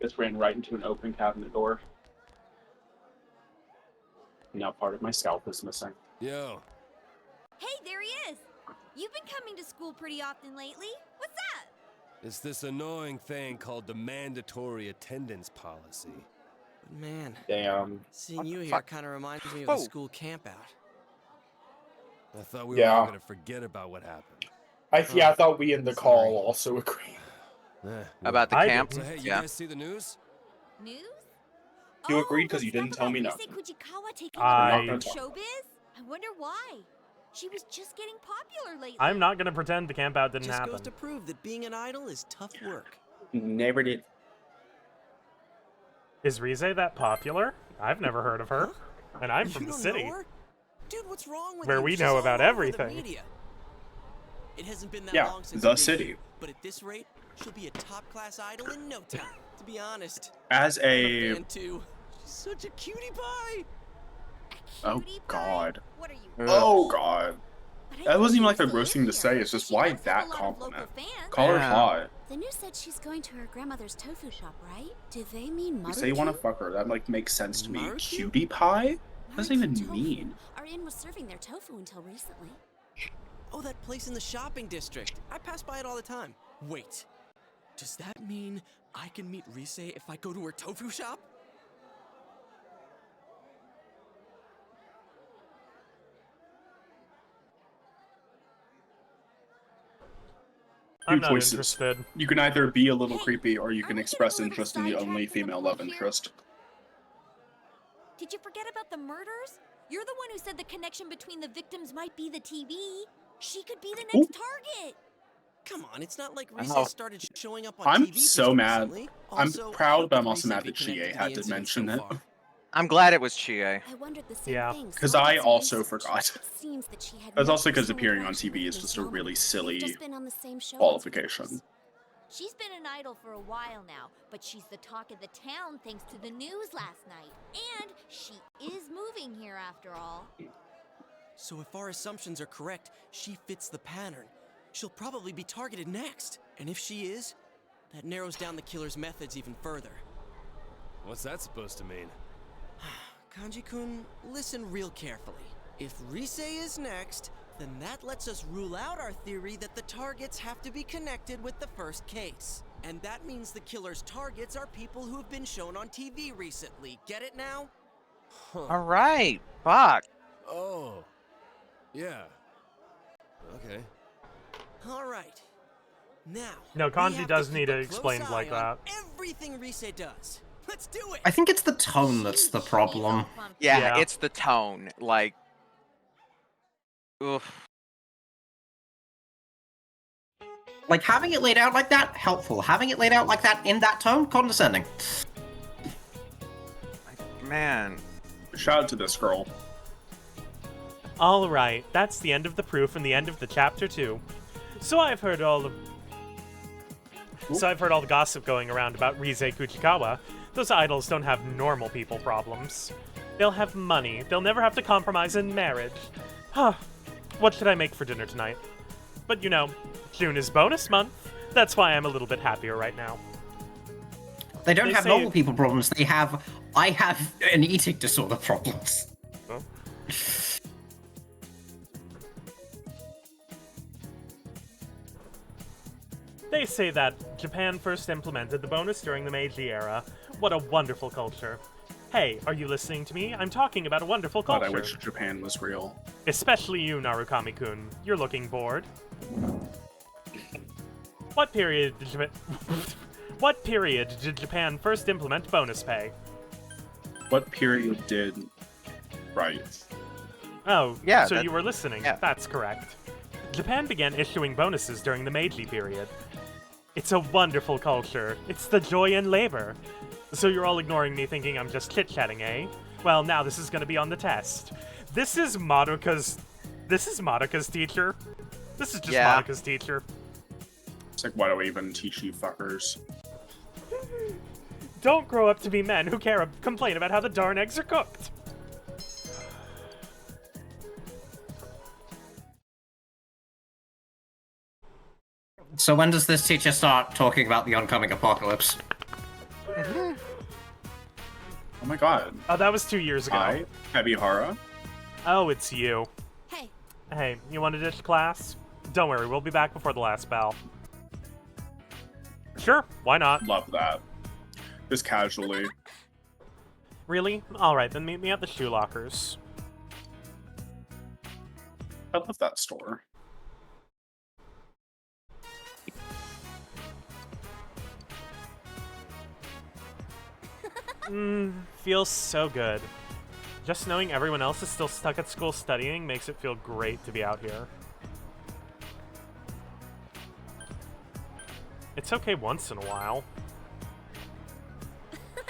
S3: Just ran right into an open cabinet door. Now part of my scalp is missing.
S9: Yo,
S10: Hey, there he is. You've been coming to school pretty often lately. What's that?
S9: it's this annoying thing called the mandatory attendance policy.
S6: Man,
S3: Damn.
S6: seeing you here
S2: fuck?
S6: kind of reminds me of
S2: Whoa.
S6: the school campout.
S9: I thought we were all
S3: Yeah.
S9: gonna forget about what happened.
S3: I thought we in the call also agree.
S2: About the
S1: I
S2: camp?
S9: So hey, you
S2: Yeah.
S9: guys see the news?
S10: News?
S3: You agreed 'cause
S10: the
S3: you didn't
S10: stuff
S3: tell me
S10: about Rise
S3: nothing.
S10: Kujikawa taking
S1: I-
S10: over showbiz? I wonder why. She was just getting popular lately.
S1: I'm not gonna pretend the camp out didn't
S6: Just
S1: happen.
S6: goes to prove that being an idol is tough work.
S3: Never did.
S1: Is Rize that popular? I've never heard of her. And I'm from
S6: You
S1: the
S6: don't
S1: city.
S6: know her? Dude, what's wrong with
S1: Where
S6: you?
S1: we
S6: She's
S1: know
S6: all
S1: about
S6: over the
S1: everything.
S6: media. It hasn't been that
S3: Yeah,
S6: long since
S3: the
S6: I've been
S3: city.
S6: here, but at this rate, she'll be a top-class idol in no time. To be honest,
S3: As
S6: I'm a
S3: a
S6: fan too. She's such a cutie pie.
S3: oh
S10: Cutie pie?
S3: god,
S10: What are you?
S3: oh god.
S10: But I
S3: That wasn't even like
S10: think
S3: a
S10: she
S3: gross
S10: lives
S3: thing to
S10: here.
S3: say. It's just
S10: She
S3: why
S10: must have
S3: that
S10: a lot of
S3: compliment?
S10: local fans.
S3: Call her
S2: Yeah.
S3: hot.
S13: The news said she's going to her grandmother's tofu shop, right? Do they mean
S3: You
S13: Maruchan?
S3: say you want to fuck her. That like makes sense to me.
S6: Maruchan?
S3: Cutie pie? What does that even
S13: Maruchan Tofu.
S3: mean?
S13: Our inn was serving their tofu until recently.
S6: Oh, that place in the shopping district. I pass by it all the time. Wait, does that mean I can meet Rise if I go to her tofu shop?
S1: I'm
S3: Two
S1: not
S3: choices.
S1: interested.
S3: You can either be a little
S10: Hey,
S3: creepy or you
S10: are
S3: can
S10: we
S3: express
S10: getting a little
S3: interest in the
S10: sidetracked
S3: only
S10: from the
S3: female
S10: plot
S3: love
S10: here?
S3: interest.
S10: Did you forget about the murders? You're the one who said the connection between the victims might be the TV. She could be the next target.
S6: Come on, it's not like Rise
S3: Wow.
S6: started showing up on
S3: I'm
S6: TV
S3: so
S6: just
S3: mad.
S6: recently.
S3: I'm
S6: Also,
S3: proud,
S6: how
S3: but I'm
S6: could
S3: also
S6: Rise
S3: mad
S6: be
S3: that Chie
S6: connected to
S3: had
S6: the
S3: to
S6: incident
S3: mention
S6: so
S3: it.
S6: far?
S2: I'm glad it was Chie.
S13: I wondered the same
S1: Yeah.
S13: thing. so
S3: 'Cause
S13: I
S3: I
S13: did some
S3: also
S13: research.
S3: forgot.
S13: It seems that she had
S3: That's
S13: no
S3: also because
S13: personal
S3: appearing on
S13: connection
S3: TV
S13: with
S3: is
S13: Ms.
S3: just a
S13: Yama.
S3: really
S13: They've
S3: silly
S13: just been on the same show
S3: qualification.
S10: She's been an idol for a while now, but she's the talk of the town thanks to the news last night. And she is moving here after all.
S6: So if our assumptions are correct, she fits the pattern. She'll probably be targeted next. And if she is, that narrows down the killer's methods even further.
S9: What's that supposed to mean?
S6: Kanji-kun, listen real carefully. If Rise is next, then that lets us rule out our theory that the targets have to be connected with the first case. And that means the killer's targets are people who have been shown on TV recently. Get it now?
S2: Alright, fuck.
S9: Oh. Yeah. Okay.
S6: All right. Now,
S1: No,
S6: we
S1: Kanji
S6: have
S1: does
S6: keep
S1: need
S6: a
S1: it
S6: close
S1: explained like
S6: eye on
S1: that.
S6: everything Rise does. Let's do it.
S4: I think it's the tone that's the problem.
S2: Yeah, it's the tone. Like, oof.
S4: Like, having it laid out like that, helpful. Having it laid out like that in that tone, condescending.
S2: Man.
S3: Shout out to this girl.
S1: All right, that's the end of the proof and the end of the chapter 2. So I've heard all the gossip going around about Rise Kuchikawa. Those idols don't have normal people problems. They'll have money. They'll never have to compromise in marriage. Huh. What should I make for dinner tonight? But you know, June is bonus month. That's why I'm a little bit happier right now.
S4: They don't
S1: They
S4: have
S1: say-
S4: normal people problems. I have an eating disorder problems.
S1: Huh? They say that Japan first implemented the bonus during the Meiji era. What a wonderful culture. Hey, are you listening to me? I'm talking about a wonderful
S3: God,
S1: culture.
S3: I wish Japan was real.
S1: Especially you, Narukami-kun. You're looking bored. What period did Japan first implement bonus pay?
S3: What period did... Right.
S1: Oh,
S2: Yeah,
S1: so
S2: that-
S1: you were listening.
S2: yeah.
S1: That's correct. Japan began issuing bonuses during the Meiji period. It's a wonderful culture. It's the joy in labor. So you're all ignoring me thinking I'm just chit-chatting, eh? Well, now this is gonna be on the test. This is Madoka's teacher. This is just
S2: Yeah.
S1: Madoka's teacher.
S3: It's like, why do I even teach you fuckers?
S1: Don't grow up to be men who complain about how the darn eggs are cooked.
S4: So when does this teacher start talking about the oncoming apocalypse?
S3: Oh my god.
S1: Oh, that was 2 years ago.
S3: Hi, Ebihara.
S1: Oh, it's you.
S10: Hey.
S1: Hey, you want to ditch class? Don't worry, we'll be back before the last bell. Sure, why not?
S3: Love that. Just casually.
S1: Really? Alright, then meet me at the shoe lockers.
S3: I love that store.
S1: Feels so good. Just knowing everyone else is still stuck at school studying makes it feel great to be out here. It's okay once in a while.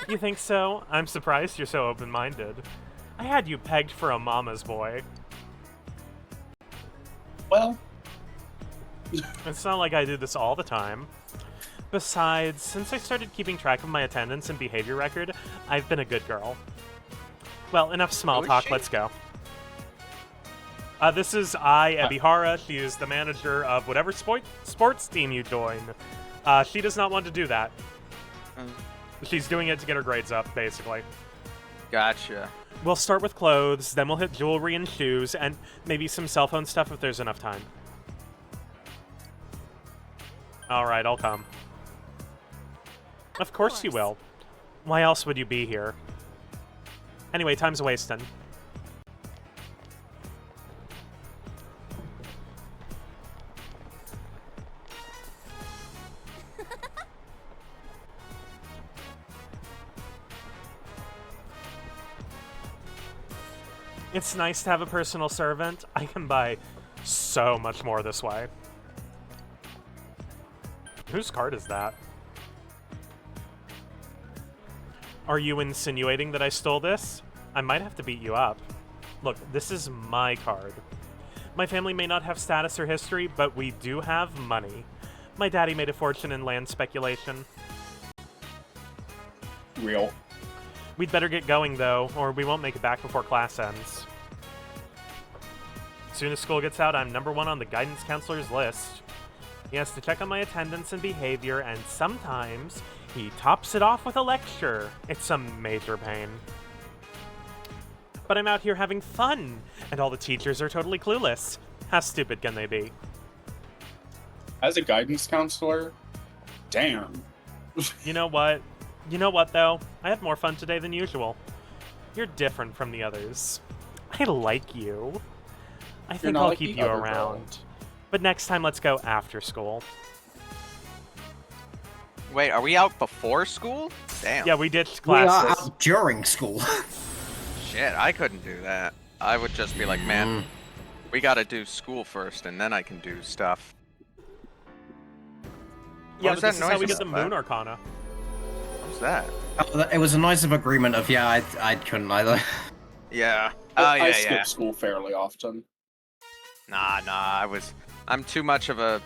S1: You think so? I'm surprised you're so open-minded. I had you pegged for a mama's boy.
S3: Well,
S1: It's not like I do this all the time. Besides, since I started keeping track of my attendance and behavior record, I've been a good girl. Well, enough small
S2: Who is
S1: talk,
S2: she?
S1: let's go. This is Ebihara. She is the manager of whatever sports team you join. She does not want to do that. She's doing it to get her grades up, basically.
S2: Gotcha.
S1: We'll start with clothes, then we'll hit jewelry and shoes, and maybe some cell phone stuff if there's enough time. Alright, I'll come. Of course you will. Why else would you be here? Anyway, time's wasting. It's nice to have a personal servant. I can buy so much more this way. Whose card is that? Are you insinuating that I stole this? I might have to beat you up. Look, this is my card. My family may not have status or history, but we do have money. My daddy made a fortune in land speculation.
S3: real.
S1: We'd better get going, though, or we won't make it back before class ends. As soon as school gets out, I'm #1 on the guidance counselor's list. He has to check on my attendance and behavior, and sometimes he tops it off with a lecture. It's a major pain. But I'm out here having fun, and all the teachers are totally clueless. How stupid can they be?
S3: As a guidance counselor, damn.
S1: You know what? You know what, though? I had more fun today than usual. You're different from the others. I like you. I think
S3: not
S1: I'll
S3: like
S1: keep
S3: the
S1: you
S3: other
S1: around.
S3: girl.
S1: But next time, let's go after school.
S2: Wait, are we out before school? Damn.
S1: Yeah, we ditched
S4: We are
S1: classes.
S4: out during school.
S2: Shit, I couldn't do that. I would just be like, man, we gotta do school first, and then I can do stuff.
S1: Yeah,
S2: What
S1: but
S2: was
S1: this
S2: that
S1: is how we
S2: noise
S1: get the
S2: about?
S1: Moon Arcana.
S2: What was that?
S4: It was a noise of agreement of, yeah, I couldn't either.
S2: Yeah.
S3: I skip school fairly often.
S2: Nah, I'm too much of a,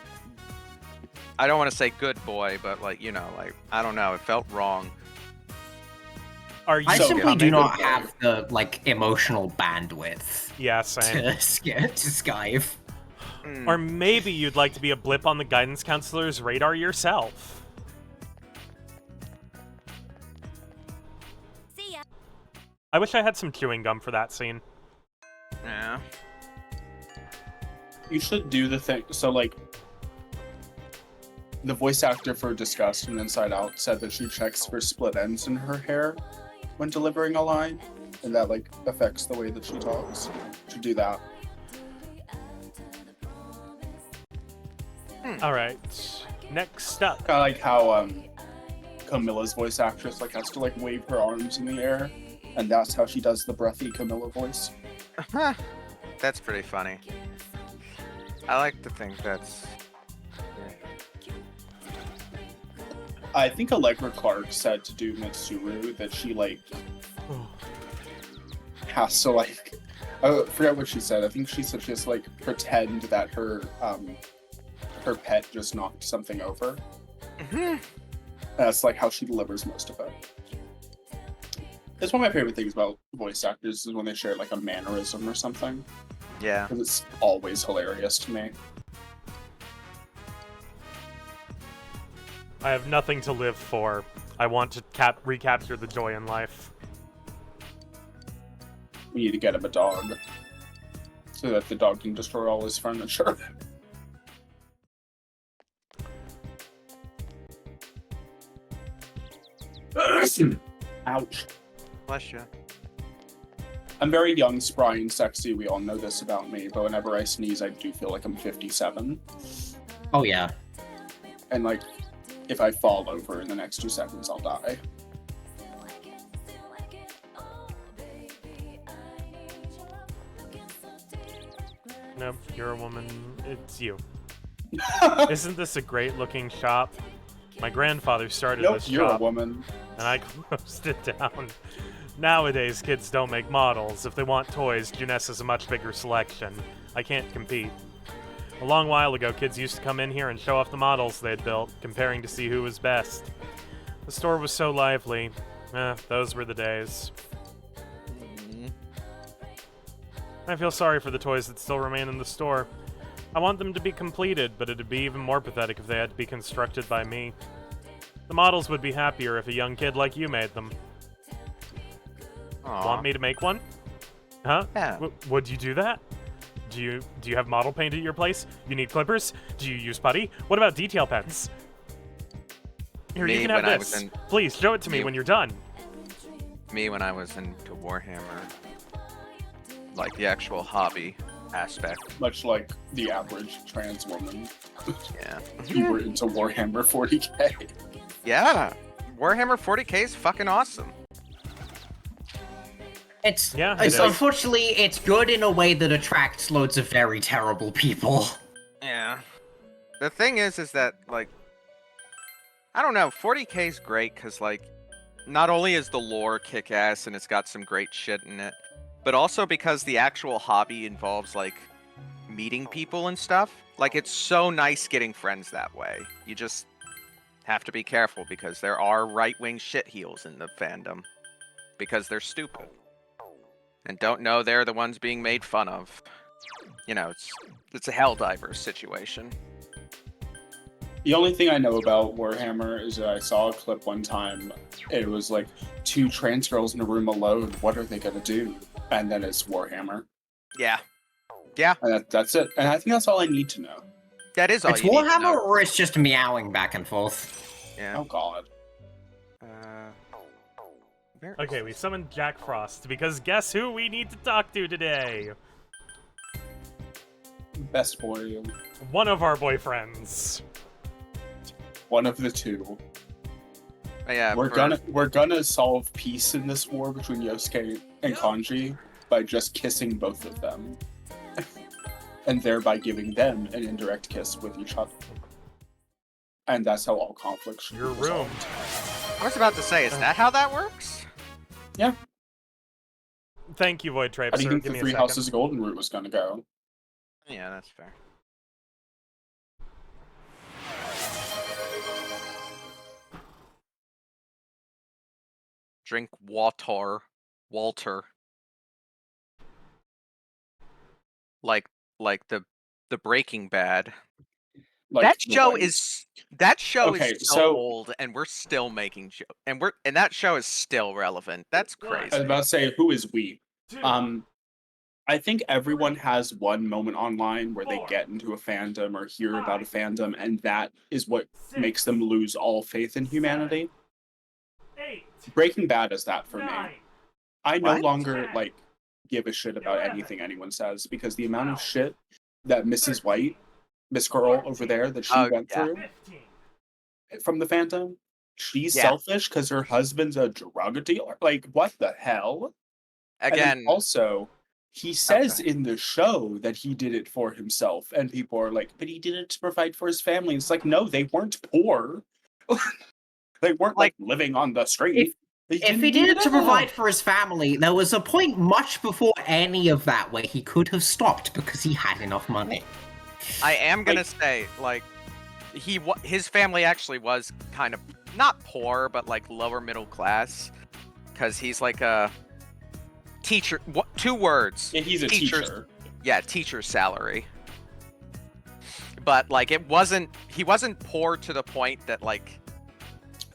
S2: I don't want to say good boy, but like, you know, like, I don't know, it felt wrong.
S1: Are you
S4: I simply
S1: coming?
S4: do not have the, like, emotional bandwidth
S1: Yeah, same.
S4: to Skype.
S1: Or maybe you'd like to be a blip on the guidance counselor's radar yourself.
S10: See ya.
S1: I wish I had some chewing gum for that scene.
S2: Yeah.
S3: You should do the thing. So, like, the voice actor for Disgust and Inside Out said that she checks for split ends in her hair when delivering a line, and that, like, affects the way that she talks. To do that.
S1: Alright. Next up.
S3: Kind of like how Camilla's voice actress like has to like wave her arms in the air, and that's how she does the breathy Camilla voice.
S2: That's pretty funny. I like to think that's...
S3: I think Allegra Clark said to do Mitsuru that she like has to like I forget what she said. I think she said she has to like pretend that her pet just knocked something over. That's like how she delivers most of it. It's one of my favorite things about voice actors is when they share like a mannerism or something.
S2: Yeah.
S3: Because it's always hilarious to me.
S1: I have nothing to live for. I want to recapture the joy in life.
S3: We need to get him a dog. So that the dog can destroy all his furniture. Ouch.
S2: Bless you.
S3: I'm very young, spry, and sexy. We all know this about me, but whenever I sneeze, I do feel like I'm 57.
S4: Oh, yeah.
S3: And, like, if I fall over in the next 2 seconds, I'll die.
S1: Nope, you're a woman. It's you. Isn't this a great-looking shop? My grandfather started
S3: Nope,
S1: this
S3: you're a
S1: shop,
S3: woman.
S1: and I closed it down. Nowadays, kids don't make models. If they want toys, Juness has a much bigger selection. I can't compete. A long while ago, kids used to come in here and show off the models they'd built, comparing to see who was best. The store was so lively. Those were the days. I feel sorry for the toys that still remain in the store. I want them to be completed, but it'd be even more pathetic if they had to be constructed by me. The models would be happier if a young kid like you made them.
S2: Aww.
S1: Want me to make one? Huh?
S2: Yeah.
S1: Would you do that? Do you have model paint at your place? You need clippers? Do you use putty? What about detail pens? Here,
S2: Me
S1: you can have
S2: when I
S1: this.
S2: was in-
S1: Please, show it to me when you're done.
S2: Me when I was into Warhammer. Like the actual hobby aspect.
S3: Much like the average trans woman.
S2: Yeah.
S3: You were into Warhammer 40k.
S2: Yeah. Warhammer 40k is fucking awesome.
S4: It's
S1: Yeah, it is.
S4: unfortunately it's good in a way that attracts loads of very terrible people.
S2: Yeah. The thing is that, like, I don't know, 40k is great because, like, not only is the lore kick-ass and it's got some great shit in it, but also because the actual hobby involves, like, meeting people and stuff. Like, it's so nice getting friends that way. You just have to be careful because there are right-wing shitheels in the fandom. Because they're stupid. And don't know they're the ones being made fun of. You know, it's a Helldivers situation.
S3: The only thing I know about Warhammer is that I saw a clip one time. It was like 2 trans girls in a room alone. What are they gonna do? And then it's Warhammer.
S2: Yeah. Yeah.
S3: And that's it. And I think that's all I need to know.
S2: That is all
S4: It's
S2: you need to
S4: Warhammer
S2: know.
S4: or it's just meowing back and forth.
S2: Yeah.
S3: Oh god.
S1: Okay, we summoned Jack Frost, because guess who we need to talk to today?
S3: Best boy.
S1: One of our boyfriends.
S3: One of the 2.
S2: But yeah,
S3: we're gonna solve peace in this war between Yosuke and Kanji by just kissing both of them, and thereby giving them an indirect kiss with each other. And that's how all conflicts should
S1: You're
S3: be resolved.
S1: roomed.
S2: I was about to say, is that how that works?
S3: Yeah.
S1: Thank you, Void Tracer.
S3: How do you think
S1: Give
S3: the
S1: me
S3: Three
S1: a second.
S3: Houses Golden route was gonna go?
S2: Yeah, that's fair. Drink water, Walter. Like the Breaking Bad.
S3: Like
S2: that
S3: the
S2: show
S3: white-
S2: is
S3: Okay,
S2: so
S3: so-
S2: old, and we're still making and that show is still relevant. That's crazy.
S3: I was about to say, who is we? I think everyone has one moment online where they get into a fandom or hear about a fandom, and that is what makes them lose all faith in humanity. Breaking Bad is that for me. I no
S2: What?
S3: longer like give a shit about anything anyone says because the amount of shit that Mrs. White, Miss Girl over there, that she went through from the fandom, she's selfish because her husband's a drug dealer. Like, what the hell? And then
S2: Again,
S3: also, he says in the show that he did it for himself, and people are like, but he did it to provide for his family. It's like, no, they weren't poor. They weren't like living on the street.
S4: If he did it to provide for his family, there was a point much before any of that where he could have stopped because he had enough money.
S2: I am gonna say, like, his family actually was kind of not poor, but like lower middle class, because he's like a teacher. What? 2 words.
S3: Yeah, he's a teacher.
S2: Yeah, teacher's salary. But like, he wasn't poor to the point that like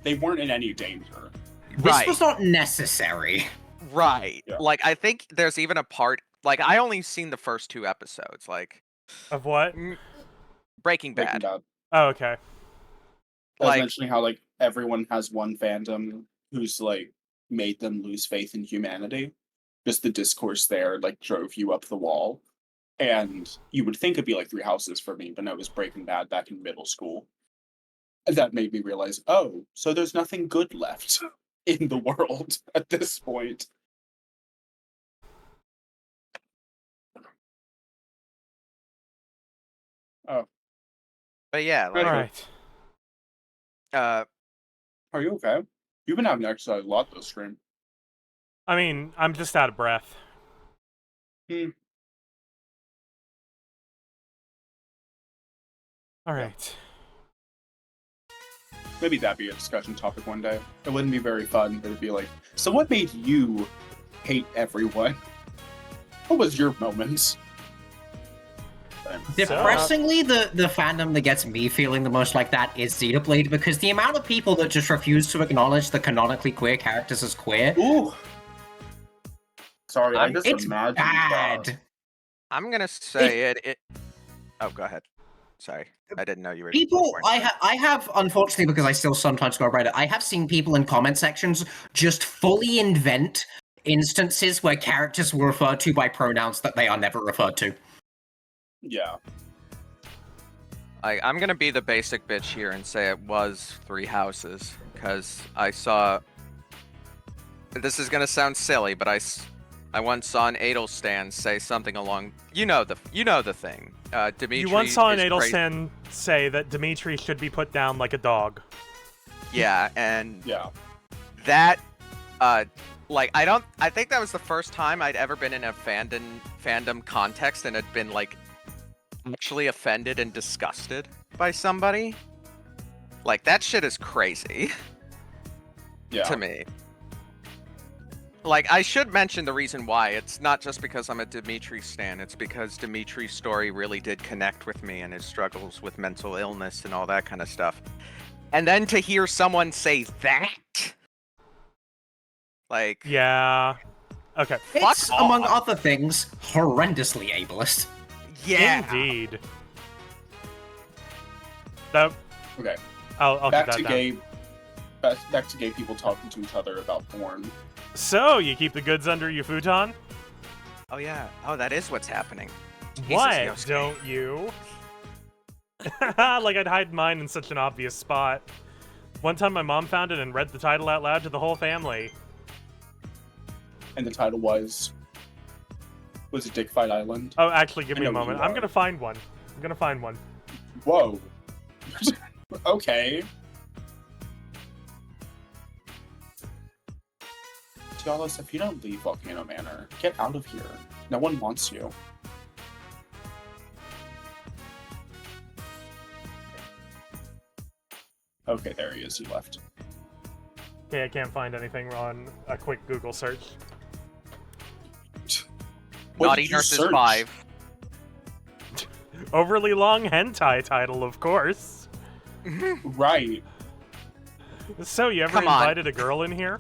S3: they weren't in any danger.
S4: This was not necessary.
S2: Right.
S3: Yeah.
S2: Like, I think there's even a part, like, I only seen the first 2 episodes, like.
S1: Of what?
S2: Breaking Bad.
S1: Oh, okay.
S3: I was
S2: Like,
S3: mentioning how like everyone has one fandom who's like made them lose faith in humanity. Just the discourse there like drove you up the wall. And you would think it'd be like Three Houses for me, but no, it was Breaking Bad back in middle school. And that made me realize, oh, so there's nothing good left in the world at this point. Oh.
S2: But yeah, like,
S1: Alright.
S3: Are you okay? You've been having to exercise a lot this stream.
S1: I mean, I'm just out of breath. Alright.
S3: Maybe that'd be a discussion topic one day. It wouldn't be very fun, but it'd be like, so what made you hate everyone? What was your moment?
S4: Depressingly, the fandom that gets me feeling the most like that is Xenoblade, because the amount of people that just refuse to acknowledge the canonically queer characters as queer.
S3: Ooh. Sorry, I just
S4: it's
S3: imagined
S4: bad.
S2: I'm gonna say it. Oh, go ahead. Sorry, I didn't know you were.
S4: People, I have, unfortunately, because I still sometimes go Reddit, I have seen people in comment sections just fully invent instances where characters were referred to by pronouns that they are never referred to.
S3: Yeah.
S2: I'm gonna be the basic bitch here and say it was Three Houses, because I saw. This is gonna sound silly, but I once saw an Adelstan say something along. You know the thing. Dimitri.
S1: You once saw an
S2: is
S1: Adelstan say that Dimitri should be put down like a dog.
S2: Yeah, and
S3: yeah,
S2: that like I think that was the first time I'd ever been in a fandom context and had been like actually offended and disgusted by somebody. Like, that shit is crazy.
S3: Yeah.
S2: To me. Like, I should mention the reason why. It's not just because I'm a Dimitri stan. It's because Dimitri's story really did connect with me and his struggles with mental illness and all that kind of stuff. And then to hear someone say that, like,
S1: yeah, okay,
S4: It's, among other things, horrendously ableist.
S2: Yeah,
S1: indeed. That
S3: okay.
S1: I'll
S3: back
S1: keep
S3: to
S1: that
S3: gay.
S1: down.
S3: Back to gay people talking to each other about porn.
S1: So you keep the goods under your futon?
S2: Oh yeah. Oh, that is what's happening.
S1: Why
S2: Jesus,
S1: don't you? Like, I'd hide mine in such an obvious spot. One time my mom found it and read the title out loud to the whole family.
S3: And the title was it Dick Fight Island?
S1: Oh, actually, give me
S3: I
S1: a
S3: know
S1: moment.
S3: you
S1: I'm
S3: are.
S1: gonna find one. I'm gonna find one.
S3: Whoa. Okay. Tialis, if you don't leave Volcano Manor, get out of here. No one wants you. Okay, there he is. He left.
S1: Okay, I can't find anything on a quick Google search.
S3: What
S2: Naughty
S3: did you
S2: Nurses
S3: search?
S2: 5.
S1: Overly long hentai title, of course.
S3: Right.
S1: So, you ever
S2: Come on.
S1: invited a girl in here?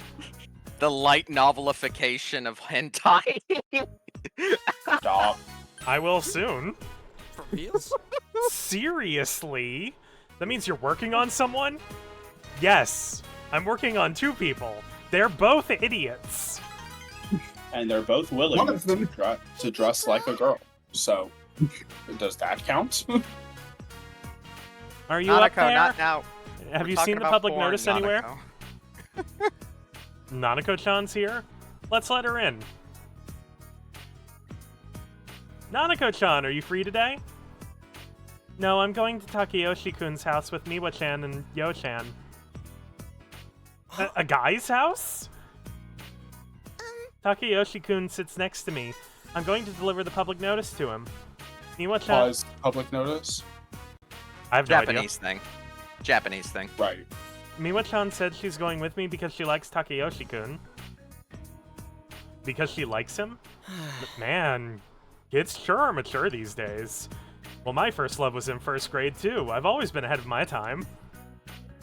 S2: The light novelification of hentai.
S3: Stop.
S1: I will soon.
S6: For reals?
S1: Seriously? That means you're working on someone? Yes. I'm working on 2 people. They're both idiots.
S3: And they're both willing
S4: One of them-
S3: to dress like a girl. So, does that count?
S1: Are you up
S2: Nanako,
S1: there?
S2: not now.
S1: Have
S2: We're
S1: you
S2: talking
S1: seen the
S2: about
S1: public
S2: porn,
S1: notice anywhere?
S2: Nanako.
S1: Nanako-chan's here? Let's let her in. Nanako-chan, are you free today? No, I'm going to Takayoshi-kun's house with Miwa-chan and Yo-chan. A guy's house? Takayoshi-kun sits next to me. I'm going to deliver the public notice to him. Miwa-chan...
S3: Pause. Public notice?
S1: I have no idea.
S2: Japanese thing. Japanese thing.
S3: Right.
S1: Miwa-chan said she's going with me because she likes Takayoshi-kun. Because she likes him? Man, kids sure are mature these days. Well, my first love was in first grade, too. I've always been ahead of my time.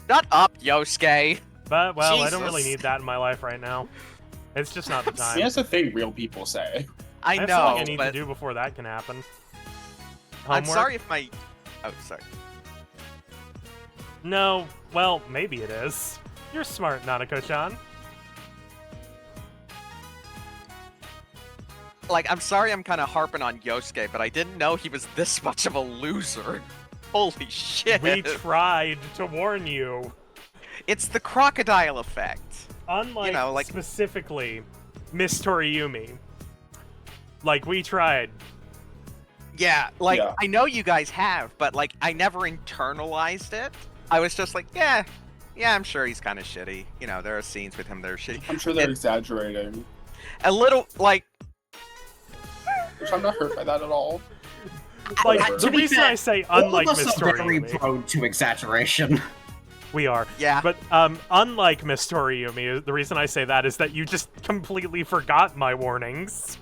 S2: Shut up, Yosuke.
S1: But, well, I don't
S2: Jesus.
S1: really need that in my life right now. It's just not the
S3: I
S1: time.
S3: mean, that's the thing real people say.
S2: I
S1: have
S2: know,
S1: something I need
S2: but
S1: to do before that can happen.
S2: I'm
S1: Homework?
S2: sorry if my... Oh, sorry.
S1: No, well, maybe it is. You're smart, Nanako-chan.
S2: Like, I'm sorry I'm kind of harping on Yosuke, but I didn't know he was this much of a loser. Holy shit.
S1: We tried to warn you.
S2: It's the crocodile effect.
S1: Unlike,
S2: You know, like-
S1: specifically, Miss Toriumi. Like, we tried.
S2: Yeah, like,
S3: Yeah.
S2: I know you guys have, but, like, I never internalized it. I was just like, yeah, I'm sure he's kind of shitty. You know, there are scenes with him that are shitty.
S3: I'm sure they're
S2: And
S3: exaggerating.
S2: a little, like,
S3: Which I'm not hurt by that at all.
S1: Like,
S3: Whatever.
S1: the
S4: To be
S1: reason
S4: fair,
S1: I say
S4: all
S1: unlike
S4: of us
S1: Miss
S4: are very
S1: Toriumi,
S4: prone to exaggeration.
S1: we are.
S2: yeah.
S1: But unlike Miss Toriumi, the reason I say that is that you just completely forgot my warnings.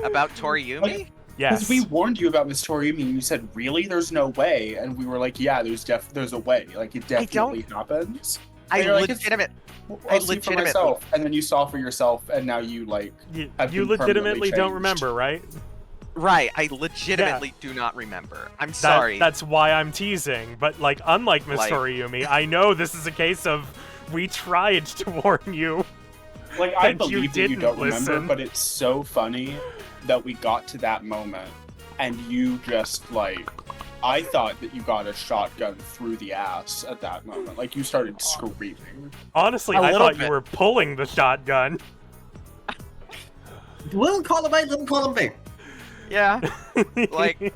S2: About Toriumi?
S3: Like,
S1: Yes.
S3: Because we warned you about Miss Toriumi and you said, really? There's no way. And we were like, yeah, there's a way. Like, it definitely happens.
S2: I
S3: And you're like, it's-
S2: legitimate.
S3: I'll see for myself. And then you saw for yourself, and now you, like, have
S1: You
S3: been
S1: legitimately
S3: permanently
S1: don't
S3: changed.
S1: remember, right?
S2: Right, I legitimately do not remember. I'm sorry.
S1: That's why I'm teasing. But, like, unlike Miss
S2: Like-
S1: Toriumi, I know this is a case of we tried to warn you.
S3: Like, I
S1: And you
S3: believe that you
S1: didn't
S3: don't remember,
S1: listen.
S3: but it's so funny that we got to that moment, and you just, like... I thought that you got a shotgun through the ass at that moment. Like, you started screaming.
S1: Honestly,
S2: A
S1: I
S2: little
S1: thought you
S2: bit.
S1: were pulling the shotgun.
S4: Little column A, little column B.
S2: Yeah. Like,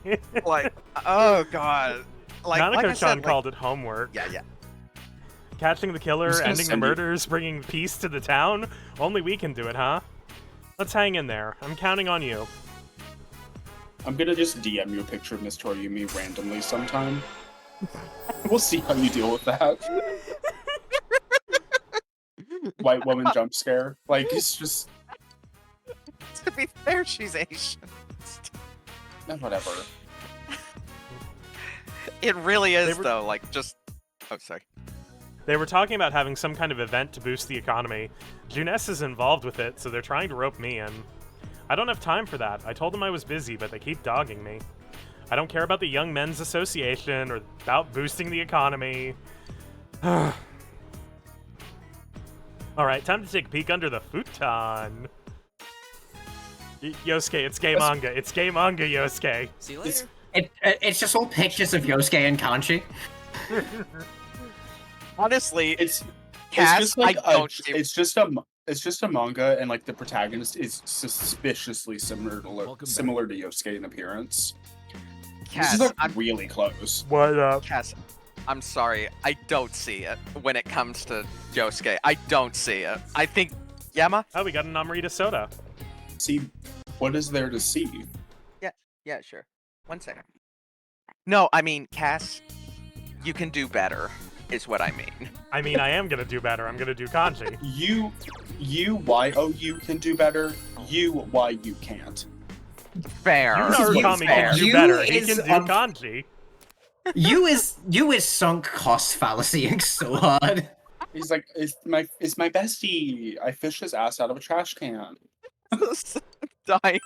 S2: oh god. Like I
S1: Nanako-chan
S2: said, like,
S1: called it homework.
S2: yeah.
S1: Catching the killer,
S3: just gonna
S1: ending the
S3: send you-
S1: murders, bringing peace to the town. Only we can do it, huh? Let's hang in there. I'm counting on you.
S3: I'm gonna just DM you a picture of Miss Toriumi randomly sometime. We'll see how you deal with that. White woman jump scare. Like, it's just...
S2: To be fair, she's Asian.
S3: whatever.
S2: It really is,
S1: They were-
S2: though. Like, just. Oh, sorry.
S1: They were talking about having some kind of event to boost the economy. Juness is involved with it, so they're trying to rope me in. I don't have time for that. I told them I was busy, but they keep dogging me. I don't care about the Young Men's Association or about boosting the economy. Alright, time to take a peek under the futon. Yosuke, it's gay manga. It's gay manga, Yosuke.
S6: See you later.
S4: It's just all pictures of Yosuke and Kanji.
S2: honestly,
S3: It's
S2: Cass,
S3: just like
S2: I don't.
S3: it's just a manga, and like the protagonist is suspiciously similar to Yosuke in appearance.
S2: Cass,
S3: this is like
S2: I'm
S3: really close.
S1: What up?
S2: Cass, I'm sorry, I don't see it when it comes to Yosuke. I don't see it. I think Yama.
S1: Oh, we got a Namorita soda.
S3: See, what is there to see?
S2: Yeah, sure. 1 second. No, I mean, Cass, you can do better, is what I mean.
S1: I mean, I am gonna do better. I'm gonna do kanji.
S3: You can do better. You can't.
S2: Fair.
S1: Narukami can do
S4: You
S1: better. He
S4: is
S1: can do kanji.
S4: You is sunk cost fallacying so hard.
S3: He's like, it's my bestie. I fished his ass out of a trash can.
S2: Dying.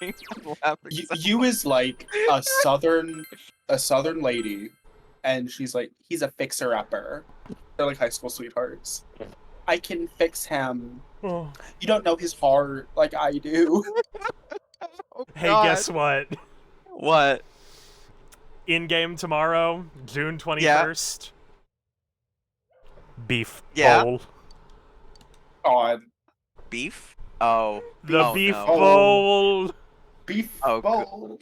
S2: Laughing.
S3: You is like a southern lady, and she's like, he's a fixer-upper. They're like high school sweethearts. I can fix him.
S1: Oh.
S3: You don't know his heart like I do.
S1: Hey, guess what?
S2: What?
S1: In game tomorrow, June 21st. Beef bowl.
S3: God.
S2: Beef? Oh.
S1: The beef
S2: no.
S1: bowl.
S3: Beef
S2: bowl.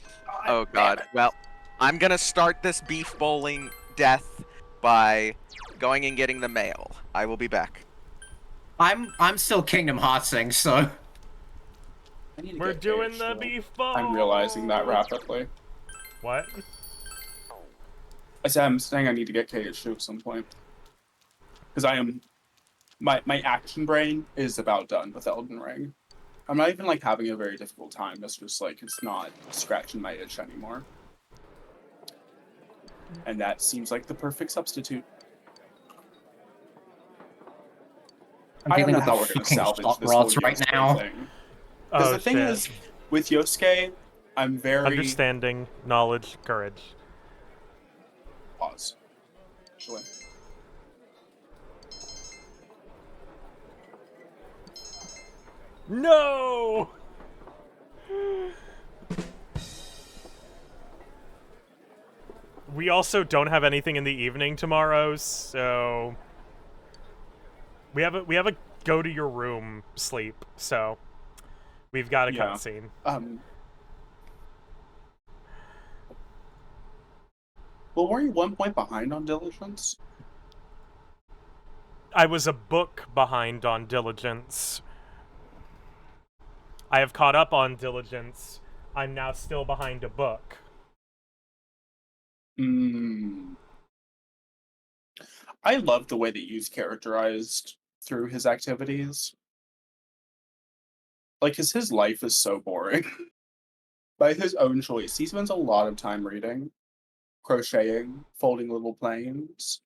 S2: Oh god. Well, I'm gonna start this beef bowling death by going and getting the mail. I will be back.
S4: I'm still Kingdom Heartsing, so
S1: We're doing the beef bowl.
S3: I'm realizing that rapidly.
S1: What?
S3: I'm saying I need to get KH2 at some point. Because my action brain is about done with Elden Ring. I'm not even like having a very difficult time. It's just like it's not scratching my itch anymore. And that seems like the perfect substitute.
S4: I'm dealing with the
S3: how we're gonna
S4: fucking
S3: salvage
S4: hot
S3: this whole
S4: rods right
S3: Yosuke
S4: now.
S3: thing. Because the thing
S1: shit.
S3: is, with Yosuke, I'm very
S1: Understanding, knowledge, courage.
S3: Pause. Actually.
S1: No! We also don't have anything in the evening tomorrow, so we have a go to your room sleep, so we've got a cutscene.
S3: Well, were you 1 point behind on diligence?
S1: I was a book behind on diligence. I have caught up on diligence. I'm now still behind a book.
S3: I love the way that Yu's characterized through his activities. Like, 'cause his life is so boring. By his own choice, he spends a lot of time reading, crocheting, folding little cranes.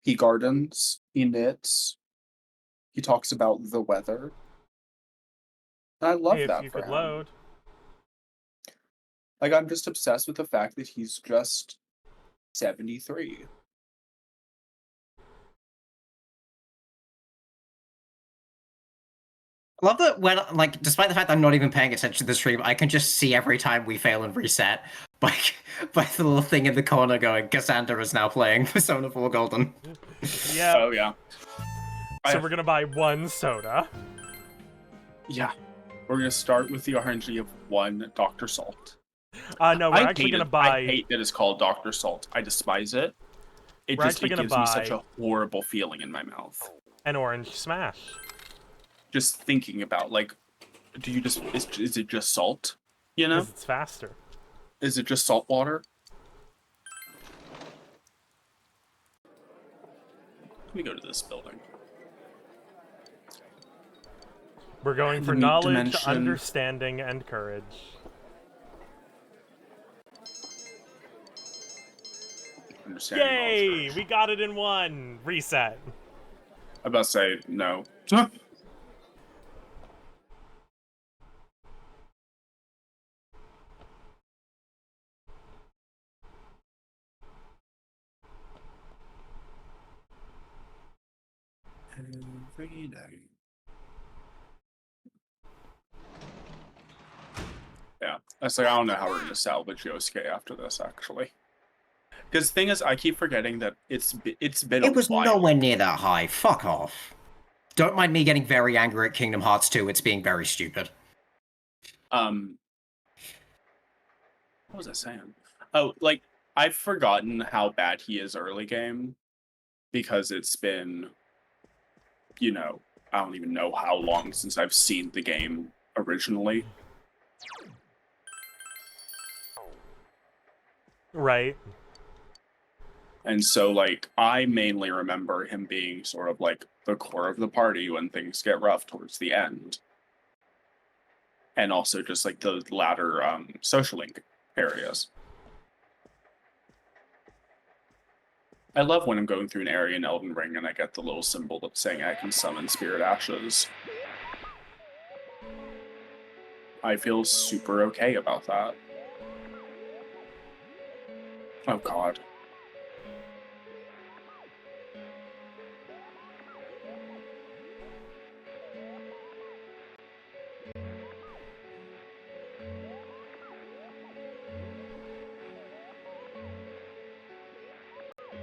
S3: He gardens, he knits, he talks about the weather. And I love
S1: Hey,
S3: that
S1: if you
S3: for
S1: could
S3: him.
S1: load.
S3: Like, I'm just obsessed with the fact that he's just 73.
S4: I love that when, like, despite the fact that I'm not even paying attention to the stream, I can just see every time we fail and reset by the little thing in the corner going, Cassandra is now playing Persona 4 Golden.
S1: Yeah.
S3: Oh, yeah.
S1: So we're gonna buy one soda.
S3: Yeah. We're gonna start with the RNG of 1 Dr. Salt.
S1: No, we're actually gonna buy.
S3: I hate that it's called Dr. Salt. I despise it. It
S1: We're
S3: just
S1: actually
S3: it
S1: gonna
S3: gives me such
S1: buy
S3: a horrible feeling in my mouth.
S1: an orange smash.
S3: Just thinking about, like, do you just is it just salt? You know?
S1: 'Cause it's faster.
S3: Is it just salt water? Let me go to this building.
S1: We're going for
S3: The meat
S1: knowledge,
S3: dimension.
S1: understanding, and courage.
S3: Understanding
S1: Yay! We got it in one! Reset.
S3: I'm about to say no. Every day. Yeah, I say I don't know how we're gonna salvage Yosuke after this. Actually, Because the thing is, I keep forgetting that it's been a
S4: It was
S3: while.
S4: nowhere near that high. Fuck off. Don't mind me getting very angry at Kingdom Hearts 2. It's being very stupid.
S3: What was I saying? Oh, like, I've forgotten how bad he is early game because it's been, you know, I don't even know how long since I've seen the game originally.
S1: Right.
S3: And so, like, I mainly remember him being sort of like the core of the party when things get rough towards the end. And also just like the latter social link areas. I love when I'm going through an area in Elden Ring and I get the little symbol that's saying I can summon Spirit Ashes. I feel super okay about that. Oh god.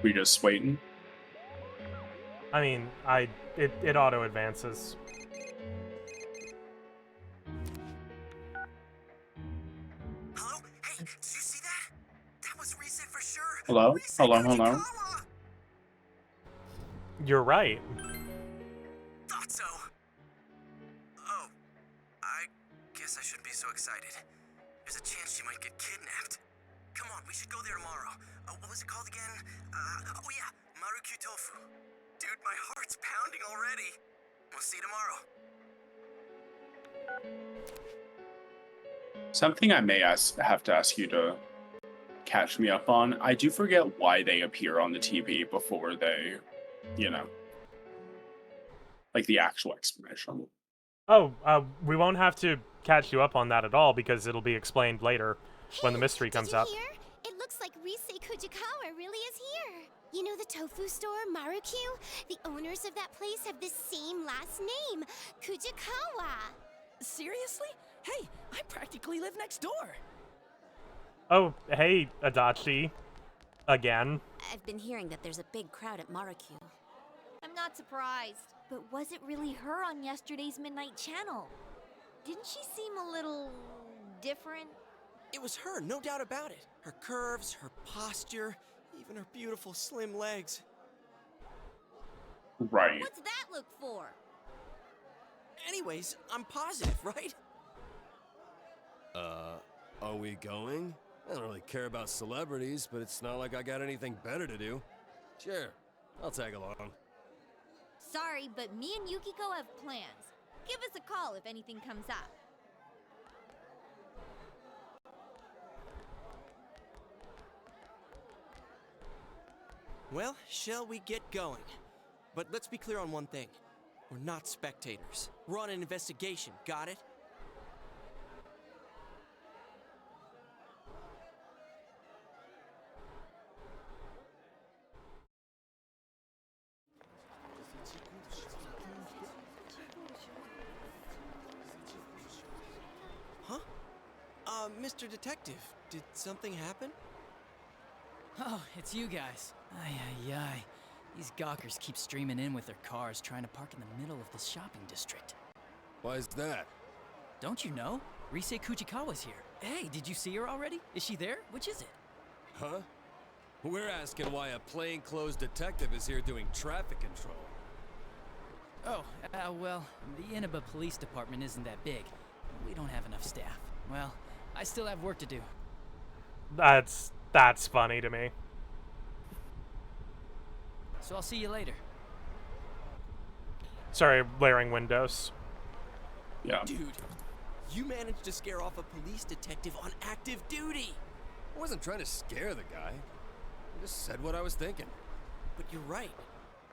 S3: We just waiting?
S1: I mean, it auto advances.
S11: Hello? Hey, did you see that? That was Rise for sure.
S3: Hello?
S11: Rise
S3: Hello?
S1: You're right.
S11: Thought so. Oh, I guess I shouldn't be so excited. There's a chance she might get kidnapped. Come on, we should go there tomorrow. What was it called again? Oh yeah, Marukyu Tofu. Dude, my heart's pounding already. We'll see you tomorrow.
S3: Something I may have to ask you to catch me up on. I do forget why they appear on the TV before they, you know, like the actual explanation.
S1: Oh, we won't have to catch you up on that at all because it'll be explained later when the mystery comes up.
S10: Did you hear? It looks like Rise Kujikawa really is here. You know the tofu store, Marukyu? The owners of that place have the same last name, Kujikawa.
S6: Seriously? Hey, I practically live next door.
S1: Oh, hey, Adachi. Again.
S13: I've been hearing that there's a big crowd at Marukyu.
S10: I'm not surprised. But was it really her on yesterday's Midnight Channel? Didn't she seem a little different?
S6: It was her, no doubt about it. Her curves, her posture, even her beautiful slim legs.
S3: Right.
S10: What's that look for?
S6: Anyways, I'm positive, right?
S9: Are we going? I don't really care about celebrities, but it's not like I got anything better to do. Sure, I'll tag along.
S10: Sorry, but me and Yukiko have plans. Give us a call if anything comes up.
S6: Well, shall we get going? But let's be clear on one thing. We're not spectators. We're on an investigation, got it? Huh? Mr. Detective, did something happen?
S14: Oh, it's you guys. Ay, ay, ay. These gawkers keep streaming in with their cars trying to park in the middle of the shopping district.
S9: Why is that?
S14: Don't you know? Rise Kujikawa's here. Hey, did you see her already? Is she there? Which is it?
S9: Huh? We're asking why a plainclothes detective is here doing traffic control.
S14: Oh, well, the Inaba Police Department isn't that big. We don't have enough staff. Well, I still have work to do.
S1: That's funny to me.
S14: So I'll see you later.
S1: Sorry, layering windows.
S3: Yeah.
S6: Dude, you managed to scare off a police detective on active duty.
S9: I wasn't trying to scare the guy. I just said what I was thinking.
S6: But you're right.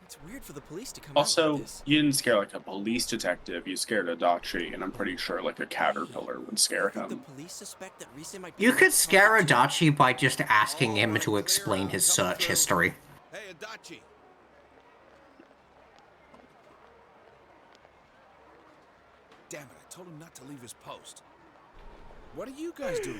S6: It's weird for the police to come out
S3: Also,
S6: like this.
S3: you didn't scare like a police detective, you scared Adachi, and I'm pretty sure like a caterpillar would scare
S6: The
S3: him.
S6: police suspect that Rise might be
S4: You could scare Adachi by just asking him to explain his search history.
S12: Hey, Adachi. Damn it, I told him not to leave his post. What are you guys doing?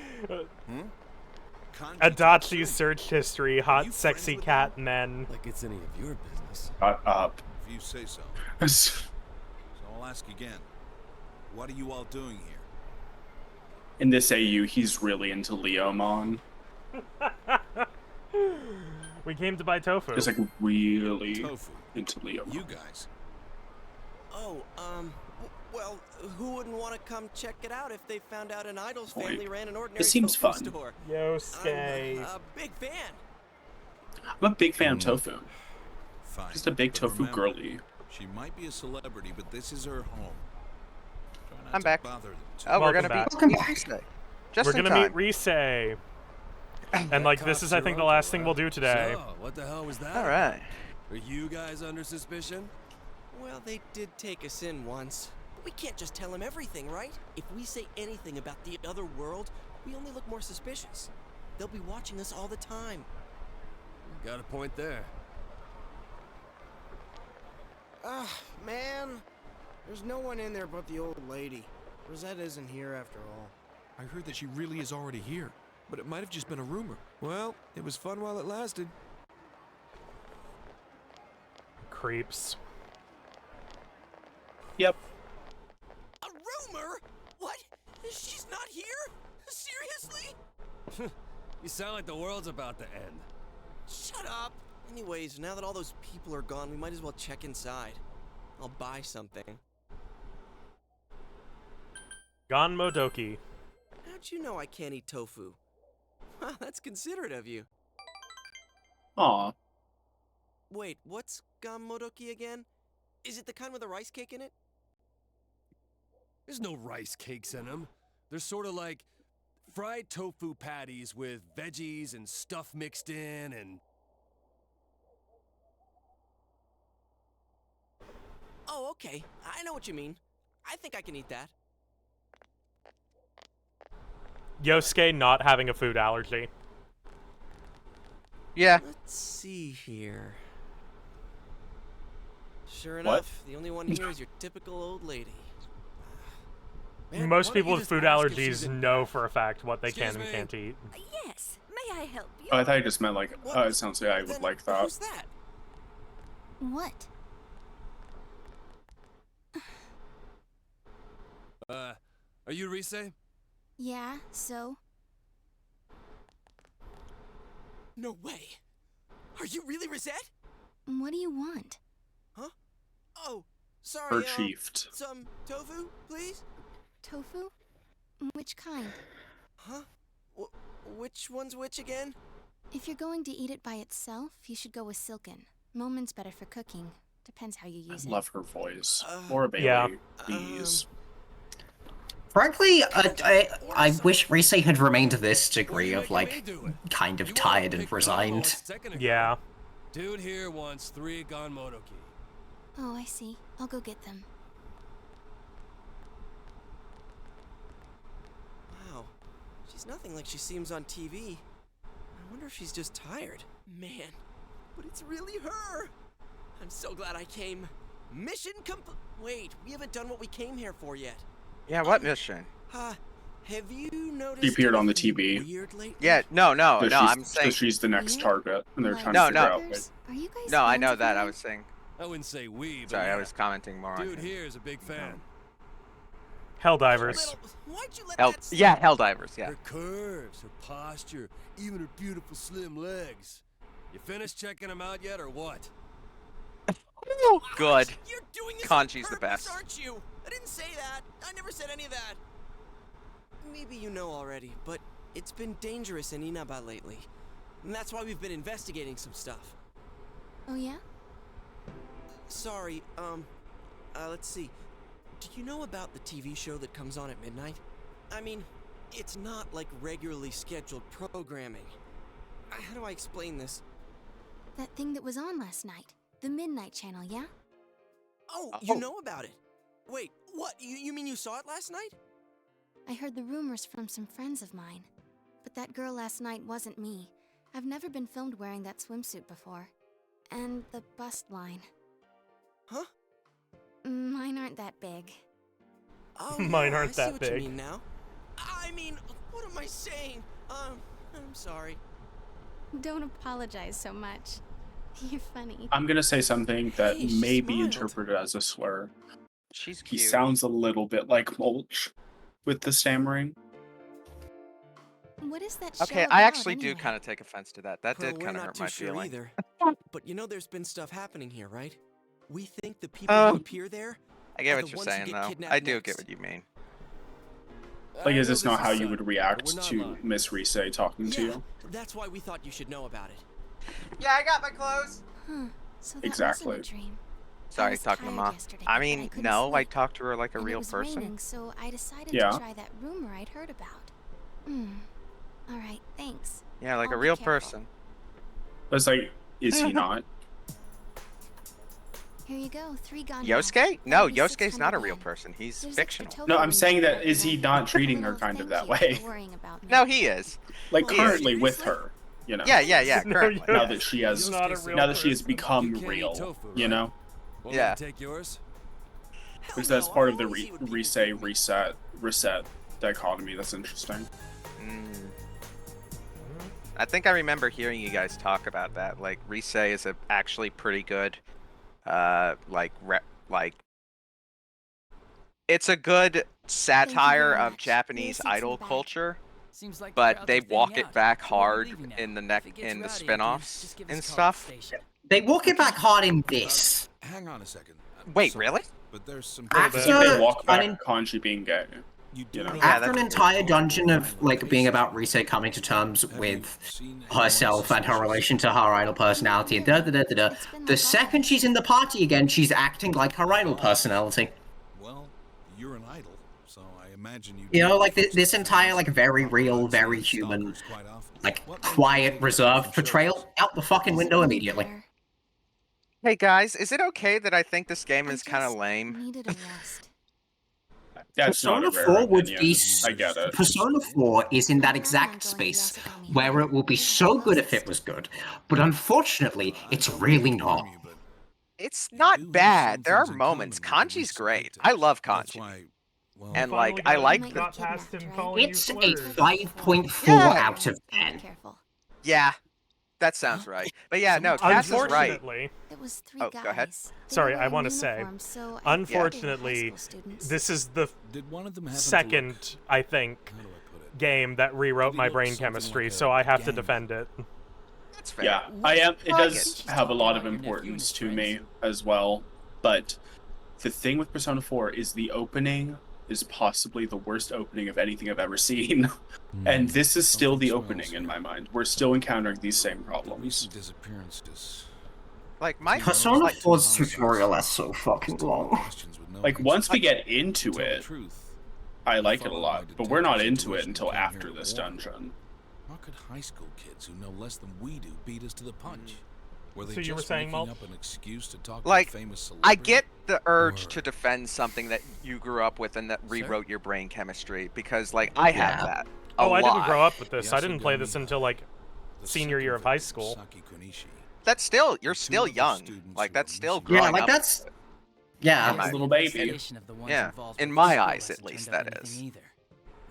S12: Kanji
S1: Adachi's search history, hot, sexy cat men.
S9: Like it's any of your business.
S3: Shut up.
S12: If you say so. So I'll ask again. What are you all doing here?
S15: In this AU, he's really into Leomon.
S1: We came to buy tofu.
S15: He's like really
S12: Tofu.
S15: into Leomon.
S12: You guys.
S6: Oh, well, who wouldn't want to come check it out if they found out an idol's
S15: Wait,
S6: family ran an ordinary
S15: this seems
S6: tofu
S15: fun.
S6: store?
S1: Yosuke.
S6: I'm a big fan.
S15: I'm a big fan of tofu.
S12: Fine.
S15: Just a big
S12: But
S15: tofu
S12: remember,
S15: girly.
S12: She might be a celebrity, but this is her home. Try not
S2: I'm
S12: to
S2: back.
S12: bother them too
S2: Oh, we're
S1: Welcome
S2: gonna
S1: back.
S2: be
S1: Welcome
S2: back. Just
S1: We're
S2: in
S1: gonna
S2: time.
S1: meet Rise. And like this is I think the last thing we'll do today.
S9: So, what the hell was that?
S2: All right.
S9: Are you guys under suspicion?
S6: Well, they did take us in once. But we can't just tell him everything, right? If we say anything about the other world, we only look more suspicious. They'll be watching us all the time.
S9: Got a point there.
S16: Man. There's no one in there but the old lady. Rosette isn't here after all.
S17: I heard that she really is already here, but it might have just been a rumor. Well, it was fun while it lasted.
S1: Creeps.
S15: Yep.
S6: A rumor? What? She's not here? Seriously?
S9: You sound like the world's about to end.
S6: Shut up. Anyways, now that all those people are gone, we might as well check inside. I'll buy something.
S1: Gon Modoki.
S6: How'd you know I can't eat tofu? Wow, that's considerate of you.
S15: Aw.
S6: Wait, what's Modoki again? Is it the kind with a rice cake in it?
S9: There's no rice cakes in them. They're sort of like fried tofu patties with veggies and stuff mixed in and...
S6: Oh, okay. I know what you mean. I think I can eat that.
S1: Yosuke not having a food allergy.
S2: Yeah.
S6: Let's see here. Sure
S1: What?
S6: enough, the only one here is your typical old lady. Man,
S1: Most
S6: why don't
S1: people
S6: you
S1: with
S6: just
S1: food
S6: ask if she's
S1: allergies
S6: in-
S1: know for a fact what they
S6: Excuse
S1: can and
S6: me?
S1: can't eat.
S13: Yes, may I help you?
S15: Oh, I thought you just meant like, it sounds like I would like that.
S6: Who's that?
S13: What?
S9: Are you Rise?
S13: Yeah, so?
S6: No way. Are you really Rosette?
S13: What do you want?
S6: Huh? Oh, sorry.
S15: Her chiefed.
S6: Some tofu, please?
S13: Tofu? Which kind?
S6: Huh? Which one's which again?
S13: If you're going to eat it by itself, you should go with silken. Momon's better for cooking. Depends how you use
S15: I
S13: it.
S15: love her voice. Laura Bailey.
S1: Yeah.
S15: Bees.
S4: Frankly, I wish Rise had remained to this degree of, like, kind of tired and resigned.
S1: Yeah.
S9: Dude here wants 3 Gon Modoki.
S13: Oh, I see. I'll go get them.
S6: Wow. She's nothing like she seems on TV. I wonder if she's just tired. Man, but it's really her. I'm so glad I came. Mission complete. Wait, we haven't done what we came here for yet.
S2: Yeah, what mission?
S6: Have you noticed?
S15: She appeared on the
S6: anything
S15: TV.
S6: Weird lately?
S2: Yeah, no, I'm
S15: So
S2: saying.
S15: she's the next target, and they're trying
S2: No,
S15: to figure
S2: no.
S15: out. Like,
S13: Are you guys
S2: No, I
S13: fans
S2: know
S13: of
S2: that. I
S13: mine?
S2: was saying.
S9: I wouldn't say we, but
S2: Sorry, I
S9: yeah.
S2: was commenting more on
S9: Dude
S2: him.
S9: here is a big fan.
S1: Helldivers.
S6: Why'd you let
S2: Hell,
S6: that
S2: yeah, Helldivers. Yeah.
S9: Her curves, her posture, even her beautiful slim legs. You finished checking them out yet, or what?
S2: Good.
S6: You're doing this
S2: Kanji's
S6: on
S2: the
S6: purpose,
S2: best.
S6: aren't you? I didn't say that. I never said any of that. Maybe you know already, but it's been dangerous in Inaba lately. And that's why we've been investigating some stuff.
S13: Oh, yeah?
S6: Sorry, let's see. Do you know about the TV show that comes on at midnight? I mean, it's not like regularly scheduled programming. How do I explain this?
S13: That thing that was on last night. The Midnight Channel, yeah?
S6: Oh, you know about it. Wait, what? You mean you saw it last night?
S13: I heard the rumors from some friends of mine. But that girl last night wasn't me. I've never been filmed wearing that swimsuit before. And the bust line.
S6: Huh?
S13: Mine aren't that big.
S6: Oh,
S1: Mine
S6: yeah,
S1: aren't
S6: I see
S1: that
S6: what
S1: big.
S6: you mean now. I mean, what am I saying? I'm sorry.
S13: Don't apologize so much. You're funny.
S15: I'm gonna say something that
S6: Hey, she
S15: may be
S6: smiled.
S15: interpreted as a slur.
S2: She's
S15: He
S2: cute.
S15: sounds a little bit like Mulch with the stammering.
S13: What is that show
S2: Okay, I
S13: about,
S2: actually do
S13: anyway?
S2: kind of take offense to that. That
S6: Well,
S2: did
S6: we're
S2: kind of
S6: not
S2: hurt
S6: too
S2: my
S6: sure
S2: feeling.
S6: either. But you know there's been stuff happening here, right? We think the people who appear there
S2: I get
S6: are
S2: what
S6: the
S2: you're
S6: ones who
S2: saying,
S6: get
S2: though.
S6: kidnapped
S2: I do
S6: next.
S2: get what you mean.
S15: Like,
S6: I
S15: is
S6: know
S15: this not how you
S6: sudden,
S15: would
S6: but
S15: react
S6: we're not
S15: to
S6: lying.
S15: Miss Rise talking to
S6: Yeah,
S15: you?
S6: that's why we thought you should know about it.
S2: Yeah, I got my clothes.
S13: Huh. So that
S15: Exactly.
S13: wasn't a dream.
S2: Sorry,
S13: was
S2: talking to
S13: tired
S2: Mom.
S13: yesterday,
S2: I
S13: but
S2: mean,
S13: couldn't
S2: no, I
S13: sleep.
S2: talked to her like a
S13: And
S2: real
S13: it was
S2: person.
S13: raining, so I decided
S15: Yeah.
S13: to try that rumor I'd heard about. All right, thanks.
S2: Yeah, like
S13: I'll
S2: a
S13: be
S2: real
S13: careful.
S2: person.
S15: But it's like, is he not?
S13: Here you go, 3 gone.
S2: Yosuke? No,
S13: That'll be
S2: Yosuke's not a
S13: 600
S2: real
S13: yen.
S2: person. He's
S13: There's
S2: fictional.
S13: extra
S15: No,
S13: tofu
S15: I'm
S13: in
S15: saying
S13: there
S15: that
S13: for
S15: is he
S13: that.
S15: not
S13: A
S15: treating her
S13: little
S15: kind of
S13: thank
S15: that
S13: you
S15: way?
S13: for worrying about me.
S2: No, he is.
S15: Like
S2: He is.
S15: currently with
S6: Seriously?
S15: her, you know.
S2: Yeah, yeah,
S1: No,
S2: currently.
S15: Now
S1: Yosuke
S15: that she has,
S1: is not a real
S15: now that she has
S1: person.
S9: You
S15: become
S9: can't eat
S15: real,
S9: tofu,
S15: you
S9: right?
S15: know,
S9: Want
S2: Yeah.
S9: me to take yours?
S6: Hell
S15: because
S6: no,
S15: that's part of the
S6: I'm always eat what people
S15: Rise
S6: give me.
S15: reset dichotomy. That's interesting.
S2: I think I remember hearing you guys talk about that. Like, Rise is actually pretty good. It's a good satire
S13: very
S2: of
S13: much.
S2: Japanese
S13: This takes me
S2: idol
S13: back.
S2: culture,
S14: Seems like the
S2: but
S14: crowds
S2: they
S14: are thinning
S2: walk it
S14: out,
S2: back
S14: so we'll be
S2: hard
S14: leaving now.
S2: in the
S14: If it gets
S2: in the
S14: rowdy again,
S2: spin-offs
S14: just give us
S2: and
S14: a call at the
S2: stuff.
S14: station.
S4: They walk it back hard in this.
S12: Hang on a second.
S2: Wait,
S12: Sorry,
S2: really?
S12: But there's some.
S15: It's
S4: After
S15: like they walk back
S4: an,
S15: Kanji being gay.
S12: You
S15: You know.
S12: do
S2: Yeah,
S4: after an
S2: that's
S4: entire dungeon of like being about Rise coming to terms with herself and her relation to her idol personality and da-da-da-da-da, the second she's in the party again, she's acting like her idol personality.
S12: Well, you're an idol, so I imagine you.
S4: You know, like this entire like very real, very human, like quiet, reserved portrayal out the fucking window immediately.
S2: Hey guys, is it okay that I think this game is kind of lame?
S13: Needed a rest.
S15: That's not
S4: Persona
S15: a rare
S4: 4 would
S15: opinion.
S4: be.
S15: I get it.
S4: Persona 4 is in that exact space where it will be so good if it was good, but unfortunately, it's really not.
S2: It's not bad. There are moments. Kanji's great. I love Kanji. And like, I like
S1: got past him calling
S4: It's
S1: you
S4: a
S1: slurs.
S4: 5.4
S2: Yeah.
S4: out of 10.
S13: Careful.
S2: Yeah, that sounds right. But yeah, no, Cass is right.
S1: Unfortunately,
S13: It was 3
S2: Oh,
S13: guys.
S2: go ahead.
S13: They
S1: sorry,
S13: were
S1: I
S13: wearing
S1: want to say,
S13: uniforms, so I thought they were high
S1: unfortunately,
S13: school students.
S1: this is the
S12: Did one of them happen to
S1: second, I think, game that rewrote my brain chemistry, so I have to defend it.
S2: That's fair.
S15: Yeah, I am. It
S2: Like
S15: does
S2: it.
S15: have a lot of importance to me as well. But the thing with Persona 4 is the opening is possibly the worst opening of anything I've ever seen. And this is still the opening in my mind. We're still encountering these same problems.
S12: recent disappearances?
S2: Like my
S4: Persona
S2: like,
S4: 4's tutorial is so fucking long.
S15: Like once we get into it, I like it a lot. But we're not into it until after this dungeon.
S12: How could high school kids who know less than we do beat us to the punch? Were they
S1: So you were
S12: just
S1: saying,
S12: making
S1: Mulch?
S12: up an excuse to talk
S2: like
S12: to a famous
S2: I
S12: celebrity?
S2: get the urge to defend something that you grew up with and that rewrote your brain chemistry because like I have that. A
S1: Oh, I
S2: lot.
S1: didn't grow up with this. I didn't play this until like senior year of high school.
S2: That's still you're still young. Like that's still
S4: Yeah,
S2: growing
S4: like
S2: up.
S4: that's. Yeah.
S2: In my-
S15: Little baby.
S14: Investigation of the ones
S2: Yeah,
S14: involved
S2: in
S14: with
S2: my
S14: the school
S2: eyes
S14: hasn't
S2: at least
S14: turned up
S2: that
S14: anything
S2: is.
S14: either.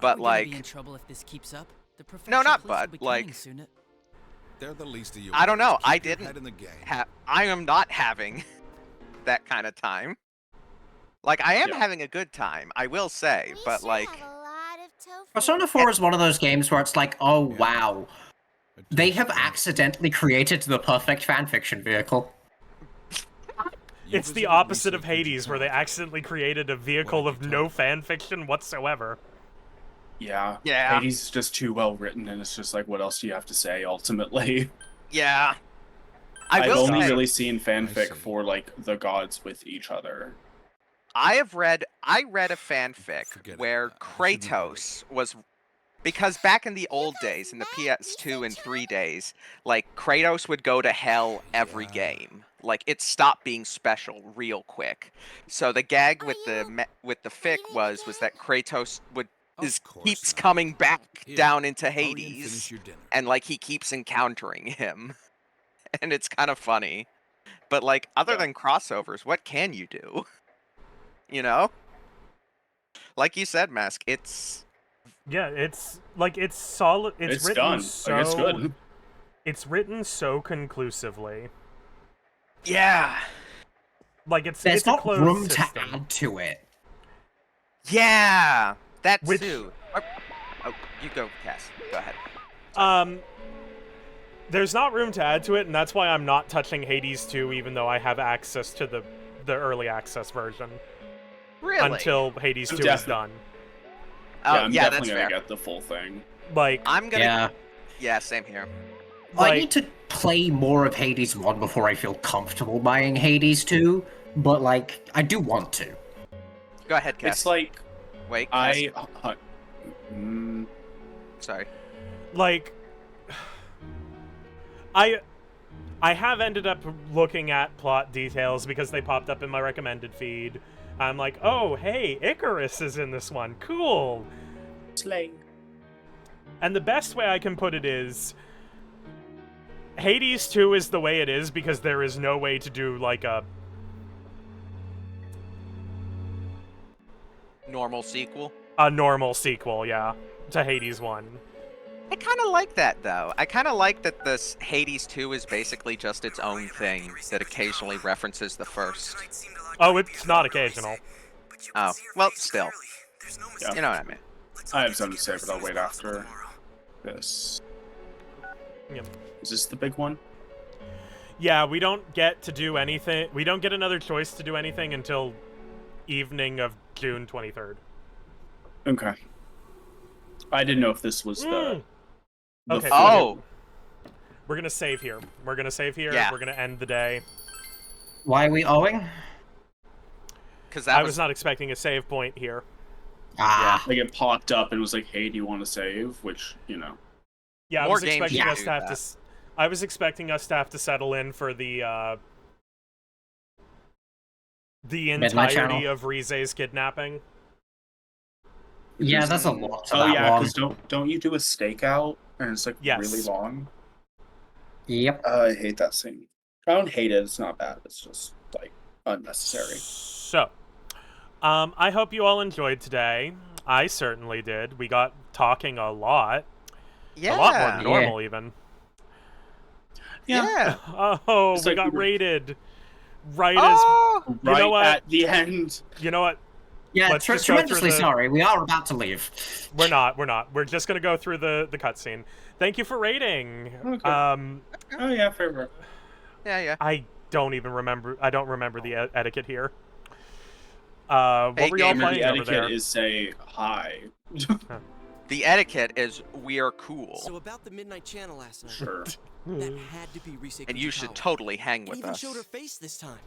S2: But
S14: We're gonna be
S2: like
S14: in trouble if this keeps up. The
S2: no,
S14: prefectural
S2: not
S14: police will
S2: but
S14: be coming
S2: like
S14: soon.
S12: They're the least of your
S2: I don't know.
S12: worries.
S2: I
S12: Keep your
S2: didn't
S12: head in the game.
S2: I am not having that kind of time. Like I am
S15: Yeah.
S2: having a good time, I will say, but like
S4: Persona 4 is one of those games where it's like, oh wow, they have accidentally created the perfect fanfiction vehicle.
S1: It's the opposite of Hades, where they accidentally created a vehicle of no fan fiction whatsoever.
S15: Yeah.
S2: Yeah.
S15: Hades is just too well written, and it's just like, what else do you have to say ultimately?
S2: yeah. I
S15: I've
S2: will
S15: only
S2: say,
S15: really seen fanfic for like the gods with each other.
S2: I read a fanfic where Kratos was because back in the old days, in the PS2 and 3 days, like Kratos would go to hell every game. Like it stopped being special real quick. So the gag with the fic was that Kratos keeps coming back down into Hades, and like he keeps encountering him, and it's kind of funny. But like other than crossovers, what can you do? You know, like you said, Mask. It's
S1: Yeah, it's like it's solid. It's written
S15: done.
S1: so.
S15: Like, it's good.
S1: It's written so conclusively.
S2: Yeah.
S1: Like it's
S4: There's
S1: it's a
S4: not
S1: closed
S4: room
S1: system.
S4: to add to it.
S2: Yeah. That
S1: Which-
S2: too. Oh, you go, Cass. Go ahead.
S1: There's not room to add to it, and that's why I'm not touching Hades 2, even though I have access to the early access version.
S2: Really?
S1: Until Hades 2 is
S15: Definitely.
S1: done.
S2: Oh,
S15: I'm
S2: yeah,
S15: definitely
S2: that's
S15: gonna
S2: fair.
S15: get the full thing.
S1: Like,
S2: I'm gonna.
S4: Yeah.
S2: Yeah, same here.
S4: I need to play more of Hades 1 before I feel comfortable buying Hades 2, but, like, I do want to.
S2: Go ahead, Cass.
S15: It's like
S2: Wait, Cass. Sorry.
S1: Like, I have ended up looking at plot details because they popped up in my recommended feed. I'm like, oh, hey, Icarus is in this one. Cool.
S15: Slay.
S1: And the best way I can put it is, Hades 2 is the way it is because there is no way to do, like, a...
S2: Normal sequel.
S1: A normal sequel, yeah, to Hades 1.
S2: I kind of like that, though. I kind of like that this Hades 2 is basically just its own thing that occasionally references the first.
S1: Oh, it's not occasional.
S2: Oh, well, still.
S15: Yeah.
S2: You know what I mean.
S15: I have something to say, but I'll wait after this.
S1: Yep.
S15: Is this the big one?
S1: Yeah, we don't get to do anything. We don't get another choice to do anything until evening of June 23rd.
S15: Okay. I didn't know if this was the
S1: Okay.
S15: full-
S2: Oh!
S1: We're gonna save here. We're gonna save here.
S2: Yeah.
S1: We're gonna end the day.
S4: Why are we owing?
S2: Because
S1: I was not expecting a save point here.
S4: Ah.
S15: Like it popped up and was like, "Hey, do you want to save?" Which, you know.
S1: Yeah, I
S2: More
S1: was
S2: games
S1: expecting
S2: should
S1: us
S2: do
S1: to have
S2: that.
S1: to. I was expecting us to have to settle in for the
S4: Midnight Channel.
S1: entirety of Rize's kidnapping.
S4: Yeah, that's a lot to
S15: Oh
S4: that
S15: yeah,
S4: one.
S15: because don't you do a stakeout and it's like
S1: Yes.
S15: really long?
S4: Yep.
S15: I hate that scene. I don't hate it. It's not bad. It's just like unnecessary.
S1: So, I hope you all enjoyed today. I certainly did. We got talking a lot.
S2: Yeah.
S1: A lot more than normal, even.
S2: Yeah.
S1: Oh,
S15: It's
S1: we
S15: like
S1: got
S15: we were-
S1: raided. Right
S2: Oh!
S1: as... You
S15: Right
S1: know what?
S15: at the end.
S1: You know what?
S4: Yeah,
S1: Let's just go through
S4: tremendously
S1: the-
S4: sorry. We are about to leave.
S1: We're not. We're just gonna go through the cutscene. Thank you for raiding.
S15: Okay. Oh yeah, favorite.
S2: Yeah.
S1: I don't even remember. I don't remember the etiquette here. What
S2: Hey,
S1: were y'all
S2: gamer,
S1: playing
S15: The
S1: over there?
S15: etiquette is say hi.
S2: The etiquette is we are cool.
S6: So about the Midnight Channel last night.
S15: Sure.
S6: That had to be Rise
S2: And you should totally hang
S6: It
S2: with
S6: even
S2: us.
S6: showed her face this time.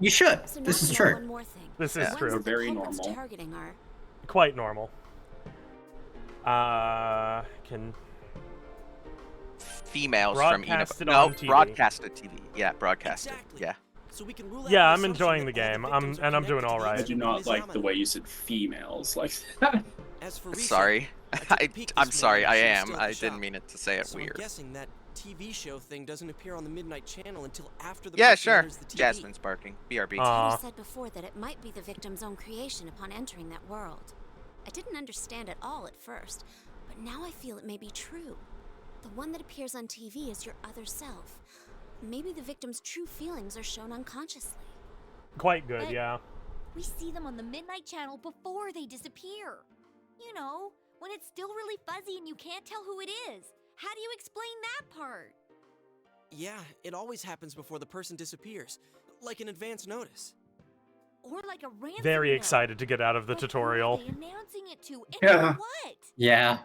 S4: You should.
S13: So
S4: This
S13: now
S4: is
S13: we know
S4: true.
S13: One more thing.
S1: This
S2: Yeah.
S1: is
S13: Ones
S1: true.
S13: that the
S15: Very
S13: culprits
S15: normal.
S13: targeting are
S1: Quite normal. Can
S2: Females from
S1: Broadcasted
S2: No,
S1: on TV.
S2: broadcasted TV. Yeah, broadcasted.
S6: Exactly.
S2: Yeah.
S6: So we can rule out
S1: Yeah,
S6: the
S1: I'm
S6: assumption
S1: enjoying
S6: that
S1: the
S6: all
S1: game.
S6: victims are
S1: I'm doing
S6: connected
S1: all
S6: to
S1: right.
S15: I
S6: the
S15: do
S6: evil
S15: not like the
S6: Rizama.
S15: way you said females like that.
S6: As for Rise,
S2: Sorry.
S6: I took a peek
S2: I'm
S6: this
S2: sorry. I
S6: morning. She was
S2: am.
S6: still at
S2: I
S6: the
S2: didn't
S6: shop.
S2: mean it to say it
S6: So
S2: weird.
S6: I'm guessing that TV show thing doesn't appear on the Midnight Channel until after the
S2: Yeah,
S6: person
S2: sure.
S6: enters the TV.
S2: Jasmine's barking. BRB.
S1: Aw.
S13: Teddy said before that it might be the victim's own creation upon entering that world. I didn't understand it all at first, but now I feel it may be true. The one that appears on TV is your other self. Maybe the victim's true feelings are shown unconsciously.
S1: Quite good,
S10: But-
S1: yeah.
S10: We see them on the Midnight Channel before they disappear. You know, when it's still really fuzzy and you can't tell who it is. How do you explain that part?
S6: Yeah, it always happens before the person disappears, like an advance notice.
S10: Or like a ransom
S1: Very
S10: note.
S1: excited to get out of the
S10: But who are
S1: tutorial.
S10: they announcing it to, and
S15: Yeah.
S10: for what?
S4: Yeah.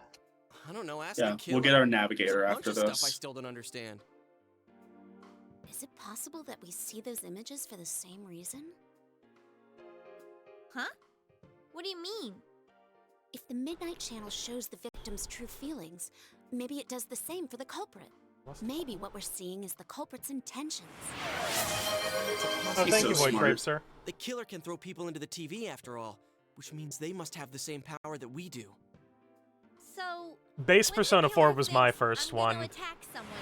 S6: I don't know. Ask
S15: Yeah,
S6: the killer.
S15: we'll get our
S6: There's
S15: navigator
S6: a bunch
S15: after
S6: of stuff I
S15: this.
S6: still don't understand.
S13: Is it possible that we see those images for the same reason?
S10: Huh? What do you mean?
S13: If the Midnight Channel shows the victim's true feelings, maybe it does the same for the culprit. Maybe what we're seeing is the culprit's intentions.
S6: It's a
S1: Oh,
S6: possibility.
S1: thank
S15: so
S1: you, Void
S15: smart.
S1: Crave, sir.
S6: The killer can throw people into the TV after all, which means they must have the same power that we do.
S10: So,
S1: Base
S10: when the
S1: Persona 4
S10: killer
S1: was my
S10: thinks,
S1: first
S10: "I'm gonna
S1: one.
S10: attack someone,"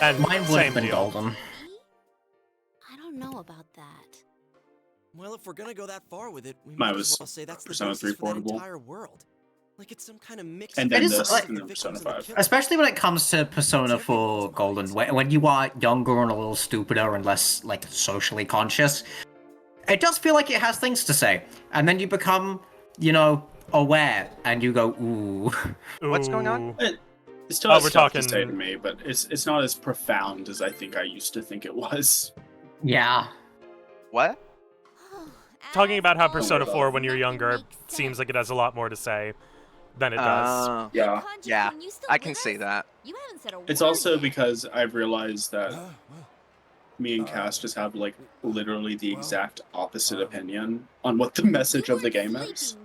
S1: And
S4: Mine would
S1: same
S4: have been
S1: deal.
S4: golden.
S13: I don't know about that.
S6: Well, if we're gonna go that far with it, we
S15: Mine
S6: might
S15: was
S6: as well say that's the
S15: Persona
S6: basis
S15: 3
S6: for that
S15: portable.
S6: entire world. Like it's some kind of mix.
S15: And
S6: of
S15: then
S4: It is,
S15: this,
S4: like-
S15: and then Persona 5.
S4: Especially when it comes to Persona 4 Golden, when you are younger and a little stupider and less, like, socially conscious, it does feel like it has things to say. And then you become, you know, aware, and you go, ooh.
S2: What's going on?
S15: It still
S1: Oh,
S15: has
S1: we're
S15: stuff
S1: talking-
S15: to say to me, but it's not as profound as I think I used to think it was.
S4: Yeah.
S2: What?
S1: Talking about how Persona 4 when you're younger seems like it has a lot more to say than it does.
S15: Yeah.
S2: Yeah, I can see that.
S10: You haven't said a word
S15: It's also
S10: yet.
S15: because I've realized that me and Cass just have like literally the exact opposite opinion on what the message of the game is.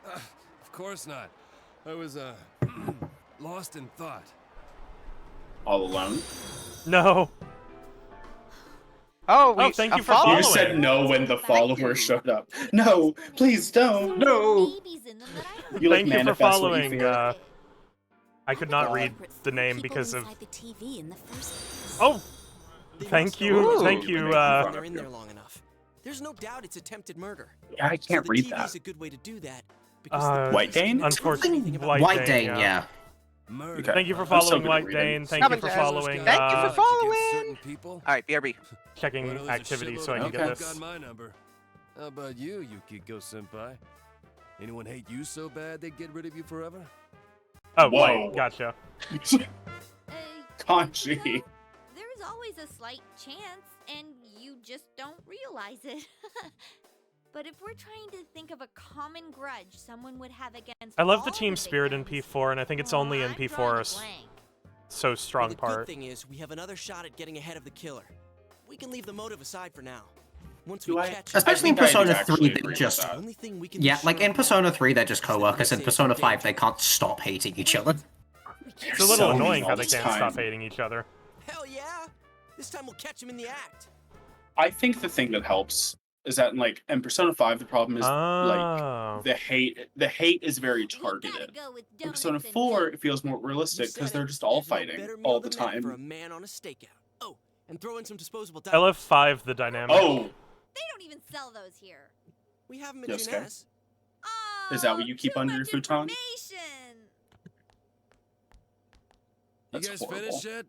S9: Of course not. I was, lost in thought.
S15: All alone.
S1: No.
S2: Oh,
S1: thank you for
S15: You
S1: following.
S15: said no when the followers showed up. No, please don't. No. You like
S1: Thank you for
S15: manifest what you
S1: following.
S15: fear.
S1: I could not read the name because of.
S13: The TV in the first place.
S1: Oh, thank you, thank you.
S6: They're in there long enough. There's no doubt it's attempted murder.
S15: Yeah, I can't
S6: so the
S15: read
S6: TV
S15: that.
S6: is a good way to do that. Because
S15: White Dane?
S1: Unfortunately,
S4: White Dane, yeah.
S15: Okay.
S1: Thank you for
S15: I'm still
S1: following
S15: gonna
S1: White
S15: read it.
S1: Dane. Thank you for
S2: Haven't
S1: following.
S2: Thank you for following.
S9: People?
S2: All right, BRB.
S1: Checking
S9: Well, there's a
S1: activity
S9: shitload
S1: so I
S9: of
S1: can
S9: people
S1: get
S9: got
S1: this.
S9: my number. How about you, Yukiko Senpai? Anyone hate you so bad they'd get rid of you forever?
S1: Oh,
S15: Whoa.
S1: White. Gotcha.
S15: Kanji.
S10: There's always a slight chance, and you just don't realize it. But if we're trying to think of a common grudge someone would have against
S1: I love the
S10: all
S1: team spirit in
S10: victims,
S1: P4, and I think it's only in
S10: I'm
S1: P4
S10: drawing a
S1: is
S10: blank.
S1: so strong
S6: the
S1: part.
S6: good thing is we have another shot at getting ahead of the killer. We can leave the motive aside for now. Once we catch him,
S4: Especially in
S15: I think I'd
S4: Persona
S15: actually
S4: 3,
S15: agree
S4: they're
S15: with
S4: just...
S15: that.
S6: only thing we can
S4: Yeah,
S6: be
S4: like
S6: sure
S4: in
S6: of
S4: Persona 3, they're just
S6: is that
S4: co-workers. In
S6: they're
S4: Persona
S6: safe
S4: 5,
S6: from
S4: they can't stop hating each other.
S1: It's a little
S15: So
S1: annoying how
S15: all
S1: they
S15: the
S1: can't
S15: time.
S1: stop hating each other.
S6: Hell yeah! This time we'll catch him in the act.
S15: I think the thing that helps is that in Persona 5 the problem is
S1: Oh.
S15: the hate is very targeted.
S10: Go with
S15: In
S10: donuts
S15: Persona
S10: and
S15: 4 it feels more realistic because they're just all
S6: There's no
S15: fighting
S6: better meal
S15: all the
S6: than that for a
S15: time.
S6: man on a stakeout. Oh, and throw in some disposable
S1: I love
S6: diapers.
S1: 5 the dynamic.
S15: Oh,
S10: They don't even sell those here.
S6: We have them in
S15: Yes,
S6: Juness.
S10: Oh,
S15: is that what you keep
S10: too
S15: under your
S10: much
S15: futon?
S10: information.
S9: You
S15: That's
S9: guys
S15: horrible.
S9: finished yet?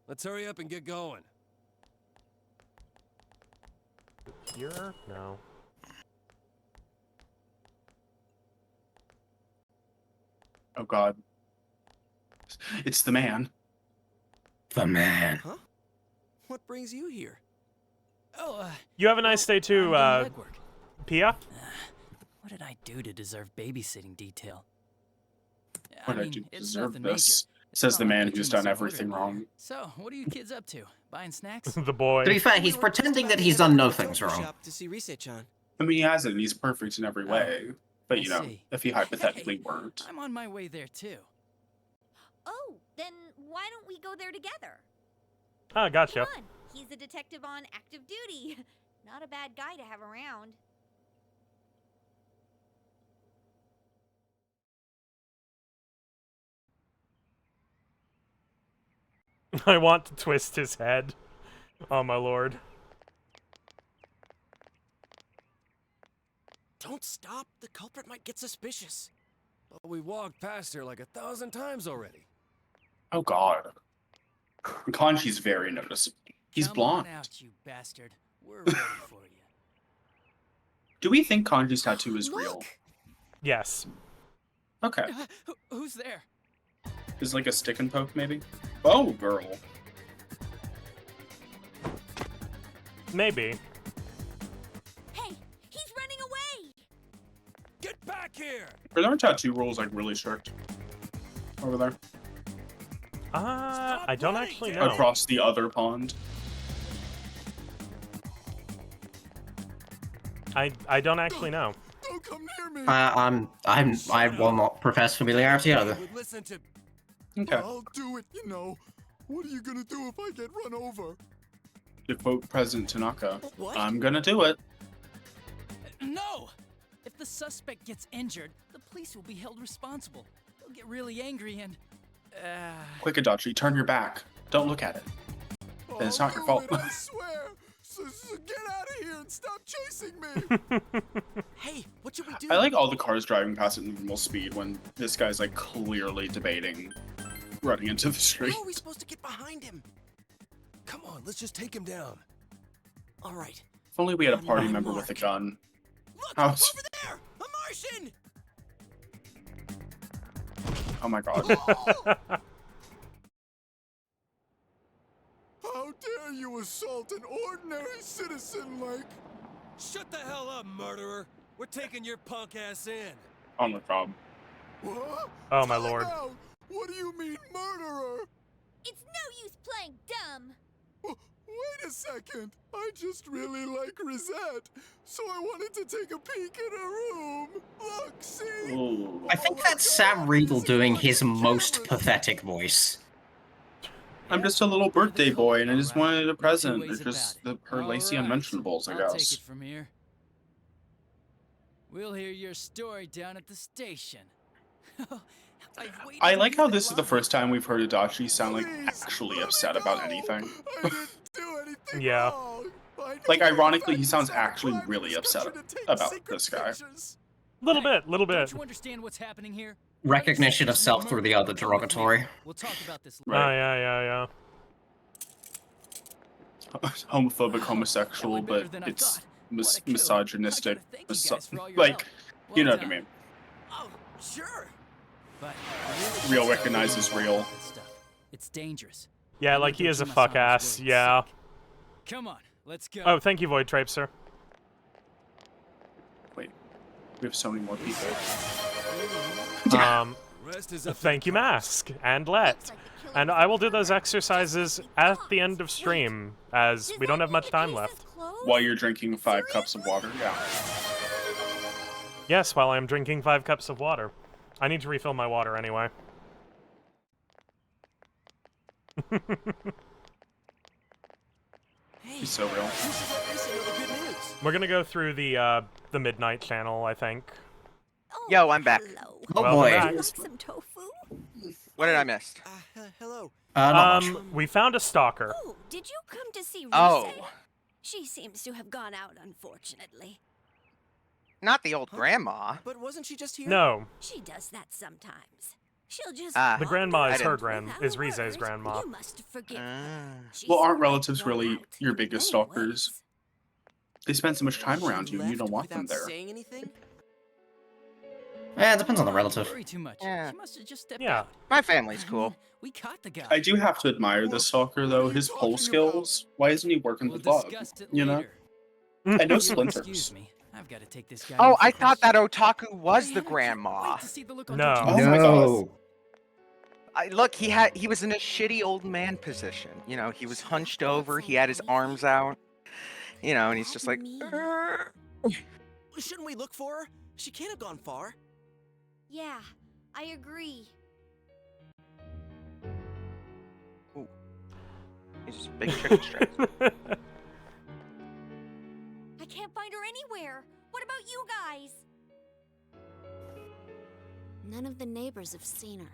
S9: Let's hurry up and get going.
S1: Here? No.
S15: Oh god. It's the man.
S4: The man.
S6: Huh? What brings you here?
S14: Oh,
S1: You have a nice day too,
S14: I'm doing legwork.
S1: Pia?
S14: What did I do to deserve babysitting detail?
S15: What
S14: I
S15: did I do
S14: mean,
S15: to
S14: it's
S15: deserve
S14: nothing
S15: this?
S14: major.
S15: Says
S14: Not
S15: the
S14: like
S15: man
S14: I do
S15: who's done
S14: myself
S15: everything
S14: over.
S15: wrong.
S14: So, what are you kids up to? Buying snacks?
S1: The boy.
S4: To be fair, he's pretending that he's done no things wrong.
S6: Shop to see Rise-chan.
S15: I mean, he hasn't, and he's perfect in every way. But,
S14: I
S15: you know,
S14: see.
S15: if he hypothetically weren't.
S14: I'm on my way there too.
S10: Oh, then why don't we go there together?
S1: Ah, gotcha.
S10: Come on, he's a detective on active duty. Not a bad guy to have around.
S1: I want to twist his head. Oh my lord.
S6: Don't stop. The culprit might get suspicious.
S9: Well, we walked past her like 1,000 times already.
S15: Oh god. Kanji's very noticeable. He's
S14: Come
S15: blonde.
S14: on out, you bastard. We're ready for you.
S15: Do we think Kanji's tattoo is real?
S1: Yes.
S15: Okay.
S14: Who's there?
S15: Is it like a stick and poke, maybe? Oh, girl.
S1: Maybe.
S10: Hey, he's running away!
S9: Get back here!
S15: Are their tattoo rules like really strict over there?
S1: I don't actually know.
S15: Across the other pond.
S1: I don't actually know.
S5: Don't come near me.
S4: I will not profess familiarity either.
S9: Listen to...
S15: Okay.
S5: I'll do it, you know. What are you gonna do if I get run over?
S15: To quote President Tanaka,
S6: What?
S15: I'm gonna do it.
S14: No! If the suspect gets injured, the police will be held responsible. They'll get really angry and...
S15: Quick, Adachi, turn your back. Don't look at it. Then it's not your fault.
S5: I swear.
S17: Get out of here and stop chasing me!
S16: Hey, what should we do?
S15: I like all the cars driving past at normal speed when this guy's like clearly debating running into the street.
S16: How are we supposed to get behind him?
S9: Come on, let's just take him down.
S16: All right.
S15: If only we had a
S16: On
S15: party
S16: my
S15: member with a
S16: mark.
S15: gun.
S16: Look,
S15: How's-
S16: over there! A Martian!
S15: Oh my god.
S17: How dare you assault an ordinary citizen like...
S9: Shut the hell up, murderer! We're taking your punk ass in.
S15: Oh my god.
S17: What?
S1: Oh my lord.
S17: Now, what do you mean, murderer?
S10: It's no use playing dumb.
S17: Wait a second. I just really like Rosette, so I wanted to take a peek in her room. Look, see?
S15: Ooh.
S4: I think that's Sam Riegel doing his most pathetic voice.
S15: I'm just a little birthday boy and I just wanted a present. They're just her lacy
S14: Alright,
S15: unmentionables, I
S14: I'll take
S15: guess.
S14: it from here. We'll hear your story down at the station.
S15: I like how this is the first time we've heard Adachi sound like actually upset about anything.
S1: Yeah.
S15: Like ironically, he sounds actually really upset about this guy.
S1: Little bit.
S14: Don't you understand what's happening here?
S4: Recognition of self through the other derogatory.
S14: We'll talk about this
S1: Oh,
S14: later.
S1: yeah.
S15: Homophobic, homosexual, but it's misogynistic. Like,
S14: Well
S15: you know what I
S14: done.
S15: mean.
S16: Oh, sure.
S14: But
S15: Real recognizes real.
S14: that stuff. It's dangerous.
S1: Yeah, like he is a fuck ass. Yeah.
S14: Come on, let's go.
S1: Oh, thank you, Void Trapeser.
S15: Wait, we have so many more people.
S1: Thank you, Mask and Let. And I will do those exercises at the end of stream, as we don't have much time left.
S15: While you're drinking 5 cups of water, yeah.
S1: Yes, while I'm drinking 5 cups of water. I need to refill my water anyway.
S15: He's so real.
S1: We're gonna go through the Midnight Channel, I think.
S2: Yo, I'm back.
S4: Oh
S1: Welcome
S4: boy.
S1: back.
S10: Some tofu?
S2: What did I miss?
S16: Hello.
S4: Not much.
S1: We found a stalker.
S13: Oh, did you come to see Rose?
S2: Oh.
S13: She seems to have gone out, unfortunately.
S2: Not the old grandma.
S16: But wasn't she just here?
S1: No,
S13: She does that sometimes. She'll just.
S2: Ah.
S1: the grandma
S2: I
S1: is her
S2: didn't-
S1: is Rize's grandma.
S13: You must forgive her. She's
S15: Well, aren't
S13: already
S15: relatives
S13: gone
S15: really
S13: out.
S15: your biggest stalkers? They spend so much time around you and you
S16: Left
S15: don't want them
S16: without
S15: there.
S16: saying anything?
S4: Yeah, it depends on the relative.
S14: Worry too much.
S2: Yeah.
S14: She must have just stepped
S1: Yeah.
S14: out.
S2: My family's cool.
S14: We caught the guy.
S15: I do have to admire the stalker though, his pole skills. Why isn't he working the
S14: We'll
S15: dog?
S14: discuss it
S15: You know?
S14: later.
S15: And no
S14: You'll
S15: splinters.
S14: Excuse me. I've got to take this guy.
S2: Oh,
S14: in for
S2: I thought that
S14: questions.
S2: Otaku was the grandma.
S14: Wait to see the look on
S1: No.
S14: Toto's
S15: Oh my
S4: No.
S2: Look, he was in a shitty old man position. You know, he was hunched over, he had his arms out. You know, and he's just like, "Arr."
S16: Shouldn't we look for her? She can't have gone far.
S10: Yeah, I agree.
S2: He's just a big chicken strip.
S10: I can't find her anywhere. What about you guys?
S13: None of the neighbors have seen her.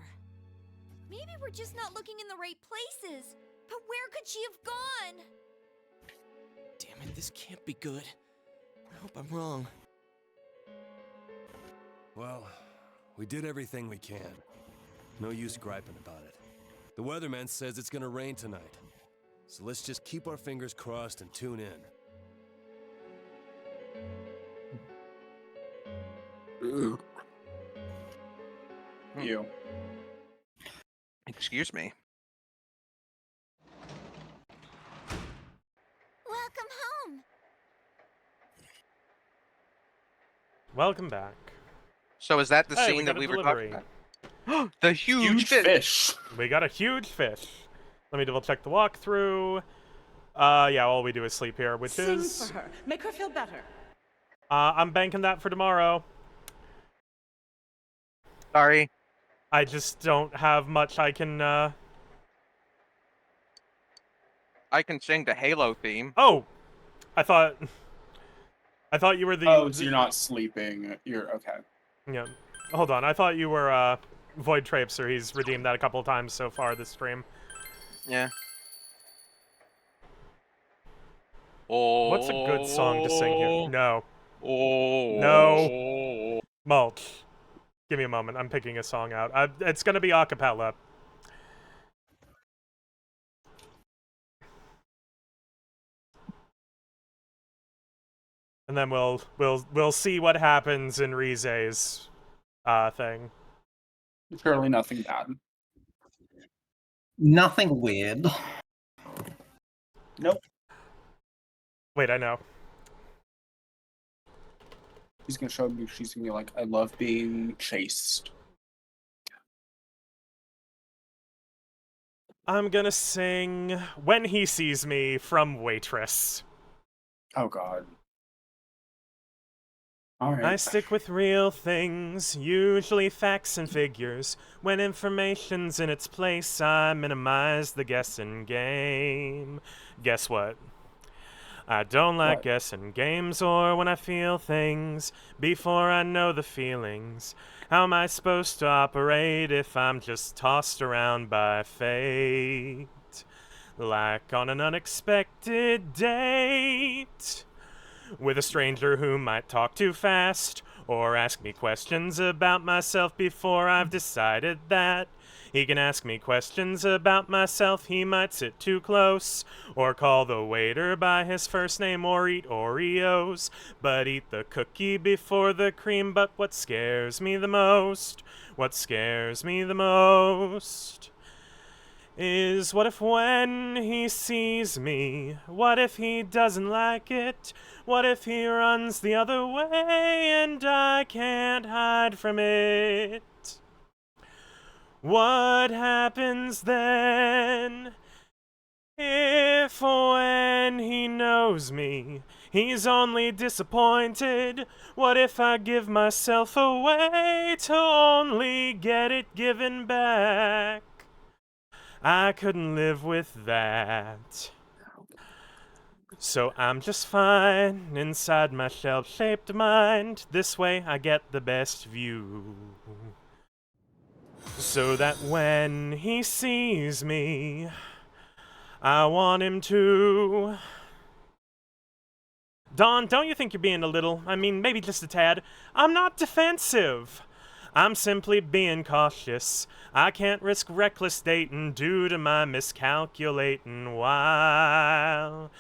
S10: Maybe we're just not looking in the right places. But where could she have gone?
S16: Damn it, this can't be good. I hope I'm wrong.
S9: Well, we did everything we can. No use griping about it. The weatherman says it's gonna rain tonight. So let's just keep our fingers crossed and tune in.
S15: You.
S2: Excuse me.
S10: Welcome home.
S1: Welcome back.
S2: So is that the
S1: Hey, we
S2: scene
S1: got
S2: that
S1: a
S2: we were
S1: delivery.
S2: talking about? The huge
S15: fish.
S1: We got a huge fish. Let me double check the walkthrough. Yeah, all we do is sleep here, which
S18: Sing
S1: is...
S18: for her. Make her feel better.
S1: I'm banking that for tomorrow.
S2: Sorry.
S1: I just don't have much I can,
S2: I can sing the Halo theme.
S1: Oh! I thought you were the...
S15: Oh, so you're not sleeping. You're okay.
S1: Yeah. Hold on, I thought you were, Void Trapeser. He's redeemed that a couple of times so far this stream.
S2: Yeah.
S1: What's a good song to sing here? No.
S2: Oh.
S1: No. Mulch. Give me a moment. I'm picking a song out. It's gonna be a cappella. And then we'll see what happens in Rize's thing.
S15: Surely nothing bad.
S4: Nothing weird.
S15: Nope.
S1: Wait, I know.
S15: She's gonna show me. She's gonna be like, "I love being chased."
S1: I'm gonna sing When He Sees Me from Waitress.
S15: Oh God. All right.
S1: I stick with real things, usually facts and figures. When information's in its place, I minimize the guessing game. Guess what? I don't like guessing games or when I feel things before I know the feelings. How am I supposed to operate if I'm just tossed around by fate? Like on an unexpected date with a stranger who might talk too fast or ask me questions about myself before I've decided that he can ask me questions about myself. He might sit too close or call the waiter by his first name or eat Oreos, but eat the cookie before the cream. But what scares me the most, is what if when he sees me, what if he doesn't like it? What if he runs the other way and I can't hide from it? What happens then? If when he knows me, he's only disappointed? What if I give myself away to only get it given back? I couldn't live with that. So I'm just fine inside my shell-shaped mind. This way I get the best view. So that when he sees me, I want him to... Dawn, don't you think you're being a little, maybe just a tad? I'm not defensive. I'm simply being cautious. I can't risk reckless dating due to my miscalculating while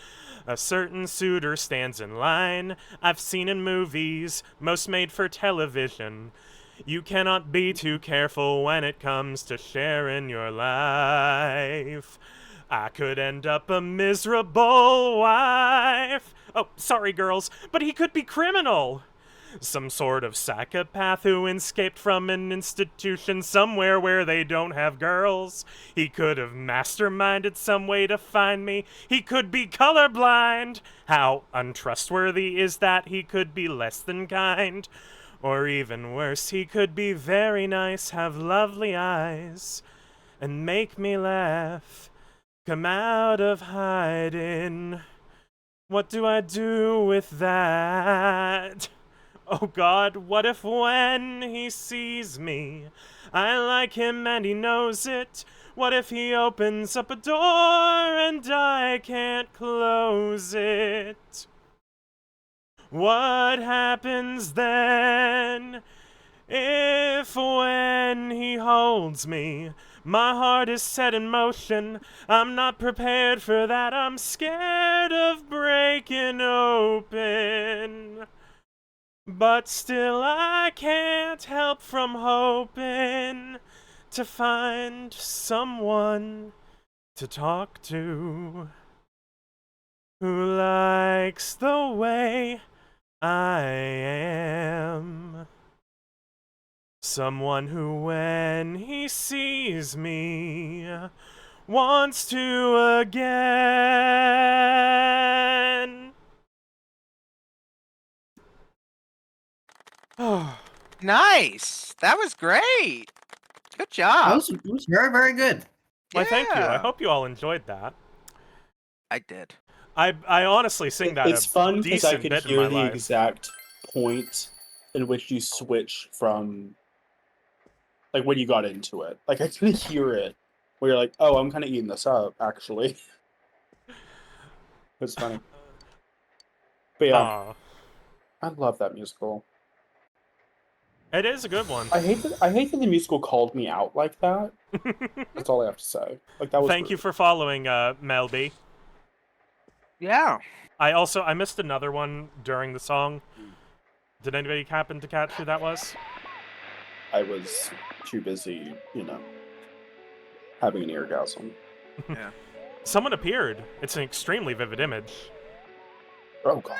S1: a certain suitor stands in line I've seen in movies, most made for television. You cannot be too careful when it comes to sharing your life. I could end up a miserable wife. Oh, sorry girls, but he could be criminal. Some sort of psychopath who escaped from an institution somewhere where they don't have girls. He could have masterminded some way to find me. He could be colorblind. How untrustworthy is that? He could be less than kind. Or even worse, he could be very nice, have lovely eyes, and make me laugh. Come out of hiding. What do I do with that? Oh God, what if when he sees me, I like him and he knows it? What if he opens up a door and I can't close it? What happens then? If when he holds me, my heart is set in motion, I'm not prepared for that, I'm scared of breaking open. But still I can't help from hoping to find someone to talk to who likes the way I am. Someone who, when he sees me, wants to again.
S2: Nice. That was great. Good job.
S4: It was very, very good.
S1: Why, thank you. I
S2: Yeah.
S1: hope you all enjoyed that.
S2: I did.
S1: I honestly sing that
S3: It's
S1: a
S3: fun because I
S1: decent
S3: could
S1: bit in
S3: hear
S1: my
S3: the
S1: life.
S3: exact point in which you switch from, like, when you got into it. Like, I could hear it, where you're like, oh, I'm kind of eating this up, actually. It's funny. But yeah,
S1: Aw.
S3: I love that musical.
S1: It is a good one.
S3: I hate that the musical called me out like that. That's all I have to say. Like that was.
S1: Thank you for following, Melby.
S2: Yeah.
S1: I missed another one during the song. Did anybody happen to catch who that was?
S3: I was too busy, having an orgasm.
S2: Yeah.
S1: Someone appeared. It's an extremely vivid image.
S3: Oh god.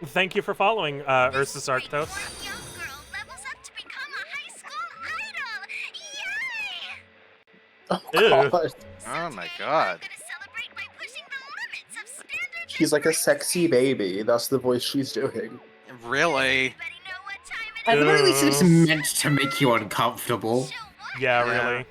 S1: Thank you for following, Ursus Arctos.
S3: Oh
S1: Ew.
S3: god.
S2: Oh my god.
S3: She's like a sexy baby. That's the voice she's doing.
S2: Really?
S4: At the very least, it's meant to make you uncomfortable.
S1: Yeah, really.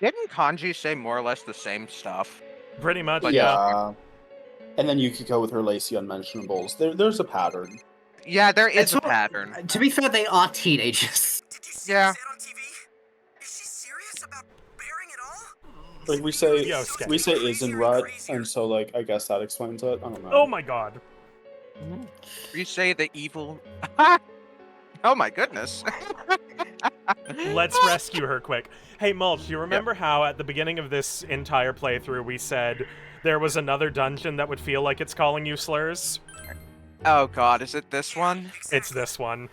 S2: Didn't Kanji say more or less the same stuff?
S1: Pretty much,
S2: But
S3: yeah. And then Yukiko with her lacy unmentionables. There's a pattern.
S2: Yeah, there is
S4: It's
S2: a
S4: not-
S2: pattern.
S4: To be fair, they are teenagers.
S2: Yeah.
S3: Like we say
S1: Yo, Sketch.
S3: Isenrut, and so like I guess that explains it. I don't know.
S1: Oh my god.
S2: You say the evil. Oh my goodness.
S1: Let's rescue her quick. Hey, Mulch, you remember how at the beginning of this entire playthrough we said there was another dungeon that would feel like it's calling you slurs?
S2: Oh god, is it this one?
S1: It's this one.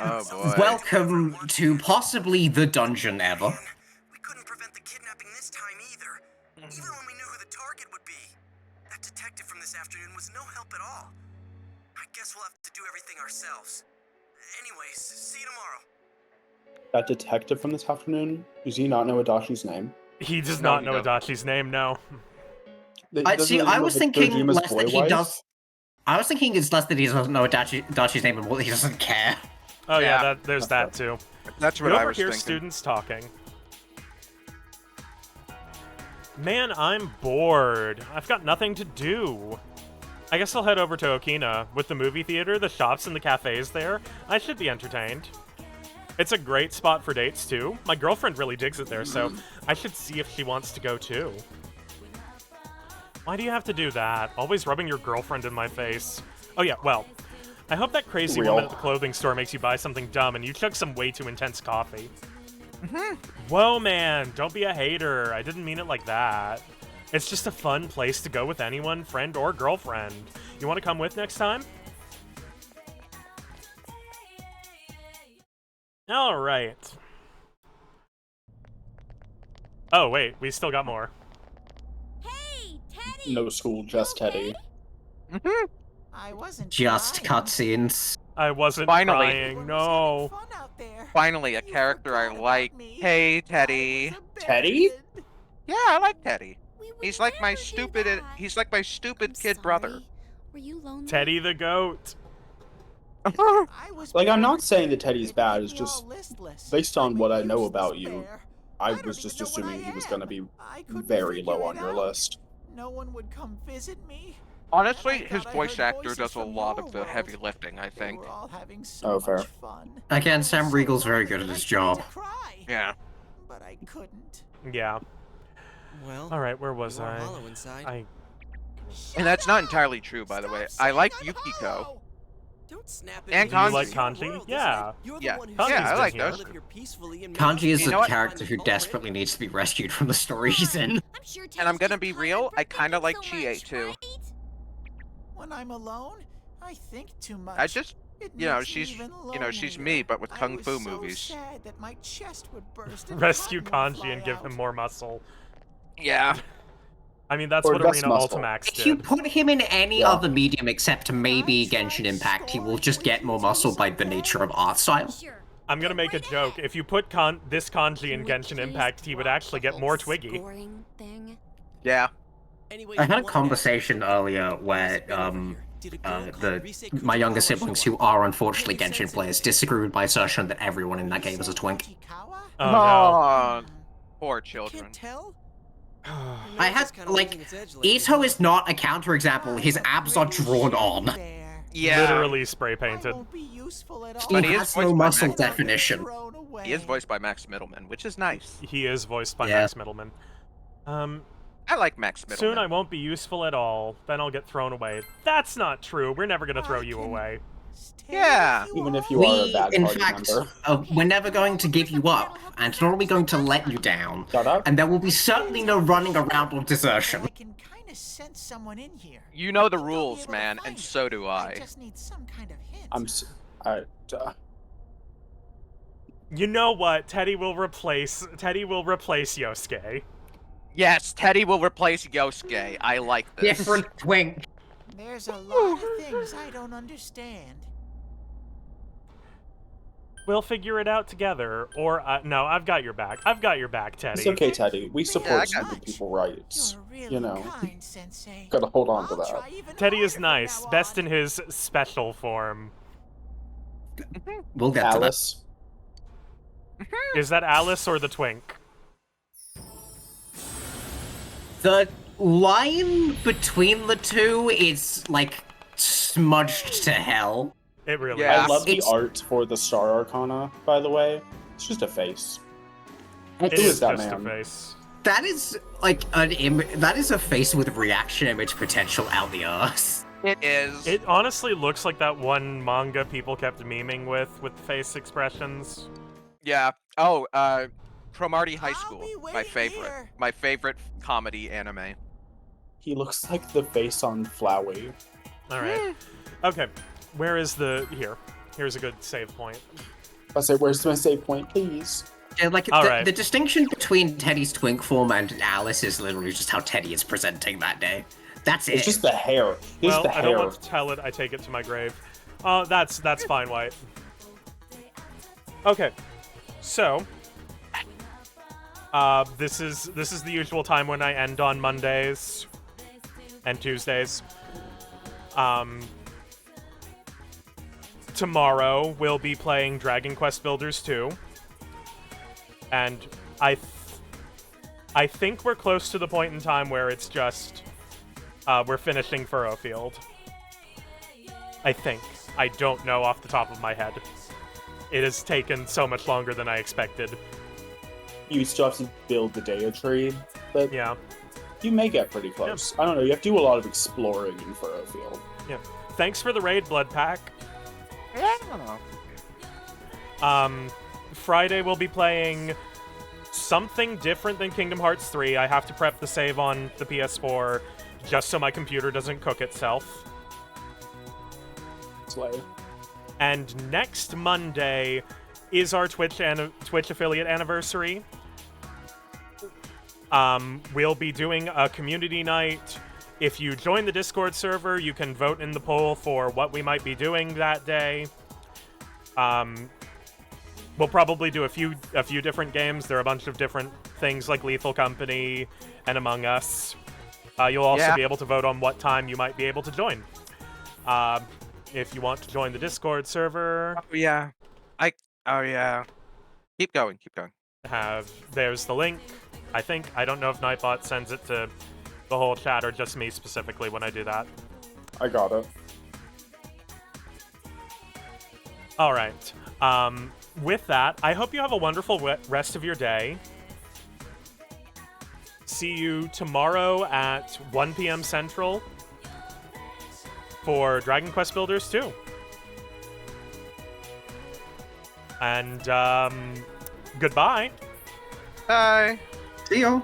S2: Oh boy.
S4: Welcome to possibly the dungeon ever.
S11: Even when we knew who the target would be. That detective from this afternoon was no help at all. I guess we'll have to do everything ourselves. Anyways, see you tomorrow.
S3: That detective from this afternoon, does he not know Adashi's name?
S1: He does
S2: No,
S1: not
S2: he
S1: know
S2: don't.
S1: Adachi's name, no.
S4: I was thinking less that he does. I was thinking it's less that he doesn't know Adachi's name and more that he doesn't care.
S1: Oh yeah,
S2: Yeah.
S1: there's that too.
S2: That's what
S1: You
S2: I was
S1: overhear
S2: thinking.
S1: students talking. Man, I'm bored. I've got nothing to do. I guess I'll head over to Okina. With the movie theater, the shops, and the cafes there, I should be entertained. It's a great spot for dates, too. My girlfriend really digs it there, so I should see if she wants to go, too. Why do you have to do that? Always rubbing your girlfriend in my face. Oh yeah, well, I hope that crazy
S3: Real.
S1: woman at the clothing store makes you buy something dumb and you chug some way too intense coffee. Whoa, man, don't be a hater. I didn't mean it like that. It's just a fun place to go with anyone, friend or girlfriend. You want to come with next time? All right. Oh, wait, we still got more.
S3: No school, just Teddy.
S16: I wasn't
S4: Just cutscenes.
S1: I wasn't
S2: Finally.
S1: trying, no.
S2: Finally, a character I like. Hey, Teddy.
S3: Teddy?
S2: Yeah, I like Teddy. He's like my stupid. He's like my stupid kid brother.
S13: Were you lonely?
S1: Teddy the goat.
S3: Like I'm not saying that Teddy's bad. It's just based on what I know about you. I was just assuming he was gonna be very low on your list.
S16: No one would come visit me.
S2: Honestly, his voice actor does a lot of the heavy lifting, I think.
S3: Oh, fair.
S4: Again, Sam Riegel's very good at his job.
S2: Yeah.
S16: But I couldn't.
S1: Yeah.
S6: Well,
S1: All right, where was
S6: you are
S1: I?
S6: hollow inside.
S2: And that's not entirely true, by the way. I like Yukiko.
S6: Don't snap
S2: And
S1: Do you
S2: Kanji.
S1: like Kanji? Yeah.
S2: Yeah,
S1: Kanji's
S2: yeah, I like
S1: good here.
S2: those.
S4: Kanji is
S2: You know
S4: a
S2: what?
S4: character who desperately needs to be rescued from the story he's in.
S2: And I'm gonna be real, I kinda like Chie too.
S16: When I'm alone, I think too much.
S2: I just,
S16: It
S2: you know,
S16: makes me
S2: she's,
S16: even
S2: you know, she's
S16: lonelier.
S2: me, but with
S16: I
S2: kung
S16: was
S2: fu
S16: so
S2: movies.
S16: sad that my chest would burst and
S1: Rescue
S16: cotton would
S1: Kanji
S16: fly
S1: and give
S16: out.
S1: him more muscle.
S2: Yeah.
S1: I mean, that's
S3: Or
S1: what
S3: less
S1: Arena
S3: muscle.
S1: Ultimax
S4: If you
S1: did.
S4: put him in any
S3: Yeah.
S4: other medium except maybe Genshin Impact, he will just get more muscle by the nature of art style.
S1: I'm gonna make a joke. If you put this Kanji in Genshin Impact, he would actually get more Twiggy.
S13: Scoring thing.
S2: Yeah.
S4: I had a conversation earlier where My younger siblings, who are unfortunately Genshin players, disagree with my assertion that everyone in that game is a twink.
S1: Oh no.
S2: Poor children.
S4: I had, like, Ito is not a counterexample. His abs are drawn on.
S2: Yeah.
S1: Literally spray painted.
S2: But
S4: He has no muscle definition.
S2: He is voiced by Max Middleman, which is nice.
S1: He is voiced by Max Middleman.
S2: I like Max Middleman.
S1: Soon I won't be useful at all. Then I'll get thrown away. That's not true. We're never gonna throw you away.
S2: Yeah.
S3: Even if you are a bad
S4: in
S3: party
S4: fact,
S3: member.
S4: we're never going to give you up, and nor are we going to let you down. And there will be certainly no running around or desertion.
S18: I can kind of sense someone in here.
S2: You know the rules, man, and so do I.
S18: I just need some kind of hint.
S1: You know what? Teddy will replace Yosuke.
S2: Yes, Teddy will replace Yosuke. I like this.
S4: Different twink.
S18: There's a lot of things I don't understand.
S1: We'll figure it out together. Or, no, I've got your back. I've got your back, Teddy.
S3: It's okay, Teddy. We support stupid people rights. You know. Gotta hold on to that.
S1: Teddy is nice. Best in his special form.
S4: We'll get
S3: Alice.
S4: to that.
S1: Is that Alice or the twink?
S4: The line between the two is, like, smudged to hell.
S1: It really
S3: I
S1: is.
S3: love the art for the Star Arcana, by the way. It's just a face.
S1: It
S3: Who
S1: is
S3: that
S1: just a
S3: man?
S1: face.
S4: That is, like, that is a face with reaction image potential out the arse.
S2: It is.
S1: It honestly looks like that one manga people kept memeing with face expressions.
S2: Yeah. Oh, Cromartie High School. My favorite. My favorite comedy anime.
S3: He looks like the face on Flowey.
S1: Alright. Okay. Where is the... Here. Here's a good save point.
S3: I say, where's my save point, please?
S4: Yeah, like,
S1: Alright.
S4: the distinction between Teddy's twink form and Alice is literally just how Teddy is presenting that day. That's it.
S3: It's just the hair. It's
S1: Well,
S3: the
S1: I
S3: hair.
S1: don't want to tell it. I take it to my grave. That's fine, White. Okay. So... this is the usual time when I end on Mondays and Tuesdays. Tomorrow we'll be playing Dragon Quest Builders 2, and I think we're close to the point in time where it's just we're finishing Furrowfield. I think. I don't know off the top of my head. It has taken so much longer than I expected.
S3: You still have to build the Dea tree, but
S1: yeah,
S3: you may get pretty close. I don't know. You have to do a lot of exploring in Furrowfield.
S1: Yeah. Thanks for the raid, Blood Pack.
S2: Yeah.
S1: Friday we'll be playing something different than Kingdom Hearts 3. I have to prep the save on the PS4 just so my computer doesn't cook itself.
S3: Slay.
S1: And next Monday is our Twitch affiliate anniversary. We'll be doing a community night. If you join the Discord server, you can vote in the poll for what we might be doing that day. We'll probably do a few different games. There are a bunch of different things like Lethal Company and Among Us. You'll also be able to vote on what time you might be able to join. If you want to join the Discord server...
S2: Oh, yeah. Oh, yeah. Keep going.
S1: There's the link, I think. I don't know if Nightbot sends it to the whole chat or just me specifically when I do that.
S3: I got it.
S1: Alright. With that, I hope you have a wonderful rest of your day. See you tomorrow at 1 p.m. Central for Dragon Quest Builders 2. And, goodbye.
S2: Bye.
S4: See you.